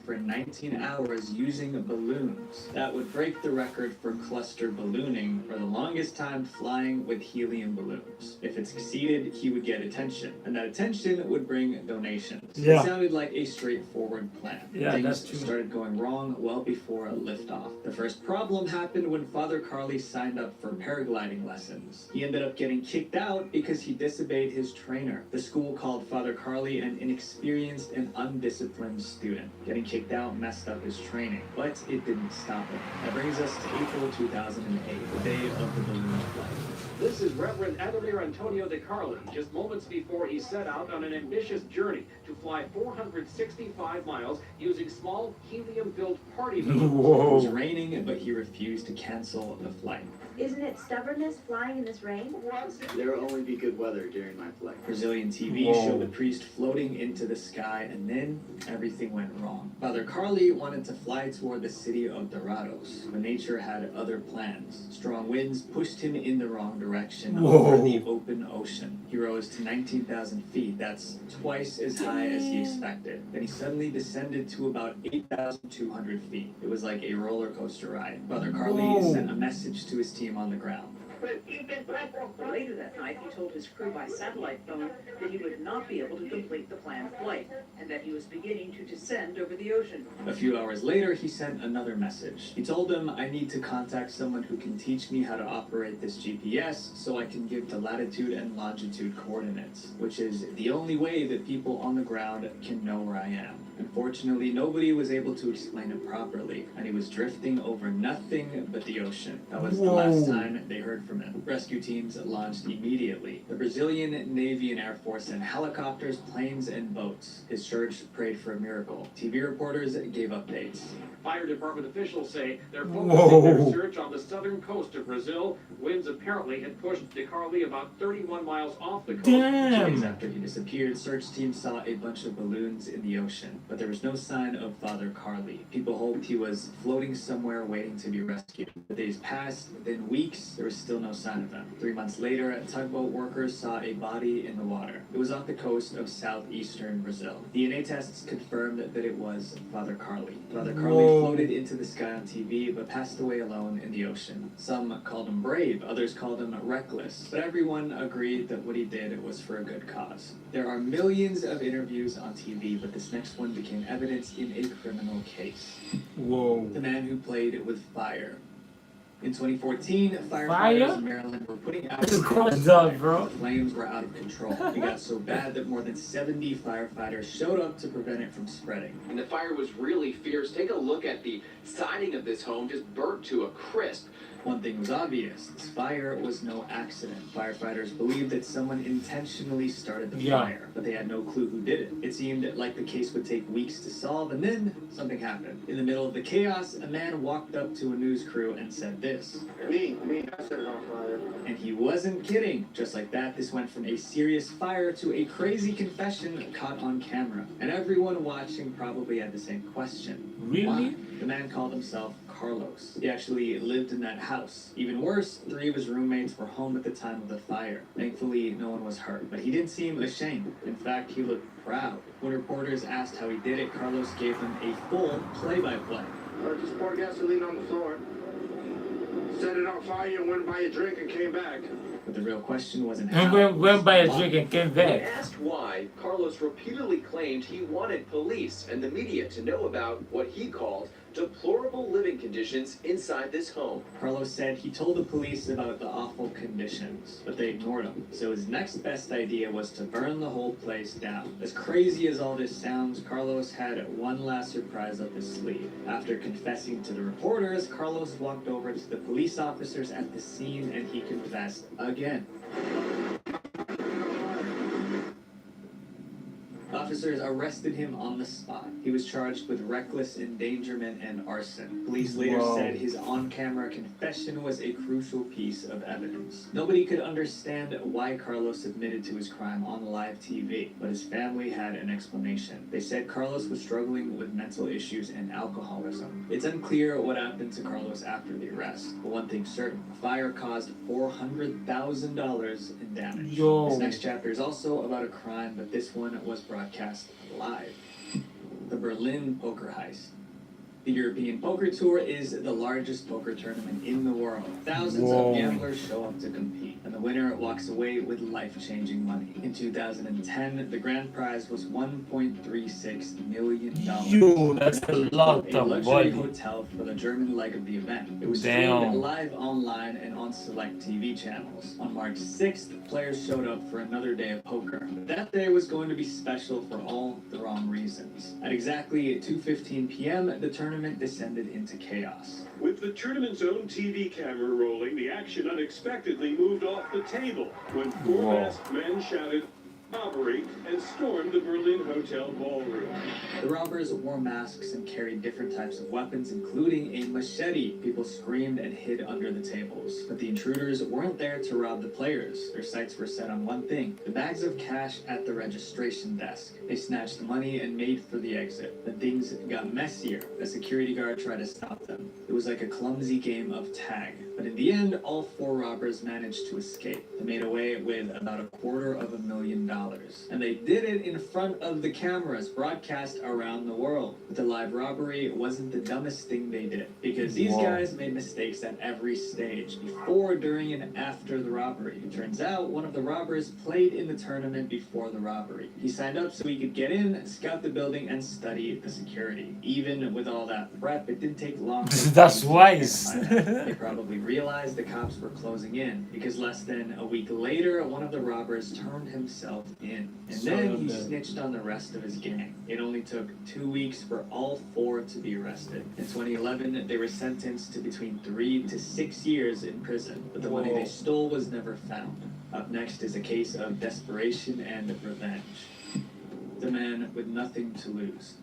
Speaker 2: For 19 hours using balloons. That would break the record for cluster ballooning for the longest time flying with helium balloons. If it succeeded, he would get attention, and that attention would bring donations.
Speaker 1: Yeah.
Speaker 2: It sounded like a straightforward plan.
Speaker 1: Yeah, that's
Speaker 2: Things
Speaker 1: true.
Speaker 2: started going wrong well before liftoff. The first problem happened when Father Carly signed up for paragliding lessons. He ended up getting kicked out because he disobeyed his trainer. The school called Father Carly an inexperienced and undisciplined student. Getting kicked out messed up his training, but it didn't stop him. That brings us to April 2008, the day of the balloon flight.
Speaker 20: This is Reverend Ademir Antonio de Carli, just moments before he set out on an ambitious journey to fly 465 miles using small helium-filled party balloons.
Speaker 2: It was raining, but he refused to cancel the flight.
Speaker 19: Isn't it stubbornness flying in this rain?
Speaker 2: There will only be good weather during my flight. Brazilian TV showed the priest floating into the sky, and then everything went wrong. Father Carly wanted to fly toward the city of Dourados, but nature had other plans. Strong winds pushed him in the wrong direction over the open ocean. He rose to 19,000 feet. That's twice as high as he expected. Then he suddenly descended to about 8,200 feet. It was like a roller coaster ride. Father Carly sent a message to his team on the ground.
Speaker 13: Later that night, he told his crew by satellite phone that he would not be able to complete the planned flight, and that he was beginning to descend over the ocean.
Speaker 2: A few hours later, he sent another message. He told them, I need to contact someone who can teach me how to operate this GPS so I can give the latitude and longitude coordinates, which is the only way that people on the ground can know where I am. Unfortunately, nobody was able to explain it properly, and he was drifting over nothing but the ocean. That was the last time they heard from him. Rescue teams launched immediately. The Brazilian Navy and Air Force sent helicopters, planes, and boats. His church prayed for a miracle. TV reporters gave updates.
Speaker 20: Fire department officials say they're focusing their search on the southern coast of Brazil. Winds apparently had pushed de Carli about 31 miles off the coast.
Speaker 2: Days after he disappeared, search teams saw a bunch of balloons in the ocean, but there was no sign of Father Carly. People hoped he was floating somewhere waiting to be rescued. The days passed, then weeks, there was still no sign of him. 3 months later, tugboat workers saw a body in the water. It was off the coast of southeastern Brazil. DNA tests confirmed that it was Father Carly. Father Carly floated into the sky on TV, but passed away alone in the ocean. Some called him brave, others called him reckless, but everyone agreed that what he did was for a good cause. There are millions of interviews on TV, but this next one became evidence in a criminal case. The man who played with fire. In 2014, firefighters in Maryland were putting out fires. The flames were out of control. It got so bad that more than 70 firefighters showed up to prevent it from spreading.
Speaker 21: And the fire was really fierce. Take a look at the siding of this home, just burnt to a crisp.
Speaker 2: One thing was obvious. This fire was no accident. Firefighters believed that someone intentionally started the fire, but they had no clue who did it. It seemed like the case would take weeks to solve, and then something happened. In the middle of the chaos, a man walked up to a news crew and said this.
Speaker 11: Me, I set it on fire.
Speaker 2: And he wasn't kidding. Just like that, this went from a serious fire to a crazy confession caught on camera. And everyone watching probably had the same question.
Speaker 1: Really?
Speaker 2: Why? The man called himself Carlos. He actually lived in that house. Even worse, 3 of his roommates were home at the time of the fire. Thankfully, no one was hurt, but he didn't seem ashamed. In fact, he looked proud. When reporters asked how he did it, Carlos gave them a full play-by-play.
Speaker 6: Just poured gasoline on the floor, set it on fire, went by a drink, and came back.
Speaker 2: But the real question wasn't
Speaker 1: And
Speaker 2: how.
Speaker 1: went by a drink and came
Speaker 21: When
Speaker 1: back.
Speaker 21: asked why, Carlos repeatedly claimed he wanted police and the media to know about what he called deplorable living conditions inside this home.
Speaker 2: Carlos said he told the police about the awful conditions, but they ignored him. So his next best idea was to burn the whole place down. As crazy as all this sounds, Carlos had one last surprise up his sleeve. After confessing to the reporters, Carlos walked over to the police officers at the scene and he confessed again. Officers arrested him on the spot. He was charged with reckless endangerment and arson. Police later said his on-camera confession was a crucial piece of evidence. Nobody could understand why Carlos admitted to his crime on live TV, but his family had an explanation. They said Carlos was struggling with mental issues and alcoholism. It's unclear what happened to Carlos after the arrest, but one thing's certain: the fire caused $400,000 in damage. This next chapter is also about a crime, but this one was broadcast live. The Berlin Poker Heist. The European Poker Tour is the largest poker tournament in the world. Thousands of gamblers show up to compete, and the winner walks away with life-changing money. In 2010, the grand prize was $1.36 million.
Speaker 1: Yo, that's a lot
Speaker 2: A
Speaker 1: of
Speaker 2: luxury
Speaker 1: money.
Speaker 2: hotel for the German leg of the event. It was
Speaker 1: Damn.
Speaker 2: streamed live online and on select TV channels. On March 6th, players showed up for another day of poker. That day was going to be special for all the wrong reasons. At exactly 2:15 p.m., the tournament descended into chaos.
Speaker 20: With the tournament's own TV camera rolling, the action unexpectedly moved off the table when four masked men shouted robbery and stormed the Berlin Hotel ballroom.
Speaker 2: The robbers wore masks and carried different types of weapons, including a machete. People screamed and hid under the tables. But the intruders weren't there to rob the players. Their sights were set on one thing: the bags of cash at the registration desk. They snatched the money and made for the exit. But things got messier. A security guard tried to stop them. It was like a clumsy game of tag. But in the end, all 4 robbers managed to escape. They made away with about $250,000. And they did it in front of the cameras broadcast around the world. But the live robbery wasn't the dumbest thing they did, because these guys made mistakes at every stage, before, during, and after the robbery. It turns out one of the robbers played in the tournament before the robbery. He signed up so he could get in, scout the building, and study the security. Even with all that prep, it didn't take long.
Speaker 1: That's wise.
Speaker 2: They probably realized the cops were closing in, because less than a week later, one of the robbers turned himself in. And then he snitched on the rest of his gang. It only took 2 weeks for all 4 to be arrested. In 2011, they were sentenced to between 3 to 6 years in prison, but the money they stole was never found. Up next is a case of desperation and revenge. The man with nothing to lose.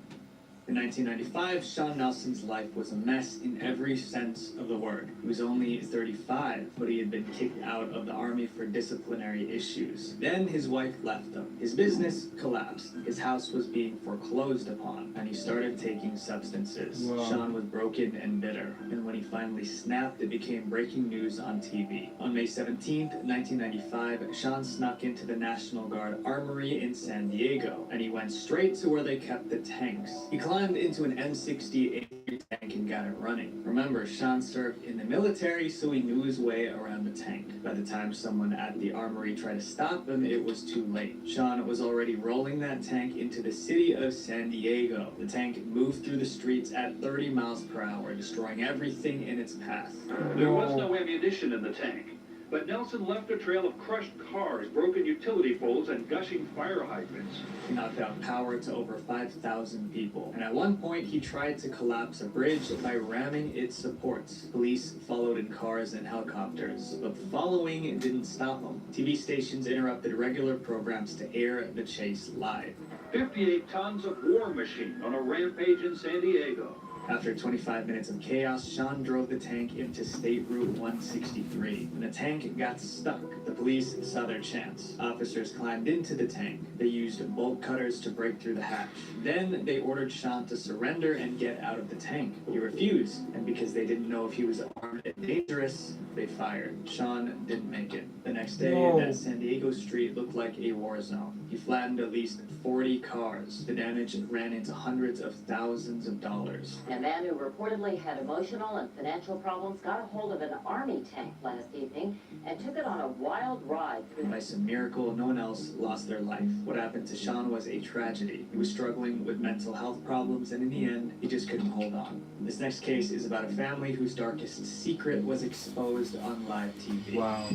Speaker 2: In 1995, Sean Nelson's life was a mess in every sense of the word. He was only 35, but he had been kicked out of the army for disciplinary issues. Then his wife left him. His business collapsed. His house was being foreclosed upon, and he started taking substances. Sean was broken and bitter, and when he finally snapped, it became breaking news on TV. On May 17th, 1995, Sean snuck into the National Guard Armory in San Diego, and he went straight to where they kept the tanks. He climbed into an M60 tank and got it running. Remember, Sean served in the military, so he knew his way around the tank. By the time someone at the armory tried to stop him, it was too late. Sean was already rolling that tank into the city of San Diego. The tank moved through the streets at 30 miles per hour, destroying everything in its path.
Speaker 20: There was no ammunition in the tank, but Nelson left a trail of crushed cars, broken utility poles, and gushing fire hydrants.
Speaker 2: He knocked out power to over 5,000 people, and at one point he tried to collapse a bridge by ramming its supports. Police followed in cars and helicopters, but following didn't stop him. TV stations interrupted regular programs to air the chase live.
Speaker 20: 58 tons of war machine on a rampage in San Diego.
Speaker 2: After 25 minutes of chaos, Sean drove the tank into State Route 163. When the tank got stuck, the police saw their chance. Officers climbed into the tank. They used bolt cutters to break through the hatch. Then they ordered Sean to surrender and get out of the tank. He refused, and because they didn't know if he was armed and dangerous, they fired. Sean didn't make it. The next day, that San Diego street looked like a war zone. He flattened at least 40 cars. The damage ran into hundreds of thousands of dollars.
Speaker 19: A man who reportedly had emotional and financial problems got a hold of an army tank last evening and took it on a wild ride through.
Speaker 2: By some miracle, no one else lost their life. What happened to Sean was a tragedy. He was struggling with mental health problems, and in the end, he just couldn't hold on. This next case is about a family whose darkest secret was exposed on live TV.
Speaker 1: Wow.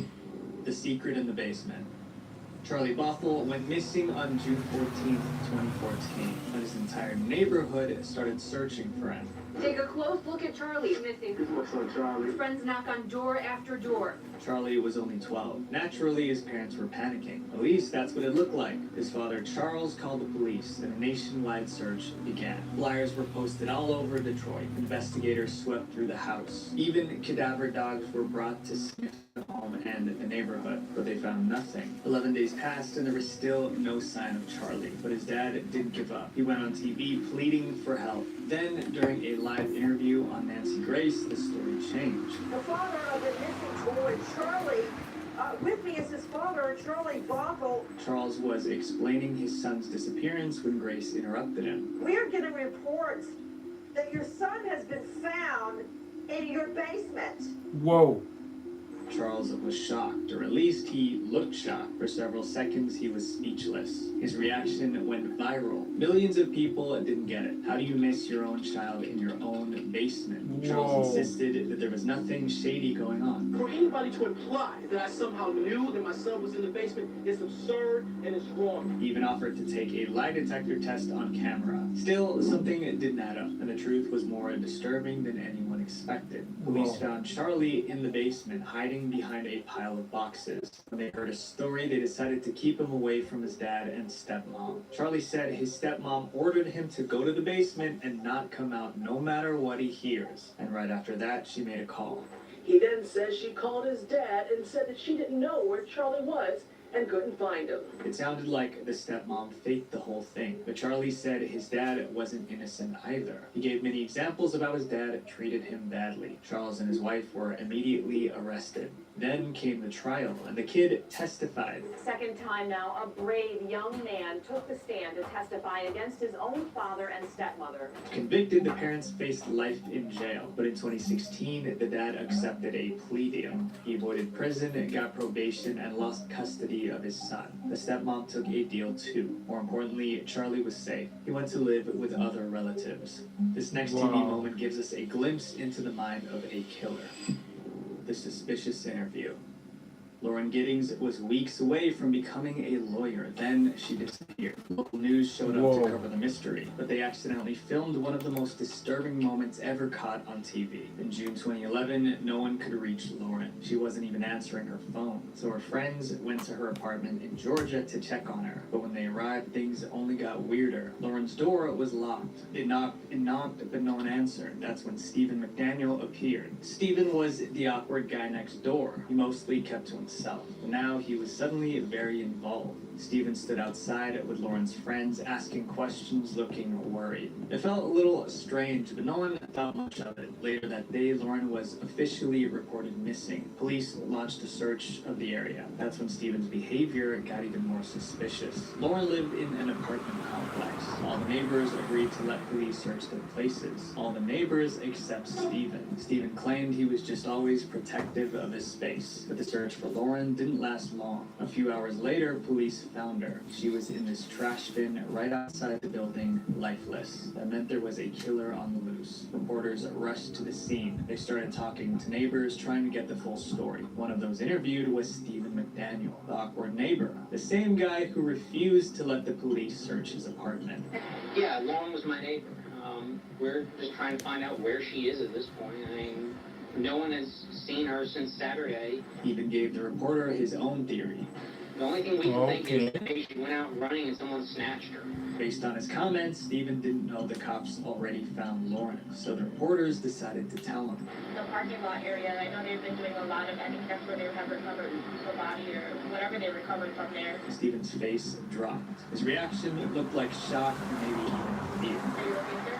Speaker 2: The secret in the basement. Charlie Bothell went missing on June 14th, 2014, when his entire neighborhood started searching for him.
Speaker 16: Take a close look at Charlie. Missing.
Speaker 6: This is my son, Charlie.
Speaker 16: Friends knock on door after door.
Speaker 2: Charlie was only 12. Naturally, his parents were panicking. At least that's what it looked like. His father, Charles, called the police, and a nationwide search began. Flyers were posted all over Detroit. Investigators swept through the house. Even cadaver dogs were brought to sniff the home and the neighborhood, but they found nothing. 11 days passed, and there was still no sign of Charlie. But his dad didn't give up. He went on TV pleading for help. Then, during a live interview on Nancy Grace, the story changed.
Speaker 10: The father of the missing boy, Charlie, with me is his father, Charlie Bothell.
Speaker 2: Charles was explaining his son's disappearance when Grace interrupted him.
Speaker 10: We are getting reports that your son has been found in your basement.
Speaker 1: Whoa.
Speaker 2: Charles was shocked, or at least he looked shocked. For several seconds, he was speechless. His reaction went viral. Millions of people didn't get it. How do you miss your own child in your own basement? Charles insisted that there was nothing shady going on.
Speaker 21: For anybody to imply that I somehow knew that my son was in the basement is absurd and it's wrong.
Speaker 2: He even offered to take a lie detector test on camera. Still, something didn't add up, and the truth was more disturbing than anyone expected. Police found Charlie in the basement, hiding behind a pile of boxes. When they heard a story, they decided to keep him away from his dad and stepmom. Charlie said his stepmom ordered him to go to the basement and not come out no matter what he hears. And right after that, she made a call.
Speaker 13: He then says she called his dad and said that she didn't know where Charlie was and couldn't find him.
Speaker 2: It sounded like the stepmom faked the whole thing, but Charlie said his dad wasn't innocent either. He gave many examples of how his dad treated him badly. Charles and his wife were immediately arrested. Then came the trial, and the kid testified.
Speaker 16: Second time now, a brave young man took the stand to testify against his own father and stepmother.
Speaker 2: Convicted, the parents faced life in jail, but in 2016, the dad accepted a plea deal. He avoided prison, got probation, and lost custody of his son. The stepmom took a deal too. More importantly, Charlie was safe. He went to live with other relatives. This next TV moment gives us a glimpse into the mind of a killer. The suspicious interview. Lauren Giddings was weeks away from becoming a lawyer. Then she disappeared. Local news showed up to cover the mystery, but they accidentally filmed one of the most disturbing moments ever caught on TV. In June 2011, no one could reach Lauren. She wasn't even answering her phone, so her friends went to her apartment in Georgia to check on her. But when they arrived, things only got weirder. Lauren's door was locked. They knocked and knocked, but no one answered. That's when Stephen McDaniel appeared. Stephen was the awkward guy next door. He mostly kept to himself. Now he was suddenly very involved. Stephen stood outside with Lauren's friends, asking questions, looking worried. It felt a little strange, but no one thought much of it. Later that day, Lauren was officially reported missing. Police launched a search of the area. That's when Stephen's behavior got even more suspicious. Lauren lived in an apartment complex. All the neighbors agreed to let police search their places. All the neighbors except Stephen. Stephen claimed he was just always protective of his space. But the search for Lauren didn't last long. A few hours later, police found her. She was in this trash bin right outside the building, lifeless. That meant there was a killer on the loose. Reporters rushed to the scene. They started talking to neighbors, trying to get the full story. One of those interviewed was Stephen McDaniel, the awkward neighbor, the same guy who refused to let the police search his apartment.
Speaker 15: Yeah, Lauren was my neighbor. We're just trying to find out where she is at this point. I mean, no one has seen her since Saturday.
Speaker 2: He even gave the reporter his own theory.
Speaker 7: The only thing we can think is maybe she went out running and someone snatched her.
Speaker 2: Based on his comments, Stephen didn't know the cops already found Lauren, so the reporters decided to tell him.
Speaker 12: The parking lot area, I know they've been doing a lot of, I think that's where they have recovered the body or whatever they recovered from there.
Speaker 2: Stephen's face dropped. His reaction looked like shock or maybe even fear.
Speaker 12: Are you okay, sir?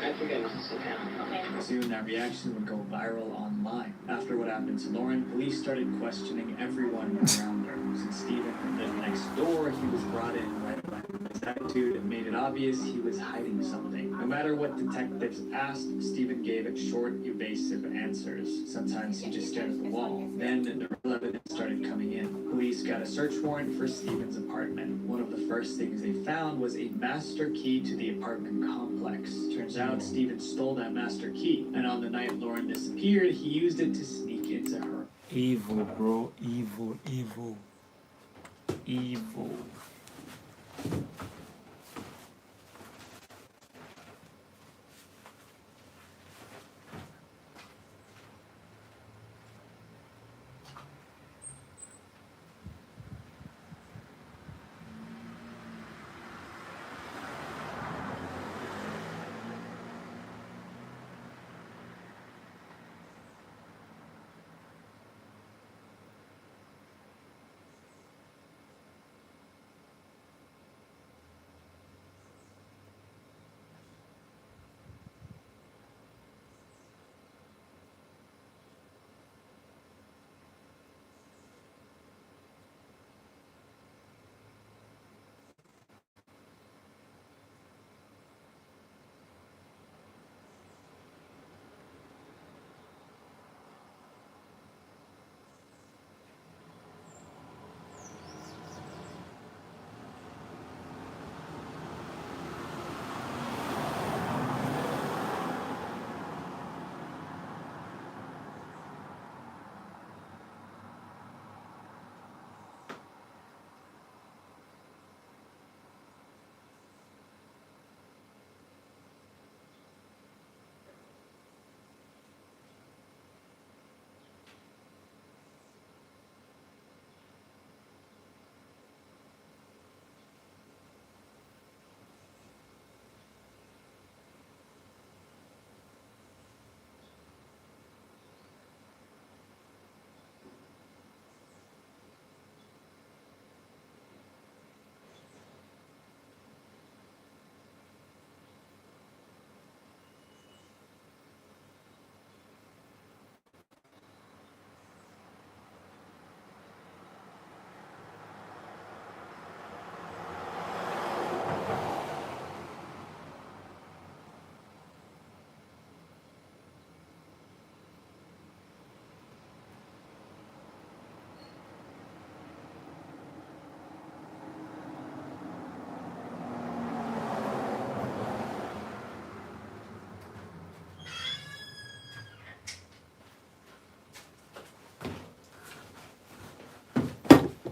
Speaker 7: I think I must sit down.
Speaker 12: Okay.
Speaker 2: Soon that reaction would go viral online. After what happened to Lauren, police started questioning everyone around her. Since Stephen lived next door, he was brought in right away. His attitude made it obvious he was hiding something. No matter what detectives asked, Stephen gave it short, evasive answers. Sometimes he just stared at the wall. Then the real evidence started coming in. Police got a search warrant for Stephen's apartment. One of the first things they found was a master key to the apartment complex. Turns out Stephen stole that master key, and on the night Lauren disappeared, he used it to sneak into her.
Speaker 1: Evil, bro. Evil, evil. Evil.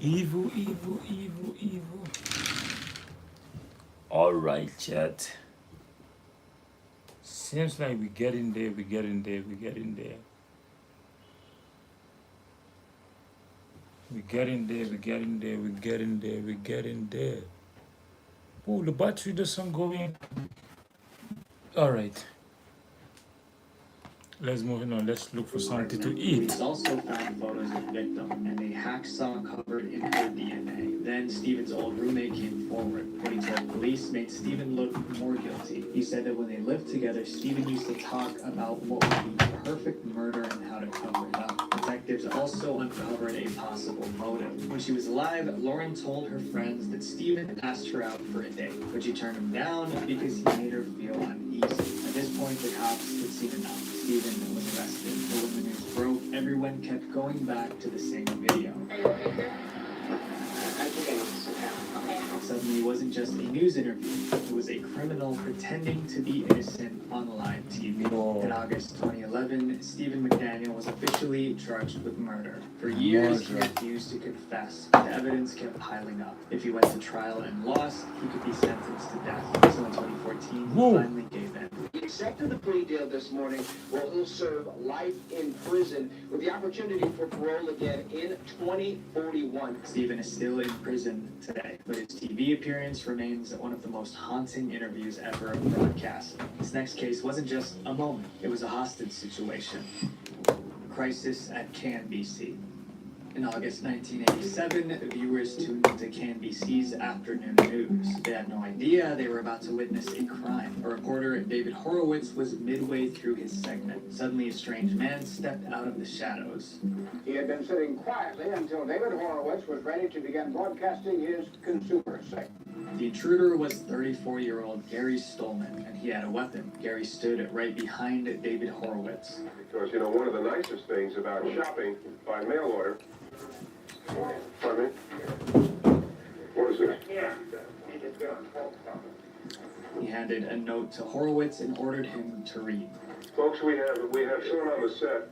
Speaker 1: Evil, evil, evil, evil. Alright, chat. Seems like we're getting there, we're getting there, we're getting there. We're getting there, we're getting there, we're getting there, we're getting there. Oh, the battery doesn't go in. Alright. Let's move on. Let's look for something to eat.
Speaker 2: Police also found photos of the victim and a hacksaw covered in her DNA. Then Stephen's old roommate came forward. What he told police made Stephen look more guilty. He said that when they lived together, Stephen used to talk about what would be the perfect murder and how to cover it up. Detectives also uncovered a possible motive. When she was alive, Lauren told her friends that Stephen asked her out for a date, but she turned him down because he made her feel uneasy. At this point, the cops had seen enough. Stephen was arrested. But when the news broke, everyone kept going back to the same video.
Speaker 7: I think I must sit down.
Speaker 2: Suddenly, it wasn't just a news interview. It was a criminal pretending to be innocent on live TV. In August 2011, Stephen McDaniel was officially charged with murder. For years, he refused to confess. The evidence kept piling up. If he went to trial and lost, he could be sentenced to death. So in 2014, he finally gave in.
Speaker 11: accepted the plea deal this morning. Well, he'll serve life in prison with the opportunity for parole again in 2041.
Speaker 2: Stephen is still in prison today, but his TV appearance remains one of the most haunting interviews ever broadcast. This next case wasn't just a moment, it was a hostage situation. Crisis at KNBC. In August 1987, viewers tuned into KNBC's afternoon news. They had no idea they were about to witness a crime. A reporter, David Horowitz, was midway through his segment. Suddenly, a strange man stepped out of the shadows.
Speaker 11: He had been sitting quietly until David Horowitz was ready to begin broadcasting his consumer segment.
Speaker 2: The intruder was 34-year-old Gary Stolman, and he had a weapon. Gary stood right behind David Horowitz.
Speaker 6: Because, you know, one of the nicest things about shopping by mail order. Pardon me? What is this? Yeah.
Speaker 2: He handed a note to Horowitz and ordered him to read.
Speaker 6: Folks, we have someone on the set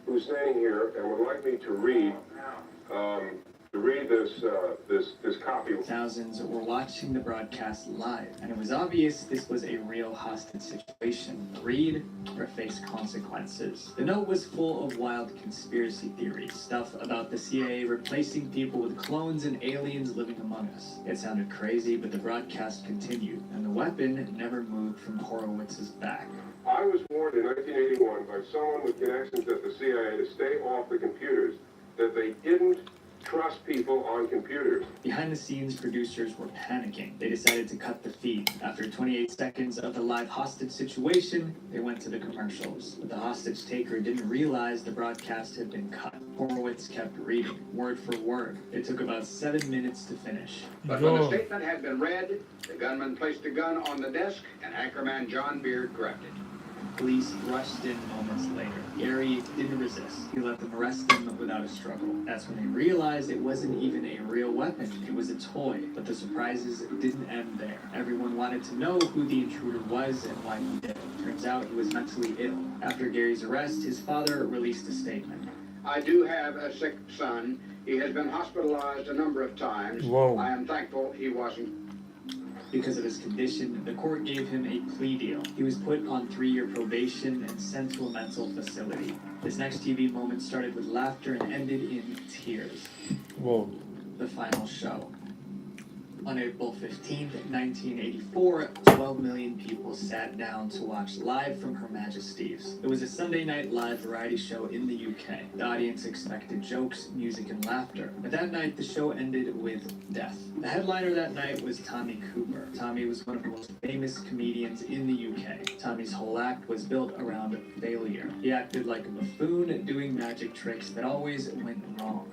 Speaker 6: who's standing here and would like me to read this copy.
Speaker 2: Thousands were watching the broadcast live, and it was obvious this was a real hostage situation. Read or face consequences. The note was full of wild conspiracy theories, stuff about the CIA replacing people with clones and aliens living among us. It sounded crazy, but the broadcast continued, and the weapon never moved from Horowitz's back.
Speaker 6: I was warned in 1981 by someone with connections at the CIA to stay off the computers, that they didn't trust people on computers.
Speaker 2: Behind the scenes, producers were panicking. They decided to cut the feed. After 28 seconds of the live hostage situation, they went to the commercials. But the hostage taker didn't realize the broadcast had been cut. Horowitz kept reading, word for word. It took about 7 minutes to finish.
Speaker 11: But when the statement had been read, the gunman placed the gun on the desk, and anchorman John Beard grabbed it.
Speaker 2: Police rushed in moments later. Gary didn't resist. He let them arrest him without a struggle. That's when they realized it wasn't even a real weapon. It was a toy. But the surprises didn't end there. Everyone wanted to know who the intruder was and why he did it. Turns out he was mentally ill. After Gary's arrest, his father released a statement.
Speaker 11: I do have a sick son. He has been hospitalized a number of times.
Speaker 1: Whoa.
Speaker 11: I am thankful he wasn't.
Speaker 2: Because of his condition, the court gave him a plea deal. He was put on 3-year probation and sent to a mental facility. This next TV moment started with laughter and ended in tears.
Speaker 1: Whoa.
Speaker 2: The final show. On April 15th, 1984, 12 million people sat down to watch live from Her Majesty's. It was a Sunday night live variety show in the UK. The audience expected jokes, music, and laughter. But that night, the show ended with death. The headliner that night was Tommy Cooper. Tommy was one of the most famous comedians in the UK. Tommy's whole act was built around failure. He acted like a buffoon, doing magic tricks that always went wrong.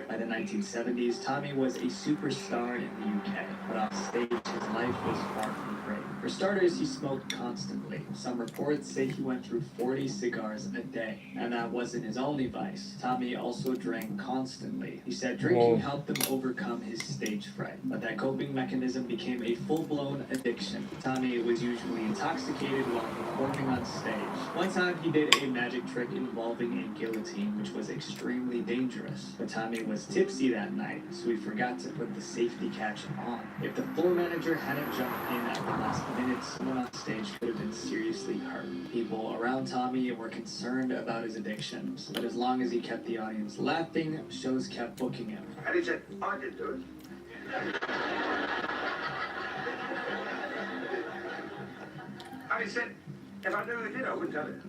Speaker 2: By the 1970s, Tommy was a superstar in the UK, but off stage, his life was far from great. For starters, he smoked constantly. Some reports say he went through 40 cigars a day, and that wasn't his only vice. Tommy also drank constantly. He said drinking helped him overcome his stage fright, but that coping mechanism became a full-blown addiction. Tommy was usually intoxicated while performing on stage. One time, he did a magic trick involving a guillotine, which was extremely dangerous. But Tommy was tipsy that night, so he forgot to put the safety catch on. If the floor manager hadn't jumped in at the last minute, someone on stage could have been seriously hurt. People around Tommy were concerned about his addictions, but as long as he kept the audience laughing, shows kept booking him.
Speaker 6: And he said, I didn't do it. And he said, if I knew he did, I wouldn't tell you.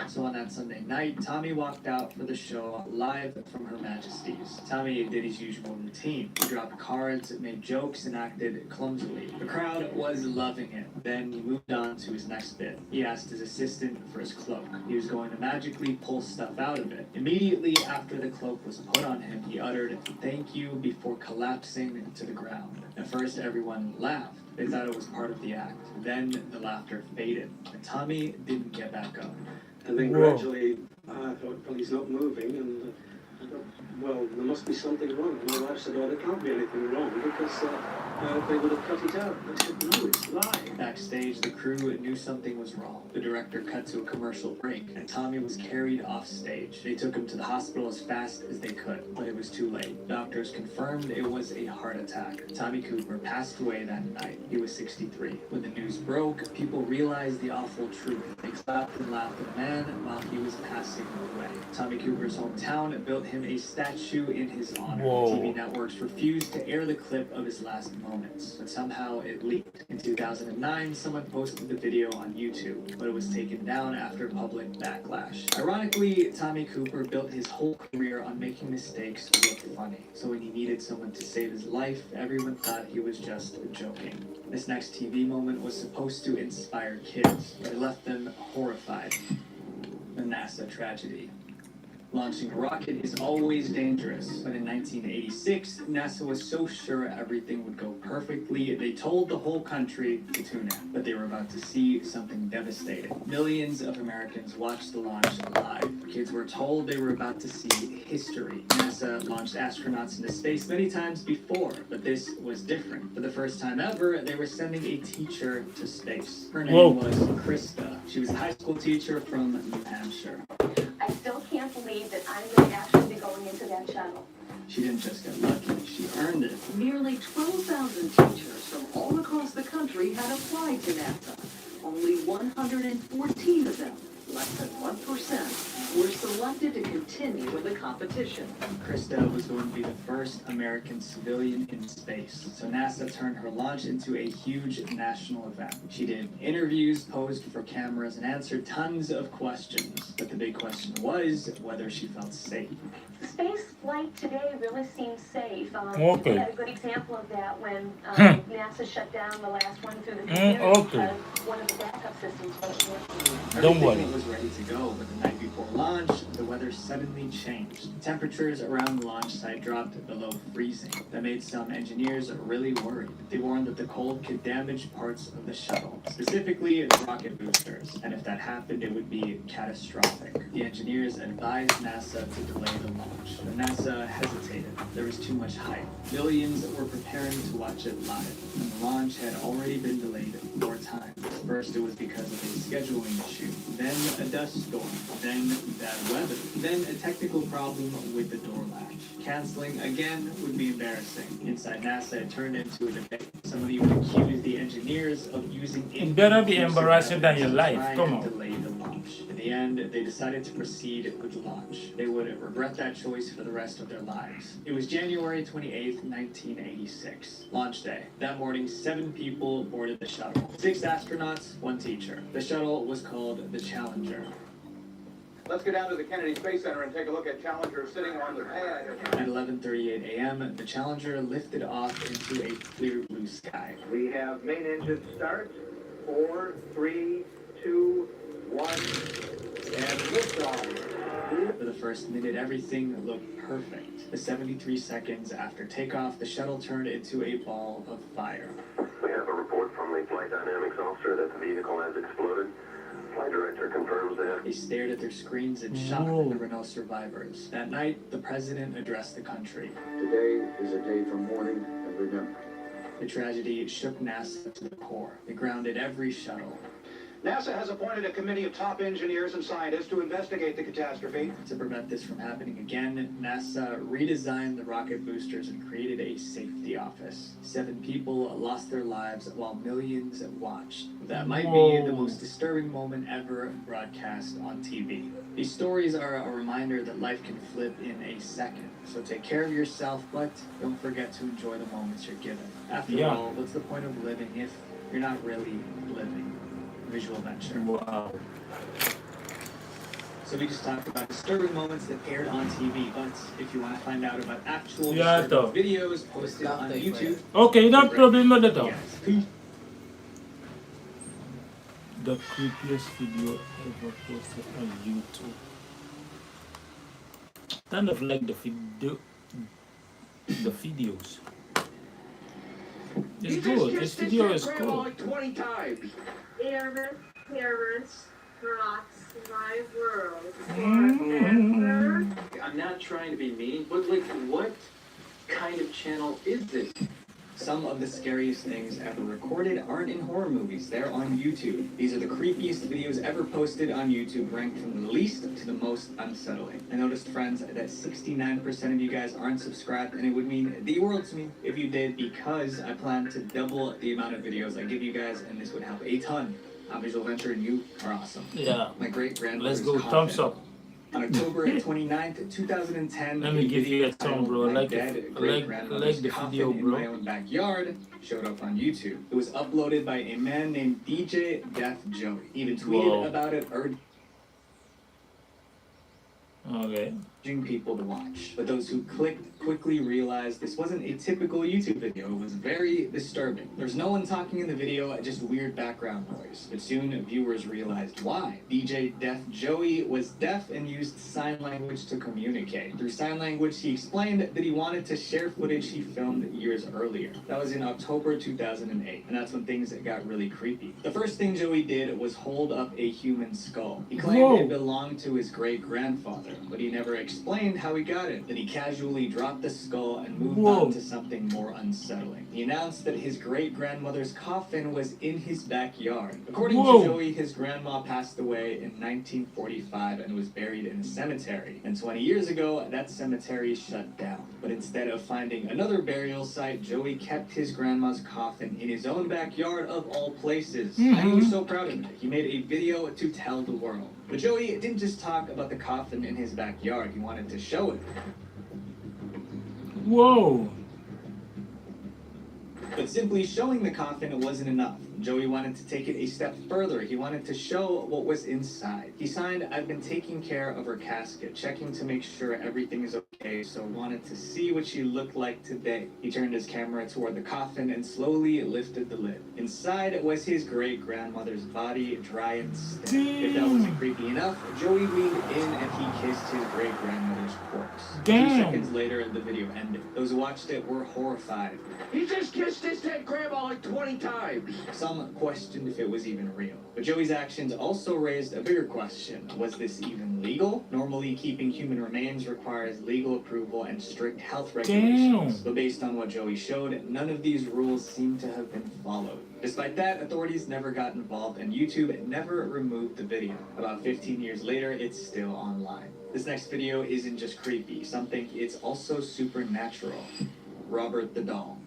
Speaker 2: So on that Sunday night, Tommy walked out for the show live from Her Majesty's. Tommy did his usual routine. He dropped cards, made jokes, and acted clumsily. The crowd was loving it. Then he moved on to his next bit. He asked his assistant for his cloak. He was going to magically pull stuff out of it. Immediately after the cloak was put on him, he uttered, "Thank you," before collapsing to the ground. At first, everyone laughed. They thought it was part of the act. Then the laughter faded, and Tommy didn't get back up.
Speaker 8: And then gradually, I thought, well, he's not moving, and I thought, well, there must be something wrong. And my wife said, oh, there can't be anything wrong, because they would have cut it out. They said, no, it's live. Backstage, the crew knew something was wrong. The director cut to a commercial break, and Tommy was carried off stage. They took him to the hospital as fast as they could, but it was too late. Doctors confirmed it was a heart attack. Tommy Cooper passed away that night. He was 63. When the news broke, people realized the awful truth. They clapped and laughed at the man while he was passing away. Tommy Cooper's hometown built him a statue in his honor.
Speaker 1: Whoa.
Speaker 8: TV networks refused to air the clip of his last moments, but somehow it leaked. In 2009, someone posted the video on YouTube, but it was taken down after public backlash. Ironically, Tommy Cooper built his whole career on making mistakes look funny. So when he needed someone to save his life, everyone thought he was just joking. This next TV moment was supposed to inspire kids, but it left them horrified. The NASA tragedy. Launching a rocket is always dangerous, but in 1986, NASA was so sure everything would go perfectly, they told the whole country to tune in. But they were about to see something devastating. Millions of Americans watched the launch live. Kids were told they were about to see history. NASA launched astronauts into space many times before, but this was different. For the first time ever, they were sending a teacher to space. Her name was Krista. She was a high school teacher from New Hampshire.
Speaker 19: I still can't believe that I'm going to actually be going into that shuttle.
Speaker 8: She didn't just get lucky, she earned it.
Speaker 13: Nearly 12,000 teachers from all across the country had applied to NASA. Only 114 of them, less than 1%, were selected to continue in the competition.
Speaker 8: Krista was going to be the first American civilian in space, so NASA turned her launch into a huge national event. She did interviews, posed for cameras, and answered tons of questions. But the big question was whether she felt safe.
Speaker 19: Space flight today really seems safe.
Speaker 1: Okay.
Speaker 19: We had a good example of that when NASA shut down the last one through the computer
Speaker 1: okay.
Speaker 19: because one of the backup systems wasn't working.
Speaker 1: Don't worry.
Speaker 8: Everything was ready to go, but the night before launch, the weather suddenly changed. Temperatures around the launch site dropped below freezing. That made some engineers really worried. They warned that the cold could damage parts of the shuttle, specifically the rocket boosters, and if that happened, it would be catastrophic. The engineers advised NASA to delay the launch, but NASA hesitated. There was too much hype. Millions were preparing to watch it live, and the launch had already been delayed 4 times. First, it was because of a scheduling issue, then a dust storm, then bad weather, then a technical problem with the door latch. Canceling again would be embarrassing. Inside NASA, it turned into a debate. Somebody would accuse the engineers of using
Speaker 1: It better be embarrassing than your life. Come on.
Speaker 8: delay the launch. In the end, they decided to proceed with the launch. They would regret that choice for the rest of their lives. It was January 28th, 1986, launch day. That morning, 7 people boarded the shuttle. 6 astronauts, 1 teacher. The shuttle was called the Challenger.
Speaker 21: Let's go down to the Kennedy Space Center and take a look at Challenger sitting on the pad.
Speaker 8: At 11:38 a.m., the Challenger lifted off into a clear blue sky.
Speaker 21: We have main engine start. 4, 3, 2, 1, and liftoff.
Speaker 8: For the first minute, everything looked perfect. The 73 seconds after takeoff, the shuttle turned into a ball of fire.
Speaker 6: We have a report from the flight dynamics officer that the vehicle has exploded. Flight director confirms that.
Speaker 8: They stared at their screens in shock at the Renault survivors. That night, the president addressed the country.
Speaker 21: Today is a day for mourning and remembering.
Speaker 8: The tragedy shook NASA to the core. They grounded every shuttle.
Speaker 21: NASA has appointed a committee of top engineers and scientists to investigate the catastrophe.
Speaker 8: To prevent this from happening again, NASA redesigned the rocket boosters and created a safety office. 7 people lost their lives while millions watched. That might be the most disturbing moment ever broadcast on TV. These stories are a reminder that life can flip in a second. So take care of yourself, but don't forget to enjoy the moments you're given. After all, what's the point of living if you're not really living? Visual venture.
Speaker 1: Wow.
Speaker 8: So we just talked about disturbing moments that aired on TV, but if you want to find out about actual
Speaker 1: Yeah,
Speaker 8: disturbing videos posted on YouTube,
Speaker 1: Okay, no problem, not at all.
Speaker 8: yes.
Speaker 1: The creepiest video ever posted on YouTube. Kind of like the videos. It's good. This video is cool.
Speaker 21: Like 20 times.
Speaker 10: Parents rocks my world.
Speaker 15: I'm not trying to be mean, but like, what kind of channel is this?
Speaker 2: Some of the scariest things ever recorded aren't in horror movies, they're on YouTube. These are the creepiest videos ever posted on YouTube, ranked from the least to the most unsettling. I noticed, friends, that 69% of you guys aren't subscribed, and it would mean the world to me if you did, because I plan to double the amount of videos I give you guys, and this would help a ton. Visual Venture and you are awesome.
Speaker 1: Yeah.
Speaker 2: My great-grandmother's
Speaker 1: Let's go.
Speaker 2: coffin.
Speaker 1: Thumbs up.
Speaker 2: On October 29th, 2010,
Speaker 1: Let me give you a thumb, bro.
Speaker 2: My
Speaker 1: Like
Speaker 2: dead
Speaker 1: the
Speaker 2: great-grandmother's
Speaker 1: video,
Speaker 2: coffin in
Speaker 1: bro.
Speaker 2: my own backyard showed up on YouTube. It was uploaded by a man named DJ Death Joey. He even tweeted about it, urging people to watch. But those who clicked quickly realized this wasn't a typical YouTube video. It was very disturbing. There's no one talking in the video, just weird background noise. But soon viewers realized why. DJ Death Joey was deaf and used sign language to communicate. Through sign language, he explained that he wanted to share footage he filmed years earlier. That was in October 2008, and that's when things got really creepy. The first thing Joey did was hold up a human skull. He claimed it belonged to his great-grandfather, but he never explained how he got it. Then he casually dropped the skull and moved on to something more unsettling. He announced that his great-grandmother's coffin was in his backyard. According to Joey, his grandma passed away in 1945 and was buried in a cemetery. And 20 years ago, that cemetery shut down. But instead of finding another burial site, Joey kept his grandma's coffin in his own backyard of all places. And he was so proud of it. He made a video to tell the world. But Joey didn't just talk about the coffin in his backyard, he wanted to show it.
Speaker 1: Whoa!
Speaker 2: But simply showing the coffin wasn't enough. Joey wanted to take it a step further. He wanted to show what was inside. He signed, "I've been taking care of her casket, checking to make sure everything is okay, so wanted to see what she looked like today." He turned his camera toward the coffin and slowly lifted the lid. Inside was his great-grandmother's body, dry and stiff. If that wasn't creepy enough, Joey leaned in and he kissed his great-grandmother's corpse. A few seconds later, the video ended. Those who watched it were horrified.
Speaker 5: He just kissed his dead grandma like 20 times.
Speaker 2: Some questioned if it was even real. But Joey's actions also raised a bigger question. Was this even legal? Normally, keeping human remains requires legal approval and strict health regulations. But based on what Joey showed, none of these rules seem to have been followed. Despite that, authorities never got involved and YouTube never removed the video. About 15 years later, it's still online. This next video isn't just creepy. Some think it's also supernatural. Robert the Doll.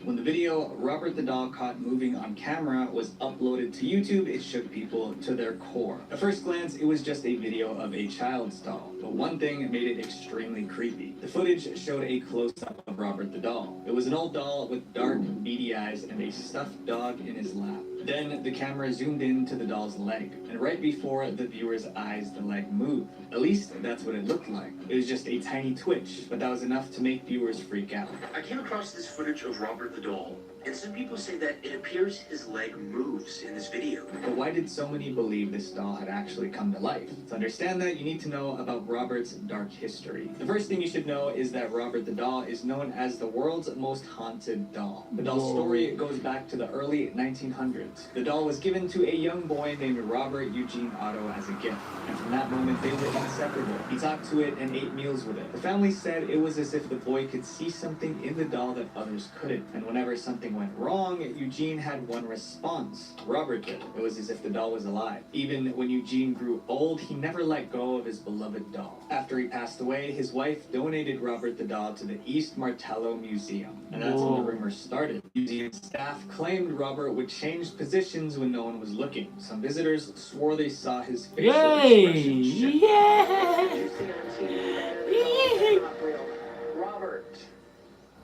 Speaker 2: When the video Robert the Doll caught moving on camera was uploaded to YouTube, it shook people to their core. At first glance, it was just a video of a child's doll, but one thing made it extremely creepy. The footage showed a close-up of Robert the Doll. It was an old doll with dark, beady eyes and a stuffed dog in his lap. Then the camera zoomed in to the doll's leg, and right before the viewer's eyes, the leg moved. At least that's what it looked like. It was just a tiny twitch, but that was enough to make viewers freak out.
Speaker 3: I came across this footage of Robert the Doll, and some people say that it appears his leg moves in this video.
Speaker 2: But why did so many believe this doll had actually come to life? To understand that, you need to know about Robert's dark history. The first thing you should know is that Robert the Doll is known as the world's most haunted doll. The doll's story goes back to the early 1900s. The doll was given to a young boy named Robert Eugene Otto as a gift, and from that moment they were inseparable. He talked to it and ate meals with it. The family said it was as if the boy could see something in the doll that others couldn't, and whenever something went wrong, Eugene had one response. Robert did. It was as if the doll was alive. Even when Eugene grew old, he never let go of his beloved doll. After he passed away, his wife donated Robert the doll to the East Martello Museum, and that's when the rumors started. Museum staff claimed Robert would change positions when no one was looking. Some visitors swore they saw his facial expression shift.
Speaker 7: Robert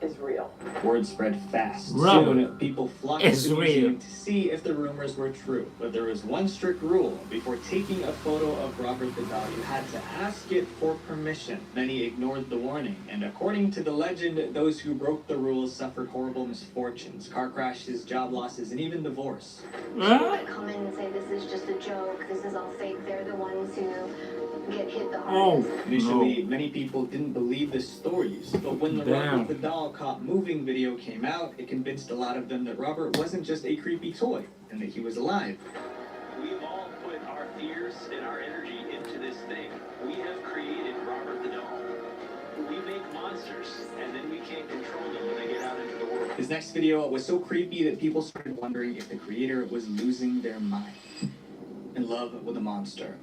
Speaker 7: is real.
Speaker 2: Word spread fast.
Speaker 1: Robert
Speaker 2: Soon, people flocked to the museum to see if the rumors were true. But there was one strict rule. Before taking a photo of Robert the doll, you had to ask it for permission. Many ignored the warning, and according to the legend, those who broke the rules suffered horrible misfortunes, car crashes, job losses, and even divorce.
Speaker 19: People that come in and say this is just a joke, this is all fake, they're the ones who get hit the hardest.
Speaker 2: Initially, many people didn't believe the stories, but when the Robert the Doll Caught Moving video came out, it convinced a lot of them that Robert wasn't just a creepy toy, and that he was alive.
Speaker 3: We've all put our fears and our energy into this thing. We have created Robert the Doll.
Speaker 21: We make monsters, and then we can't control them when they get out into the world.
Speaker 2: His next video was so creepy that people started wondering if the creator was losing their mind. In love with a monster.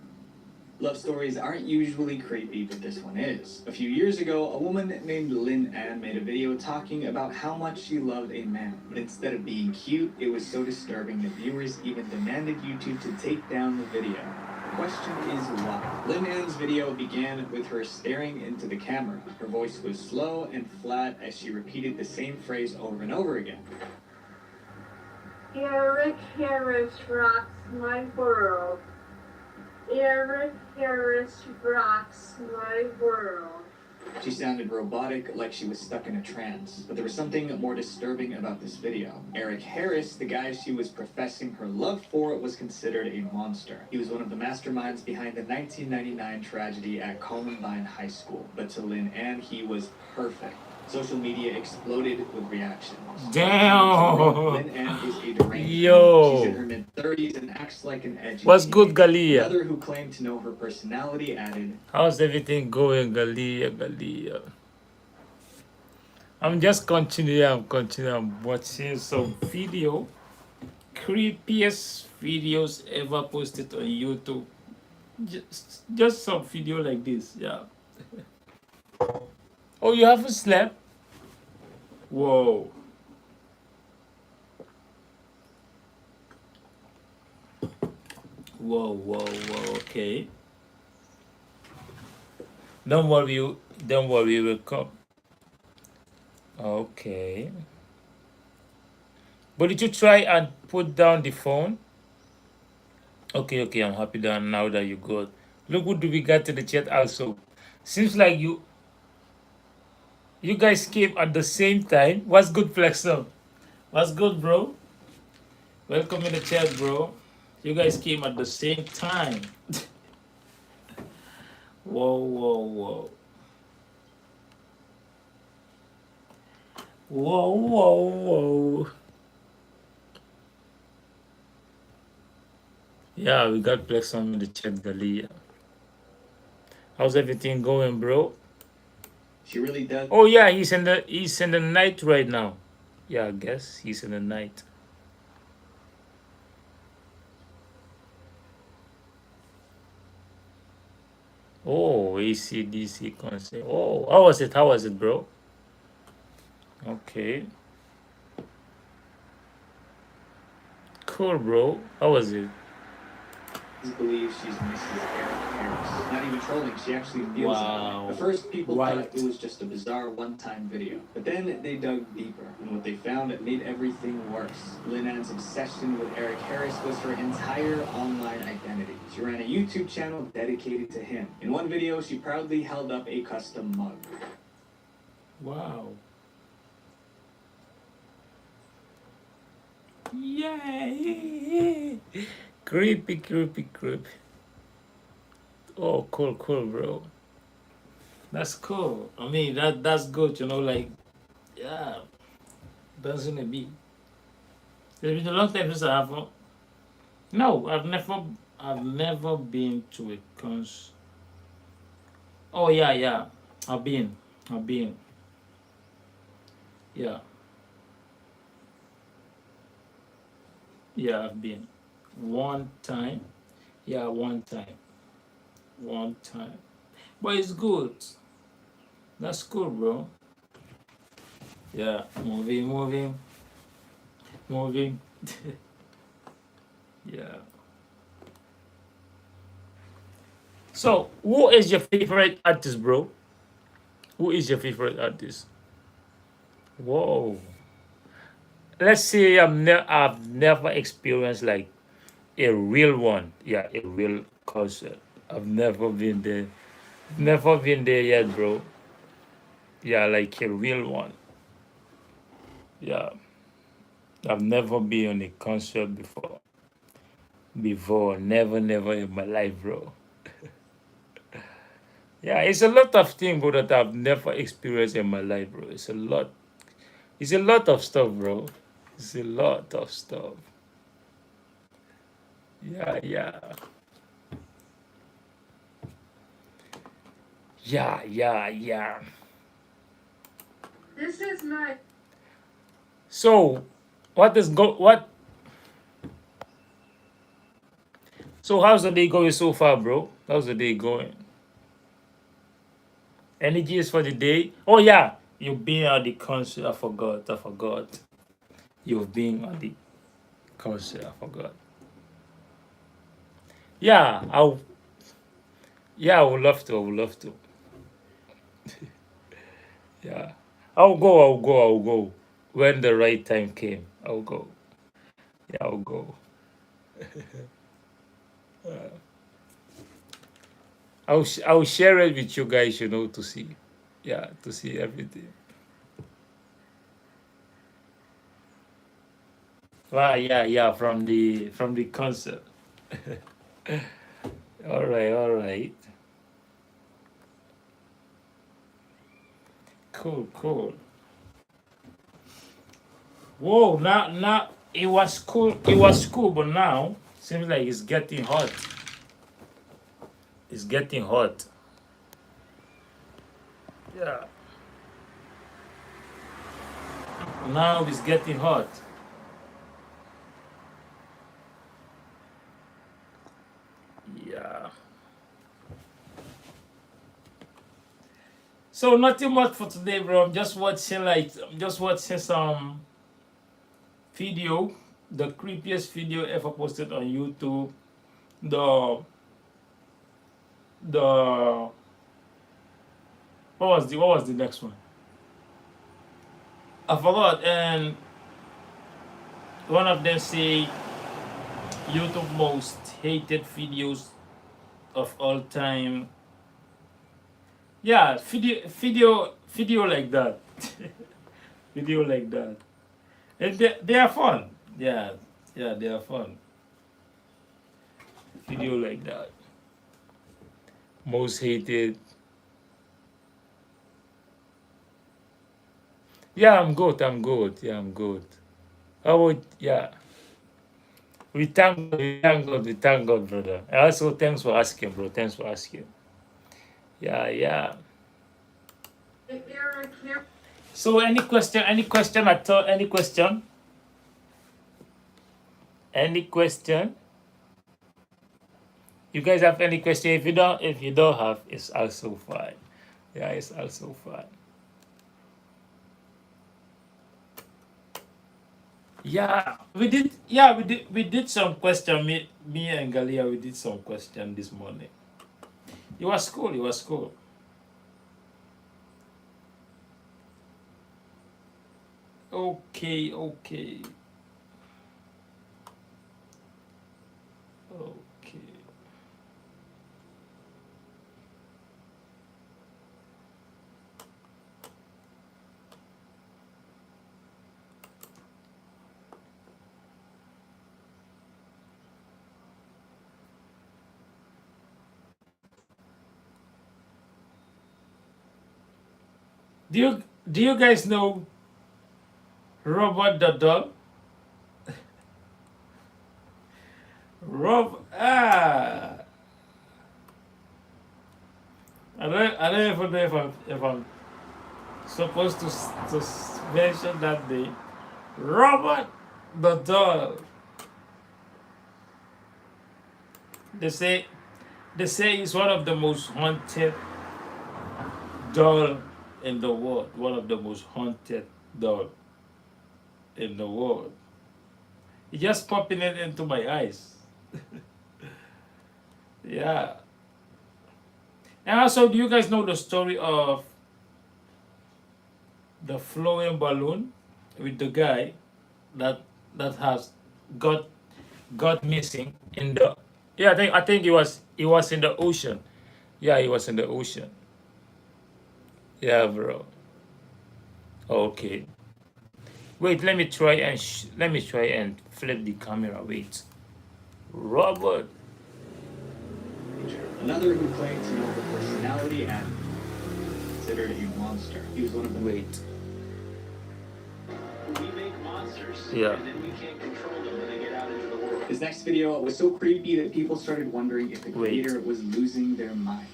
Speaker 2: Love stories aren't usually creepy, but this one is. A few years ago, a woman named Lynn Ann made a video talking about how much she loved a man. But instead of being cute, it was so disturbing that viewers even demanded YouTube to take down the video. The question is why? Lynn Ann's video began with her staring into the camera. Her voice was slow and flat as she repeated the same phrase over and over again.
Speaker 10: Eric Harris rocks my world. Eric Harris rocks my world.
Speaker 2: She sounded robotic, like she was stuck in a trance. But there was something more disturbing about this video. Eric Harris, the guy she was professing her love for, was considered a monster. He was one of the masterminds behind the 1999 tragedy at Columbine High School. But to Lynn Ann, he was perfect. Social media exploded with reactions.
Speaker 1: Damn.
Speaker 2: Lynn Ann is a deranged.
Speaker 1: Yo.
Speaker 2: She's in her mid-30s and acts like an edgy
Speaker 1: What's good,
Speaker 2: teenager.
Speaker 1: Galia?
Speaker 2: Another who claimed to know her personality added,
Speaker 1: How's everything going, Galia? I'm just continuing. I'm watching some video. Creepiest videos ever posted on YouTube. Just some video like this, yeah. Oh, you haven't slept? Whoa. Whoa, okay. Don't worry, we'll come. Okay. But did you try and put down the phone? Okay, I'm happy that now that you got. Look what do we got to the chat also. Seems like you guys came at the same time. What's good, Flexum? What's good, bro? Welcome in the chat, bro. You guys came at the same time. Whoa. Whoa. Yeah, we got Flexum in the chat, Galia. How's everything going, bro?
Speaker 2: she really does.
Speaker 1: Oh yeah, he's in the night right now. Yeah, I guess he's in the night. Oh, ACDC concert. Oh, how was it, bro? Okay. Cool, bro. How was it?
Speaker 2: Believes she's Mrs. Eric Harris. Not even trolling, she actually feels
Speaker 1: Wow.
Speaker 2: it. At first, people
Speaker 1: Right.
Speaker 2: thought it was just a bizarre one-time video. But then they dug deeper, and what they found made everything worse. Lynn Ann's obsession with Eric Harris was her entire online identity. She ran a YouTube channel dedicated to him. In one video, she proudly held up a custom mug.
Speaker 1: Wow. Yay! Creepy. Oh, cool, bro. That's cool. I mean, that's good, like, yeah. Dancing a bit. It's been a long time since I have. No, I've never been to a concert. Oh yeah. I've been. Yeah. Yeah, I've been. One time. Yeah, one time. But it's good. That's cool, bro. Yeah, moving. Yeah. So, who is your favorite artist, bro? Who is your favorite artist? Whoa. Let's say I've never experienced like a real one. Yeah, a real concert. I've never been there. Never been there yet, bro. Yeah, like a real one. Yeah. I've never been on a concert before. Never in my life, bro. Yeah, it's a lot of things, bro, that I've never experienced in my life, bro. It's a lot of stuff, bro. It's a lot of stuff. Yeah. Yeah.
Speaker 19: This is my.
Speaker 1: So, what? So, how's the day going so far, bro? How's the day going? Energies for the day? Oh yeah, you've been at the concert. I forgot. You've been at the concert. I forgot. Yeah, I would love to. I would love to. Yeah, I'll go. I'll go. When the right time came, I'll go. Yeah, I'll go. I'll share it with you guys. To see. Yeah, to see everything. Wow. Yeah. From the concert. All right. All right. Cool. Whoa. Now it was cool. It was cool, but now seems like it's getting hot. It's getting hot. Yeah. Now it's getting hot. Yeah. So nothing much for today, bro. I'm just watching some video, the creepiest video ever posted on YouTube. The what was the next one? I forgot. And one of them say YouTube most hated videos of all time. Yeah, video like that. Video like that. And they are fun. Yeah, they are fun. Video like that. Most hated. Yeah, I'm good. Yeah, I'm good. How about, yeah. We thank God, brother. And also, thanks for asking, bro. Thanks for asking. Yeah. So, any question? Any question at all? Any question? Any question? You guys have any question? If you don't have, it's also fine. Yeah, it's also fine. Yeah, we did. Yeah, we did some question. Me and Galia, we did some question this morning. It was cool. It was cool. Okay. Okay. Do you guys know Robert the dog? I don't even know if I'm supposed to mention that name. Robert the dog. They say he's one of the most haunted doll in the world. One of the most haunted doll in the world. It's just popping it into my eyes. Yeah. And also, do you guys know the story of the flowing balloon with the guy that has got missing in the? Yeah, I think he was in the ocean. Yeah, he was in the ocean. Yeah, bro. Okay. Wait, let me try and flip the camera. Wait. Robert.
Speaker 4: Another who claimed to know her personality and considered a monster. He was one of the.
Speaker 1: Wait.
Speaker 4: We make monsters.
Speaker 1: Yeah.
Speaker 4: And then we can't control them when they get out into the world. His next video was so creepy that people started wondering if the creator was losing their mind.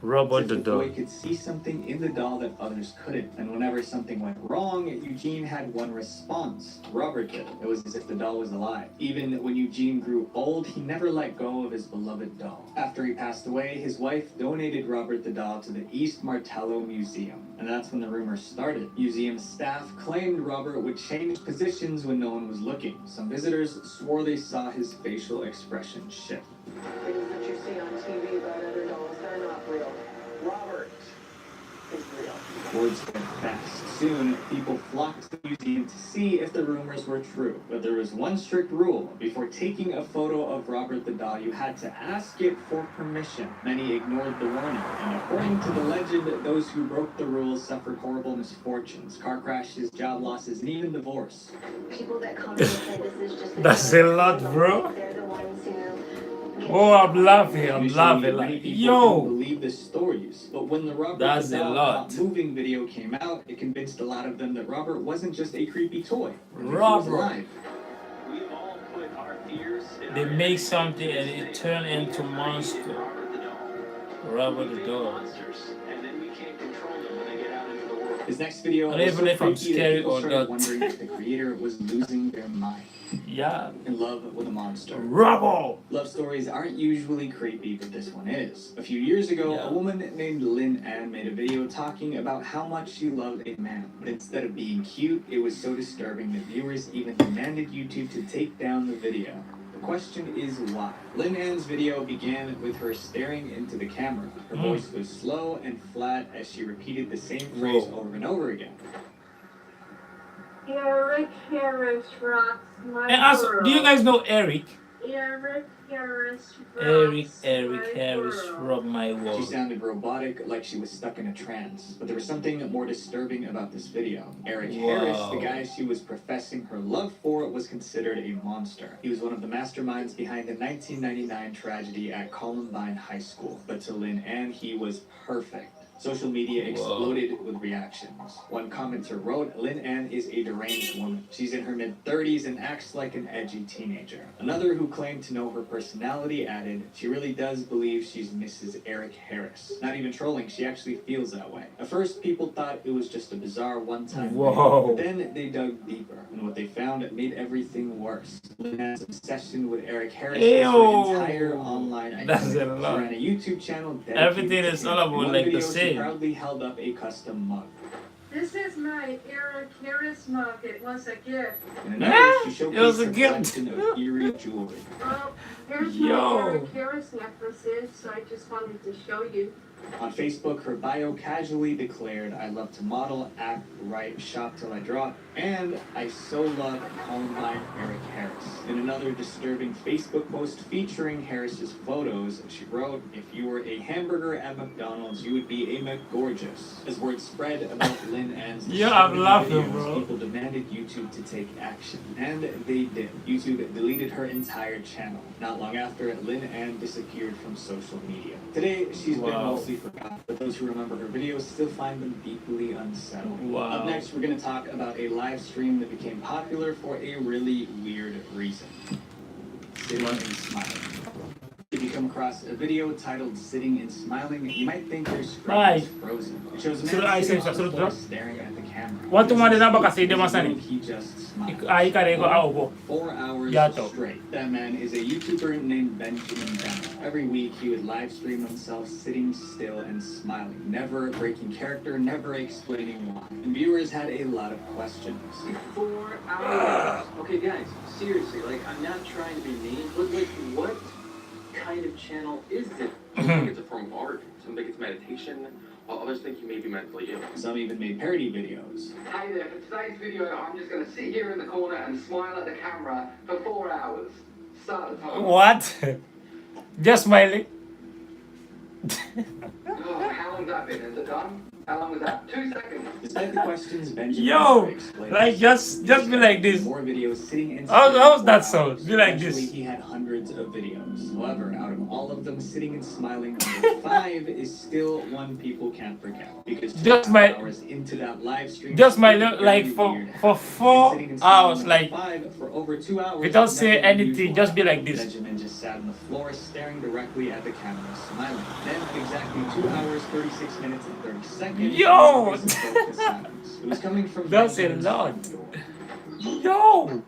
Speaker 1: Robert the
Speaker 2: The
Speaker 1: doll.
Speaker 2: boy could see something in the doll that others couldn't, and whenever something went wrong, Eugene had one response. Robert did. It was as if the doll was alive. Even when Eugene grew old, he never let go of his beloved doll. After he passed away, his wife donated Robert the doll to the East Martello Museum, and that's when the rumors started. Museum staff claimed Robert would change positions when no one was looking. Some visitors swore they saw his facial expression shift.
Speaker 16: Things that you see on TV about other dolls, they're not real. Robert is real.
Speaker 2: Words spread fast. Soon, people flocked to the museum to see if the rumors were true. But there was one strict rule. Before taking a photo of Robert the doll, you had to ask it for permission. Many ignored the warning, and according to the legend, those who broke the rules suffered horrible misfortunes, car crashes, job losses, and even divorce.
Speaker 19: People that come and say this is just a
Speaker 1: That's a lot, bro.
Speaker 19: they're the ones who
Speaker 1: Oh, I'm laughing. I'm
Speaker 2: Initially,
Speaker 1: laughing.
Speaker 2: many
Speaker 1: Like,
Speaker 2: people couldn't
Speaker 1: yo,
Speaker 2: believe the stories, but when the Robert
Speaker 1: that's
Speaker 2: the
Speaker 1: a
Speaker 2: Doll
Speaker 1: lot.
Speaker 2: Not Moving video came out, it convinced a lot of them that Robert wasn't just a creepy toy. He was
Speaker 1: Robert.
Speaker 2: alive.
Speaker 4: We've all put our fears in
Speaker 1: They
Speaker 4: our
Speaker 1: make
Speaker 4: heads.
Speaker 1: something and it turn into monster. Robert the doll.
Speaker 4: Monsters, and then we can't control them when they get out into the world.
Speaker 2: His next video
Speaker 1: I don't
Speaker 2: was
Speaker 1: even
Speaker 2: so
Speaker 1: know if I'm
Speaker 2: freaky that
Speaker 1: scary
Speaker 2: people
Speaker 1: or
Speaker 2: started
Speaker 1: not.
Speaker 2: wondering if the creator was losing their mind.
Speaker 1: Yeah.
Speaker 2: In love with a monster.
Speaker 1: Robert.
Speaker 2: Love stories aren't usually creepy, but this one is. A few years ago,
Speaker 1: Yeah.
Speaker 2: a woman named Lynn Ann made a video talking about how much she loved a man. But instead of being cute, it was so disturbing that viewers even demanded YouTube to take down the video. The question is why? Lynn Ann's video began with her staring into the camera. Her voice was slow and flat as she repeated the same phrase over and over again.
Speaker 10: Eric Harris rocks my
Speaker 1: And also,
Speaker 10: world.
Speaker 1: do you guys know Eric?
Speaker 10: Eric Harris
Speaker 1: Eric
Speaker 10: rocks my
Speaker 1: Harris
Speaker 10: world.
Speaker 1: from my
Speaker 2: She
Speaker 1: world.
Speaker 2: sounded robotic, like she was stuck in a trance. But there was something more disturbing about this video. Eric
Speaker 1: Wow.
Speaker 2: Harris, the guy she was professing her love for, was considered a monster. He was one of the masterminds behind the 1999 tragedy at Columbine High School. But to Lynn Ann, he was perfect. Social media exploded with reactions. One commenter wrote, Lynn Ann is a deranged woman. She's in her mid-30s and acts like an edgy teenager. Another who claimed to know her personality added, she really does believe she's Mrs. Eric Harris. Not even trolling, she actually feels that way. At first, people thought it was just a bizarre one-time
Speaker 1: Whoa.
Speaker 2: video, but then they dug deeper, and what they found made everything worse. Lynn Ann's obsession with Eric Harris is her entire online
Speaker 1: That's
Speaker 2: identity.
Speaker 1: a
Speaker 2: She
Speaker 1: lot.
Speaker 2: ran a YouTube channel dedicated
Speaker 1: Everything
Speaker 2: to
Speaker 1: is
Speaker 2: him.
Speaker 1: all
Speaker 2: In
Speaker 1: about
Speaker 2: one
Speaker 1: like the
Speaker 2: video, she
Speaker 1: same.
Speaker 2: proudly held up a custom mug.
Speaker 10: This is my Eric Harris mug. It was a gift.
Speaker 2: In another, she
Speaker 1: It was
Speaker 2: showcased
Speaker 1: a
Speaker 2: her
Speaker 1: gift.
Speaker 2: collection of eerie jewelry.
Speaker 10: Well, here's
Speaker 1: Yo.
Speaker 10: my Eric Harris necklaces. So I just wanted to show you.
Speaker 2: On Facebook, her bio casually declared, I love to model, act, write, shop till I drop, and I so love Columbine Eric Harris. In another disturbing Facebook post featuring Harris's photos, she wrote, if you were a hamburger at McDonald's, you would be a McGorgeous. As word spread about Lynn Ann's
Speaker 1: Yeah, I'm
Speaker 2: disturbing
Speaker 1: laughing,
Speaker 2: videos,
Speaker 1: bro.
Speaker 2: people demanded YouTube to take action. And they did. YouTube deleted her entire channel. Not long after, Lynn Ann disappeared from social media. Today, she's been
Speaker 1: Wow.
Speaker 2: mostly forgotten, but those who remember her videos still find them deeply unsettling.
Speaker 1: Wow.
Speaker 2: Up next, we're going to talk about a live stream that became popular for a really weird reason. Sitting and smiling. If you come across a video titled Sitting and Smiling, you might think your screen is frozen. It shows a
Speaker 1: Sunod
Speaker 2: man
Speaker 1: ay
Speaker 2: sitting
Speaker 1: sa
Speaker 2: on the
Speaker 1: sunod
Speaker 2: floor
Speaker 1: bro.
Speaker 2: staring at the camera.
Speaker 1: Wato man din ba kasi di masani.
Speaker 2: He just smiled.
Speaker 1: Ay kare ko ako.
Speaker 2: 4 hours
Speaker 1: Yato.
Speaker 2: straight. That man is a YouTuber named Benjamin Bennett. Every week, he would live stream himself sitting still and smiling, never breaking character, never explaining why. And viewers had a lot of questions.
Speaker 4: 4 hours. Okay, guys, seriously, like, I'm not trying to be mean, but, like, what kind of channel is it?
Speaker 9: Some think it's a form of art. Some think it's meditation. While others think you may be mentally ill.
Speaker 2: Some even made parody videos.
Speaker 22: Hi there, for today's video, I'm just going to sit here in the corner and smile at the camera for 4 hours. Start the time.
Speaker 1: What? Just smiling.
Speaker 22: Oh, how long's that been? Is it done? How long was that? 2 seconds.
Speaker 2: Despite the questions, Benjamin
Speaker 1: Yo,
Speaker 2: explained
Speaker 1: like just be like this.
Speaker 2: more videos sitting and
Speaker 1: How's that
Speaker 2: for
Speaker 1: sound?
Speaker 2: hours.
Speaker 1: Be like
Speaker 2: Eventually,
Speaker 1: this.
Speaker 2: he had hundreds of videos. However, out of all of them, sitting and smiling number 5 is still one people can't forget. Because
Speaker 1: Just
Speaker 2: 2
Speaker 1: my
Speaker 2: hours into that live stream,
Speaker 1: just my
Speaker 2: something
Speaker 1: like
Speaker 2: very
Speaker 1: for
Speaker 2: weird
Speaker 1: for
Speaker 2: happened.
Speaker 1: 4 hours, like
Speaker 2: 5 for over 2 hours.
Speaker 1: without saying
Speaker 2: nothing
Speaker 1: anything,
Speaker 2: unusual
Speaker 1: just be like
Speaker 2: happened.
Speaker 1: this.
Speaker 2: Benjamin just sat on the floor, staring directly at the camera, smiling. Then, at exactly 2 hours, 36 minutes, and 30 seconds,
Speaker 1: Yo!
Speaker 2: the voice broke the silence. It was coming from
Speaker 1: That's a
Speaker 2: Benjamin's
Speaker 1: lot.
Speaker 2: front door.
Speaker 1: Yo!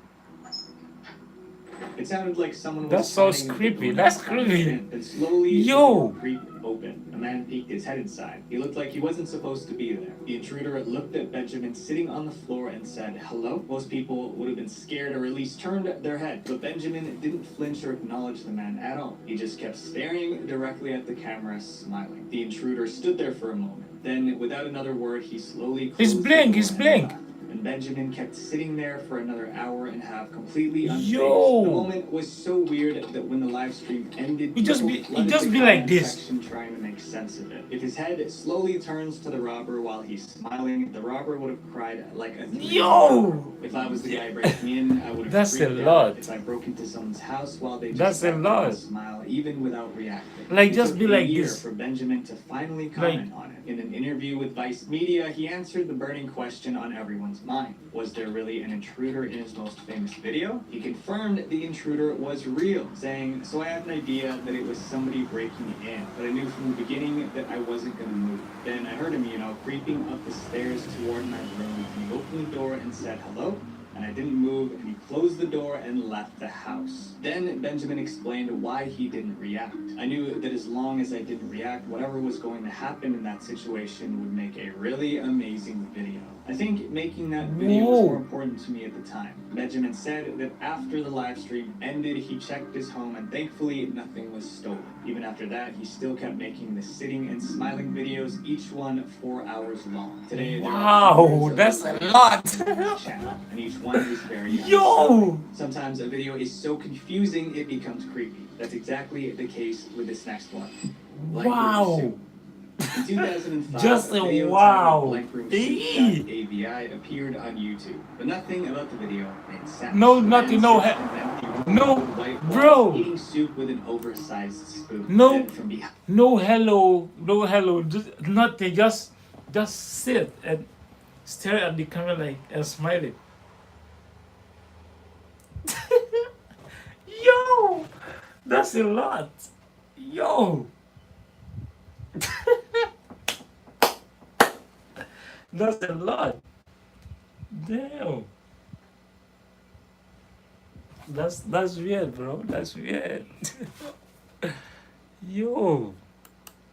Speaker 2: It sounded like someone
Speaker 1: That's
Speaker 2: was
Speaker 1: so
Speaker 2: standing at the
Speaker 1: creepy.
Speaker 2: door
Speaker 1: That's
Speaker 2: trying to
Speaker 1: creepy.
Speaker 2: get in. Then slowly,
Speaker 1: Yo!
Speaker 2: the door creaked open. A man peeked his head inside. He looked like he wasn't supposed to be there. The intruder looked at Benjamin sitting on the floor and said, "Hello?" Most people would have been scared or at least turned their head. But Benjamin didn't flinch or acknowledge the man at all. He just kept staring directly at the camera, smiling. The intruder stood there for a moment. Then, without another word, he slowly closed
Speaker 1: He's
Speaker 2: the
Speaker 1: blink,
Speaker 2: door
Speaker 1: he's
Speaker 2: and
Speaker 1: blink.
Speaker 2: left. And Benjamin kept sitting there for another hour and a half, completely unfazed.
Speaker 1: Yo!
Speaker 2: The moment was so weird that when the live stream ended,
Speaker 1: He just
Speaker 2: people
Speaker 1: be
Speaker 2: flooded the
Speaker 1: like
Speaker 2: comment
Speaker 1: this.
Speaker 2: section trying to make sense of it. If his head slowly turns to the robber while he's smiling, the robber would have cried like a 3-year-old.
Speaker 1: Yo!
Speaker 2: If I was the guy breaking in, I would have
Speaker 1: That's a
Speaker 2: freaked
Speaker 1: lot.
Speaker 2: out. If I broke into someone's house while they just
Speaker 1: That's a
Speaker 2: sat there and
Speaker 1: lot.
Speaker 2: smile, even without reacting.
Speaker 1: Like,
Speaker 2: It
Speaker 1: just
Speaker 2: took
Speaker 1: be
Speaker 2: a
Speaker 1: like
Speaker 2: year
Speaker 1: this.
Speaker 2: for Benjamin to finally comment on it. In an interview with Vice Media, he answered the burning question on everyone's mind. Was there really an intruder in his most famous video? He confirmed the intruder was real, saying, "So I had an idea that it was somebody breaking in, but I knew from the beginning that I wasn't going to move. Then I heard him, creeping up the stairs toward my room. He opened the door and said hello, and I didn't move, and he closed the door and left the house." Then Benjamin explained why he didn't react. "I knew that as long as I didn't react, whatever was going to happen in that situation would make a really amazing video. I think making that video was more important to me at the time." Benjamin said that after the live stream ended, he checked his home and thankfully nothing was stolen. Even after that, he still kept making the sitting and smiling videos, each one 4 hours long. Today, there are
Speaker 1: Wow,
Speaker 2: hundreds of
Speaker 1: that's a
Speaker 2: videos
Speaker 1: lot.
Speaker 2: on his channel, and each one is very
Speaker 1: Yo!
Speaker 2: Sometimes a video is so confusing it becomes creepy. That's exactly the case with this next one. Blank Room
Speaker 1: Wow.
Speaker 2: Soup. In 2005,
Speaker 1: Just a
Speaker 2: video
Speaker 1: wow.
Speaker 2: titled Blank Room
Speaker 1: Eee.
Speaker 2: Soup AVI appeared on YouTube, but nothing about the video made sense.
Speaker 1: No,
Speaker 2: A man
Speaker 1: nothing, no
Speaker 2: sits
Speaker 1: he-
Speaker 2: in an empty room
Speaker 1: no,
Speaker 2: with white walls,
Speaker 1: bro.
Speaker 2: eating soup with an oversized spoon.
Speaker 1: No,
Speaker 2: Then from behind
Speaker 1: no hello, just nothing. Just sit and stare at the camera like and smiling. Yo, that's a lot. Yo, that's a lot. Damn. That's weird, bro. That's weird. Yo.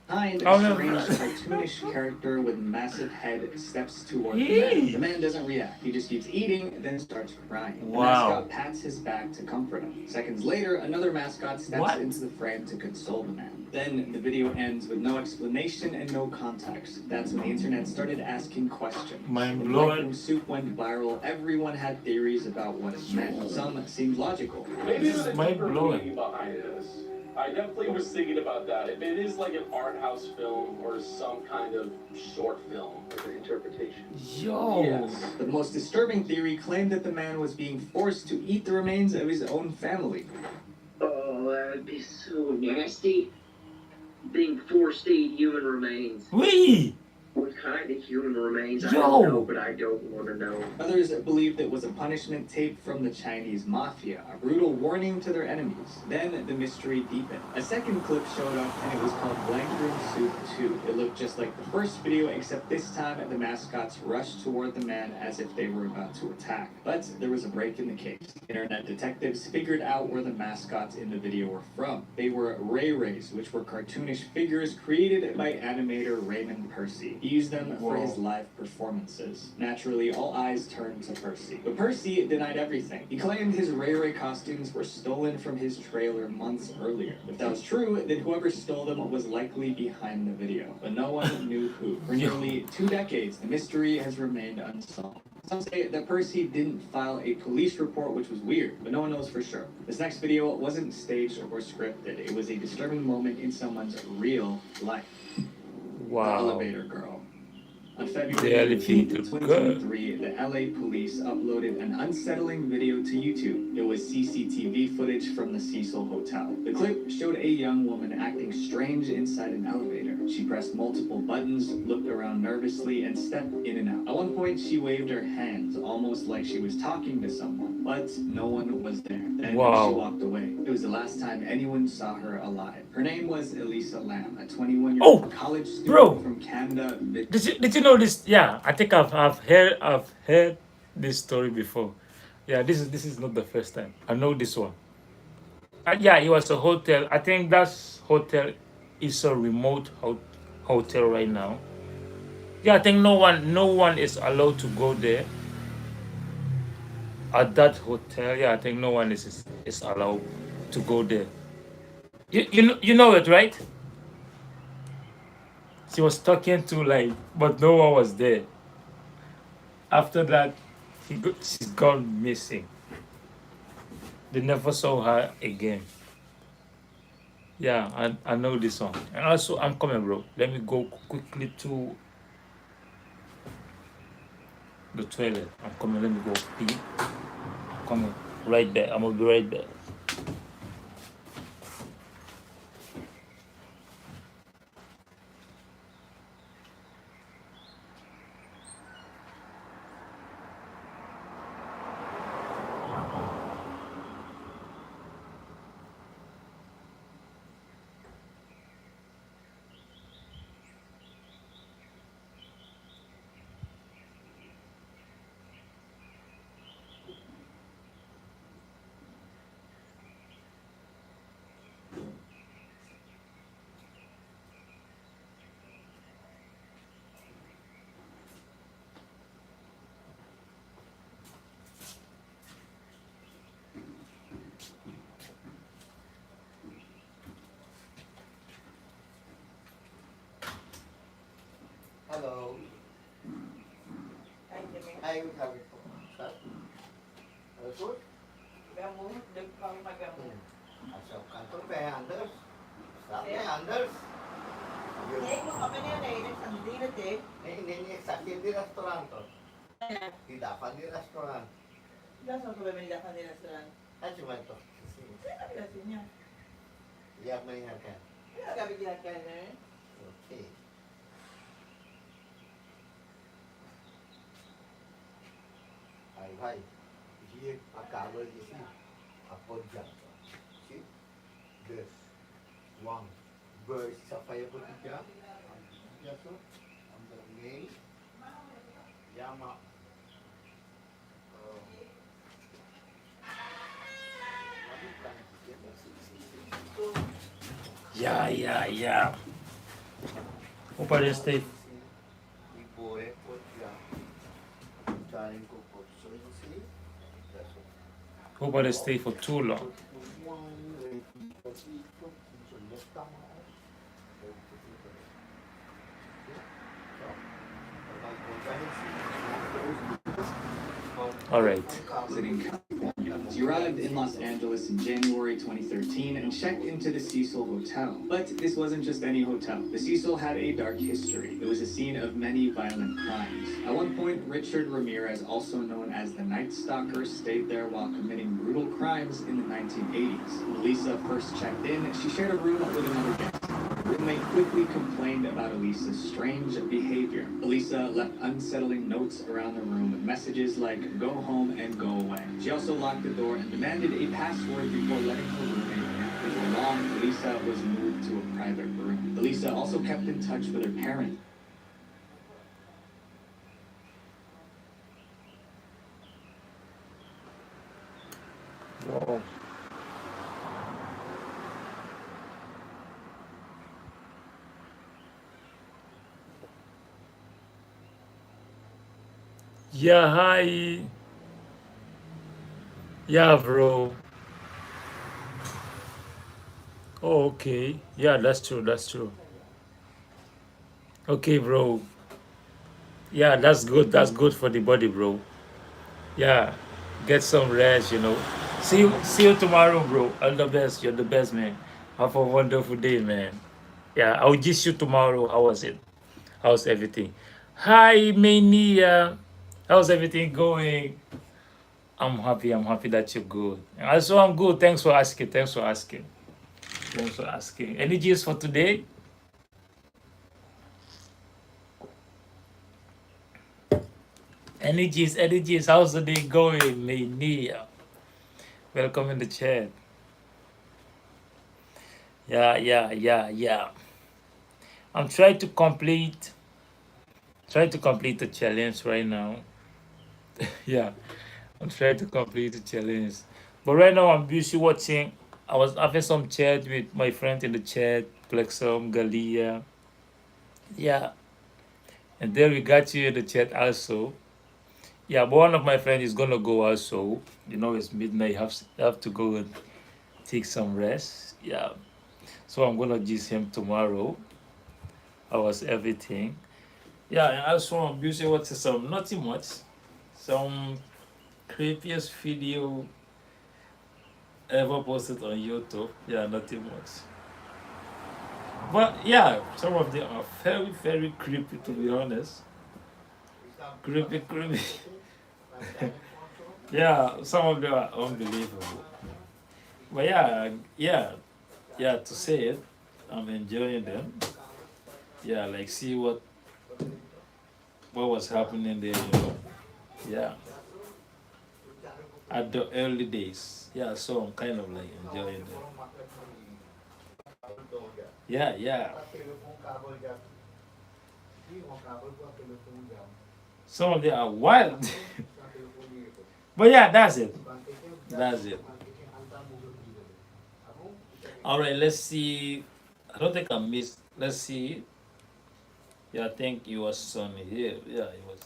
Speaker 2: Behind
Speaker 1: Oh,
Speaker 2: a
Speaker 1: no.
Speaker 2: strange cartoonish character with massive head steps toward the
Speaker 1: Hey.
Speaker 2: man. The man doesn't react. He just keeps eating, then starts crying. The
Speaker 1: Wow.
Speaker 2: mascot pats his back to comfort him. Seconds later, another mascot steps
Speaker 1: What?
Speaker 2: into the frame to console the man. Then the video ends with no explanation and no context. That's when the internet started asking questions.
Speaker 1: Mind
Speaker 2: When
Speaker 1: blowing.
Speaker 2: Blank Room Soup went viral, everyone had theories about what it meant. Some seemed logical.
Speaker 9: Maybe
Speaker 1: This
Speaker 9: there's
Speaker 1: is
Speaker 9: a
Speaker 1: mind
Speaker 9: deeper
Speaker 1: blowing.
Speaker 9: meaning behind this. I definitely was thinking about that. If it is like an art house film or some kind of short film, like an interpretation.
Speaker 1: Yo.
Speaker 9: Yes.
Speaker 2: The most disturbing theory claimed that the man was being forced to eat the remains of his own family.
Speaker 15: Oh, that'd be so nasty. Being forced to eat human remains.
Speaker 1: Wee.
Speaker 15: What kind of human remains? I
Speaker 1: Yo.
Speaker 15: don't know, but I don't want to know.
Speaker 2: Others believed it was a punishment taped from the Chinese mafia, a brutal warning to their enemies. Then the mystery deepened. A second clip showed up, and it was called Blank Room Soup 2. It looked just like the first video, except this time the mascots rushed toward the man as if they were about to attack. But there was a break in the case. Internet detectives figured out where the mascots in the video were from. They were Ray Rays, which were cartoonish figures created by animator Raymond Percy. He used them for his live performances. Naturally, all eyes turned to Percy. But Percy denied everything. He claimed his Ray Ray costumes were stolen from his trailer months earlier. If that was true, then whoever stole them was likely behind the video. But no one knew who. For nearly 2 decades, the mystery has remained unsolved. Some say that Percy didn't file a police report, which was weird, but no one knows for sure. This next video wasn't staged or scripted. It was a disturbing moment in someone's real life.
Speaker 1: Wow.
Speaker 2: The elevator girl. On February 18th, 2023, the LA police uploaded an unsettling video to YouTube. It was CCTV footage from the Cecil Hotel. The clip showed a young woman acting strange inside an elevator. She pressed multiple buttons, looked around nervously, and stepped in and out. At one point, she waved her hands, almost like she was talking to someone, but no one was there. Then she walked away. It was the last time anyone saw her alive. Her name was Elisa Lam, a 21-year-old college student from Canada.
Speaker 1: Did you know this? Yeah, I think I've heard this story before. Yeah, this is not the first time. I know this one. Yeah, it was a hotel. I think that hotel is a remote hotel right now. Yeah, I think no one is allowed to go there at that hotel. Yeah, I think no one is allowed to go there. You know it, right? She was talking to like, but no one was there. After that, she's gone missing. They never saw her again. Yeah, I know this song. And also, I'm coming, bro. Let me go quickly to the toilet. I'm coming. Let me go pee. Coming right there. I'm gonna be right there.
Speaker 14: Hello. Ai sabi ko. Terus? Kamu depan magamu. Asal kantor be Anders. Sabi Anders. Nego kami niya na sandila te. Ini sakit di restoran to. Tidak apa di restoran. Tidak sampai mendapat di restoran. Cuma itu. Saya biasanya. Ya mengingatkan. Ya kami ingatkan. Oke. भाई ये कागज इसी अपन जाता see this one bird sapphire petiga so on the main yama
Speaker 1: Yeah. Hope I didn't stay. Hope I didn't stay for too long. All right.
Speaker 2: She arrived in Los Angeles in January 2013 and checked into the Cecil Hotel. But this wasn't just any hotel. The Cecil had a dark history. It was a scene of many violent crimes. At one point, Richard Ramirez, also known as the Night Stalker, stayed there while committing brutal crimes in the 1980s. When Lisa first checked in, she shared a room with another guest. The roommate quickly complained about Elisa's strange behavior. Elisa left unsettling notes around the room with messages like, "Go home and go away." She also locked the door and demanded a password before letting her roommate in. Before long, Elisa was moved to a private room. Elisa also kept in touch with her parents.
Speaker 1: Whoa. Yeah, hi. Yeah, bro. Oh, okay. Yeah, that's true. Okay, bro. Yeah, that's good. That's good for the body, bro. Yeah. Get some rest, See you tomorrow, bro. All the best. You're the best, man. Have a wonderful day, man. Yeah, I'll just you tomorrow. How was it? How's everything? Hi, Mania. How's everything going? I'm happy. I'm happy that you're good. Also, I'm good. Thanks for asking. Thanks for asking. Thanks for asking. Any gist for today? Any gist? Any gist? How's the day going, Mania? Welcome in the chat. Yeah. I'm trying to complete the challenge right now. Yeah, I'm trying to complete the challenge. But right now I'm busy watching. I was having some chat with my friend in the chat, Plexum, Galia. Yeah. And then we got you in the chat also. Yeah, but one of my friends is gonna go also. You know, it's midnight. Have to go and take some rest. Yeah. So I'm gonna gist him tomorrow. How was everything? Yeah, and also I'm busy watching some nothing much. Some creepiest video ever posted on YouTube. Yeah, nothing much. But yeah, some of them are very, very creepy to be honest. Creepy. Yeah, some of them are unbelievable. But yeah, to say it, I'm enjoying them. Yeah, like see what was happening there. Yeah. At the early days. Yeah, so I'm kind of like enjoying them. Yeah. Some of them are wild. But yeah, that's it. That's it. All right, let's see. I don't think I missed. Let's see. Yeah, I think it was Sunny here. Yeah, it was.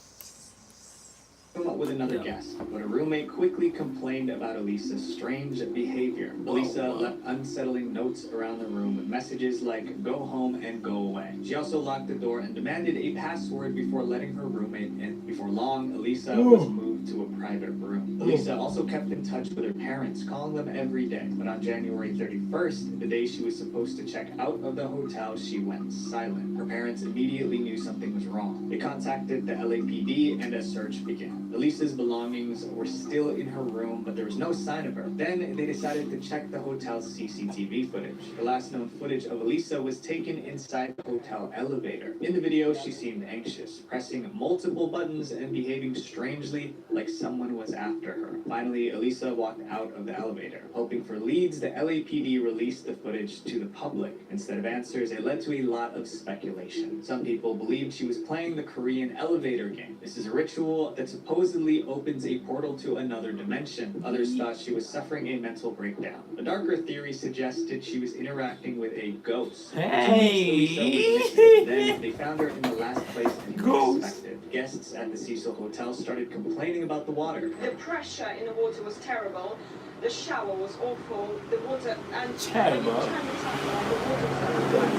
Speaker 2: With another guest, but a roommate quickly complained about Elisa's strange behavior. Elisa left unsettling notes around the room with messages like, "Go home and go away." She also locked the door and demanded a password before letting her roommate in. Before long, Elisa was moved to a private room. Elisa also kept in touch with her parents, calling them every day. But on January 31st, the day she was supposed to check out of the hotel, she went silent. Her parents immediately knew something was wrong. They contacted the LAPD and a search began. Elisa's belongings were still in her room, but there was no sign of her. Then they decided to check the hotel's CCTV footage. The last known footage of Elisa was taken inside the hotel elevator. In the video, she seemed anxious, pressing multiple buttons and behaving strangely like someone was after her. Finally, Elisa walked out of the elevator. Hoping for leads, the LAPD released the footage to the public. Instead of answers, it led to a lot of speculation. Some people believed she was playing the Korean elevator game. This is a ritual that supposedly opens a portal to another dimension. Others thought she was suffering a mental breakdown. A darker theory suggested she was interacting with a ghost.
Speaker 1: Hey!
Speaker 2: Then they found her in the last place anyone expected. Guests at the Cecil Hotel started complaining about the water.
Speaker 17: The pressure in the water was terrible. The shower was awful. The water and
Speaker 1: Terrible.
Speaker 2: The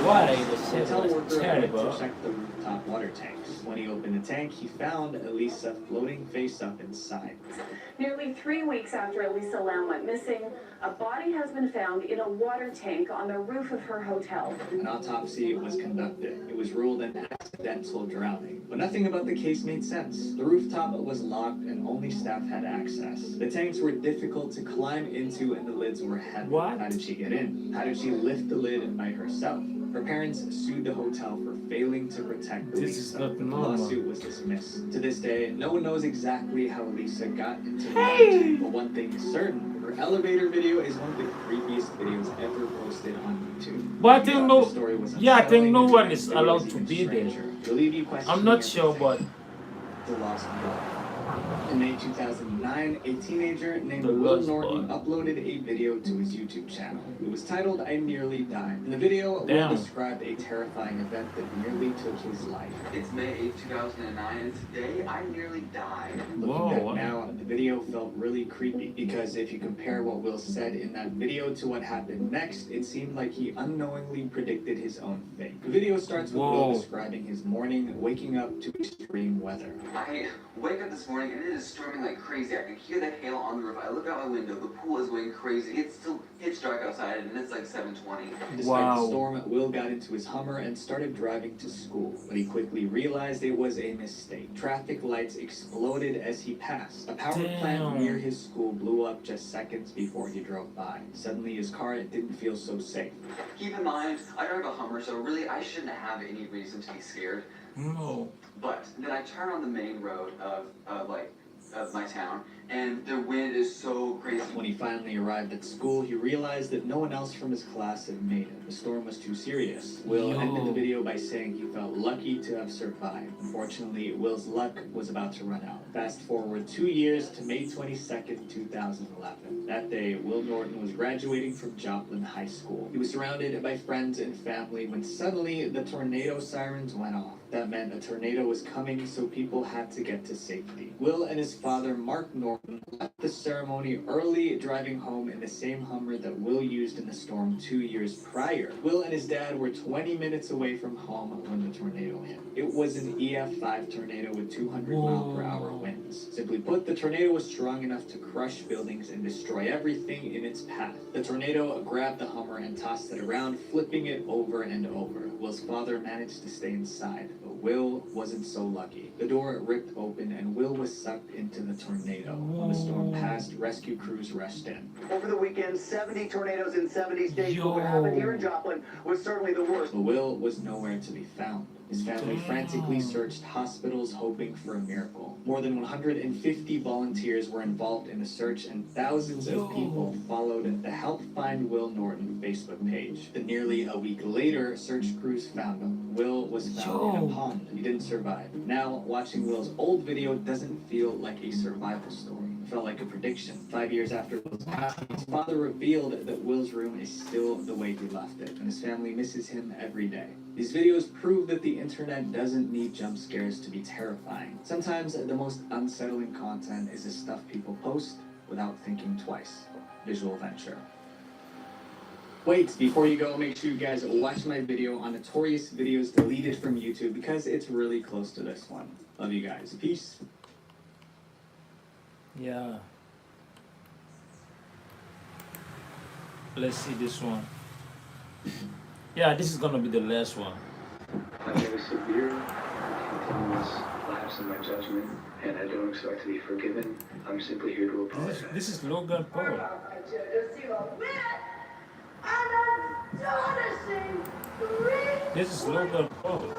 Speaker 1: water
Speaker 2: hotel worker
Speaker 1: terrible.
Speaker 2: went to check the rooftop water tanks. When he opened the tank, he found Elisa floating face up inside.
Speaker 16: Nearly 3 weeks after Elisa Lam went missing, a body has been found in a water tank on the roof of her hotel.
Speaker 2: An autopsy was conducted. It was ruled an accidental drowning. But nothing about the case made sense. The rooftop was locked and only staff had access. The tanks were difficult to climb into and the lids were heavy.
Speaker 1: What?
Speaker 2: How did she get in? How did she lift the lid by herself? Her parents sued the hotel for failing to protect Elisa.
Speaker 1: This is not
Speaker 2: The
Speaker 1: normal.
Speaker 2: lawsuit was dismissed. To this day, no one knows exactly how Elisa got into the water tank. But one thing is certain, her elevator video is one of the creepiest videos ever posted on YouTube.
Speaker 1: But I think
Speaker 2: The story was
Speaker 1: I think
Speaker 2: unsettling,
Speaker 1: no
Speaker 2: and
Speaker 1: one
Speaker 2: the
Speaker 1: is
Speaker 2: video
Speaker 1: allowed
Speaker 2: was
Speaker 1: to
Speaker 2: even
Speaker 1: be there.
Speaker 2: stranger. It'll leave you
Speaker 1: I'm not
Speaker 2: questioning
Speaker 1: sure, but
Speaker 2: the lost boy. In May 2009, a teenager named
Speaker 1: The
Speaker 2: Will
Speaker 1: Lost
Speaker 2: Norton
Speaker 1: Boy.
Speaker 2: uploaded a video to his YouTube channel. It was titled, "I Nearly Died." In the video, Will
Speaker 1: Damn.
Speaker 2: described a terrifying event that nearly took his life.
Speaker 3: It's May 8, 2009, and today I nearly died.
Speaker 2: Looking
Speaker 1: Whoa.
Speaker 2: back now, the video felt really creepy because if you compare what Will said in that video to what happened next, it seemed like he unknowingly predicted his own fate. The video starts with Will
Speaker 1: Whoa.
Speaker 2: describing his morning, waking up to extreme weather.
Speaker 3: I wake up this morning and it is storming like crazy. I can hear the hail on the roof. I look out my window. The pool is going crazy. It's still pitch
Speaker 2: It's dark outside and it's like 7:20.
Speaker 18: Despite the storm, Will got into his Hummer and started driving to school, but he quickly realized it was a mistake. Traffic lights exploded as he passed. A power plant near his school blew up just seconds before he drove by. Suddenly, his car didn't feel so safe.
Speaker 2: Keep in mind, I drive a Hummer, so really I shouldn't have any reason to be scared.
Speaker 1: No.
Speaker 2: But then I turn on the main road of my town, and the wind is so crazy.
Speaker 18: When he finally arrived at school, he realized that no one else from his class had made it. The storm was too serious. Will ended the video by saying he felt lucky to have survived. Unfortunately, Will's luck was about to run out. Fast forward 2 years to May 22nd, 2011. That day, Will Norton was graduating from Joplin High School. He was surrounded by friends and family when suddenly the tornado sirens went off. That meant a tornado was coming, so people had to get to safety. Will and his father, Mark Norton, left the ceremony early, driving home in the same Hummer that Will used in the storm 2 years prior. Will and his dad were 20 minutes away from home when the tornado hit. It was an EF5 tornado with 200-mile-per-hour winds. Simply put, the tornado was strong enough to crush buildings and destroy everything in its path. The tornado grabbed the Hummer and tossed it around, flipping it over and over. Will's father managed to stay inside, but Will wasn't so lucky. The door ripped open and Will was sucked into the tornado. When the storm passed, rescue crews rushed in.
Speaker 20: Over the weekend, 70 tornadoes in 70 states. What happened here in Joplin was certainly the worst.
Speaker 18: But Will was nowhere to be found. His family frantically searched hospitals hoping for a miracle. More than 150 volunteers were involved in the search and thousands of people followed the Help Find Will Norton Facebook page. Then nearly a week later, search crews found him. Will was found in a pond. He didn't survive. Now, watching Will's old video doesn't feel like a survival story. It felt like a prediction. 5 years after Will's passing, his father revealed that Will's room is still the way he left it, and his family misses him every day. These videos prove that the internet doesn't need jump scares to be terrifying. Sometimes the most unsettling content is the stuff people post without thinking twice. Visual Venture. Wait, before you go, make sure you guys watch my video on notorious videos deleted from YouTube because it's really close to this one. Love you guys. Peace.
Speaker 1: Yeah. Let's see this one. Yeah, this is gonna be the last one.
Speaker 8: I have a severe, continuous lapse in my judgment, and I don't expect to be forgiven. I'm simply here to apologize.
Speaker 1: This is Logan Paul. This is Logan Paul.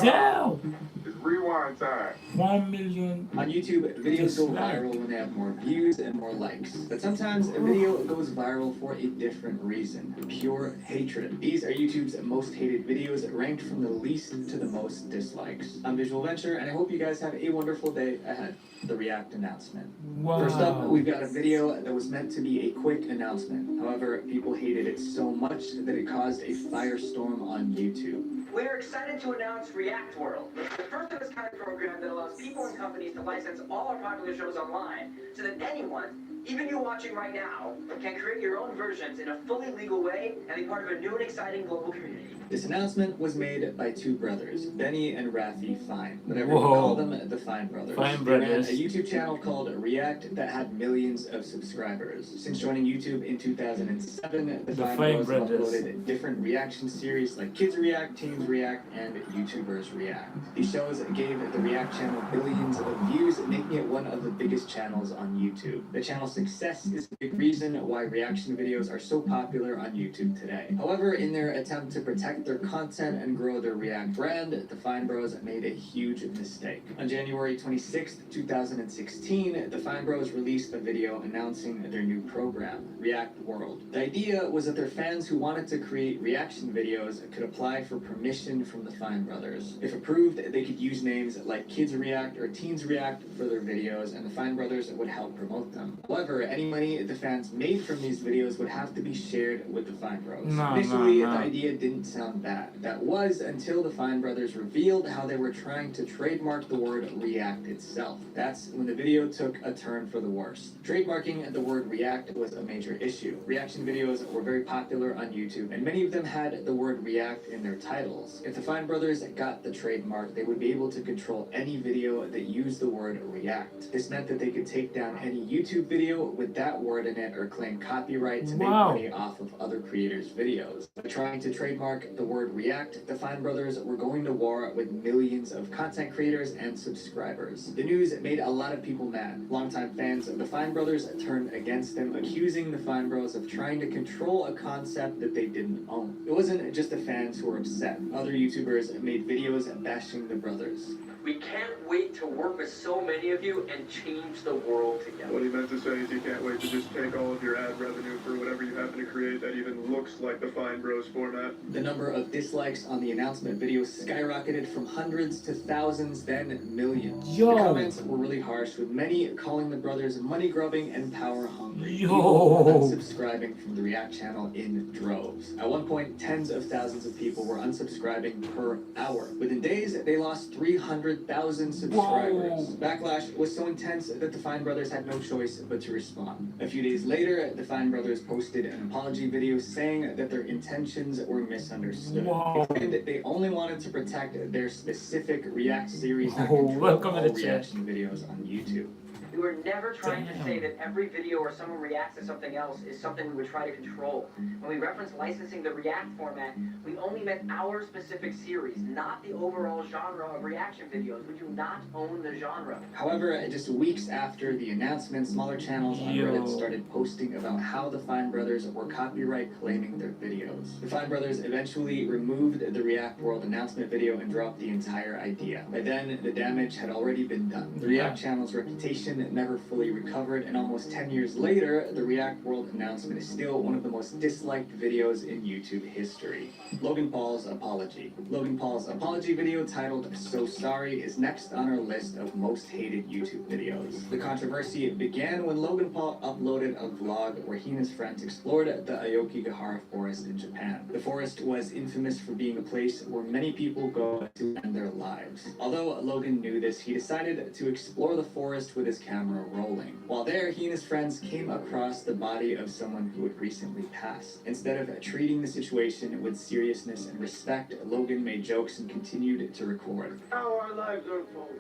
Speaker 1: Damn!
Speaker 6: It's rewind time.
Speaker 1: 1 million.
Speaker 18: On YouTube, videos go viral when they have more views and more likes. But sometimes a video goes viral for a different reason. Pure hatred. These are YouTube's most hated videos, ranked from the least to the most dislikes. I'm Visual Venture, and I hope you guys have a wonderful day ahead. The React announcement.
Speaker 1: Wow.
Speaker 18: First up, we've got a video that was meant to be a quick announcement. However, people hated it so much that it caused a firestorm on YouTube.
Speaker 15: We're excited to announce React World, the first of its kind program that allows people and companies to license all our popular shows online so that anyone, even you watching right now, can create your own versions in a fully legal way and be part of a new and exciting global community.
Speaker 18: This announcement was made by two brothers, Benny and Rafi Fine, but everyone
Speaker 1: Whoa.
Speaker 18: called them the Fine Brothers.
Speaker 1: Fine
Speaker 18: They ran
Speaker 1: Brothers.
Speaker 18: a YouTube channel called React that had millions of subscribers. Since joining YouTube in 2007, the Fine
Speaker 1: Fine
Speaker 18: Bros have
Speaker 1: Brothers.
Speaker 18: uploaded different reaction series like Kids React, Teens React, and YouTubers React. These shows gave the React channel billions of views, making it one of the biggest channels on YouTube. The channel's success is a big reason why reaction videos are so popular on YouTube today. However, in their attempt to protect their content and grow their React brand, the Fine Bros made a huge mistake. On January 26, 2016, the Fine Bros released a video announcing their new program, React World. The idea was that their fans who wanted to create reaction videos could apply for permission from the Fine Brothers. If approved, they could use names like Kids React or Teens React for their videos, and the Fine Brothers would help promote them. However, any money the fans made from these videos would have to be shared with the Fine Bros. Initially, the idea didn't sound bad. That was until the Fine Brothers revealed how they were trying to trademark the word React itself. That's when the video took a turn for the worse. Trademarking the word React was a major issue. Reaction videos were very popular on YouTube, and many of them had the word React in their titles. channels. If the Fine Brothers got the trademark, they would be able to control any video that used the word react. This meant that they could take down any YouTube video with that word in it or claim copyright to make money off of other creators' videos. By trying to trademark the word react, the Fine Brothers were going to war with millions of content creators and subscribers. The news made a lot of people mad. Longtime fans of the Fine Brothers turned against them, accusing the Fine Bros of trying to control a concept that they didn't own. It wasn't just the fans who were upset. Other YouTubers made videos bashing the brothers.
Speaker 15: We can't wait to work with so many of you and change the world together.
Speaker 6: What he meant to say is he can't wait to just take all of your ad revenue for whatever you happen to create that even looks like the Fine Bros format.
Speaker 18: The number of dislikes on the announcement video skyrocketed from hundreds to thousands, then millions.
Speaker 1: Yo.
Speaker 18: The comments were really harsh, with many calling the brothers money-grubbing and power-hungry.
Speaker 1: Yo.
Speaker 18: People were unsubscribing from the React channel in droves. At one point, tens of thousands of people were unsubscribing per hour. Within days, they lost 300,000 subscribers.
Speaker 1: Whoa.
Speaker 18: Backlash was so intense that the Fine Brothers had no choice but to respond. A few days later, the Fine Brothers posted an apology video saying that their intentions were misunderstood.
Speaker 1: Whoa.
Speaker 18: They claimed that they only wanted to protect their specific React series and
Speaker 1: Oh,
Speaker 18: control
Speaker 1: welcome to
Speaker 18: all
Speaker 1: the chat.
Speaker 18: reaction videos on YouTube.
Speaker 15: We were never trying to say that every video where someone reacts to something else is something we would try to control. When we reference licensing the React format, we only meant our specific series, not the overall genre of reaction videos. We do not own the genre.
Speaker 18: However, just weeks after the announcement, smaller channels on Reddit started posting about how the Fine Brothers were copyright claiming their videos. The Fine Brothers eventually removed the React World announcement video and dropped the entire idea. By then, the damage had already been done. The React channel's reputation never fully recovered, and almost 10 years later, the React World announcement is still one of the most disliked videos in YouTube history. Logan Paul's apology. Logan Paul's apology video, titled "So Sorry," is next on our list of most hated YouTube videos. The controversy began when Logan Paul uploaded a vlog where he and his friends explored the Aokigahara forest in Japan. The forest was infamous for being a place where many people go to end their lives. Although Logan knew this, he decided to explore the forest with his camera rolling. While there, he and his friends came across the body of someone who had recently passed. Instead of treating the situation with seriousness and respect, Logan made jokes and continued to record.
Speaker 8: How our lives unfold.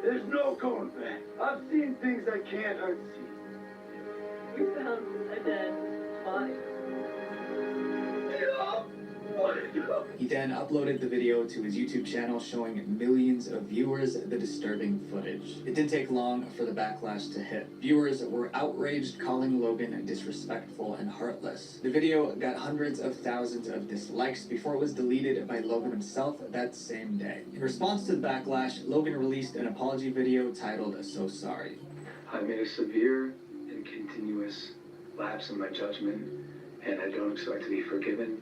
Speaker 8: There's no going back. I've seen things I can't unsee.
Speaker 17: We found a dead body.
Speaker 18: He then uploaded the video to his YouTube channel, showing millions of viewers the disturbing footage. It didn't take long for the backlash to hit. Viewers were outraged, calling Logan disrespectful and heartless. The video got hundreds of thousands of dislikes before it was deleted by Logan himself that same day. In response to the backlash, Logan released an apology video titled "So Sorry."
Speaker 11: I made a severe and continuous lapse in my judgment, and I don't expect to be forgiven.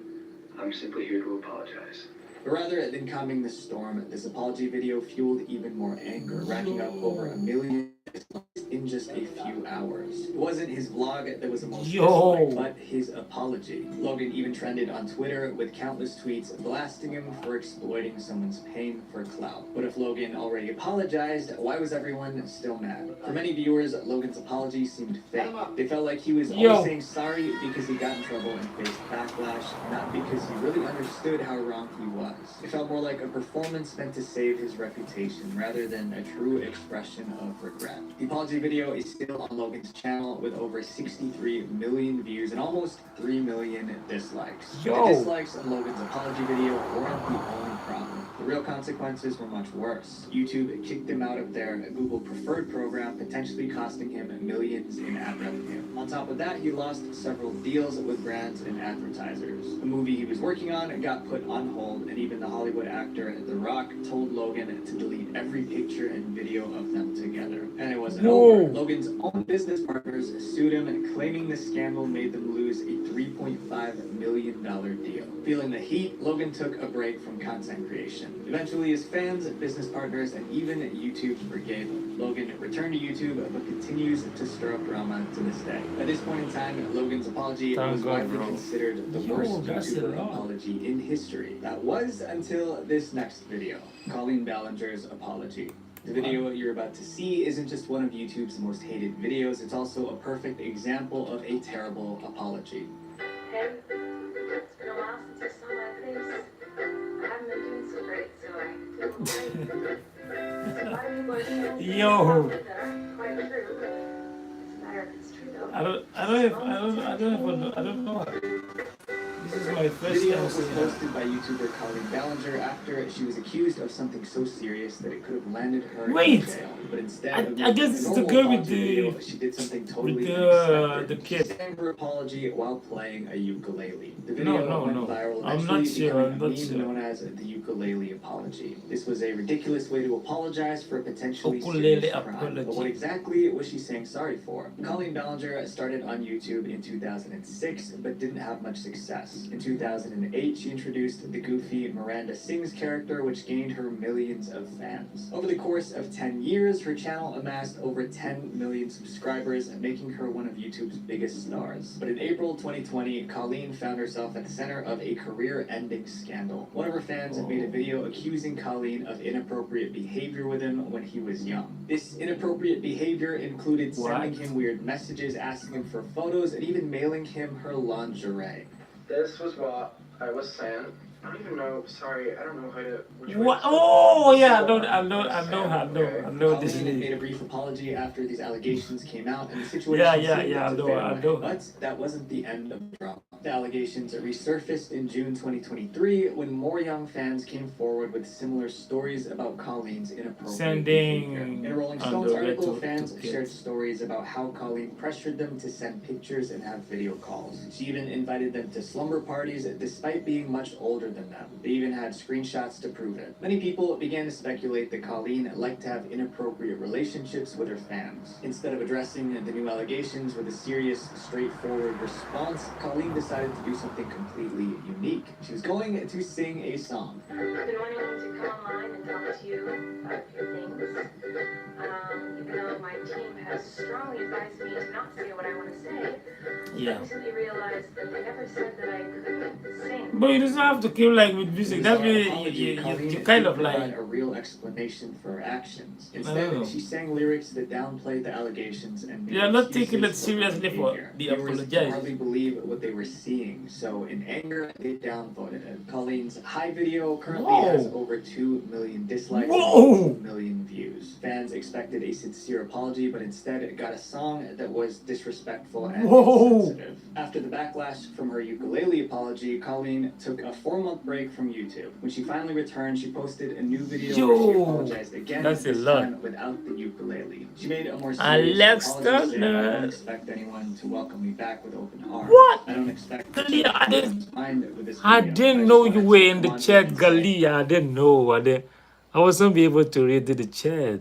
Speaker 11: I'm simply here to apologize.
Speaker 18: But rather than calming the storm, this apology video fueled even more anger, racking up over 1 million dislikes in just a few hours. It wasn't his vlog that was the most disliked, but his apology. Logan even trended on Twitter with countless tweets blasting him for exploiting someone's pain for clout. But if Logan already apologized, why was everyone still mad? For many viewers, Logan's apology seemed fake. They felt like he was only saying sorry because he got in trouble and faced backlash, not because he really understood how wrong he was. It felt more like a performance meant to save his reputation rather than a true expression of regret. The apology video is still on Logan's channel with over 63 million views and almost 3 million dislikes. The dislikes on Logan's apology video weren't the only problem. The real consequences were much worse. YouTube kicked him out of their Google Preferred program, potentially costing him millions in ad revenue. On top of that, he lost several deals with brands and advertisers. The movie he was working on got put on hold, and even the Hollywood actor The Rock told Logan to delete every picture and video of them together. And it wasn't over. Logan's own business partners sued him, claiming the scandal made them lose a $3.5 million deal. Feeling the heat, Logan took a break from content creation. Eventually, his fans, business partners, and even YouTube forgave him. Logan returned to YouTube, but continues to stir up drama to this day. At this point in time, Logan's apology was widely considered the worst YouTuber apology in history. That was until this next video, Colleen Ballinger's apology. The video you're about to see isn't just one of YouTube's most hated videos, it's also a perfect example of a terrible apology.
Speaker 19: Hey, it's been a while since I saw my face. I haven't been
Speaker 1: Yo.
Speaker 19: Quite true. It's a matter if it's true though.
Speaker 1: I don't know. This is my
Speaker 18: The
Speaker 1: first
Speaker 18: video
Speaker 1: time
Speaker 18: was
Speaker 1: seeing
Speaker 18: posted by YouTuber Colleen Ballinger after she was accused of something so serious that it could have landed her in
Speaker 1: Wait,
Speaker 18: jail. But instead of
Speaker 1: I guess
Speaker 18: making a
Speaker 1: this is the
Speaker 18: normal
Speaker 1: girl with
Speaker 18: apology video, she did something totally unexpected.
Speaker 1: the
Speaker 18: She
Speaker 1: kid.
Speaker 18: sang her apology while playing a ukulele. The
Speaker 1: No,
Speaker 18: video went
Speaker 1: no.
Speaker 18: viral,
Speaker 1: I'm
Speaker 18: eventually
Speaker 1: not sure.
Speaker 18: becoming
Speaker 1: I'm
Speaker 18: a
Speaker 1: not
Speaker 18: meme
Speaker 1: sure.
Speaker 18: known as the ukulele apology. This was a ridiculous way to apologize for a potentially
Speaker 1: Ukulele
Speaker 18: serious crime.
Speaker 1: apology.
Speaker 18: But what exactly was she saying sorry for? Colleen Ballinger started on YouTube in 2006, but didn't have much success. In 2008, she introduced the goofy Miranda Sings character, which gained her millions of fans. Over the course of 10 years, her channel amassed over 10 million subscribers, making her one of YouTube's biggest stars. But in April 2020, Colleen found herself at the center of a career-ending scandal. One of her fans made a video accusing Colleen of inappropriate behavior with him when he was young. This inappropriate behavior included sending him weird messages, asking him for photos, and even mailing him her lingerie.
Speaker 11: This was what I was saying. I don't even know. Sorry, I don't know how to.
Speaker 1: What? Oh yeah, I know this
Speaker 18: Colleen made a
Speaker 1: name.
Speaker 18: brief apology after these allegations came out, and the situation
Speaker 1: Yeah.
Speaker 18: seemed
Speaker 1: I
Speaker 18: to
Speaker 1: know.
Speaker 18: fade
Speaker 1: I
Speaker 18: away.
Speaker 1: know.
Speaker 18: But that wasn't the end of the drama. The allegations resurfaced in June 2023 when more young fans came forward with similar stories about Colleen's inappropriate behavior. In a Rolling Stones article, fans shared stories about how Colleen pressured them to send pictures and have video calls. She even invited them to slumber parties despite being much older than them. They even had screenshots to prove it. Many people began to speculate that Colleen liked to have inappropriate relationships with her fans. Instead of addressing the new allegations with a serious, straightforward response, Colleen decided to do something completely unique. She was going to sing a song.
Speaker 19: I've been wanting to come online and talk to you about a few things. Even though my team has strongly advised me to not say what I want to say,
Speaker 1: Yeah.
Speaker 19: I recently realized that they never said that I couldn't sing.
Speaker 1: But you doesn't have to kill like with music. That's really you kind of like
Speaker 18: a real explanation for her actions.
Speaker 1: I
Speaker 18: Instead,
Speaker 1: don't know.
Speaker 18: she sang lyrics that downplayed the allegations and made
Speaker 1: You're not taking it
Speaker 18: excuses for her
Speaker 1: seriously for
Speaker 18: behavior.
Speaker 1: the
Speaker 18: Viewers
Speaker 1: apologize.
Speaker 18: could hardly believe what they were seeing, so in anger, they downvoted it. Colleen's High video currently has over 2 million dislikes and 2 million views. Fans expected a sincere apology, but instead it got a song that was disrespectful and insensitive. After the backlash from her ukulele apology, Colleen took a 4-month break from YouTube. When she finally returned, she posted a new video where she apologized again,
Speaker 1: That's a
Speaker 18: this
Speaker 1: lot.
Speaker 18: time without the ukulele. She made a more serious apology saying, I don't expect anyone to welcome me back with open arms.
Speaker 1: What?
Speaker 18: I don't expect
Speaker 1: Galia, I didn't
Speaker 18: mind with this
Speaker 1: I
Speaker 18: video.
Speaker 1: didn't
Speaker 18: just
Speaker 1: know
Speaker 18: wanted
Speaker 1: you
Speaker 18: to
Speaker 1: were in the
Speaker 18: come on
Speaker 1: chat,
Speaker 18: and say,
Speaker 1: Galia. I didn't know. I wasn't be able to read the chat.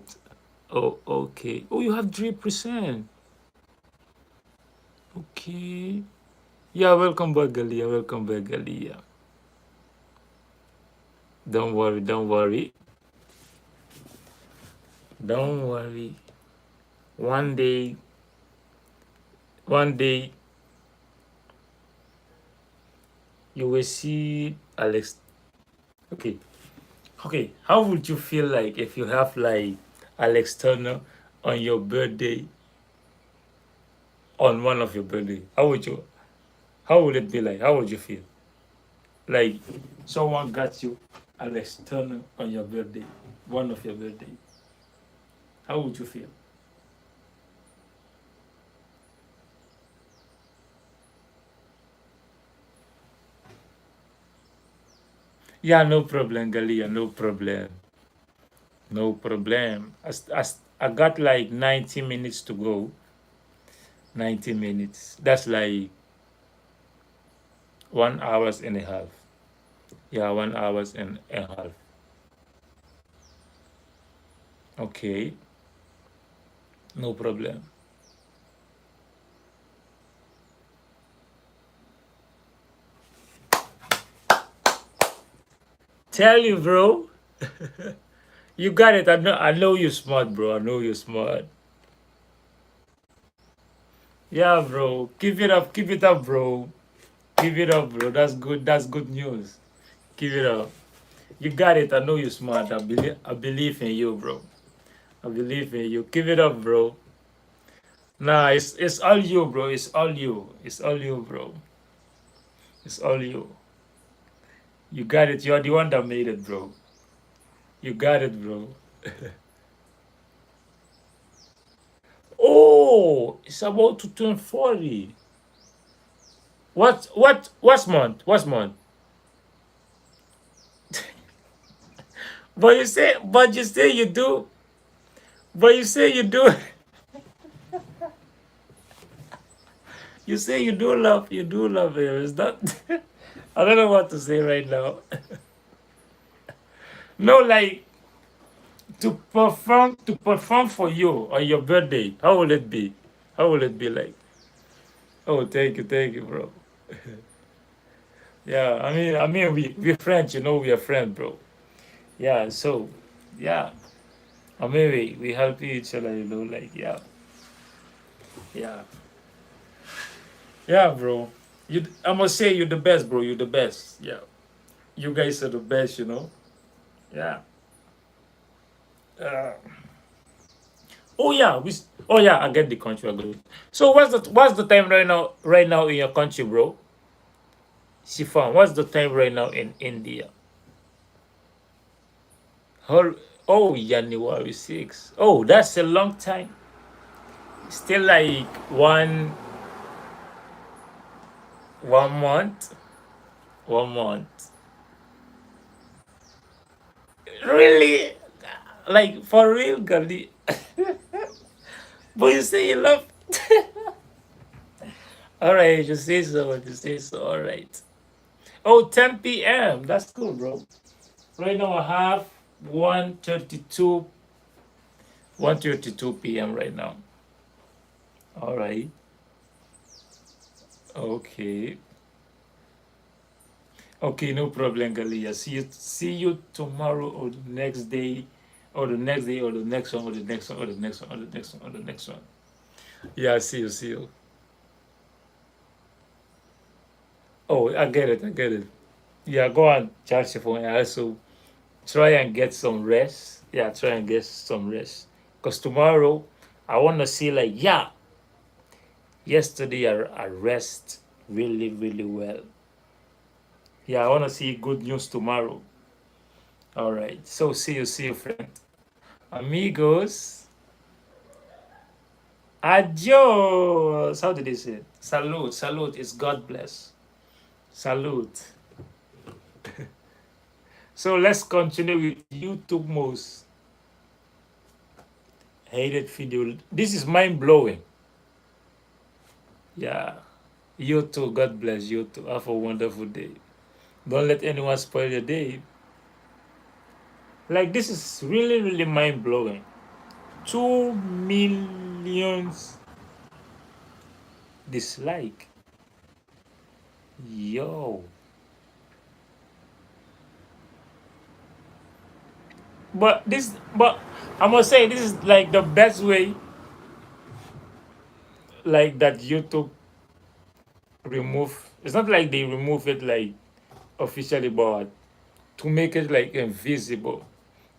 Speaker 1: Oh, okay. Oh, you have 3%. Okay. Yeah, welcome back, Galia. Welcome back, Galia. Don't worry, don't worry. Don't worry. One day, you will see Alex. Okay. Okay. How would you feel like if you have like Alex Turner on your birthday, on one of your birthday? How would it be like? How would you feel? Like someone got you Alex Turner on your birthday, one of your birthday. How would you feel? Yeah, no problem, Galia, no problem. No problem. I got like 90 minutes to go. 90 minutes. That's like 1 hour and a half. Yeah, 1 hour and a half. Okay. No problem. Tell you, bro. You got it. I know you're smart, bro. I know you're smart. Yeah, bro. Keep it up. Keep it up, bro. Keep it up, bro. That's good. That's good news. Keep it up. You got it. I know you're smart. I believe in you, bro. I believe in you. Keep it up, bro. Nah, it's all you, bro. It's all you. It's all you, bro. It's all you. You got it. You're the one that made it, bro. You got it, bro. Oh, it's about to turn 40. What's month? What's month? But you say you do, but you say you do, you say you do love him. It's not, I don't know what to say right now. No, like to perform for you on your birthday. How will it be? How will it be like? Oh, thank you, bro. Yeah, I mean, we're friends. We are friends, bro. Yeah, so yeah, I mean, we help each other. Like yeah, yeah, bro. I must say you're the best, bro. You're the best. Yeah, you guys are the best. Yeah. Uh, oh yeah, oh yeah, I get the country. I go. So what's the time right now? Right now in your country, bro? Sifan, what's the time right now in India? How, oh, January 6th. Oh, that's a long time. Still like one month. 1 month. Really? Like for real, Gali? But you say you love. All right, you say so. You say so. All right. Oh, 10 p.m. That's cool, bro. Right now I have 1:32 p.m. right now. All right. Okay. Okay, no problem, Galia. See you tomorrow or the next day, or the next day, or the next one, or the next one, or the next one, or the next one, or the next one. Yeah, see you. Oh, I get it. Yeah, go and charge your phone and also try and get some rest. Yeah, try and get some rest. Because tomorrow I wanna see like, yeah, yesterday I rest really, really well. Yeah, I wanna see good news tomorrow. All right. So see you, friend. Amigos. Adios. How did they say it? Salute. Salute. It's God bless. Salute. So let's continue with YouTube most hated video. This is mind blowing. Yeah. You too. God bless you too. Have a wonderful day. Don't let anyone spoil your day. Like, this is really, really mind blowing. 2 millions dislike. Yo. But I must say, this is like the best way, like that YouTube remove. It's not like they remove it like officially, but to make it like invisible,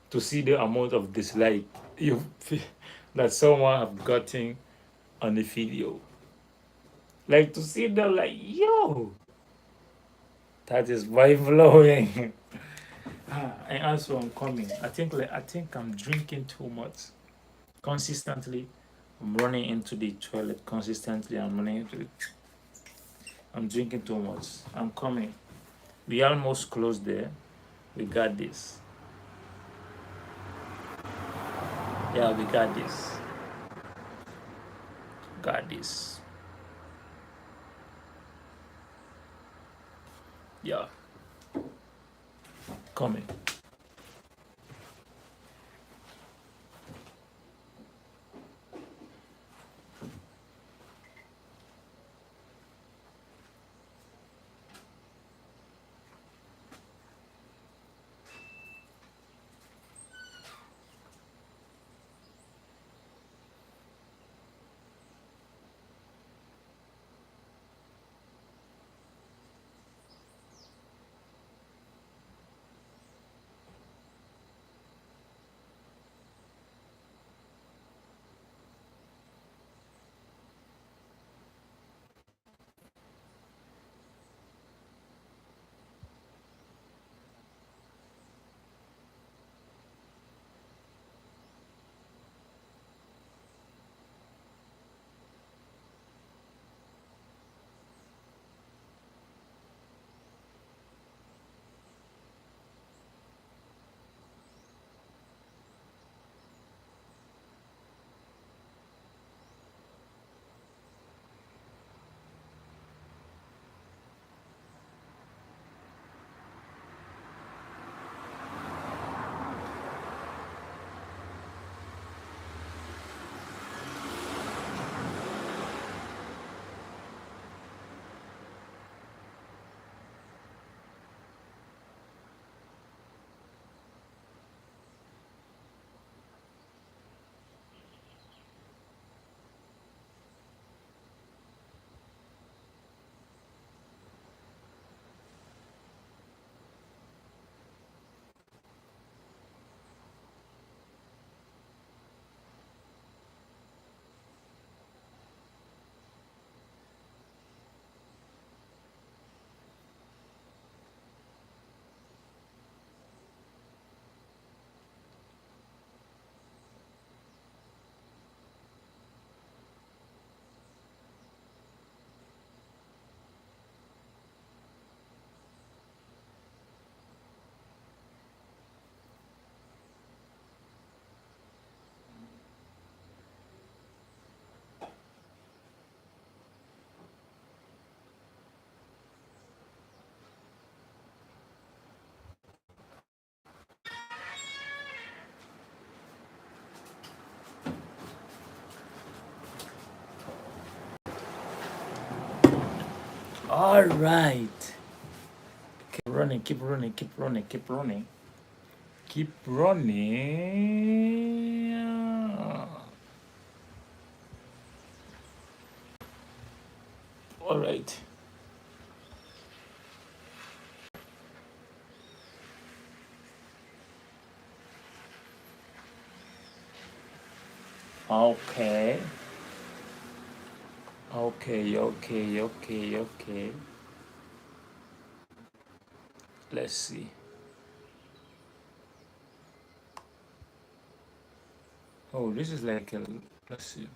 Speaker 1: to see the amount of dislike you that someone have gotten on the video. Like, to see them like, yo, that is mind blowing. And also I'm coming. I think I'm drinking too much consistently. I'm running into the toilet consistently. I'm drinking too much. I'm coming. We almost closed there. We got this. Yeah, we got this. Got this. Yeah. Coming. All right. Keep running, keep running, keep running, keep running. Keep running. All right. Okay. Okay. Let's see. Oh, this is like a, let's see.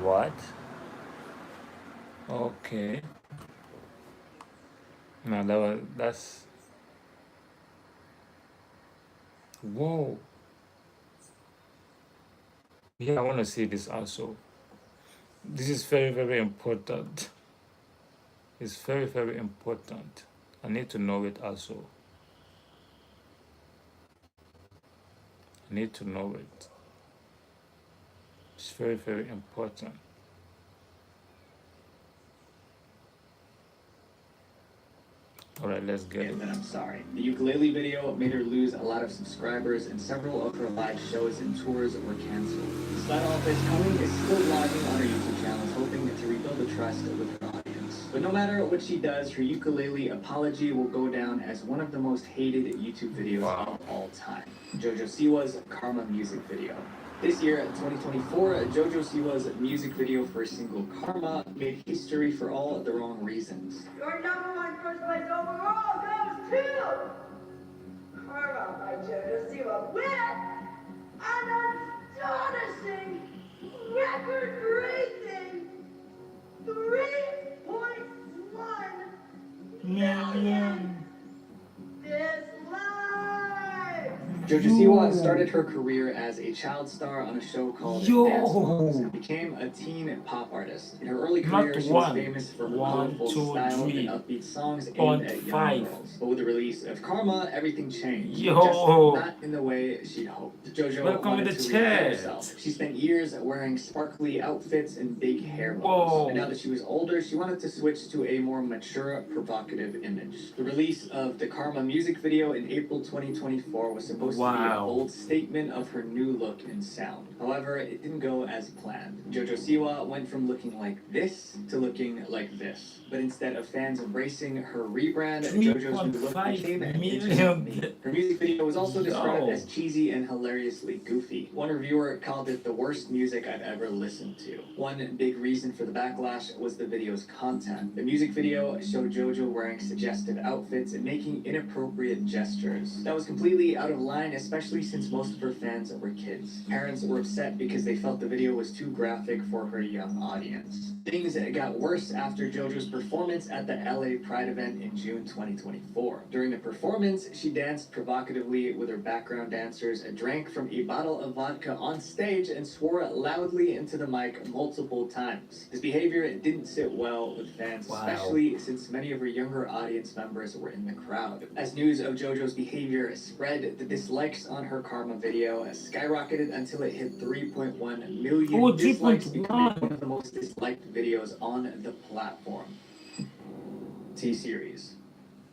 Speaker 1: What? Okay. No, that's, whoa. Yeah, I want to see this also. This is very important. It's very important. I need to know it also. I need to know it. It's very important. All right, let's get it.
Speaker 18: Then I'm sorry. The ukulele video made her lose a lot of subscribers, and several of her live shows and tours were canceled. Despite all this, Coming is still vlogging on her YouTube channel, hoping to rebuild the trust with her audience. But no matter what she does, her ukulele apology will go down as one of the most hated YouTube videos of all time. JoJo Siwa's Karma music video. This year, 2024, JoJo Siwa's music video for single Karma made history for all the wrong reasons.
Speaker 10: Your number one first place overall goes to Karma by JoJo Siwa with an astonishing, record-breaking 3.1 million dislikes.
Speaker 18: JoJo Siwa started her career as a child star on a show called Dance Moms and became a teen pop artist. In her early career, she was famous for her colorful style and upbeat songs aimed at young girls. But with the release of Karma, everything changed. Just not in the way she'd hoped. JoJo wanted to reinvent herself. She spent years wearing sparkly outfits and big hair bows. And now that she was older, she wanted to switch to a more mature, provocative image. The release of the Karma music video in April 2024 was supposed to be a bold statement of her new look and sound. However, it didn't go as planned. JoJo Siwa went from looking like this to looking like this. But instead of fans embracing her rebrand, JoJo's new look became an internet meme. Her music video was also described as cheesy and hilariously goofy. One reviewer called it the worst music I've ever listened to. One big reason for the backlash was the video's content. The music video showed JoJo wearing suggestive outfits and making inappropriate gestures. That was completely out of line, especially since most of her fans were kids. Parents were upset because they felt the video was too graphic for her young audience. Things got worse after JoJo's performance at the LA Pride event in June 2024. During the performance, she danced provocatively with her background dancers, drank from a bottle of vodka on stage, and swore loudly into the mic multiple times. This behavior didn't sit well with fans, especially since many of her younger audience members were in the crowd. As news of JoJo's behavior spread, the dislikes on her Karma video skyrocketed until it hit 3.1 million dislikes, becoming one of the most disliked videos on the platform. T-Series.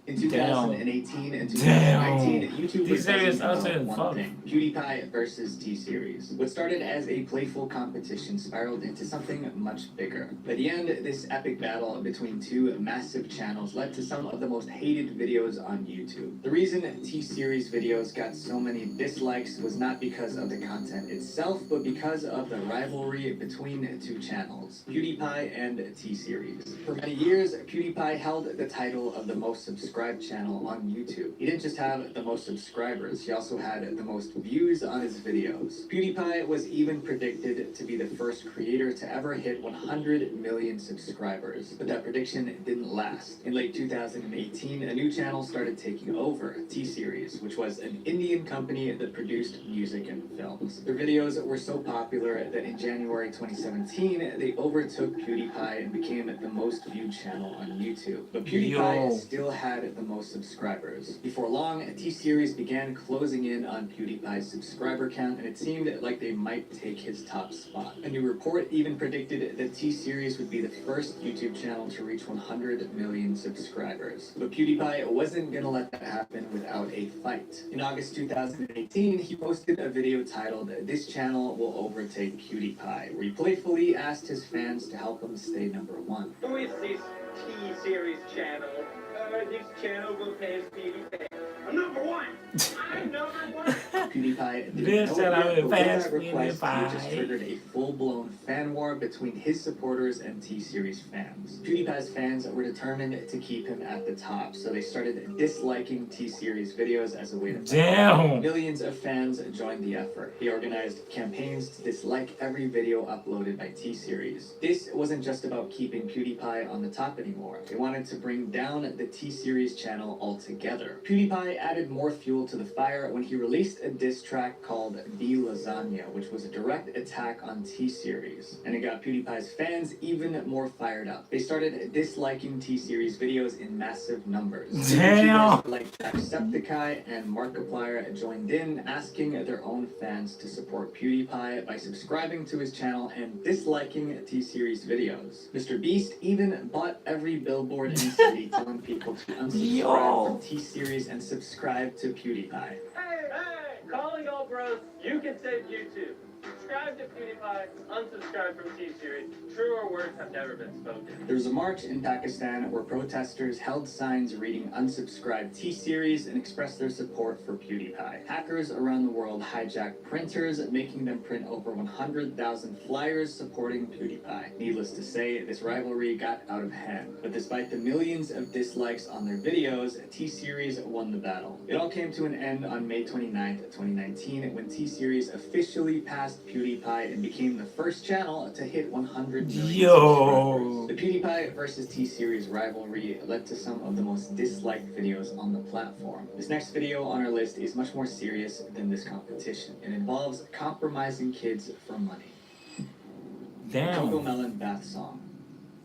Speaker 18: In 2018 and 2019, YouTube was focusing on one thing: PewDiePie versus T-Series. What started as a playful competition spiraled into something much bigger. By the end, this epic battle between two massive channels led to some of the most hated videos on YouTube. The reason T-Series videos got so many dislikes was not because of the content itself, but because of the rivalry between two channels, PewDiePie and T-Series. For many years, PewDiePie held the title of the most subscribed subscribed channel on YouTube. He didn't just have the most subscribers, he also had the most views on his videos. PewDiePie was even predicted to be the first creator to ever hit 100 million subscribers, but that prediction didn't last. In late 2018, a new channel started taking over, T-Series, which was an Indian company that produced music and films. Their videos were so popular that in January 2017, they overtook PewDiePie and became the most viewed channel on YouTube. But PewDiePie still had the most subscribers. Before long, T-Series began closing in on PewDiePie's subscriber count, and it seemed like they might take his top spot. A new report even predicted that T-Series would be the first YouTube channel to reach 100 million subscribers. But PewDiePie wasn't gonna let that happen without a fight. In August 2018, he posted a video titled, "This Channel Will Overtake PewDiePie," where he playfully asked his fans to help him stay #1.
Speaker 4: Who is this T-Series channel? This channel will pay PewDiePie. I'm #1! I'm #1!
Speaker 18: PewDiePie
Speaker 1: This
Speaker 18: didn't know
Speaker 1: channel
Speaker 18: it yet,
Speaker 1: will
Speaker 18: but with
Speaker 1: pay
Speaker 18: that request, he
Speaker 1: PewDiePie.
Speaker 18: just triggered a full-blown fan war between his supporters and T-Series fans. PewDiePie's fans were determined to keep him at the top, so they started disliking T-Series videos as a way to fight.
Speaker 1: Damn.
Speaker 18: Millions of fans joined the effort. He organized campaigns to dislike every video uploaded by T-Series. This wasn't just about keeping PewDiePie on the top anymore. They wanted to bring down the T-Series channel altogether. PewDiePie added more fuel to the fire when he released a diss track called "The Lasagna," which was a direct attack on T-Series. And it got PewDiePie's fans even more fired up. They started disliking T-Series videos in massive numbers.
Speaker 1: Damn.
Speaker 18: YouTubers like Jacksepticeye and Markiplier joined in, asking their own fans to support PewDiePie by subscribing to his channel and disliking T-Series videos. Mr. Beast even bought every billboard in the city telling people to unsubscribe from T-Series and subscribe to PewDiePie.
Speaker 4: Hey, calling all bros, you can save YouTube. Subscribe to PewDiePie, unsubscribe from T-Series. Truer words have never been spoken.
Speaker 18: There was a march in Pakistan where protesters held signs reading "Unsubscribe T-Series" and expressed their support for PewDiePie. Hackers around the world hijacked printers, making them print over 100,000 flyers supporting PewDiePie. Needless to say, this rivalry got out of hand. But despite the millions of dislikes on their videos, T-Series won the battle. It all came to an end on May 29th, 2019, when T-Series officially passed PewDiePie and became the first channel to hit 100 million subscribers. The PewDiePie versus T-Series rivalry led to some of the most disliked videos on the platform. This next video on our list is much more serious than this competition. It involves compromising kids for money.
Speaker 1: Damn.
Speaker 18: The Cocomelon Bath Song.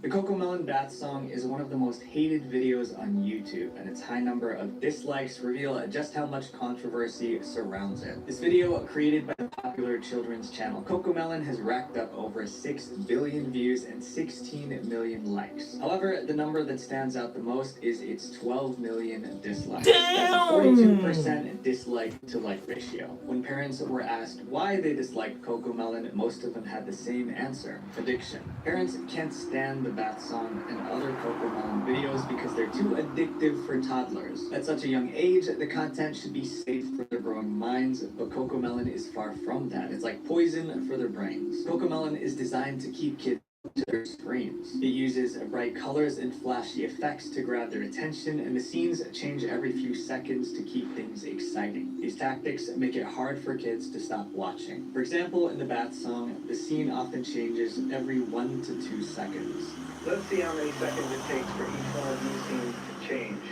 Speaker 18: The Cocomelon Bath Song is one of the most hated videos on YouTube, and its high number of dislikes reveal just how much controversy surrounds it. This video, created by the popular children's channel Cocomelon, has racked up over 6 billion views and 16 million likes. However, the number that stands out the most is its 12 million dislikes. That's a 42% dislike to like ratio. When parents were asked why they disliked Cocomelon, most of them had the same answer: addiction. Parents can't stand the Bath Song and other Cocomelon videos because they're too addictive for toddlers. At such a young age, the content should be safe for their growing minds, but Cocomelon is far from that. It's like poison for their brains. Cocomelon is designed to keep kids to their screens. It uses bright colors and flashy effects to grab their attention, and the scenes change every few seconds to keep things exciting. These tactics make it hard for kids to stop watching. For example, in the Bath Song, the scene often changes every 1 to 2 seconds.
Speaker 11: Let's see how many seconds it takes for each one of these scenes to change.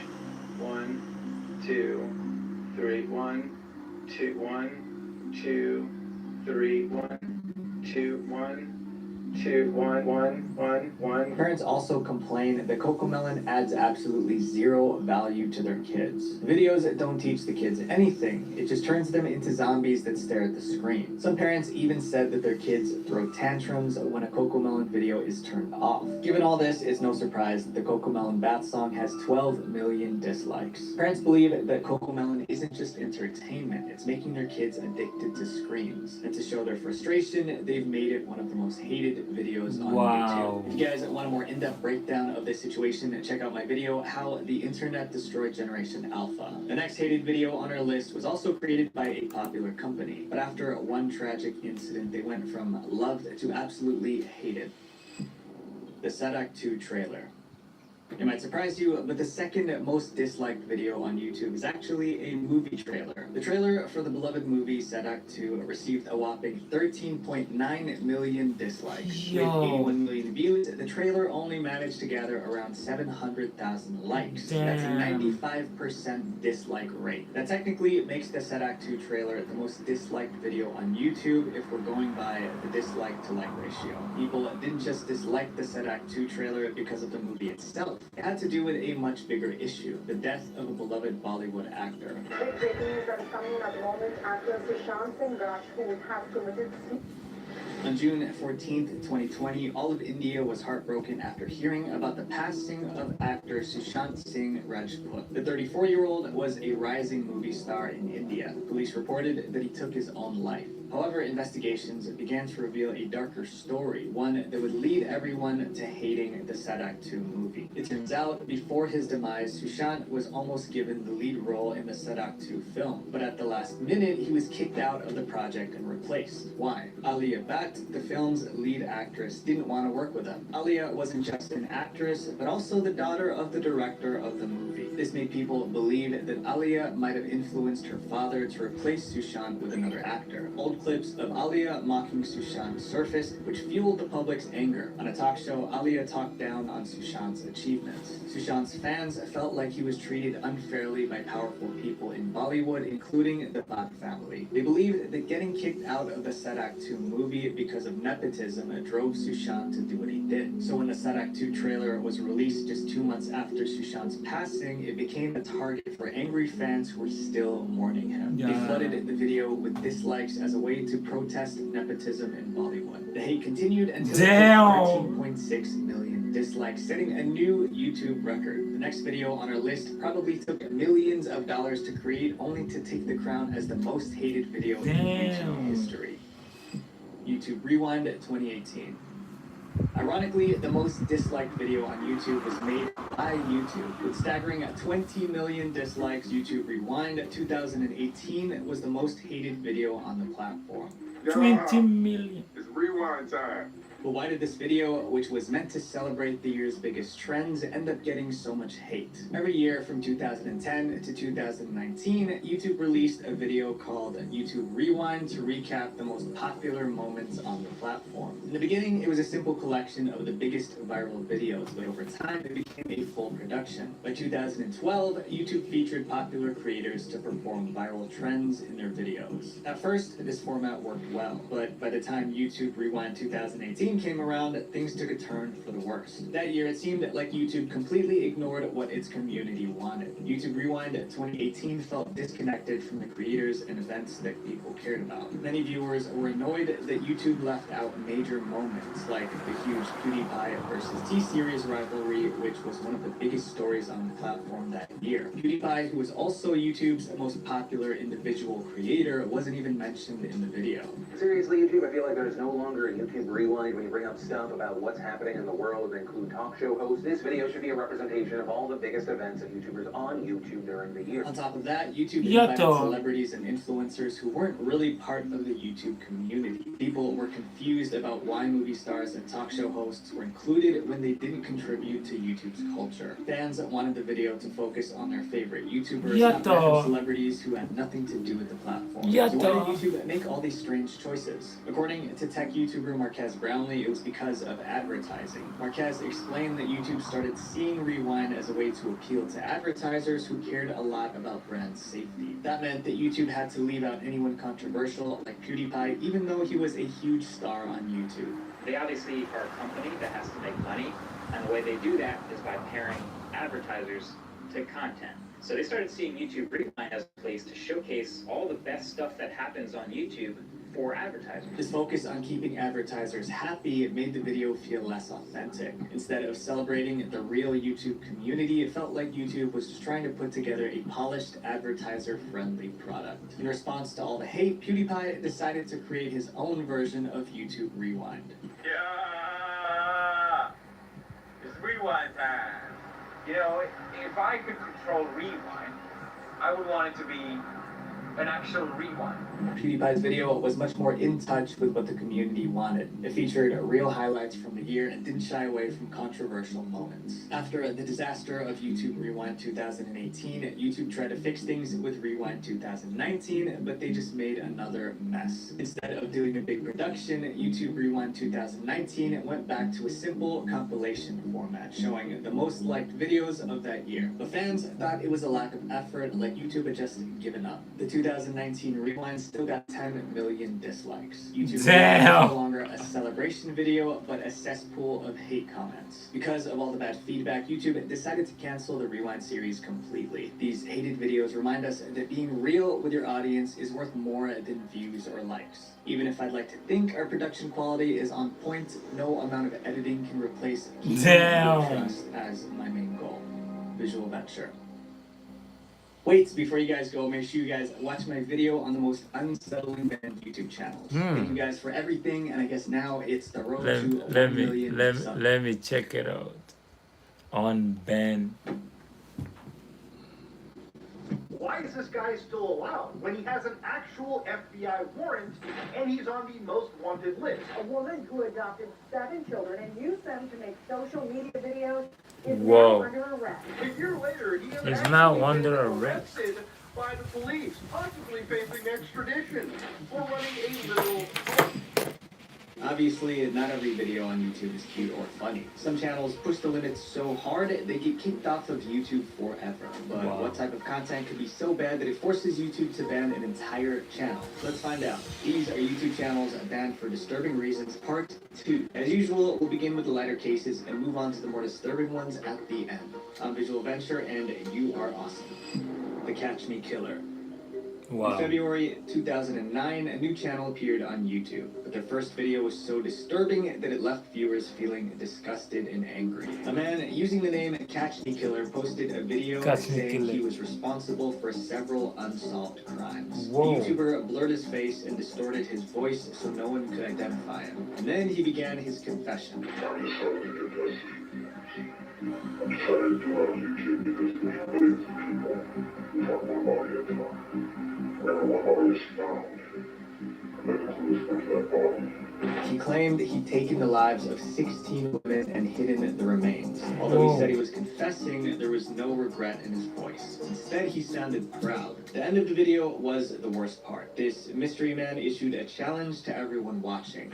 Speaker 11: 1, 2, 3, 1, 2, 1, 2, 3, 1, 2, 1. 2, 1, 1, 1, 1.
Speaker 18: Parents also complain that Cocomelon adds absolutely zero value to their kids. The videos don't teach the kids anything. It just turns them into zombies that stare at the screen. Some parents even said that their kids throw tantrums when a Cocomelon video is turned off. Given all this, it's no surprise that the Cocomelon Bath Song has 12 million dislikes. Parents believe that Cocomelon isn't just entertainment, it's making their kids addicted to screens. And to show their frustration, they've made it one of the most hated videos on YouTube. If you guys want a more in-depth breakdown of this situation, check out my video, How the Internet Destroyed Generation Alpha. The next hated video on our list was also created by a popular company, but after one tragic incident, they went from loved to absolutely hated. The Sadak 2 trailer. It might surprise you, but the second most disliked video on YouTube is actually a movie trailer. The trailer for the beloved movie Sadak 2 received a whopping 13.9 million dislikes. With 81 million views, the trailer only managed to gather around 700,000 likes. That's a 95% dislike rate. That technically makes the Sadak 2 trailer the most disliked video on YouTube if we're going by the dislike to like ratio. People didn't just dislike the Sadak 2 trailer because of the movie itself. It had to do with a much bigger issue, the death of a beloved Bollywood actor.
Speaker 19: Big breaking news that is coming in at the moment. Actor Sushant Singh Rajput has committed
Speaker 18: On June 14th, 2020, all of India was heartbroken after hearing about the passing of actor Sushant Singh Rajput. The 34-year-old was a rising movie star in India. Police reported that he took his own life. However, investigations began to reveal a darker story, one that would lead everyone to hating the Sadak 2 movie. It turns out, before his demise, Sushant was almost given the lead role in the Sadak 2 film, but at the last minute, he was kicked out of the project and replaced. Why? Alia Bhatt, the film's lead actress, didn't want to work with him. Alia wasn't just an actress, but also the daughter of the director of the movie. This made people believe that Alia might have influenced her father to replace Sushant with another actor. Old clips of Alia mocking Sushant surfaced, which fueled the public's anger. On a talk show, Alia talked down on Sushant's achievements. Sushant's fans felt like he was treated unfairly by powerful people in Bollywood, including the Bhatt family. They believed that getting kicked out of the Sadak 2 movie because of nepotism drove Sushant to do what he did. So when the Sadak 2 trailer was released just 2 months after Sushant's passing, it became a target for angry fans who were still mourning him. They flooded the video with dislikes as a way to protest nepotism in Bollywood. The hate continued until 13.6 million dislikes, setting a new YouTube record. The next video on our list probably took millions of dollars to create, only to take the crown as the most hated video in regional history. YouTube Rewind 2018. Ironically, the most disliked video on YouTube was made by YouTube. With staggering 20 million dislikes, YouTube Rewind 2018 was the most hated video on the platform.
Speaker 1: 20 million.
Speaker 6: It's rewind time.
Speaker 18: But why did this video, which was meant to celebrate the year's biggest trends, end up getting so much hate? Every year from 2010 to 2019, YouTube released a video called YouTube Rewind to recap the most popular moments on the platform. In the beginning, it was a simple collection of the biggest viral videos, but over time, it became a full production. By 2012, YouTube featured popular creators to perform viral trends in their videos. At first, this format worked well, but by the time YouTube Rewind 2018 came around, things took a turn for the worse. That year, it seemed like YouTube completely ignored what its community wanted. YouTube Rewind 2018 felt disconnected from the creators and events that people cared about. Many viewers were annoyed that YouTube left out major moments, like the huge PewDiePie versus T-Series rivalry, which was one of the biggest stories on the platform that year. PewDiePie, who was also YouTube's most popular individual creator, wasn't even mentioned in the video.
Speaker 21: Seriously, YouTube, I feel like there's no longer a YouTube Rewind when you bring up stuff about what's happening in the world and include talk show hosts. This video should be a representation of all the biggest events of YouTubers on YouTube during the year.
Speaker 18: On top of that, YouTube invited celebrities and influencers who weren't really part of the YouTube community. People were confused about why movie stars and talk show hosts were included when they didn't contribute to YouTube's culture. Fans wanted the video to focus on their favorite YouTubers, not random celebrities who had nothing to do with the platform. So why did YouTube make all these strange choices? According to tech YouTuber Marquez Brownlee, it was because of advertising. Marquez explained that YouTube started seeing Rewind as a way to appeal to advertisers who cared a lot about brand safety. That meant that YouTube had to leave out anyone controversial like PewDiePie, even though he was a huge star on YouTube.
Speaker 12: They obviously are a company that has to make money, and the way they do that is by pairing advertisers to content. So they started seeing YouTube Rewind as a place to showcase all the best stuff that happens on YouTube for advertisers.
Speaker 18: This focus on keeping advertisers happy made the video feel less authentic. Instead of celebrating the real YouTube community, it felt like YouTube was just trying to put together a polished, advertiser-friendly product. In response to all the hate, PewDiePie decided to create his own version of YouTube Rewind.
Speaker 13: Yeah! It's rewind time. You know, if I could control Rewind, I would want it to be an actual rewind.
Speaker 18: PewDiePie's video was much more in touch with what the community wanted. It featured real highlights from the year and didn't shy away from controversial moments. After the disaster of YouTube Rewind 2018, YouTube tried to fix things with Rewind 2019, but they just made another mess. Instead of doing a big production, YouTube Rewind 2019 went back to a simple compilation format, showing the most liked videos of that year. The fans thought it was a lack of effort, like YouTube had just given up. The 2019 Rewind still got 10 million dislikes. YouTube Rewind was no longer a celebration video, but a cesspool of hate comments. Because of all the bad feedback, YouTube decided to cancel the Rewind series completely. These hated videos remind us that being real with your audience is worth more than views or likes. Even if I'd like to think our production quality is on point, no amount of editing can replace keeping trust as my main goal. Visual Venture. Wait, before you guys go, make sure you guys watch my video on the most unsettling band YouTube channels. Thank you guys for everything, and I guess now it's the road to 1 million subs.
Speaker 1: Let me check it out. On band.
Speaker 20: Why is this guy still allowed when he has an actual FBI warrant and he's on the most wanted list?
Speaker 5: A woman who adopted 7 children and used them to make social media videos is
Speaker 1: Whoa.
Speaker 5: now under arrest.
Speaker 20: A year later, he has
Speaker 1: He's
Speaker 20: actually
Speaker 1: now
Speaker 20: been
Speaker 1: under arrest.
Speaker 20: arrested by the police, possibly facing extradition for running a literal cult.
Speaker 18: Obviously, not every video on YouTube is cute or funny. Some channels push the limits so hard, they get kicked off of YouTube forever. But what type of content could be so bad that it forces YouTube to ban an entire channel? Let's find out. These are YouTube channels banned for disturbing reasons, part 2. As usual, we'll begin with the lighter cases and move on to the more disturbing ones at the end. I'm Visual Venture, and you are awesome. The Catch Me Killer.
Speaker 1: Wow.
Speaker 18: In February 2009, a new channel appeared on YouTube, but their first video was so disturbing that it left viewers feeling disgusted and angry. A man using the name Catch Me Killer posted a video saying he was responsible for several unsolved crimes.
Speaker 1: Whoa.
Speaker 18: The YouTuber blurred his face and distorted his voice so no one could identify him. And then he began his confession.
Speaker 6: I'm sorry to do on YouTube because there's millions of people who have one audience. Whenever one audience found, committed to listening to that body.
Speaker 18: He claimed he'd taken the lives of 16 women and hidden the remains. Although he said he was confessing, there was no regret in his voice. Instead, he sounded proud. The end of the video was the worst part. This mystery man issued a challenge to everyone watching.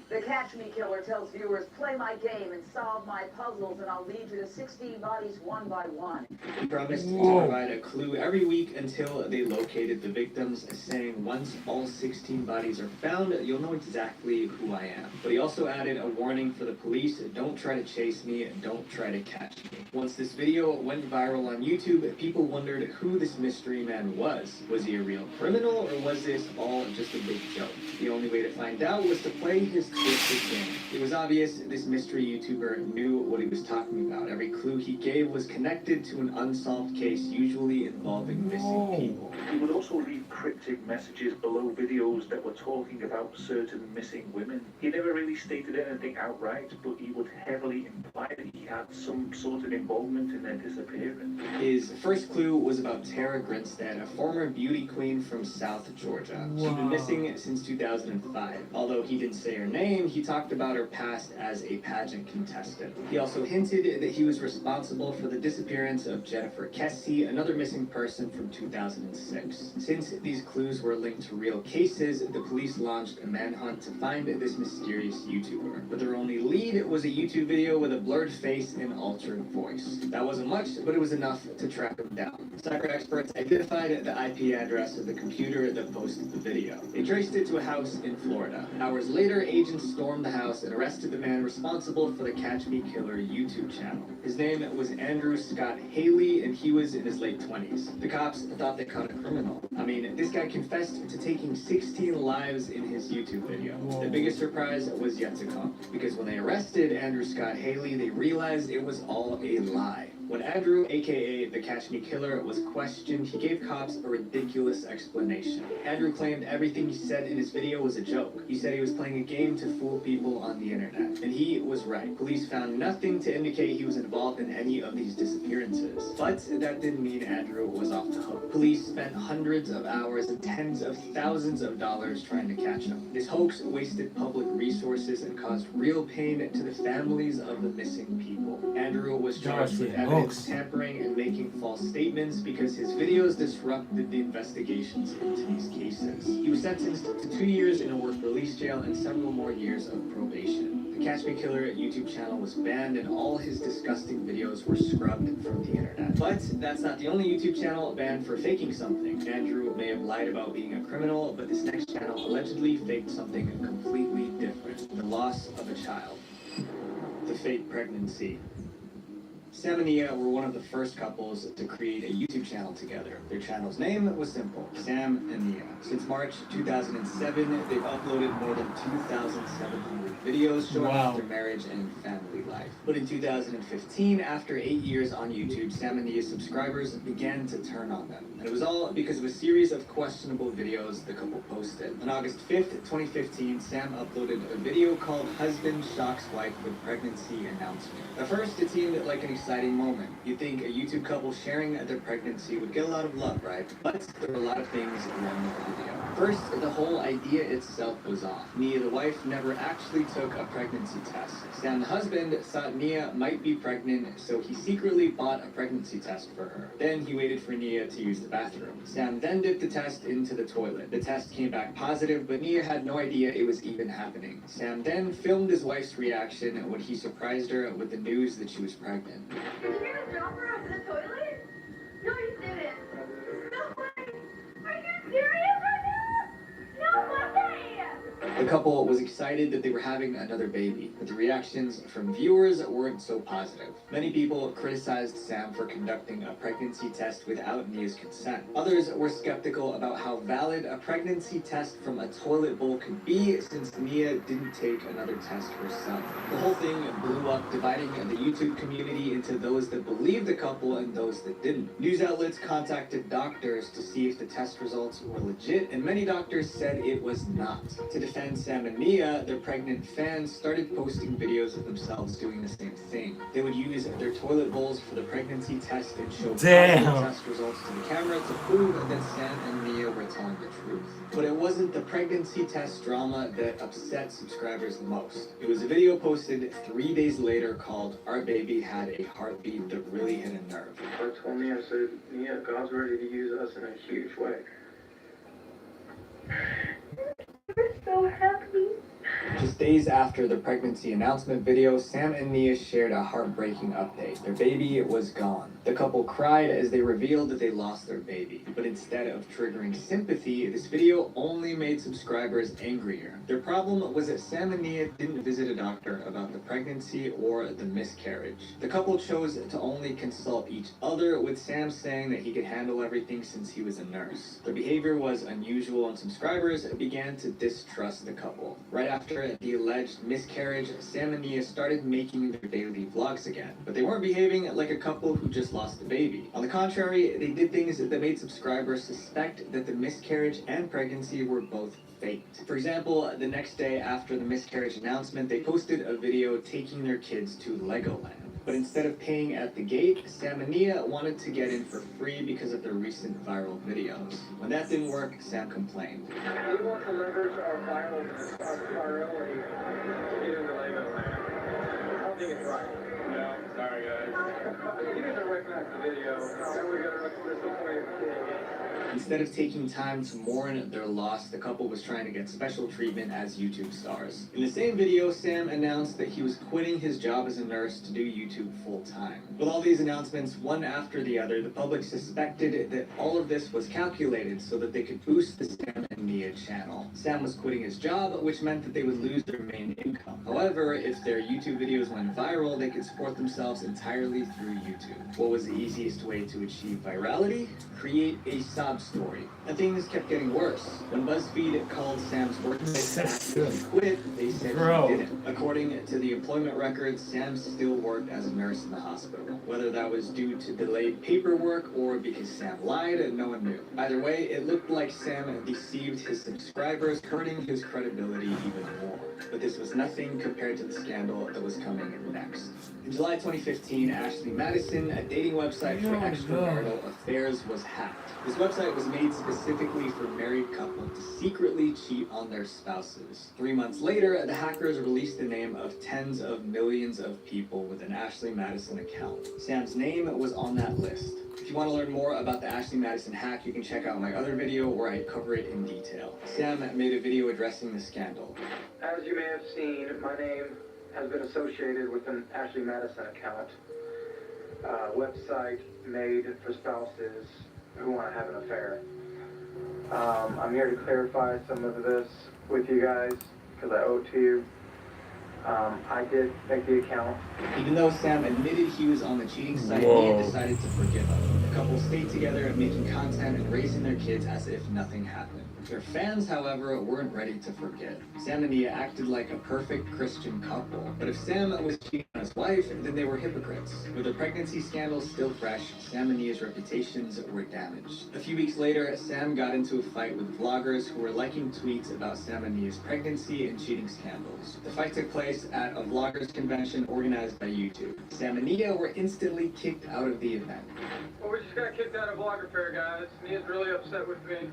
Speaker 16: The Catch Me Killer tells viewers, play my game and solve my puzzles, and I'll lead you to 16 bodies one by one.
Speaker 18: He promised to provide a clue every week until they located the victims, saying once all 16 bodies are found, you'll know exactly who I am. But he also added a warning for the police, don't try to chase me, don't try to catch me. Once this video went viral on YouTube, people wondered who this mystery man was. Was he a real criminal, or was this all just a big joke? The only way to find out was to play his twisted game. It was obvious this mystery YouTuber knew what he was talking about. Every clue he gave was connected to an unsolved case, usually involving missing people.
Speaker 7: He would also leave cryptic messages below videos that were talking about certain missing women. He never really stated anything outright, but he would heavily imply that he had some sort of involvement in their disappearance.
Speaker 18: His first clue was about Tara Grinstead, a former beauty queen from South Georgia. She'd been missing since 2005. Although he didn't say her name, he talked about her past as a pageant contestant. He also hinted that he was responsible for the disappearance of Jennifer Kessie, another missing person from 2006. Since these clues were linked to real cases, the police launched a manhunt to find this mysterious YouTuber. But their only lead was a YouTube video with a blurred face and altered voice. That wasn't much, but it was enough to track him down. Cyber experts identified the IP address of the computer that posted the video. They traced it to a house in Florida. Hours later, agents stormed the house and arrested the man responsible for the Catch Me Killer YouTube channel. His name was Andrew Scott Haley, and he was in his late 20s. The cops thought they caught a criminal. I mean, this guy confessed to taking 16 lives in his YouTube video. The biggest surprise was yet to come, because when they arrested Andrew Scott Haley, they realized it was all a lie. When Andrew, aka the Catch Me Killer, was questioned, he gave cops a ridiculous explanation. Andrew claimed everything he said in his video was a joke. He said he was playing a game to fool people on the internet. And he was right. Police found nothing to indicate he was involved in any of these disappearances. But that didn't mean Andrew was off the hook. Police spent hundreds of hours and tens of thousands of dollars trying to catch him. This hoax wasted public resources and caused real pain to the families of the missing people. Andrew was charged with evidence tampering and making false statements because his videos disrupted the investigations into these cases. He was sentenced to 2 years in a work-release jail and several more years of probation. The Catch Me Killer YouTube channel was banned and all his disgusting videos were scrubbed from the internet. But that's not the only YouTube channel banned for faking something. Andrew may have lied about being a criminal, but this next channel allegedly faked something completely different. The loss of a child. The fake pregnancy. Sam and Nia were one of the first couples to create a YouTube channel together. Their channel's name was simple, Sam and Nia. Since March 2007, they've uploaded more than 2,700 videos showing off their marriage and family life. But in 2015, after 8 years on YouTube, Sam and Nia's subscribers began to turn on them. And it was all because of a series of questionable videos the couple posted. On August 5th, 2015, Sam uploaded a video called Husband Shocks Wife with Pregnancy Announcement. At first, it seemed like an exciting moment. You'd think a YouTube couple sharing their pregnancy would get a lot of love, right? But there were a lot of things wrong with the video. First, the whole idea itself was off. Nia, the wife, never actually took a pregnancy test. Sam, the husband, thought Nia might be pregnant, so he secretly bought a pregnancy test for her. Then he waited for Nia to use the bathroom. Sam then dipped the test into the toilet. The test came back positive, but Nia had no idea it was even happening. Sam then filmed his wife's reaction when he surprised her with the news that she was pregnant.
Speaker 5: Did you gonna drop her onto the toilet? No, you didn't. No way. Are you serious right now? No way.
Speaker 18: The couple was excited that they were having another baby, but the reactions from viewers weren't so positive. Many people criticized Sam for conducting a pregnancy test without Nia's consent. Others were skeptical about how valid a pregnancy test from a toilet bowl could be since Nia didn't take another test herself. The whole thing blew up, dividing the YouTube community into those that believed the couple and those that didn't. News outlets contacted doctors to see if the test results were legit, and many doctors said it was not. To defend Sam and Nia, their pregnant fans started posting videos of themselves doing the same thing. They would use their toilet bowls for the pregnancy test and show positive test results to the camera to prove that Sam and Nia were telling the truth. But it wasn't the pregnancy test drama that upset subscribers the most. It was a video posted 3 days later called Our Baby Had a Heartbeat That Really Hit a Nerve.
Speaker 11: I told Nia, I said, Nia, God's ready to use us in a huge way.
Speaker 5: We're so happy.
Speaker 18: Just days after the pregnancy announcement video, Sam and Nia shared a heartbreaking update. Their baby was gone. The couple cried as they revealed that they lost their baby. But instead of triggering sympathy, this video only made subscribers angrier. Their problem was that Sam and Nia didn't visit a doctor about the pregnancy or the miscarriage. The couple chose to only consult each other, with Sam saying that he could handle everything since he was a nurse. Their behavior was unusual and subscribers began to distrust the couple. Right after the alleged miscarriage, Sam and Nia started making their daily vlogs again. But they weren't behaving like a couple who just lost a baby. On the contrary, they did things that made subscribers suspect that the miscarriage and pregnancy were both faked. For example, the next day after the miscarriage announcement, they posted a video taking their kids to Legoland. But instead of paying at the gate, Sam and Nia wanted to get in for free because of their recent viral videos. When that didn't work, Sam complained.
Speaker 11: We want to leverage our virality to get into Legoland. I don't think it's right. No, sorry guys. You need to recognize the video, and we're going to disappoint the
Speaker 18: Instead of taking time to mourn their loss, the couple was trying to get special treatment as YouTube stars. In the same video, Sam announced that he was quitting his job as a nurse to do YouTube full-time. With all these announcements, one after the other, the public suspected that all of this was calculated so that they could boost the Sam and Nia channel. Sam was quitting his job, which meant that they would lose their main income. However, if their YouTube videos went viral, they could support themselves entirely through YouTube. What was the easiest way to achieve virality? Create a side sob story. And things kept getting worse. When BuzzFeed called Sam's workplace to actively quit, they said he didn't. According to the employment records, Sam still worked as a nurse in the hospital. Whether that was due to delayed paperwork or because Sam lied, no one knew. Either way, it looked like Sam deceived his subscribers, hurting his credibility even more. But this was nothing compared to the scandal that was coming next. In July 2015, Ashley Madison, a dating website for extramarital affairs, was hacked. This website was made specifically for married couples to secretly cheat on their spouses. 3 months later, the hackers released the name of tens of millions of people with an Ashley Madison account. Sam's name was on that list. If you want to learn more about the Ashley Madison hack, you can check out my other video where I cover it in detail. Sam made a video addressing the scandal.
Speaker 11: As you may have seen, my name has been associated with an Ashley Madison account, website made for spouses who want to have an affair. I'm here to clarify some of this with you guys because I owe it to you. I did make the account.
Speaker 18: Even though Sam admitted he was on the cheating site, he had decided to forgive him. The couple stayed together, making content and raising their kids as if nothing happened. Their fans, however, weren't ready to forget. Sam and Nia acted like a perfect Christian couple, but if Sam was cheating on his wife, then they were hypocrites. With their pregnancy scandal still fresh, Sam and Nia's reputations were damaged. A few weeks later, Sam got into a fight with vloggers who were liking tweets about Sam and Nia's pregnancy and cheating scandals. The fight took place at a vloggers convention organized by YouTube. Sam and Nia were instantly kicked out of the event.
Speaker 11: Well, we just got kicked out of Vlogger Fair, guys. Nia's really upset with me.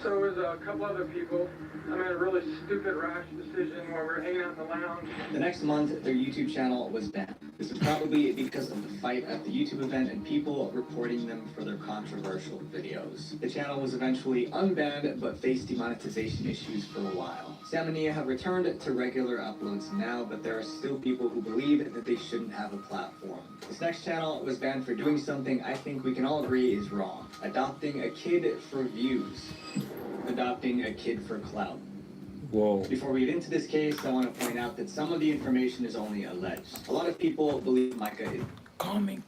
Speaker 11: So is a couple other people. I made a really stupid, rash decision while we were hanging out in the lounge.
Speaker 18: The next month, their YouTube channel was banned. This was probably because of the fight at the YouTube event and people reporting them for their controversial videos. The channel was eventually unbanned, but faced demonetization issues for a while. Sam and Nia have returned to regular uploads now, but there are still people who believe that they shouldn't have a platform. This next channel was banned for doing something I think we can all agree is wrong. Adopting a kid for views. Adopting a kid for clout.
Speaker 1: Whoa.
Speaker 18: Before we get into this case, I want to point out that some of the information is only alleged. A lot of people believe Micah is
Speaker 1: coming.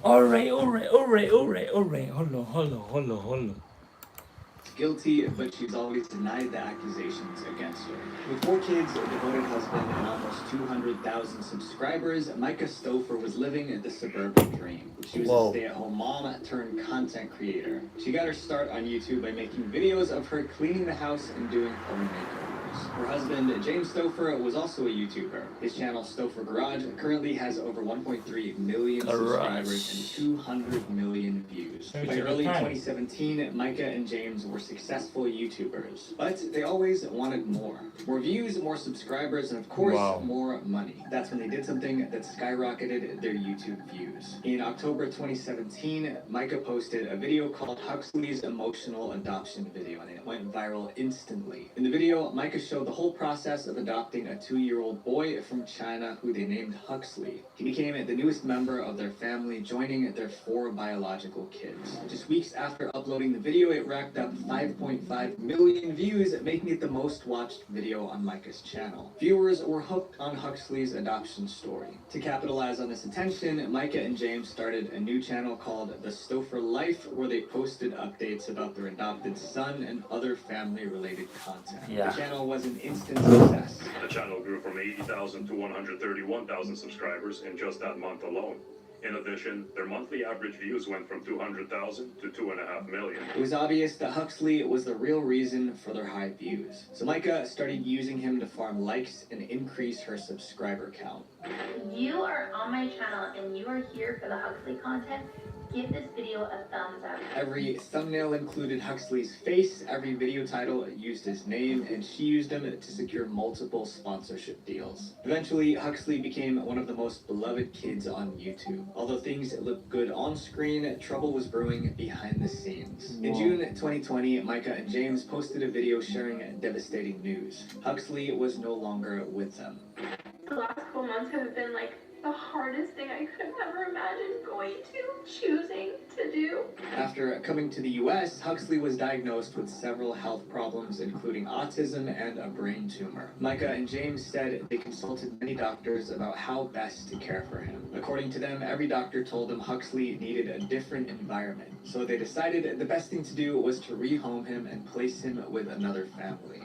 Speaker 1: All right. Hold on.
Speaker 18: guilty, but she's always denied the accusations against her. With 4 kids, a devoted husband, and almost 200,000 subscribers, Micah Stouffer was living the suburban dream. She was a stay-at-home mom turned content creator. She got her start on YouTube by making videos of her cleaning the house and doing home makeovers. Her husband, James Stouffer, was also a YouTuber. His channel, Stouffer Garage, currently has over 1.3 million subscribers and 200 million views. By early 2017, Micah and James were successful YouTubers, but they always wanted more. More views, more subscribers, and of course, more money. That's when they did something that skyrocketed their YouTube views. In October 2017, Micah posted a video called Huxley's Emotional Adoption Video, and it went viral instantly. In the video, Micah showed the whole process of adopting a 2-year-old boy from China who they named Huxley. He became the newest member of their family, joining their 4 biological kids. Just weeks after uploading the video, it racked up 5.5 million views, making it the most watched video on Micah's channel. Viewers were hooked on Huxley's adoption story. To capitalize on this attention, Micah and James started a new channel called The Stouffer Life, where they posted updates about their adopted son and other family-related content. The channel was an instant success.
Speaker 9: The channel grew from 80,000 to 131,000 subscribers in just that month alone. In addition, their monthly average views went from 200,000 to 2.5 million.
Speaker 18: It was obvious that Huxley was the real reason for their high views. So Micah started using him to farm likes and increase her subscriber count.
Speaker 5: If you are on my channel and you are here for the Huxley content, give this video a thumbs up.
Speaker 18: Every thumbnail included Huxley's face, every video title used his name, and she used him to secure multiple sponsorship deals. Eventually, Huxley became one of the most beloved kids on YouTube. Although things looked good on screen, trouble was brewing behind the scenes. In June 2020, Micah and James posted a video sharing devastating news. Huxley was no longer with them.
Speaker 5: The last couple months have been like the hardest thing I could have ever imagined choosing to do.
Speaker 18: After coming to the US, Huxley was diagnosed with several health problems, including autism and a brain tumor. Micah and James said they consulted many doctors about how best to care for him. According to them, every doctor told them Huxley needed a different environment. So they decided the best thing to do was to rehome him and place him with another family.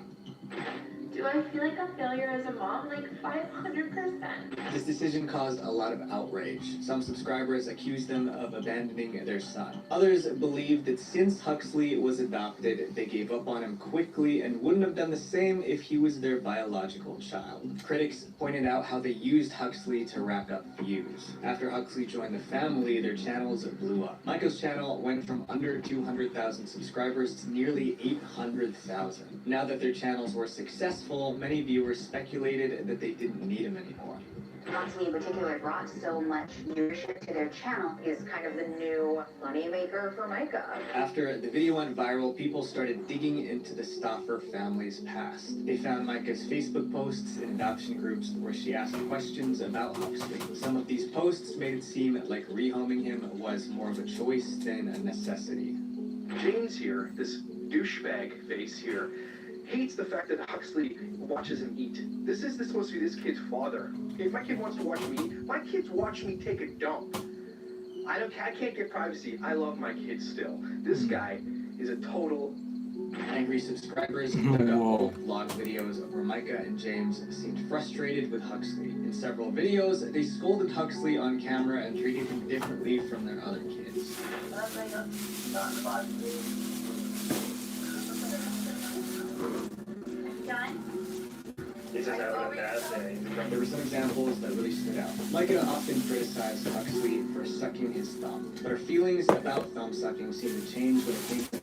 Speaker 5: Do I feel like a failure as a mom? Like 500%.
Speaker 18: This decision caused a lot of outrage. Some subscribers accused them of abandoning their son. Others believed that since Huxley was adopted, they gave up on him quickly and wouldn't have done the same if he was their biological child. Critics pointed out how they used Huxley to rack up views. After Huxley joined the family, their channels blew up. Micah's channel went from under 200,000 subscribers to nearly 800,000. Now that their channels were successful, many viewers speculated that they didn't need him anymore.
Speaker 19: Huxley in particular brought so much viewership to their channel. He is kind of the new moneymaker for Micah.
Speaker 18: After the video went viral, people started digging into the Stouffer family's past. They found Micah's Facebook posts in adoption groups where she asked questions about Huxley. Some of these posts made it seem like rehoming him was more of a choice than a necessity.
Speaker 7: James here, this douchebag face here, hates the fact that Huxley watches him eat. This is supposed to be this kid's father. If my kid wants to watch me eat, my kids watch me take a dump. I can't get privacy. I love my kids still. This guy is a total...
Speaker 18: Angry subscribers dug up old vlog videos where Micah and James seemed frustrated with Huxley. In several videos, they scolded Huxley on camera and treated him differently from their other kids.
Speaker 7: He's just having a bad day.
Speaker 18: There were some examples that really stood out. Micah often criticized Huxley for sucking his thumb, but her feelings about thumb sucking seemed to change when it came to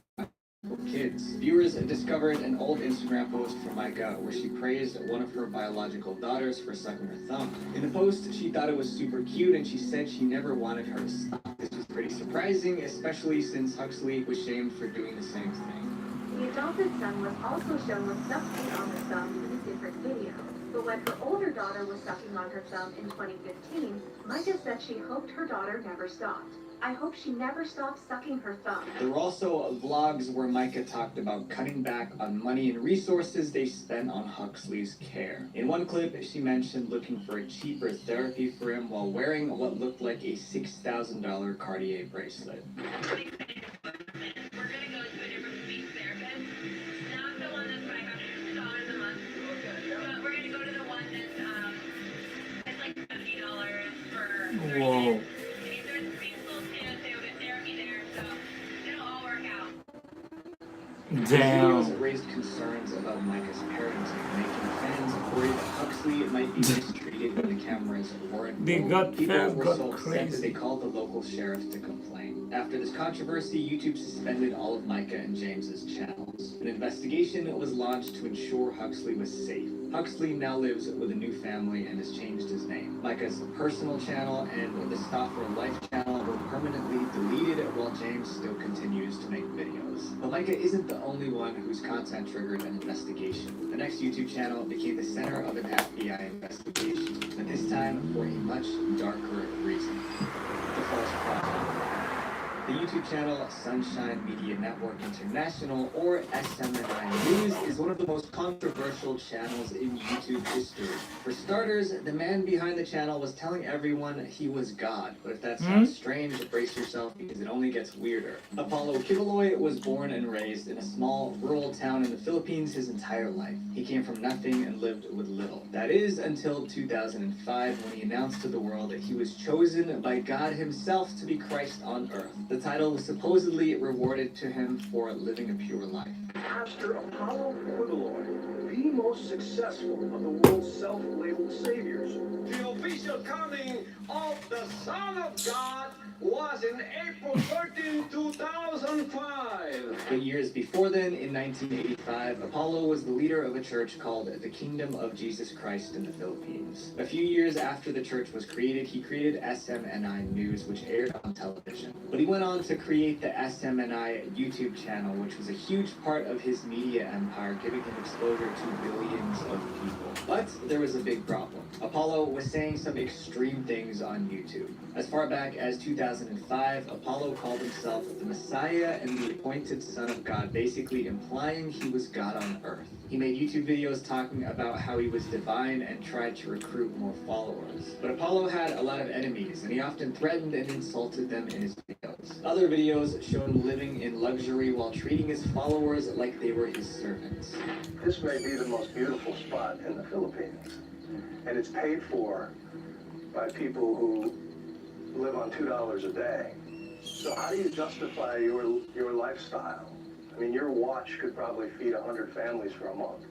Speaker 18: kids. Viewers discovered an old Instagram post from Micah where she praised one of her biological daughters for sucking her thumb. In the post, she thought it was super cute and she said she never wanted her to stop. This was pretty surprising, especially since Huxley was shamed for doing the same thing.
Speaker 5: The adopted son was also shown with sucking on her thumb in a different video. But when her older daughter was sucking on her thumb in 2015, Micah said she hoped her daughter never stopped. I hope she never stops sucking her thumb.
Speaker 18: There were also vlogs where Micah talked about cutting back on money and resources they spent on Huxley's care. In one clip, she mentioned looking for a cheaper therapy for him while wearing what looked like a $6,000 Cartier bracelet.
Speaker 1: Whoa.
Speaker 18: Damn. raised concerns about Micah's parenting, making fans worried that Huxley might be mistreated when the cameras weren't
Speaker 1: They
Speaker 18: rolling.
Speaker 1: got
Speaker 18: People
Speaker 1: fans
Speaker 18: were
Speaker 1: got
Speaker 18: so upset that they
Speaker 1: crazy.
Speaker 18: called the local sheriff to complain. After this controversy, YouTube suspended all of Micah and James's channels. An investigation was launched to ensure Huxley was safe. Huxley now lives with a new family and has changed his name. Micah's personal channel and the Stop for Life channel were permanently deleted while James still continues to make videos. But Micah isn't the only one whose content triggered an investigation. The next YouTube channel became the center of an FBI investigation, but this time for a much darker reason. The false prophet. The YouTube channel Sunshine Media Network International, or SMNI News, is one of the most controversial channels in YouTube history. For starters, the man behind the channel was telling everyone he was God. But if that sounds strange, brace yourself because it only gets weirder. Apollo Kibuloy was born and raised in a small rural town in the Philippines his entire life. He came from nothing and lived with little. That is until 2005 when he announced to the world that he was chosen by God himself to be Christ on earth. The title was supposedly rewarded to him for living a pure life.
Speaker 14: Pastor Apollo Quibuloy, the most successful of the world's self-labeled saviors.
Speaker 22: The official coming of the Son of God was in April 13, 2005.
Speaker 18: But years before then, in 1985, Apollo was the leader of a church called the Kingdom of Jesus Christ in the Philippines. A few years after the church was created, he created SMNI News, which aired on television. But he went on to create the SMNI YouTube channel, which was a huge part of his media empire, giving him exposure to billions of people. But there was a big problem. Apollo was saying some extreme things on YouTube. As far back as 2005, Apollo called himself the Messiah and the appointed Son of God, basically implying he was God on earth. He made YouTube videos talking about how he was divine and tried to recruit more followers. But Apollo had a lot of enemies, and he often threatened and insulted them in his videos. Other videos showed him living in luxury while treating his followers like they were his servants.
Speaker 14: This may be the most beautiful spot in the Philippines, and it's paid for by people who live on $2 a day. So how do you justify your lifestyle? I mean, your watch could probably feed 100 families for a month.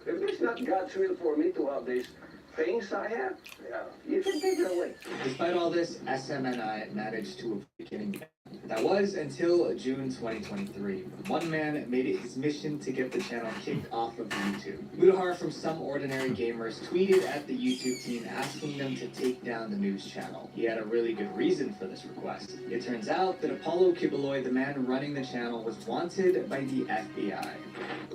Speaker 14: If it's not God's will for me to have these things I have, yeah, you can take it away.
Speaker 18: Despite all this, SMNI managed to avoid getting banned. That was until June 2023. One man made it his mission to get the channel kicked off of YouTube. Mudahar from Some Ordinary Gamers tweeted at the YouTube team asking them to take down the news channel. He had a really good reason for this request. It turns out that Apollo Kibuloy, the man running the channel, was wanted by the FBI.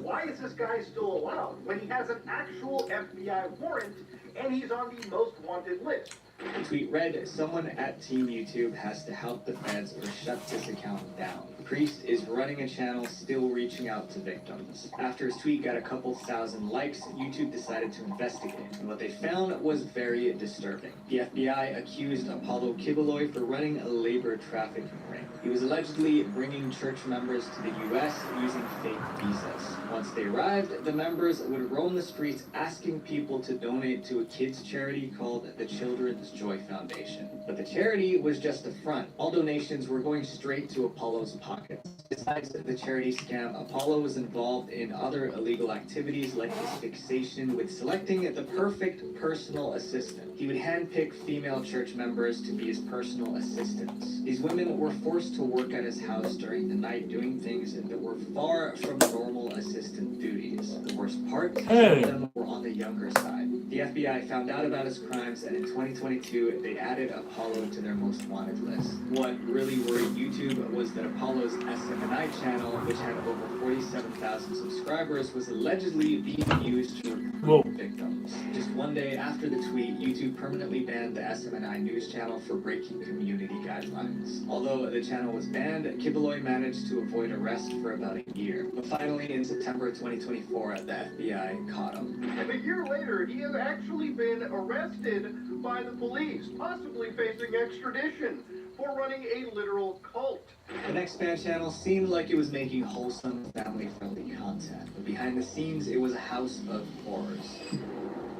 Speaker 20: Why is this guy still allowed when he has an actual FBI warrant and he's on the most wanted list?
Speaker 18: The tweet read, "Someone at Team YouTube has to help the feds or shut this account down. Priest is running a channel still reaching out to victims." After his tweet got a couple thousand likes, YouTube decided to investigate, and what they found was very disturbing. The FBI accused Apollo Kibuloy for running a labor trafficking ring. He was allegedly bringing church members to the US using fake visas. Once they arrived, the members would roam the streets asking people to donate to a kids charity called the Children's Joy Foundation. But the charity was just a front. All donations were going straight to Apollo's pockets. Besides the charity scam, Apollo was involved in other illegal activities like his fixation with selecting the perfect personal assistant. He would handpick female church members to be his personal assistants. These women were forced to work at his house during the night doing things that were far from normal assistant duties. The worst part, some of them were on the younger side. The FBI found out about his crimes, and in 2022, they added Apollo to their most wanted list. What really worried YouTube was that Apollo's SMNI channel, which had over 47,000 subscribers, was allegedly being used to recruit victims. Just one day after the tweet, YouTube permanently banned the SMNI news channel for breaking community guidelines. Although the channel was banned, Kibuloy managed to avoid arrest for about a year. But finally, in September 2024, the FBI caught him.
Speaker 20: And a year later, he has actually been arrested by the police, possibly facing extradition for running a literal cult.
Speaker 18: The Next Fan channel seemed like it was making wholesome, family-friendly content, but behind the scenes, it was a house of horrors.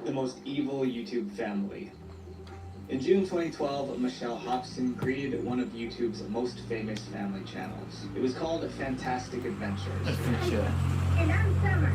Speaker 18: The most evil YouTube family In June 2012, Michelle Hobson created one of YouTube's most famous family channels. It was called Fantastic Adventures.
Speaker 1: Adventure.
Speaker 10: And I'm Summer.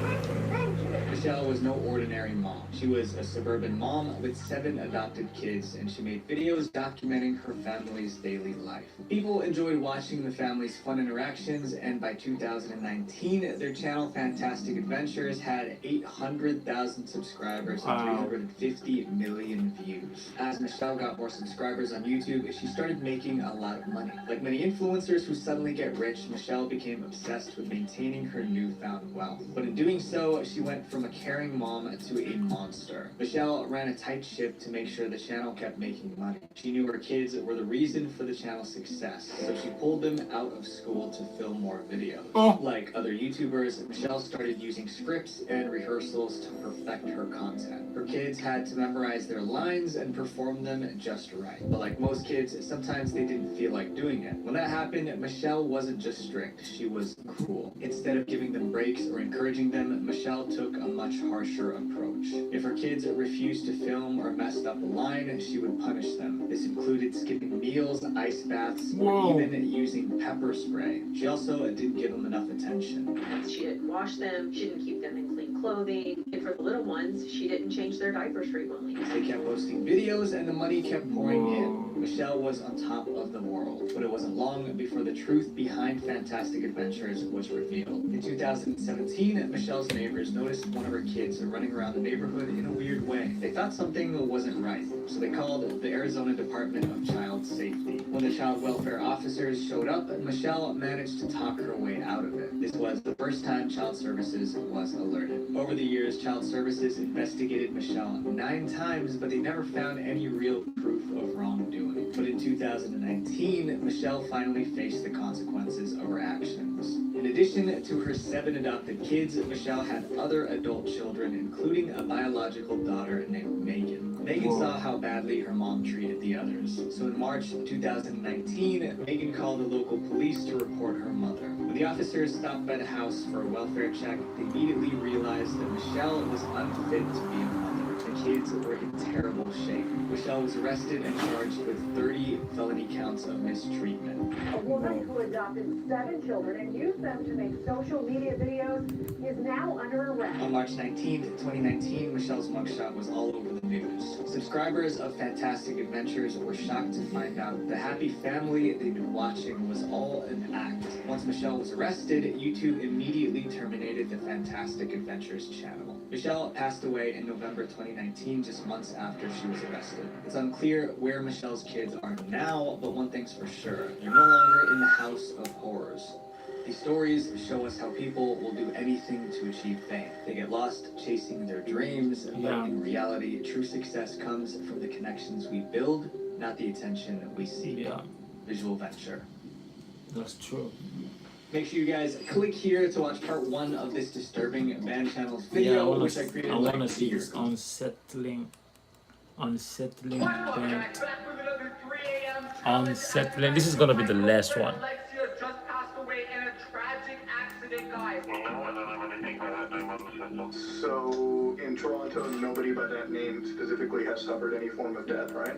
Speaker 10: Adventure.
Speaker 18: Michelle was no ordinary mom. She was a suburban mom with 7 adopted kids, and she made videos documenting her family's daily life. People enjoyed watching the family's fun interactions, and by 2019, their channel Fantastic Adventures had 800,000 subscribers and 350 million views. As Michelle got more subscribers on YouTube, she started making a lot of money. Like many influencers who suddenly get rich, Michelle became obsessed with maintaining her newfound wealth. But in doing so, she went from a caring mom to a monster. Michelle ran a tight ship to make sure the channel kept making money. She knew her kids were the reason for the channel's success, so she pulled them out of school to film more videos. Like other YouTubers, Michelle started using scripts and rehearsals to perfect her content. Her kids had to memorize their lines and perform them just right. But like most kids, sometimes they didn't feel like doing it. When that happened, Michelle wasn't just strict, she was cruel. Instead of giving them breaks or encouraging them, Michelle took a much harsher approach. If her kids refused to film or messed up a line, she would punish them. This included skipping meals, ice baths, or even using pepper spray. She also didn't give them enough attention.
Speaker 2: She didn't wash them, she didn't keep them in clean clothing, and for the little ones, she didn't change their diapers frequently.
Speaker 18: They kept posting videos and the money kept pouring in. Michelle was on top of the world, but it wasn't long before the truth behind Fantastic Adventures was revealed. In 2017, Michelle's neighbors noticed one of her kids running around the neighborhood in a weird way. They thought something wasn't right, so they called the Arizona Department of Child Safety. When the child welfare officers showed up, Michelle managed to talk her way out of it. This was the first time Child Services was alerted. Over the years, Child Services investigated Michelle 9 times, but they never found any real proof of wrongdoing. But in 2019, Michelle finally faced the consequences of her actions. In addition to her 7 adopted kids, Michelle had other adult children, including a biological daughter named Megan. Megan saw how badly her mom treated the others. So in March 2019, Megan called the local police to report her mother. When the officers stopped by the house for a welfare check, they immediately realized that Michelle was unfit to be a mother. The kids were in terrible shape. Michelle was arrested and charged with 30 felony counts of mistreatment.
Speaker 5: A woman who adopted 7 children and used them to make social media videos is now under arrest.
Speaker 18: On March 19th, 2019, Michelle's mugshot was all over the news. Subscribers of Fantastic Adventures were shocked to find out the happy family they'd been watching was all an act. Once Michelle was arrested, YouTube immediately terminated the Fantastic Adventures channel. Michelle passed away in November 2019, just months after she was arrested. It's unclear where Michelle's kids are now, but one thing's for sure, they're no longer in the house of horrors. These stories show us how people will do anything to achieve fame. They get lost chasing their dreams, but in reality, true success comes from the connections we build, not the attention we seek. Visual Venture.
Speaker 1: That's true.
Speaker 18: Make sure you guys click here to watch part 1 of this disturbing band channel's video, which I created.
Speaker 1: I wanna see this unsettling band. Unsettling. This is gonna be the last one.
Speaker 20: So, in Toronto, nobody by that name specifically has suffered any form of death, right?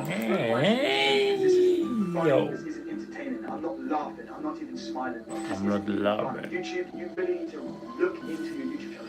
Speaker 1: Hey,
Speaker 11: This is funny,
Speaker 1: yo.
Speaker 11: this isn't entertaining. I'm not laughing, I'm not even smiling.
Speaker 1: I'm not laughing.
Speaker 11: YouTube, you really need to look into your YouTube channel.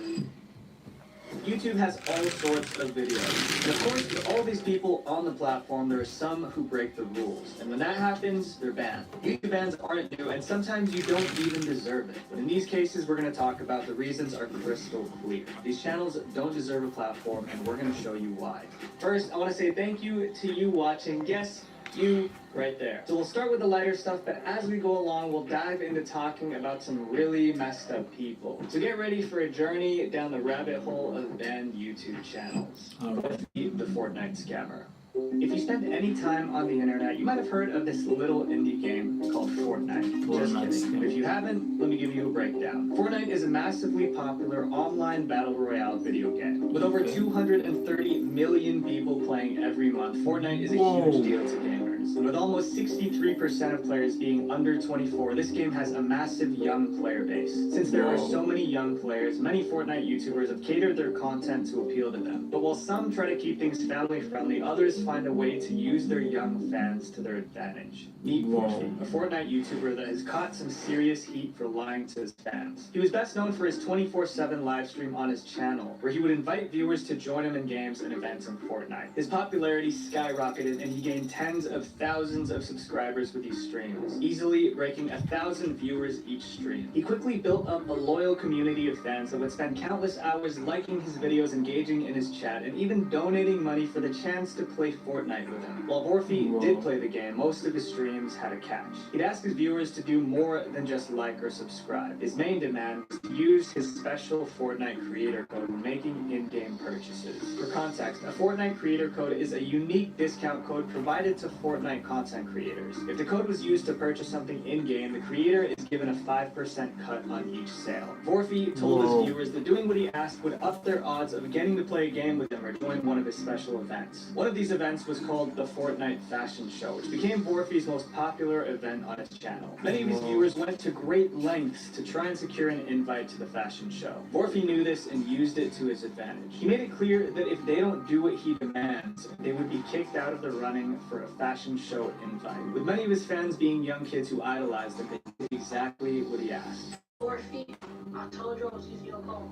Speaker 18: YouTube has all sorts of videos. And of course, with all these people on the platform, there are some who break the rules. And when that happens, they're banned. YouTube bans aren't new, and sometimes you don't even deserve it. But in these cases, we're going to talk about the reasons are crystal clear. These channels don't deserve a platform, and we're going to show you why. First, I want to say thank you to you watching. Yes, you right there. So we'll start with the lighter stuff, but as we go along, we'll dive into talking about some really messed up people. So get ready for a journey down the rabbit hole of banned YouTube channels. The Fortnite scammer. If you spend any time on the internet, you might have heard of this little indie game called Fortnite. Just kidding. If you haven't, let me give you a breakdown. Fortnite is a massively popular online battle royale video game. With over 230 million people playing every month, Fortnite is a huge deal to gamers. And with almost 63% of players being under 24, this game has a massive young player base. Since there are so many young players, many Fortnite YouTubers have catered their content to appeal to them. But while some try to keep things family-friendly, others find a way to use their young fans to their advantage. Meet Vorfi, a Fortnite YouTuber that has caught some serious heat for lying to his fans. He was best known for his 24/7 live stream on his channel, where he would invite viewers to join him in games and events in Fortnite. His popularity skyrocketed, and he gained tens of thousands of subscribers with these streams, easily breaking 1,000 viewers each stream. He quickly built up a loyal community of fans that would spend countless hours liking his videos, engaging in his chat, and even donating money for the chance to play Fortnite with him. While Vorfi did play the game, most of his streams had a catch. He'd ask his viewers to do more than just like or subscribe. His main demand was to use his special Fortnite creator code when making in-game purchases. For context, a Fortnite creator code is a unique discount code provided to Fortnite content creators. If the code was used to purchase something in-game, the creator is given a 5% cut on each sale. Vorfi told his viewers that doing what he asked would up their odds of getting to play a game with him or join one of his special events. One of these events was called the Fortnite Fashion Show, which became Vorfi's most popular event on his channel. Many of his viewers went to great lengths to try and secure an invite to the fashion show. Vorfi knew this and used it to his advantage. He made it clear that if they don't do what he demands, they would be kicked out of the running for a fashion show invite. With many of his fans being young kids who idolized him, they did exactly what he asked.
Speaker 10: Vorfi, I told you I was using your code.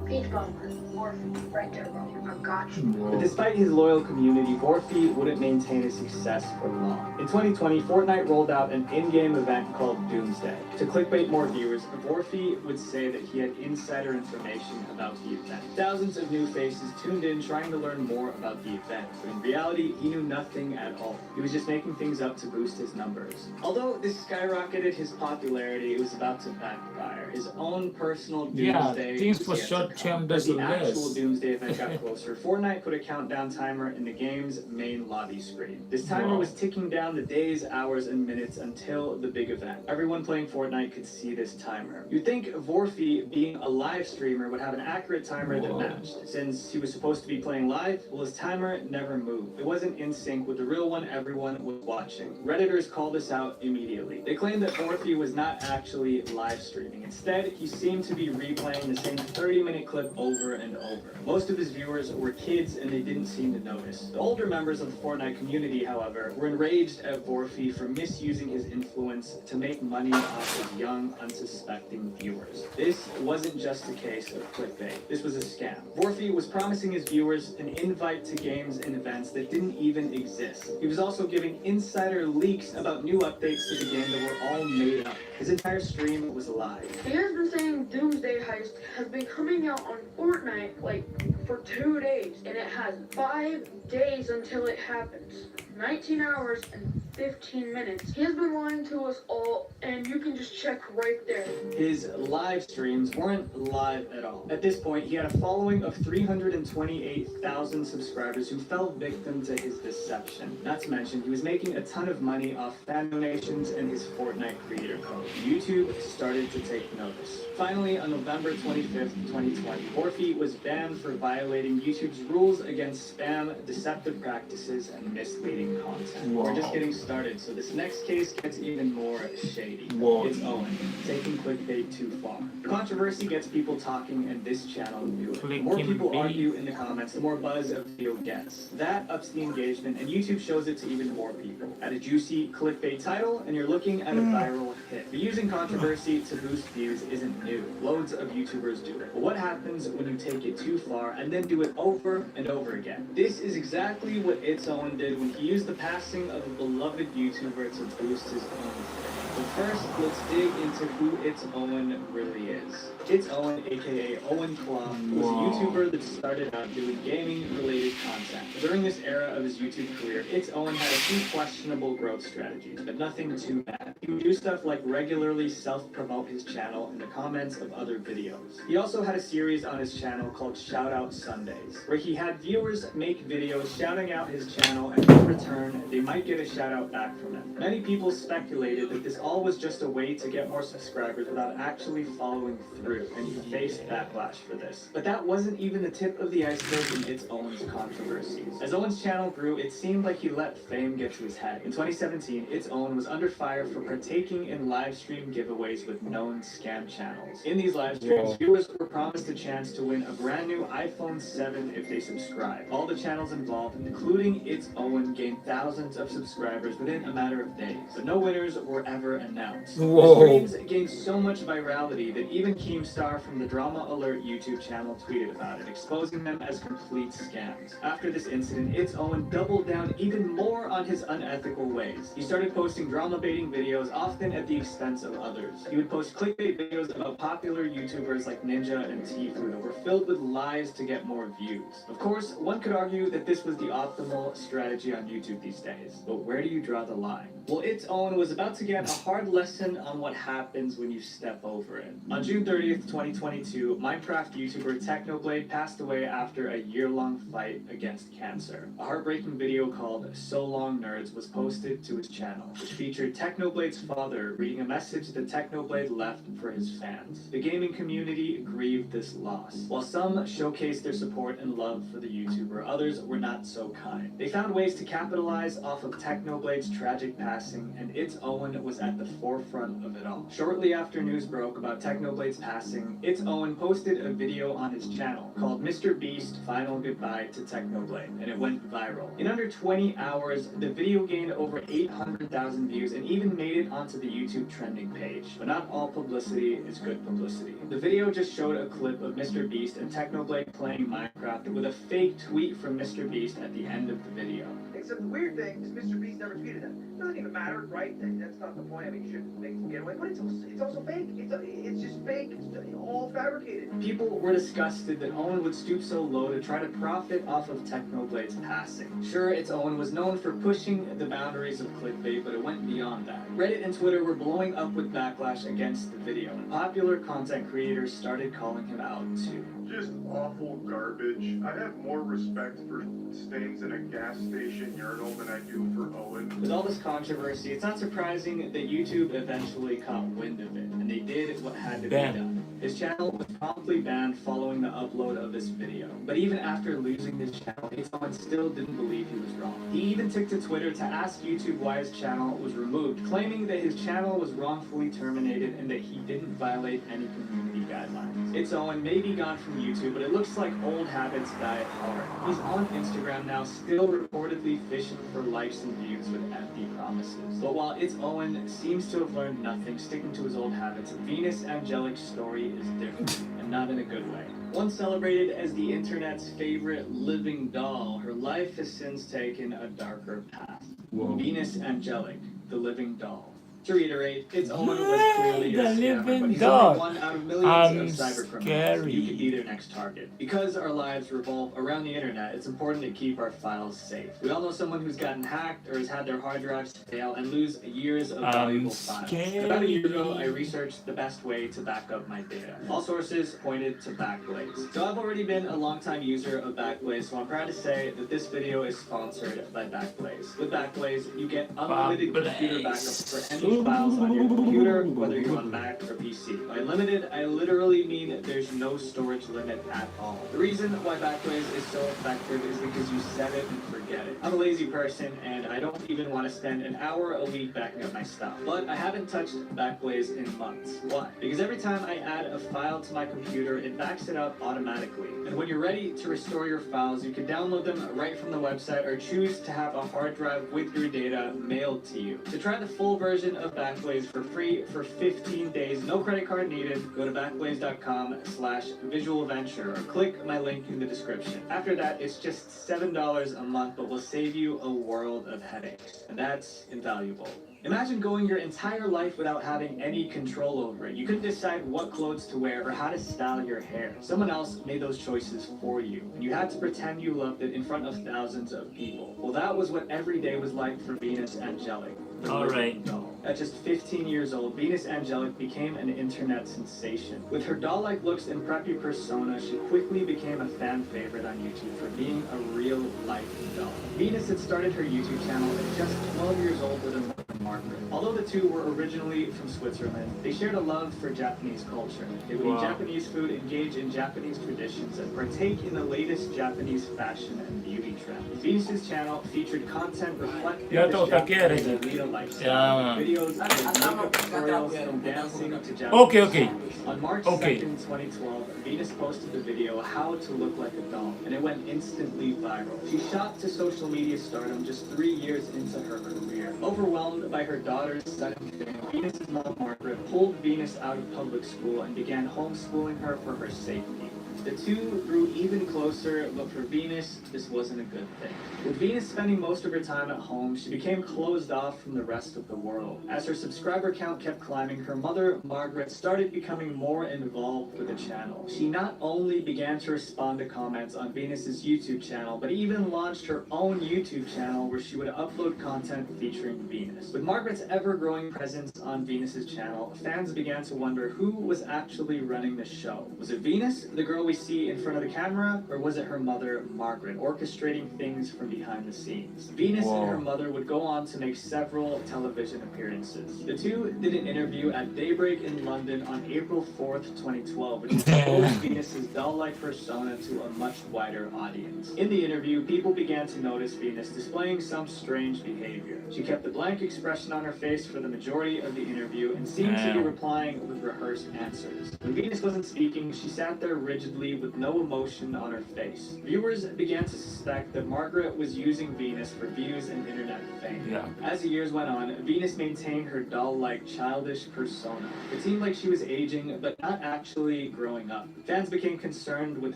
Speaker 10: Peach bumper, Vorfi, right there, bro. I got you.
Speaker 18: But despite his loyal community, Vorfi wouldn't maintain his success for long. In 2020, Fortnite rolled out an in-game event called Doomsday. To clickbait more viewers, Vorfi would say that he had insider information about the event. Thousands of new faces tuned in trying to learn more about the event, but in reality, he knew nothing at all. He was just making things up to boost his numbers. Although this skyrocketed his popularity, it was about to backfire. His own personal Doomsday
Speaker 1: things
Speaker 18: was
Speaker 1: for
Speaker 18: yet to
Speaker 1: short
Speaker 18: come.
Speaker 1: term
Speaker 18: As
Speaker 1: does
Speaker 18: the actual
Speaker 1: less.
Speaker 18: Doomsday event got closer, Fortnite put a countdown timer in the game's main lobby screen. This timer was ticking down the days, hours, and minutes until the big event. Everyone playing Fortnite could see this timer. You'd think Vorfi, being a live streamer, would have an accurate timer that matched. Since he was supposed to be playing live, well, his timer never moved. It wasn't in sync with the real one everyone was watching. Redditors called this out immediately. They claimed that Vorfi was not actually live streaming. Instead, he seemed to be replaying the same 30-minute clip over and over. Most of his viewers were kids and they didn't seem to notice. The older members of the Fortnite community, however, were enraged at Vorfi for misusing his influence to make money off of young, unsuspecting viewers. This wasn't just a case of clickbait. This was a scam. Vorfi was promising his viewers an invite to games and events that didn't even exist. He was also giving insider leaks about new updates to the game that were all made up. His entire stream was a lie.
Speaker 10: He has been saying Doomsday Heist has been coming out on Fortnite like for 2 days, and it has 5 days until it happens. 19 hours and 15 minutes. He has been lying to us all, and you can just check right there.
Speaker 18: His live streams weren't live at all. At this point, he had a following of 328,000 subscribers who fell victim to his deception. Not to mention, he was making a ton of money off fan donations and his Fortnite creator code. YouTube started to take notice. Finally, on November 25th, 2020, Vorfi was banned for violating YouTube's rules against spam, deceptive practices, and misleading content. We're just getting started, so this next case gets even more shady. It's Owen, taking clickbait too far. The controversy gets people talking, and this channel knew it. The more people argue in the comments, the more buzz a video gets. That ups the engagement, and YouTube shows it to even more people. Add a juicy clickbait title, and you're looking at a viral hit. But using controversy to boost views isn't new. Loads of YouTubers do it. But what happens when you take it too far and then do it over and over again? This is exactly what It's Owen did when he used the passing of a beloved YouTuber to boost his own fame. But first, let's dig into who It's Owen really is. It's Owen, aka Owen Claw, was a YouTuber that started out doing gaming-related content. During this era of his YouTube career, It's Owen had a few questionable growth strategies, but nothing too bad. He would do stuff like regularly self-promote his channel in the comments of other videos. He also had a series on his channel called Shoutout Sundays, where he had viewers make videos shouting out his channel, and in return, they might get a shout out back from him. Many people speculated that this all was just a way to get more subscribers without actually following through, and he faced backlash for this. But that wasn't even the tip of the iceberg in It's Owen's controversies. As Owen's channel grew, it seemed like he let fame get to his head. In 2017, It's Owen was under fire for partaking in live stream giveaways with known scam channels. In these live streams, viewers were promised a chance to win a brand new iPhone 7 if they subscribed. All the channels involved, including It's Owen, gained thousands of subscribers within a matter of days, but no winners were ever announced. The streams gained so much virality that even Keemstar from the Drama Alert YouTube channel tweeted about it, exposing them as complete scams. After this incident, It's Owen doubled down even more on his unethical ways. He started posting drama baiting videos, often at the expense of others. He would post clickbait videos about popular YouTubers like Ninja and Tfue that were filled with lies to get more views. Of course, one could argue that this was the optimal strategy on YouTube these days, but where do you draw the line? Well, It's Owen was about to get a hard lesson on what happens when you step over it. On June 30th, 2022, Minecraft YouTuber Technoblade passed away after a year-long fight against cancer. A heartbreaking video called So Long Nerds was posted to his channel, which featured Technoblade's father reading a message that Technoblade left for his fans. The gaming community grieved this loss. While some showcased their support and love for the YouTuber, others were not so kind. They found ways to capitalize off of Technoblade's tragic passing, and It's Owen was at the forefront of it all. Shortly after news broke about Technoblade's passing, It's Owen posted a video on his channel called Mr. Beast Final Goodbye to Technoblade, and it went viral. In under 20 hours, the video gained over 800,000 views and even made it onto the YouTube trending page. But not all publicity is good publicity. The video just showed a clip of Mr. Beast and Technoblade playing Minecraft with a fake tweet from Mr. Beast at the end of the video.
Speaker 3: Except the weird thing is Mr. Beast never tweeted that. It doesn't even matter, right? That's not the point. I mean, you should make some getaway, but it's also fake. It's just fake. It's all fabricated.
Speaker 18: People were disgusted that Owen would stoop so low to try to profit off of Technoblade's passing. Sure, It's Owen was known for pushing the boundaries of clickbait, but it went beyond that. Reddit and Twitter were blowing up with backlash against the video, and popular content creators started calling him out too.
Speaker 6: Just awful garbage. I have more respect for stains in a gas station urinal than I do for Owen.
Speaker 18: With all this controversy, it's not surprising that YouTube eventually caught wind of it, and they did what had to be done. His channel was promptly banned following the upload of this video. But even after losing his channel, It's Owen still didn't believe he was wrong. He even took to Twitter to ask YouTube why his channel was removed, claiming that his channel was wrongfully terminated and that he didn't violate any community guidelines. It's Owen may be gone from YouTube, but it looks like old habits die hard. He's on Instagram now, still reportedly fishing for likes and views with empty promises. But while It's Owen seems to have learned nothing, sticking to his old habits, Venus Angelic's story is different, and not in a good way. Once celebrated as the internet's favorite living doll, her life has since taken a darker path. Venus Angelic, the living doll. To reiterate, It's Owen was clearly a scammer, but he's only one out of millions of cybercriminals. You could be their next target. Because our lives revolve around the internet, it's important to keep our files safe. We all know someone who's gotten hacked or has had their hard drives fail and lose years of valuable files. About a year ago, I researched the best way to back up my data. All sources pointed to Backblaze. So I've already been a longtime user of Backblaze, so I'm proud to say that this video is sponsored by Backblaze. With Backblaze, you get unlimited computer backup for any files on your computer, whether you're on Mac or PC. By limited, I literally mean there's no storage limit at all. The reason why Backblaze is so effective is because you set it and forget it. I'm a lazy person, and I don't even want to spend an hour a week backing up my stuff. But I haven't touched Backblaze in months. Why? Because every time I add a file to my computer, it backs it up automatically. And when you're ready to restore your files, you can download them right from the website or choose to have a hard drive with your data mailed to you. To try the full version of Backblaze for free for 15 days, no credit card needed, go to backblaze.com/visualventure or click my link in the description. After that, it's just $7 a month, but will save you a world of headaches. And that's invaluable. Imagine going your entire life without having any control over it. You couldn't decide what clothes to wear or how to style your hair. Someone else made those choices for you, and you had to pretend you loved it in front of thousands of people. Well, that was what every day was like for Venus Angelic.
Speaker 1: All right.
Speaker 18: At just 15 years old, Venus Angelic became an internet sensation. With her doll-like looks and preppy persona, she quickly became a fan favorite on YouTube for being a real-life doll. Venus had started her YouTube channel at just 12 years old with her mother, Margaret. Although the two were originally from Switzerland, they shared a love for Japanese culture. They would eat Japanese food, engage in Japanese traditions, and partake in the latest Japanese fashion and beauty trends. Venus's channel featured content reflecting this Japanese Alita lifestyle, videos with makeup tutorials and dancing to Japanese songs. On March 2nd, 2012, Venus posted the video How to Look Like a Doll, and it went instantly viral. She shot to social media stardom just 3 years into her career. Overwhelmed by her daughter's sudden fame, Venus's mom, Margaret, pulled Venus out of public school and began homeschooling her for her safety. The two grew even closer, but for Venus, this wasn't a good thing. With Venus spending most of her time at home, she became closed off from the rest of the world. As her subscriber count kept climbing, her mother, Margaret, started becoming more involved with the channel. She not only began to respond to comments on Venus's YouTube channel, but even launched her own YouTube channel where she would upload content featuring Venus. With Margaret's ever-growing presence on Venus's channel, fans began to wonder who was actually running the show. Was it Venus, the girl we see in front of the camera, or was it her mother, Margaret, orchestrating things from behind the scenes? Venus and her mother would go on to make several television appearances. The two did an interview at Daybreak in London on April 4th, 2012, which exposed Venus's doll-like persona to a much wider audience. In the interview, people began to notice Venus displaying some strange behavior. She kept a blank expression on her face for the majority of the interview and seemed to be replying with rehearsed answers. When Venus wasn't speaking, she sat there rigidly with no emotion on her face. Viewers began to suspect that Margaret was using Venus for views and internet fame. As the years went on, Venus maintained her doll-like childish persona. It seemed like she was aging, but not actually growing up. Fans became concerned with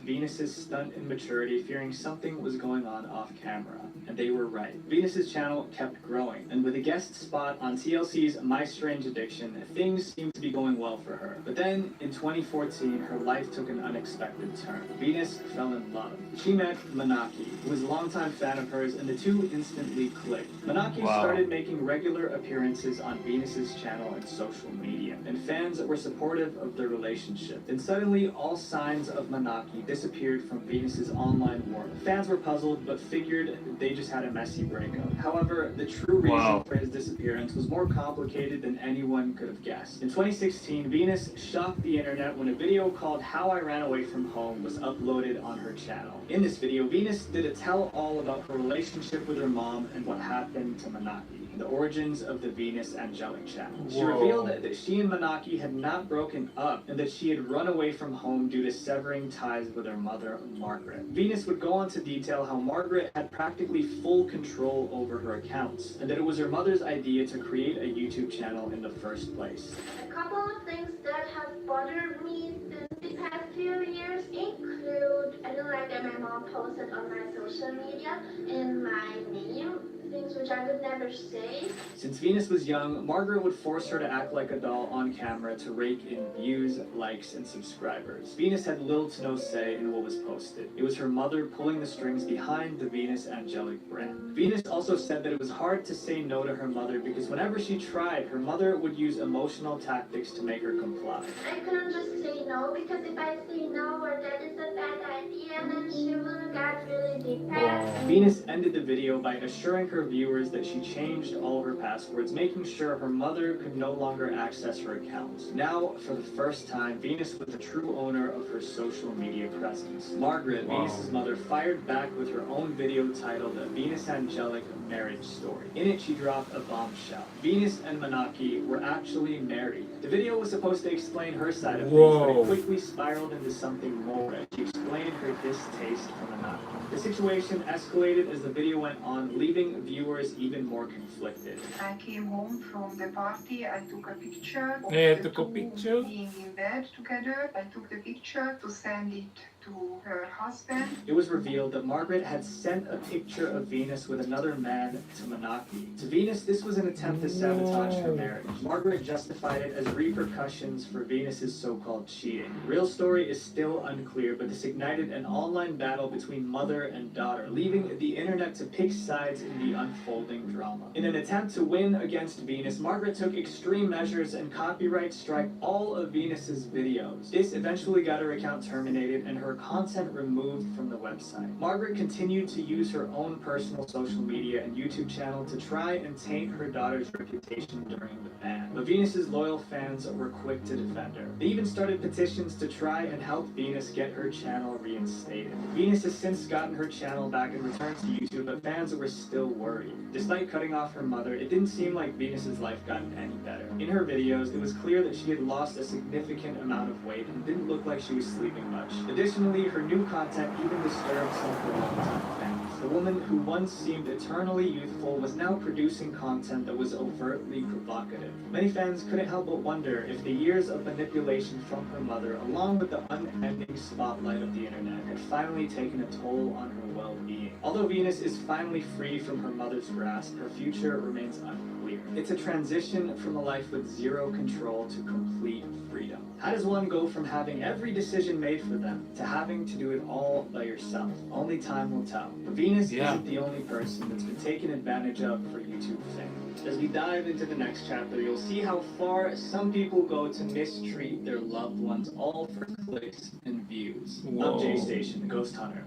Speaker 18: Venus's stunt immaturity, fearing something was going on off camera. And they were right. Venus's channel kept growing, and with a guest spot on TLC's My Strange Addiction, things seemed to be going well for her. But then, in 2014, her life took an unexpected turn. Venus fell in love. She met Manaki, who was a longtime fan of hers, and the two instantly clicked. Manaki started making regular appearances on Venus's channel and social media, and fans were supportive of their relationship. Then suddenly, all signs of Manaki disappeared from Venus's online world. Fans were puzzled, but figured they just had a messy breakup. However, the true reason for his disappearance was more complicated than anyone could have guessed. In 2016, Venus shocked the internet when a video called How I Ran Away From Home was uploaded on her channel. In this video, Venus did a tell-all about her relationship with her mom and what happened to Manaki, the origins of the Venus Angelic channel. She revealed that she and Manaki had not broken up and that she had run away from home due to severing ties with her mother, Margaret. Venus would go on to detail how Margaret had practically full control over her accounts, and that it was her mother's idea to create a YouTube channel in the first place.
Speaker 5: A couple of things that have bothered me since the past few years include, I don't like that my mom posted on my social media in my name, things which I would never say.
Speaker 18: Since Venus was young, Margaret would force her to act like a doll on camera to rake in views, likes, and subscribers. Venus had little to no say in what was posted. It was her mother pulling the strings behind the Venus Angelic brand. Venus also said that it was hard to say no to her mother because whenever she tried, her mother would use emotional tactics to make her comply.
Speaker 5: I couldn't just say no because if I say no or that is a bad idea, then she will get really depressed.
Speaker 18: Venus ended the video by assuring her viewers that she changed all her passwords, making sure her mother could no longer access her accounts. Now, for the first time, Venus was the true owner of her social media presence. Margaret, Venus's mother, fired back with her own video titled A Venus Angelic Marriage Story. In it, she dropped a bombshell. Venus and Manaki were actually married. The video was supposed to explain her side of things, but it quickly spiraled into something more as she explained her distaste for Manaki. The situation escalated as the video went on, leaving viewers even more conflicted.
Speaker 8: I came home from the party, I took a picture of
Speaker 1: Yeah,
Speaker 8: the
Speaker 1: took a
Speaker 8: two
Speaker 1: picture.
Speaker 8: being in bed together. I took the picture to send it to her husband.
Speaker 18: It was revealed that Margaret had sent a picture of Venus with another man to Monarchy. To Venus, this was an attempt to sabotage her marriage. Margaret justified it as repercussions for Venus's so-called cheating. The real story is still unclear, but this ignited an online battle between mother and daughter, leaving the internet to pick sides in the unfolding drama. In an attempt to win against Venus, Margaret took extreme measures and copyright strike all of Venus's videos. This eventually got her account terminated and her content removed from the website. Margaret continued to use her own personal social media and YouTube channel to try and taint her daughter's reputation during the ban. But Venus's loyal fans were quick to defend her. They even started petitions to try and help Venus get her channel reinstated. Venus has since gotten her channel back and returned to YouTube, but fans were still worried. Despite cutting off her mother, it didn't seem like Venus's life gotten any better. In her videos, it was clear that she had lost a significant amount of weight and didn't look like she was sleeping much. Additionally, her new content even disturbed some of her longtime fans. The woman who once seemed eternally youthful was now producing content that was overtly provocative. Many fans couldn't help but wonder if the years of manipulation from her mother, along with the unending spotlight of the internet, had finally taken a toll on her well-being. Although Venus is finally free from her mother's grasp, her future remains unclear. It's a transition from a life with zero control to complete freedom. How does one go from having every decision made for them to having to do it all by yourself? Only time will tell. But Venus isn't the only person that's been taken advantage of for YouTube fame. As we dive into the next chapter, you'll see how far some people go to mistreat their loved ones, all for clicks and views. I'm J Station, the Ghost Hunter.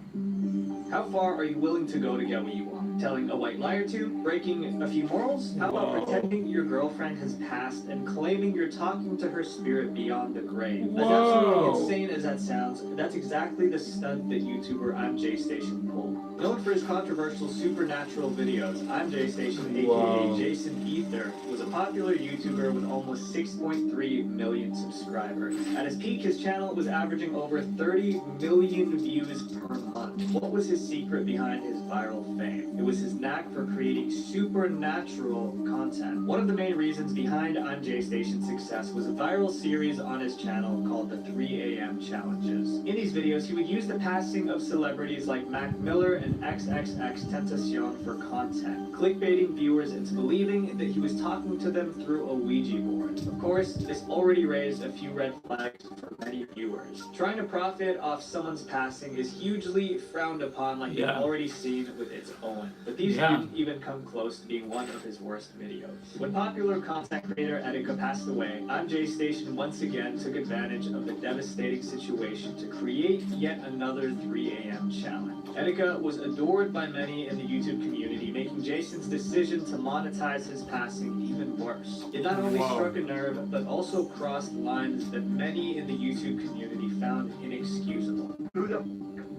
Speaker 18: How far are you willing to go to get what you want? Telling a white lie or two? Breaking a few morals? How about pretending your girlfriend has passed and claiming you're talking to her spirit beyond the grave? As absolutely insane as that sounds, that's exactly the stunt that YouTuber I'm J Station pulled. Known for his controversial supernatural videos, I'm J Station, aka Jason Ether, was a popular YouTuber with almost 6.3 million subscribers. At his peak, his channel was averaging over 30 million views per month. What was his secret behind his viral fame? It was his knack for creating supernatural content. One of the main reasons behind I'm J Station's success was a viral series on his channel called the 3 a.m. Challenges. In these videos, he would use the passing of celebrities like Mac Miller and XXX Tentacion for content, clickbaiting viewers into believing that he was talking to them through a Ouija board. Of course, this already raised a few red flags for many viewers. Trying to profit off someone's passing is hugely frowned upon, like you've already seen with its own. But these didn't even come close to being one of his worst videos. When popular content creator Etika passed away, I'm J Station once again took advantage of the devastating situation to create yet another 3 a.m. challenge. Etika was adored by many in the YouTube community, making Jason's decision to monetize his passing even worse. It not only struck a nerve, but also crossed lines that many in the YouTube community found inexcusable.
Speaker 3: Who the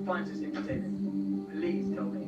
Speaker 3: finds this entertaining? Please tell me.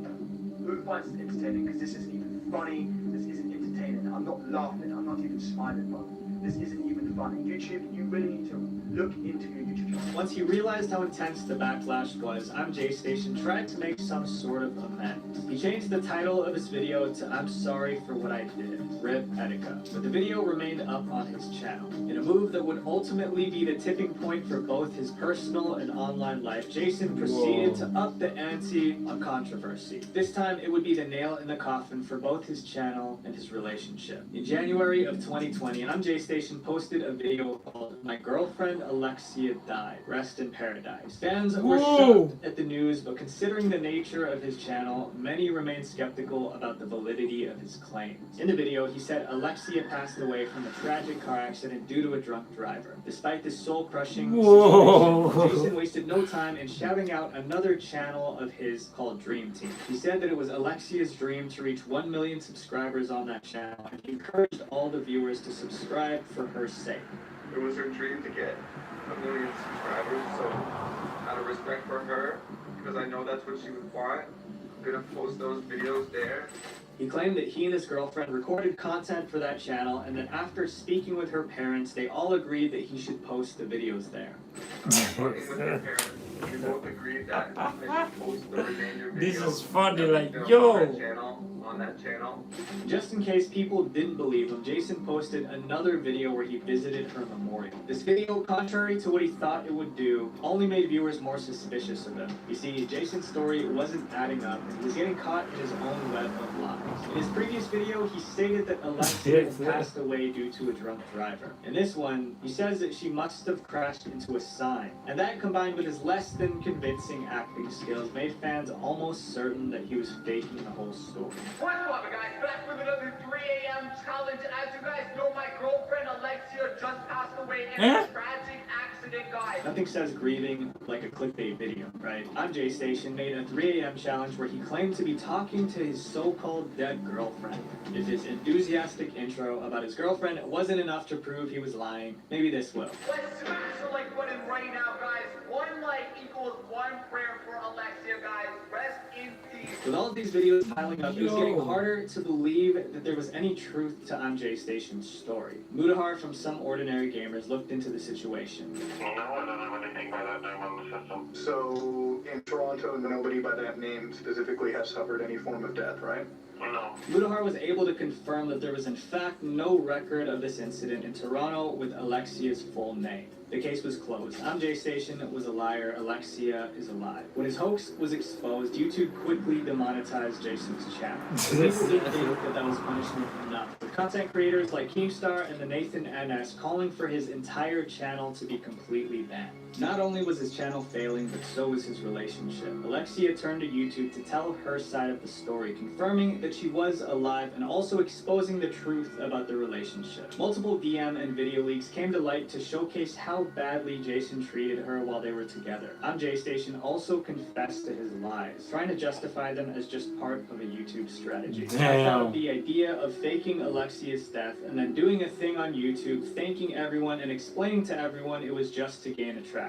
Speaker 3: Who finds this entertaining? Because this isn't even funny. This isn't entertaining. I'm not laughing. I'm not even smiling, bro. This isn't even funny. YouTube, you really need to look into your YouTube channel.
Speaker 18: Once he realized how intense the backlash was, I'm J Station tried to make some sort of amends. He changed the title of his video to I'm Sorry for What I Did, RIP Etika, but the video remained up on his channel. In a move that would ultimately be the tipping point for both his personal and online life, Jason proceeded to up the ante on controversy. This time, it would be the nail in the coffin for both his channel and his relationship. In January of 2020, I'm J Station posted a video called My Girlfriend Alexia Died, Rest in Paradise. Fans were shocked at the news, but considering the nature of his channel, many remained skeptical about the validity of his claims. In the video, he said Alexia passed away from a tragic car accident due to a drunk driver. Despite this soul-crushing situation, Jason wasted no time in shouting out another channel of his called Dream Team. He said that it was Alexia's dream to reach 1 million subscribers on that channel, and he encouraged all the viewers to subscribe for her sake.
Speaker 13: It was her dream to get 1 million subscribers, so out of respect for her, because I know that's what she would want, I'm gonna post those videos there.
Speaker 18: He claimed that he and his girlfriend recorded content for that channel, and that after speaking with her parents, they all agreed that he should post the videos there.
Speaker 13: Talking with their parents, we both agreed that I should post the remainder videos.
Speaker 1: This is funny,
Speaker 13: that we
Speaker 1: like,
Speaker 13: filmed
Speaker 1: yo.
Speaker 13: on that channel on that channel.
Speaker 18: Just in case people didn't believe him, Jason posted another video where he visited her memorial. This video, contrary to what he thought it would do, only made viewers more suspicious of him. You see, Jason's story wasn't adding up, and he was getting caught in his own web of lies. In his previous video, he stated that Alexia had passed away due to a drunk driver. In this one, he says that she must have crashed into a sign, and that combined with his less than convincing acting skills made fans almost certain that he was faking the whole story.
Speaker 22: What's up, guys? Back with another 3 a.m. challenge. As you guys know, my girlfriend Alexia just passed away in a tragic accident, guys.
Speaker 18: Nothing says grieving like a clickbait video, right? I'm Jay Station made a 3 a.m. challenge where he claimed to be talking to his so-called dead girlfriend. If his enthusiastic intro about his girlfriend wasn't enough to prove he was lying, maybe this will.
Speaker 22: Let's smash the like button right now, guys. 1 like equals 1 prayer for Alexia, guys. Rest in peace.
Speaker 18: With all of these videos piling up, it was getting harder to believe that there was any truth to I'm Jay Station's story. Mudahar from Some Ordinary Gamers looked into the situation.
Speaker 6: No one doesn't anything by that name on the system.
Speaker 14: So, in Toronto, nobody by that name specifically has suffered any form of death, right?
Speaker 6: No.
Speaker 18: Mudahar was able to confirm that there was in fact no record of this incident in Toronto with Alexia's full name. The case was closed. I'm Jay Station was a liar. Alexia is alive. When his hoax was exposed, YouTube quickly demonetized Jason's channel. People didn't think that was punishment enough, with content creators like Keemstar and the Nathan NS calling for his entire channel to be completely banned. Not only was his channel failing, but so was his relationship. Alexia turned to YouTube to tell her side of the story, confirming that she was alive and also exposing the truth about the relationship. Multiple DM and video leaks came to light to showcase how badly Jason treated her while they were together. I'm Jay Station also confessed to his lies, trying to justify them as just part of a YouTube strategy. I thought the idea of faking Alexia's death and then doing a thing on YouTube, thanking everyone and explaining to everyone it was just to gain attraction.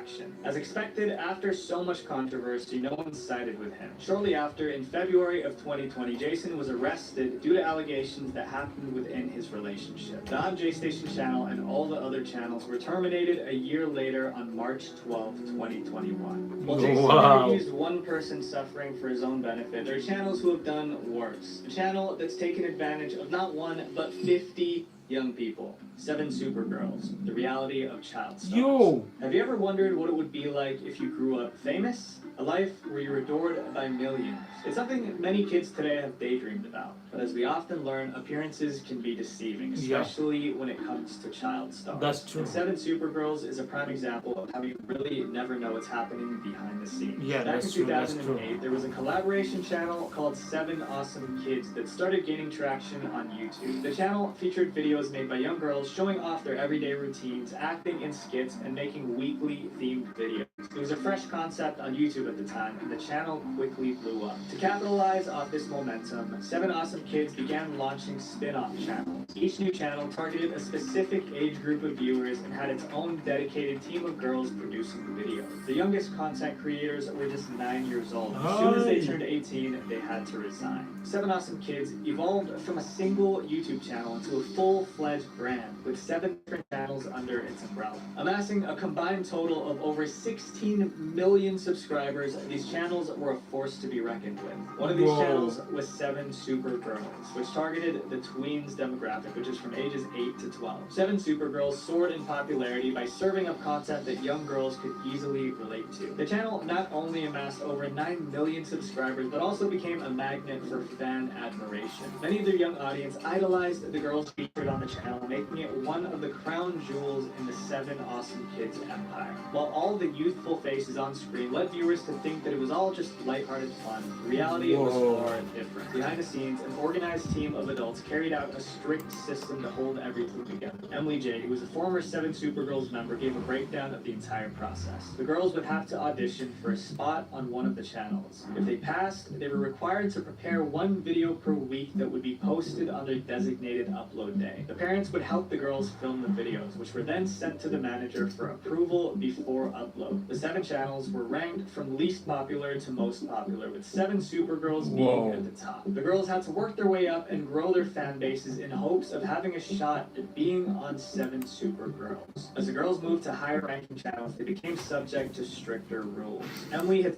Speaker 18: As expected, after so much controversy, no one sided with him. Shortly after, in February of 2020, Jason was arrested due to allegations that happened within his relationship. The I'm Jay Station channel and all the other channels were terminated a year later on March 12, 2021. While Jason never used one person suffering for his own benefit, there are channels who have done worse. A channel that's taken advantage of not one, but 50 young people. 7 Supergirls, the reality of child stars. Have you ever wondered what it would be like if you grew up famous? A life where you're adored by millions. It's something many kids today have daydreamed about. But as we often learn, appearances can be deceiving, especially when it comes to child stars.
Speaker 1: That's true.
Speaker 18: And 7 Supergirls is a prime example of how you really never know what's happening behind the scenes.
Speaker 1: Yeah,
Speaker 18: Back
Speaker 1: that's
Speaker 18: in
Speaker 1: true, that's
Speaker 18: 2008, there was a collaboration channel called 7 Awesome Kids that started gaining traction on YouTube. The channel featured videos made by young girls showing off their everyday routines, acting in skits, and making weekly themed videos. It was a fresh concept on YouTube at the time, and the channel quickly blew up. To capitalize off this momentum, 7 Awesome Kids began launching spin-off channels. Each new channel targeted a specific age group of viewers and had its own dedicated team of girls producing the videos. The youngest content creators were just 9 years old. As soon as they turned 18, they had to resign. 7 Awesome Kids evolved from a single YouTube channel into a full-fledged brand with 7 different channels under its umbrella. Amassing a combined total of over 16 million subscribers, these channels were a force to be reckoned with. One of these channels was 7 Supergirls, which targeted the tweens demographic, which is from ages 8 to 12. 7 Supergirls soared in popularity by serving up content that young girls could easily relate to. The channel not only amassed over 9 million subscribers, but also became a magnet for fan admiration. Many of their young audience idolized the girls featured on the channel, making it one of the crown jewels in the 7 Awesome Kids empire. While all the youthful faces on screen led viewers to think that it was all just lighthearted fun, the reality was far different. Behind the scenes, an organized team of adults carried out a strict system to hold everything together. Emily J, who was a former 7 Supergirls member, gave a breakdown of the entire process. The girls would have to audition for a spot on one of the channels. If they passed, they were required to prepare 1 video per week that would be posted on their designated upload day. The parents would help the girls film the videos, which were then sent to the manager for approval before upload. The 7 channels were ranked from least popular to most popular, with 7 Supergirls being at the top. The girls had to work their way up and grow their fan bases in hopes of having a shot at being on 7 Supergirls. As the girls moved to higher ranking channels, they became subject to stricter rules. Emily had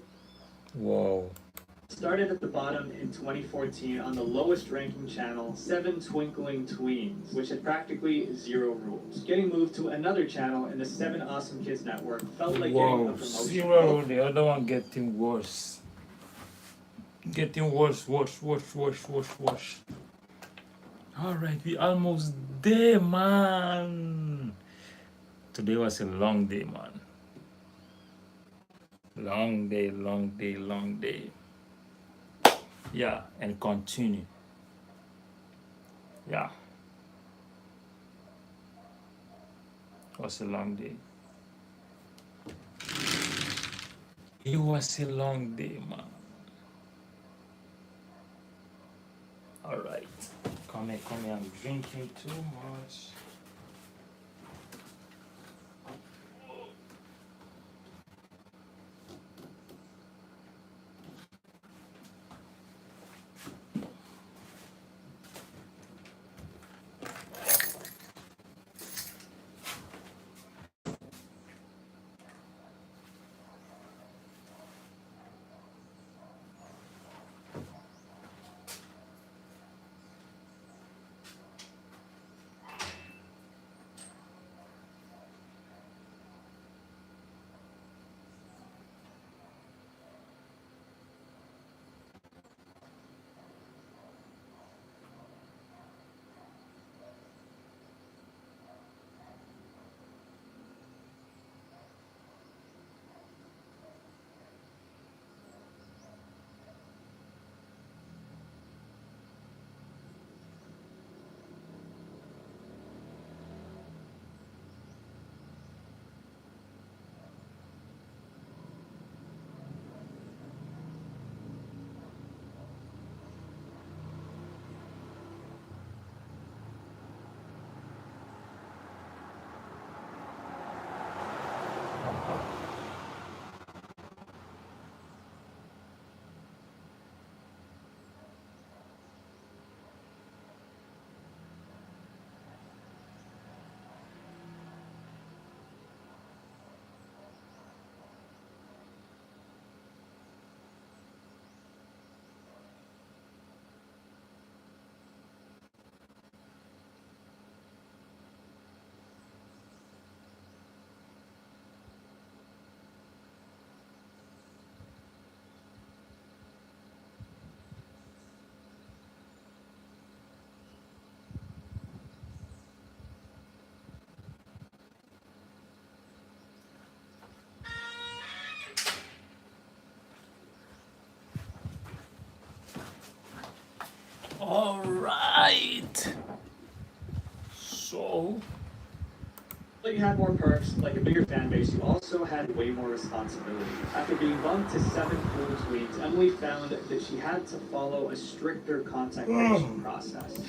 Speaker 18: Started at the bottom in 2014 on the lowest ranking channel, 7 Twinkling Tweens, which had practically 0 rules. Getting moved to another channel in the 7 Awesome Kids network felt like getting a
Speaker 1: Wow,
Speaker 18: promotion.
Speaker 1: 0, the other one getting worse. Getting worse. Alright, we almost there, man. Today was a long day, man. Long day. Yeah, and continue. Yeah. It was a long day. It was a long day, man. Alright. Come here, I'm drinking too much. All right. So,
Speaker 18: Though you had more perks, like a bigger fan base, you also had way more responsibility. After being bumped to 7 cool tweets, Emily found that she had to follow a stricter content creation process.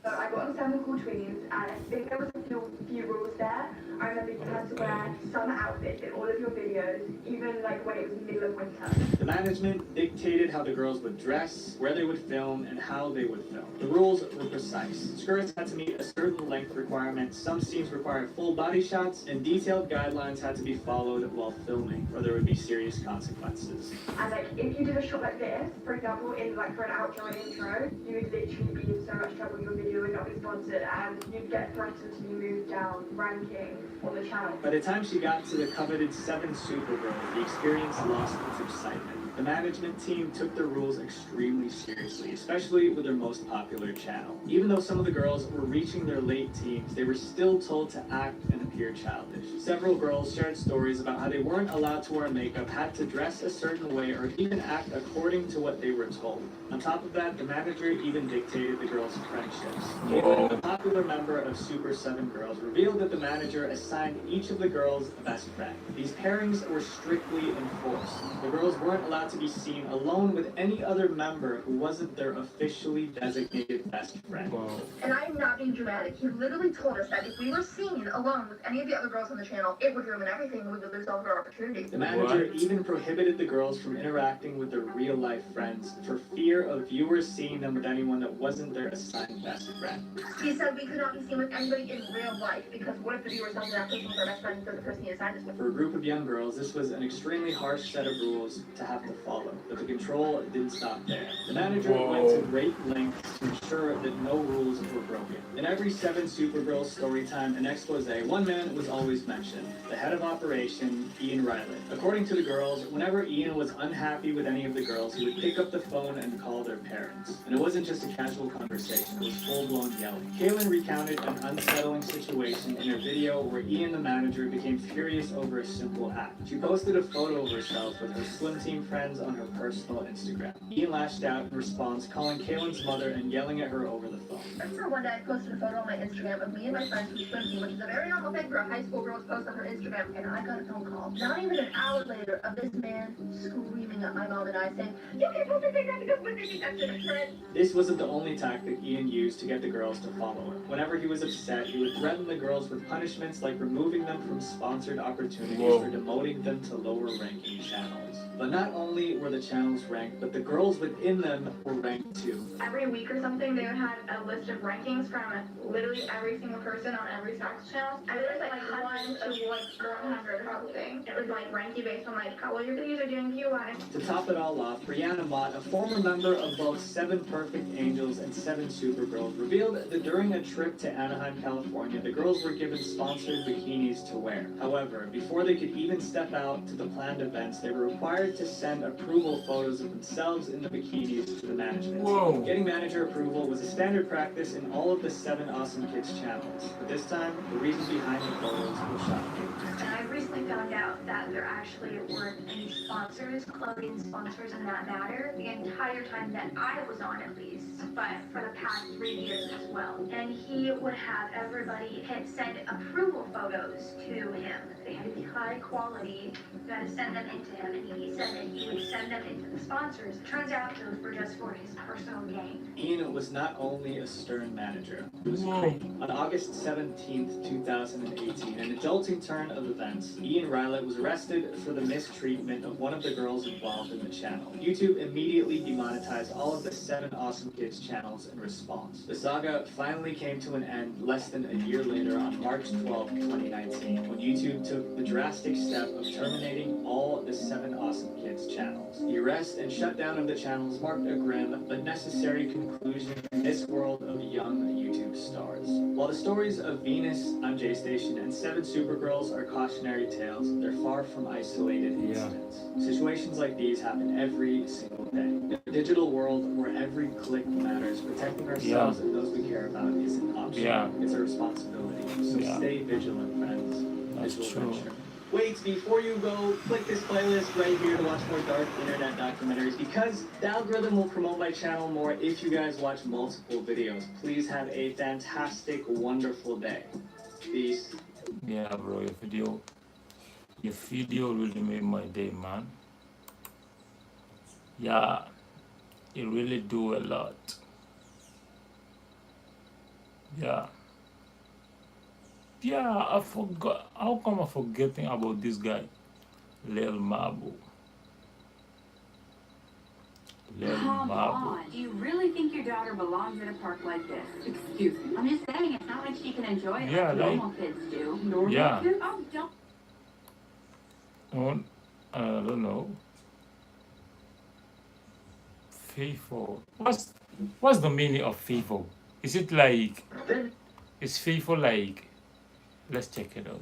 Speaker 5: So I got on 7 cool tweens, and I think there was a few rules there. I remember you had to wear summer outfits in all of your videos, even like when it was the middle of winter.
Speaker 18: The management dictated how the girls would dress, where they would film, and how they would film. The rules were precise. Skirts had to meet a certain length requirement, some scenes required full body shots, and detailed guidelines had to be followed while filming, or there would be serious consequences.
Speaker 5: And like, if you did a shot like this, for example, in like for an outro and intro, you would literally be in so much trouble. Your video would not be sponsored, and you'd get threatened to be moved down ranking on the channel.
Speaker 18: By the time she got to the coveted 7 Supergirls, the experience lost its excitement. The management team took the rules extremely seriously, especially with their most popular channel. Even though some of the girls were reaching their late teens, they were still told to act and appear childish. Several girls shared stories about how they weren't allowed to wear makeup, had to dress a certain way, or even act according to what they were told. On top of that, the manager even dictated the girls' friendships. Caitlin, a popular member of Super 7 Girls, revealed that the manager assigned each of the girls a best friend. These pairings were strictly enforced. The girls weren't allowed to be seen alone with any other member who wasn't their officially designated best friend.
Speaker 5: And I am not being dramatic. He literally told us that if we were seen alone with any of the other girls on the channel, it would ruin everything and we would lose all of our opportunities.
Speaker 18: The manager even prohibited the girls from interacting with their real-life friends for fear of viewers seeing them with anyone that wasn't their assigned best friend.
Speaker 5: He said we could not be seen with anybody in real life because what if the viewers thought that person was our best friend instead of the person he assigned us with?
Speaker 18: For a group of young girls, this was an extremely harsh set of rules to have to follow, but the control didn't stop there. The manager went to great lengths to ensure that no rules were broken. In every 7 Supergirl storytime and expose, one man was always mentioned, the head of operation, Ian Riley. According to the girls, whenever Ian was unhappy with any of the girls, he would pick up the phone and call their parents. And it wasn't just a casual conversation, it was full-blown yelling. Kaylin recounted an unsettling situation in her video where Ian, the manager, became furious over a simple act. She posted a photo of herself with her swim team friends on her personal Instagram. Ian lashed out in response, calling Kaylin's mother and yelling at her over the phone.
Speaker 5: So one day I posted a photo on my Instagram of me and my friends who swim team, which is a very normal thing for a high school girl to post on her Instagram, and I got a phone call. Not even an hour later of this man screaming at my mom and I saying, "You can't post this Instagram because women think that's your friend."
Speaker 18: This wasn't the only tactic Ian used to get the girls to follow him. Whenever he was upset, he would threaten the girls with punishments like removing them from sponsored opportunities or demoting them to lower-ranking channels. But not only were the channels ranked, but the girls within them were ranked too.
Speaker 5: Every week or something, they would have a list of rankings from literally every single person on every sex channel. And it was like 1 to like 400 probably. It would like rank you based on like how well your videos are doing view-wise.
Speaker 18: To top it all off, Brianna Mott, a former member of both 7 Perfect Angels and 7 Supergirls, revealed that during a trip to Anaheim, California, the girls were given sponsored bikinis to wear. However, before they could even step out to the planned events, they were required to send approval photos of themselves in the bikinis to the management.
Speaker 1: Whoa.
Speaker 18: Getting manager approval was a standard practice in all of the 7 Awesome Kids channels. But this time, the reason behind the photos was shocking.
Speaker 5: And I recently found out that there actually weren't any sponsors, clothing sponsors in that matter, the entire time that I was on at least, but for the past 3 years as well. And he would have everybody send approval photos to him. They had to be high quality. You had to send them into him, and he said that he would send them into the sponsors. Turns out those were just for his personal gain.
Speaker 18: Ian was not only a stern manager, he was creepy. On August 17th, 2018, an adulting turn of events, Ian Riley was arrested for the mistreatment of one of the girls involved in the channel. YouTube immediately demonetized all of the 7 Awesome Kids channels in response. The saga finally came to an end less than a year later on March 12, 2019, when YouTube took the drastic step of terminating all the 7 Awesome Kids channels. The arrest and shutdown of the channels marked a grim but necessary conclusion in this world of young YouTube stars. While the stories of Venus on J Station and 7 Supergirls are cautionary tales, they're far from isolated incidents. Situations like these happen every single day. In a digital world where every click matters, protecting ourselves and those we care about isn't optional. It's a responsibility. So stay vigilant, friends.
Speaker 1: That's true.
Speaker 18: Wait, before you go, click this playlist right here to watch more dark internet documentaries, because the algorithm will promote my channel more if you guys watch multiple videos. Please have a fantastic, wonderful day. Peace.
Speaker 1: Yeah, bro, your video really made my day, man. Yeah, it really do a lot. Yeah. Yeah, I forgot. How come I'm forgetting about this guy? Lil Mabu.
Speaker 15: Come on. Do you really think your daughter belongs at a park like this? Excuse me. I'm just saying, it's not like she can enjoy it like normal kids do. Normal kids? Oh, don't.
Speaker 1: I don't know. FIFO. What's the meaning of FIFO? Is it like... Is FIFO like... Let's check it out.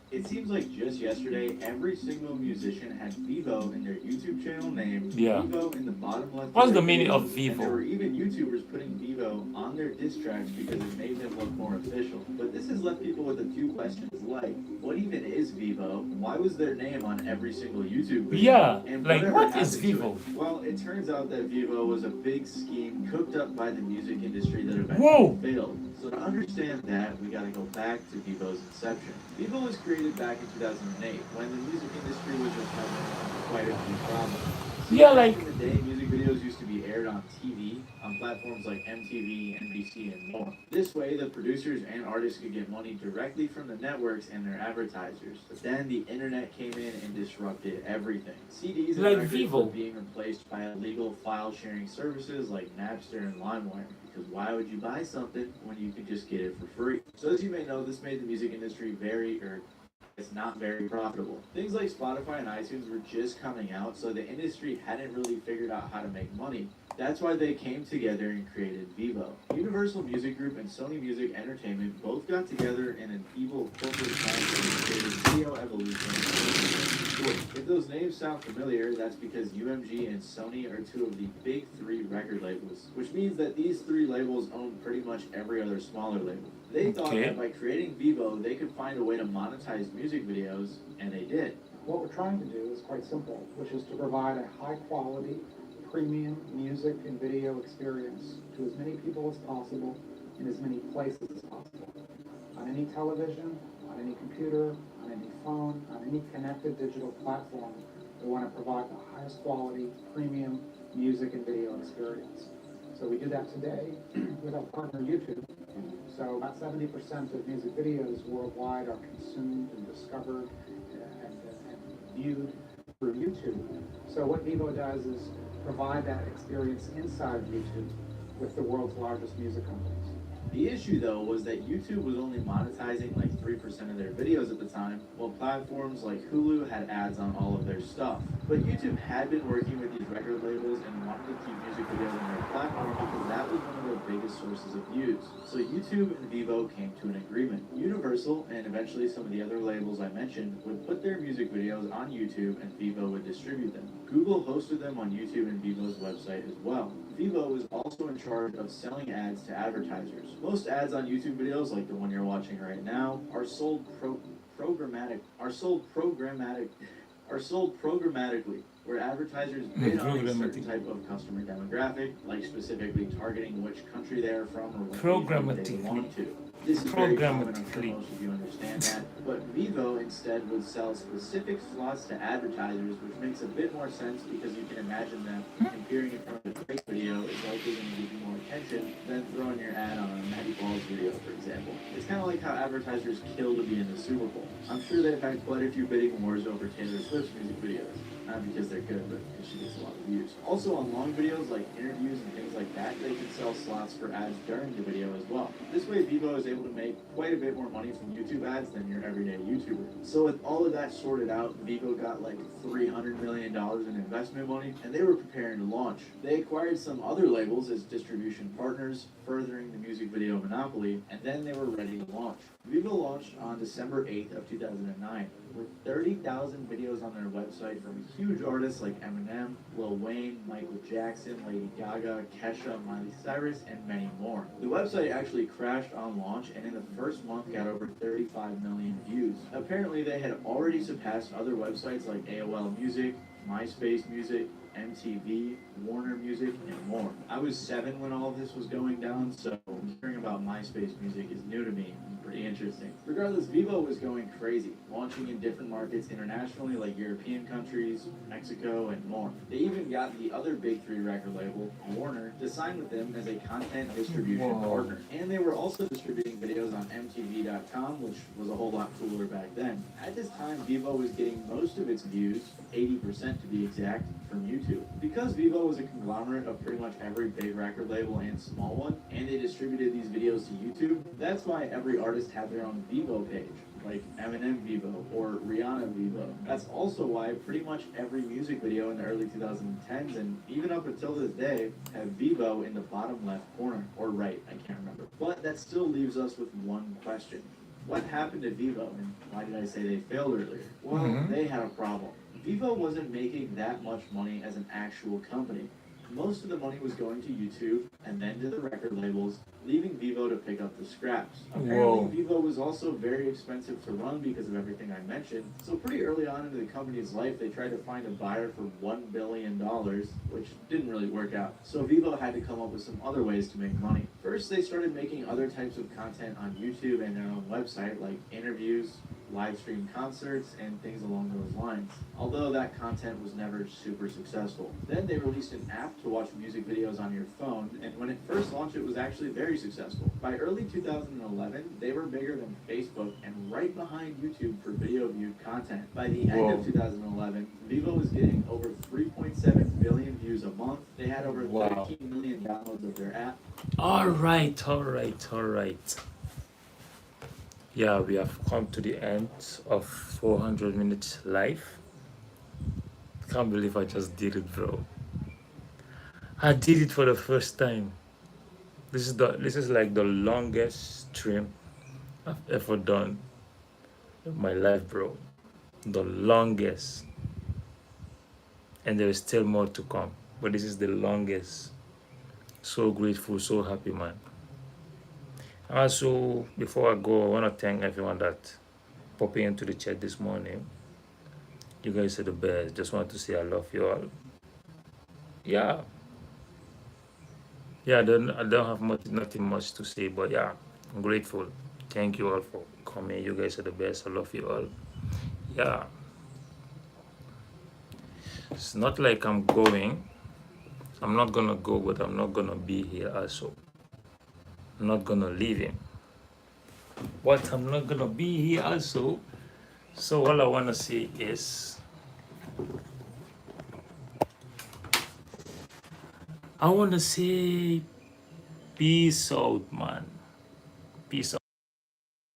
Speaker 17: It seems like just yesterday, every single musician had Vivo in their YouTube channel name.
Speaker 1: Yeah.
Speaker 17: Vivo in the bottom left.
Speaker 1: What's the meaning of Vivo?
Speaker 17: And there were even YouTubers putting Vivo on their diss tracks because it made them look more official. But this has left people with a few questions like, what even is Vivo? Why was their name on every single YouTube video?
Speaker 1: Yeah,
Speaker 17: and
Speaker 1: like what is
Speaker 17: happened to
Speaker 1: Vivo?
Speaker 17: it? Well, it turns out that Vivo was a big scheme cooked up by the music industry that eventually failed. So to understand that, we gotta go back to Vivo's inception. Vivo was created back in 2008 when the music industry was just having quite a few problems. So
Speaker 1: Yeah, like...
Speaker 17: back in the day, music videos used to be aired on TV on platforms like MTV, NBC, and more. This way, the producers and artists could get money directly from the networks and their advertisers. But then the internet came in and disrupted everything. CDs and
Speaker 1: Like
Speaker 17: records
Speaker 1: Vivo.
Speaker 17: were being replaced by illegal file sharing services like Napster and LimeWire. Because why would you buy something when you could just get it for free? So as you may know, this made the music industry it's not very profitable. Things like Spotify and iTunes were just coming out, so the industry hadn't really figured out how to make money. That's why they came together and created Vivo. Universal Music Group and Sony Music Entertainment both got together in an evil corporate plan and created Video Evolution. If those names sound familiar, that's because UMG and Sony are two of the big three record labels, which means that these three labels own pretty much every other smaller label. They thought that by creating Vivo, they could find a way to monetize music videos, and they did.
Speaker 4: What we're trying to do is quite simple, which is to provide a high-quality, premium music and video experience to as many people as possible in as many places as possible. On any television, on any computer, on any phone, on any connected digital platform, we want to provide the highest quality, premium music and video experience. So we do that today with our partner YouTube. So about 70% of music videos worldwide are consumed and discovered and viewed through YouTube. So what Vivo does is provide that experience inside YouTube with the world's largest music companies.
Speaker 17: The issue, though, was that YouTube was only monetizing like 3% of their videos at the time, while platforms like Hulu had ads on all of their stuff. But YouTube had been working with these record labels and wanted to keep music videos on their platform because that was one of their biggest sources of views. So YouTube and Vivo came to an agreement. Universal, and eventually some of the other labels I mentioned, would put their music videos on YouTube and Vivo would distribute them. Google hosted them on YouTube and Vivo's website as well. Vivo was also in charge of selling ads to advertisers. Most ads on YouTube videos, like the one you're watching right now, are sold programmatically, where advertisers bid on a certain type of customer demographic, like specifically targeting which country they are from or what they belong to. This is very common, I'm sure most of you understand that, but Vivo instead would sell specific slots to advertisers, which makes a bit more sense because you can imagine that appearing in front of a Drake video is likely going to give you more attention than throwing your ad on a Matty Balls video, for example. It's kind of like how advertisers kill to be in the Super Bowl. I'm sure they've had quite a few bidding wars over Taylor Swift's music videos. Not because they're good, but because she gets a lot of views. Also on long videos like interviews and things like that, they can sell slots for ads during the video as well. This way Vivo is able to make quite a bit more money from YouTube ads than your everyday YouTuber. So with all of that sorted out, Vivo got like $300 million in investment money, and they were preparing to launch. They acquired some other labels as distribution partners, furthering the music video monopoly, and then they were ready to launch. Vivo launched on December 8th of 2009 with 30,000 videos on their website from huge artists like Eminem, Lil Wayne, Michael Jackson, Lady Gaga, Kesha, Miley Cyrus, and many more. The website actually crashed on launch and in the first month got over 35 million views. Apparently they had already surpassed other websites like AOL Music, MySpace Music, MTV, Warner Music, and more. I was 7 when all of this was going down, so hearing about MySpace Music is new to me and pretty interesting. Regardless, Vivo was going crazy, launching in different markets internationally like European countries, Mexico, and more. They even got the other big 3 record label, Warner, to sign with them as a content distribution partner. And they were also distributing videos on MTV.com, which was a whole lot cooler back then. At this time, Vivo was getting most of its views, 80% to be exact, from YouTube. Because Vivo was a conglomerate of pretty much every big record label and small one, and they distributed these videos to YouTube, that's why every artist had their own Vivo page, like Eminem Vivo or Rihanna Vivo. That's also why pretty much every music video in the early 2010s and even up until this day have Vivo in the bottom left corner, or right, I can't remember. But that still leaves us with one question. What happened to Vivo, and why did I say they failed earlier? Well, they had a problem. Vivo wasn't making that much money as an actual company. Most of the money was going to YouTube and then to the record labels, leaving Vivo to pick up the scraps. Apparently, Vivo was also very expensive to run because of everything I mentioned, so pretty early on into the company's life, they tried to find a buyer for $1 billion, which didn't really work out. So Vivo had to come up with some other ways to make money. First, they started making other types of content on YouTube and their own website, like interviews, live stream concerts, and things along those lines, although that content was never super successful. Then they released an app to watch music videos on your phone, and when it first launched, it was actually very successful. By early 2011, they were bigger than Facebook and right behind YouTube for video viewed content. By the end of 2011, Vivo was getting over 3.7 billion views a month. They had over 13 million downloads of their app.
Speaker 1: All right. Yeah, we have come to the end of 400 minutes live. Can't believe I just did it, bro. I did it for the first time. This is like the longest stream I've ever done in my life, bro. The longest. And there is still more to come. But this is the longest. So grateful, so happy, man. Also, before I go, I want to thank everyone that popping into the chat this morning. You guys are the best. Just want to say I love you all. Yeah. I don't have nothing much to say, but yeah, I'm grateful. Thank you all for coming. You guys are the best. I love you all. Yeah. It's not like I'm going. I'm not gonna go, but I'm not gonna be here also. I'm not gonna leave him. But I'm not gonna be here also. So all I wanna say is I wanna say peace out, man. Peace out.